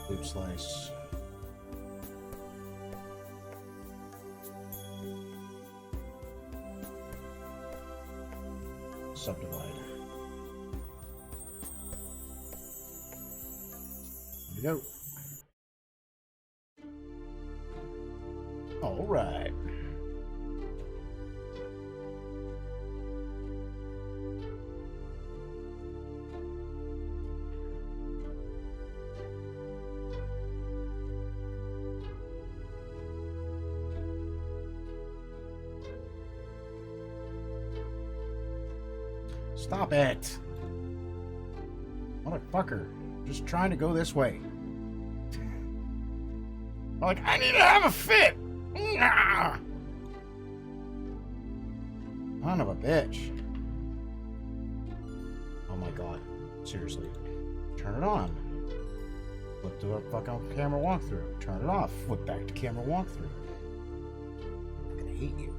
Loop slice. Subdivide. Here we go. All right. Stop it. Motherfucker. Just trying to go this way. I'm like, I need to have a fit. Nah. Son of a bitch. Oh my god. Seriously. Turn it on. Flip to a fucking camera walkthrough. Turn it off. Flip back to camera walkthrough. I'm gonna hate you.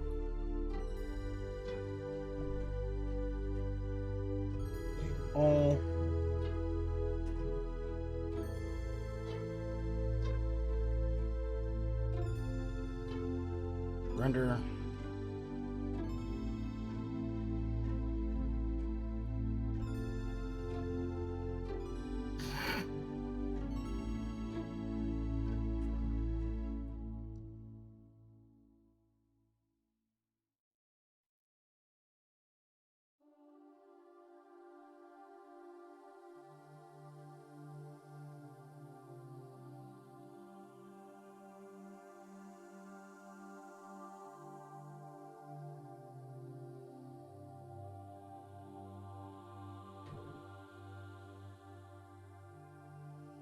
Oh. Render.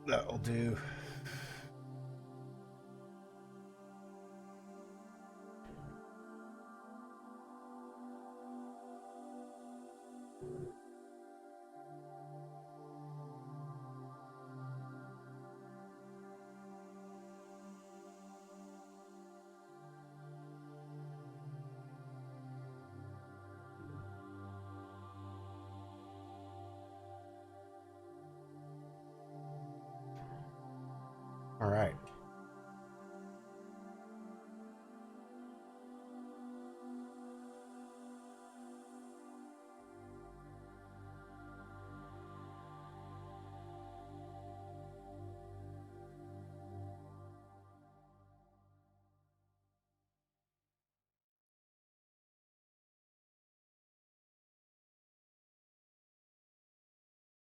That'll do. All right.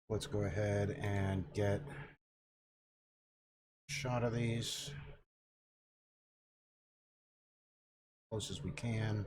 Let's go ahead and get a shot of these close as we can.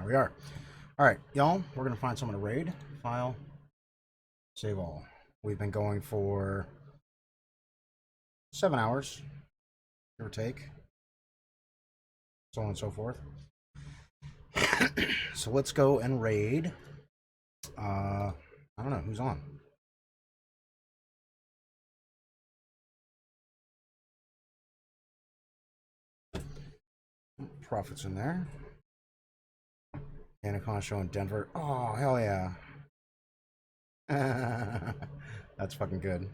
There we are. All right, y'all. We're gonna find someone to raid. File. Save all. We've been going for 7 hours, give or take, so on and so forth. So let's go and raid. I don't know who's on. Profits in there. Anacon show in Denver. Oh, hell yeah. That's fucking good.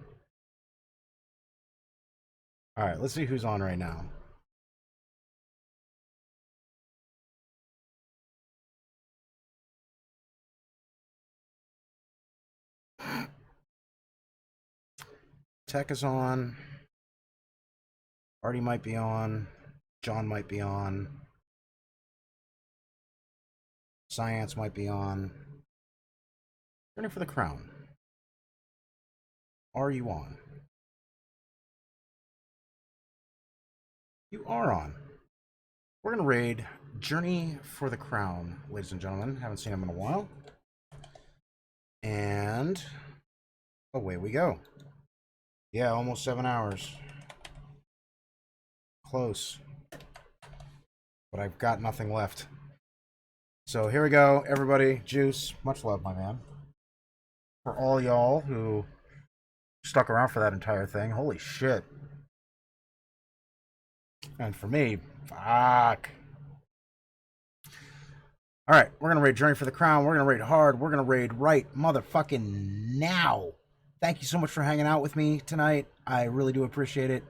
Alright, let's see who's on right now. Tech is on. Artie might be on. John might be on. Science might be on. Journey for the Crown. Are you on? You are on. We're going to raid Journey for the Crown, ladies and gentlemen. Haven't seen him in a while. And away we go. Yeah, almost 7 hours. Close. But I've got nothing left. So here we go, everybody. Juice, much love, my man. For all y'all who stuck around for that entire thing, holy shit. And for me, fuck. Alright, we're gonna raid Journey for the Crown. We're gonna raid hard. We're gonna raid right motherfucking now. Thank you so much for hanging out with me tonight. I really do appreciate it.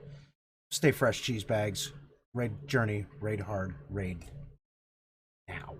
Stay fresh, cheese bags. Raid Journey, raid hard, raid now.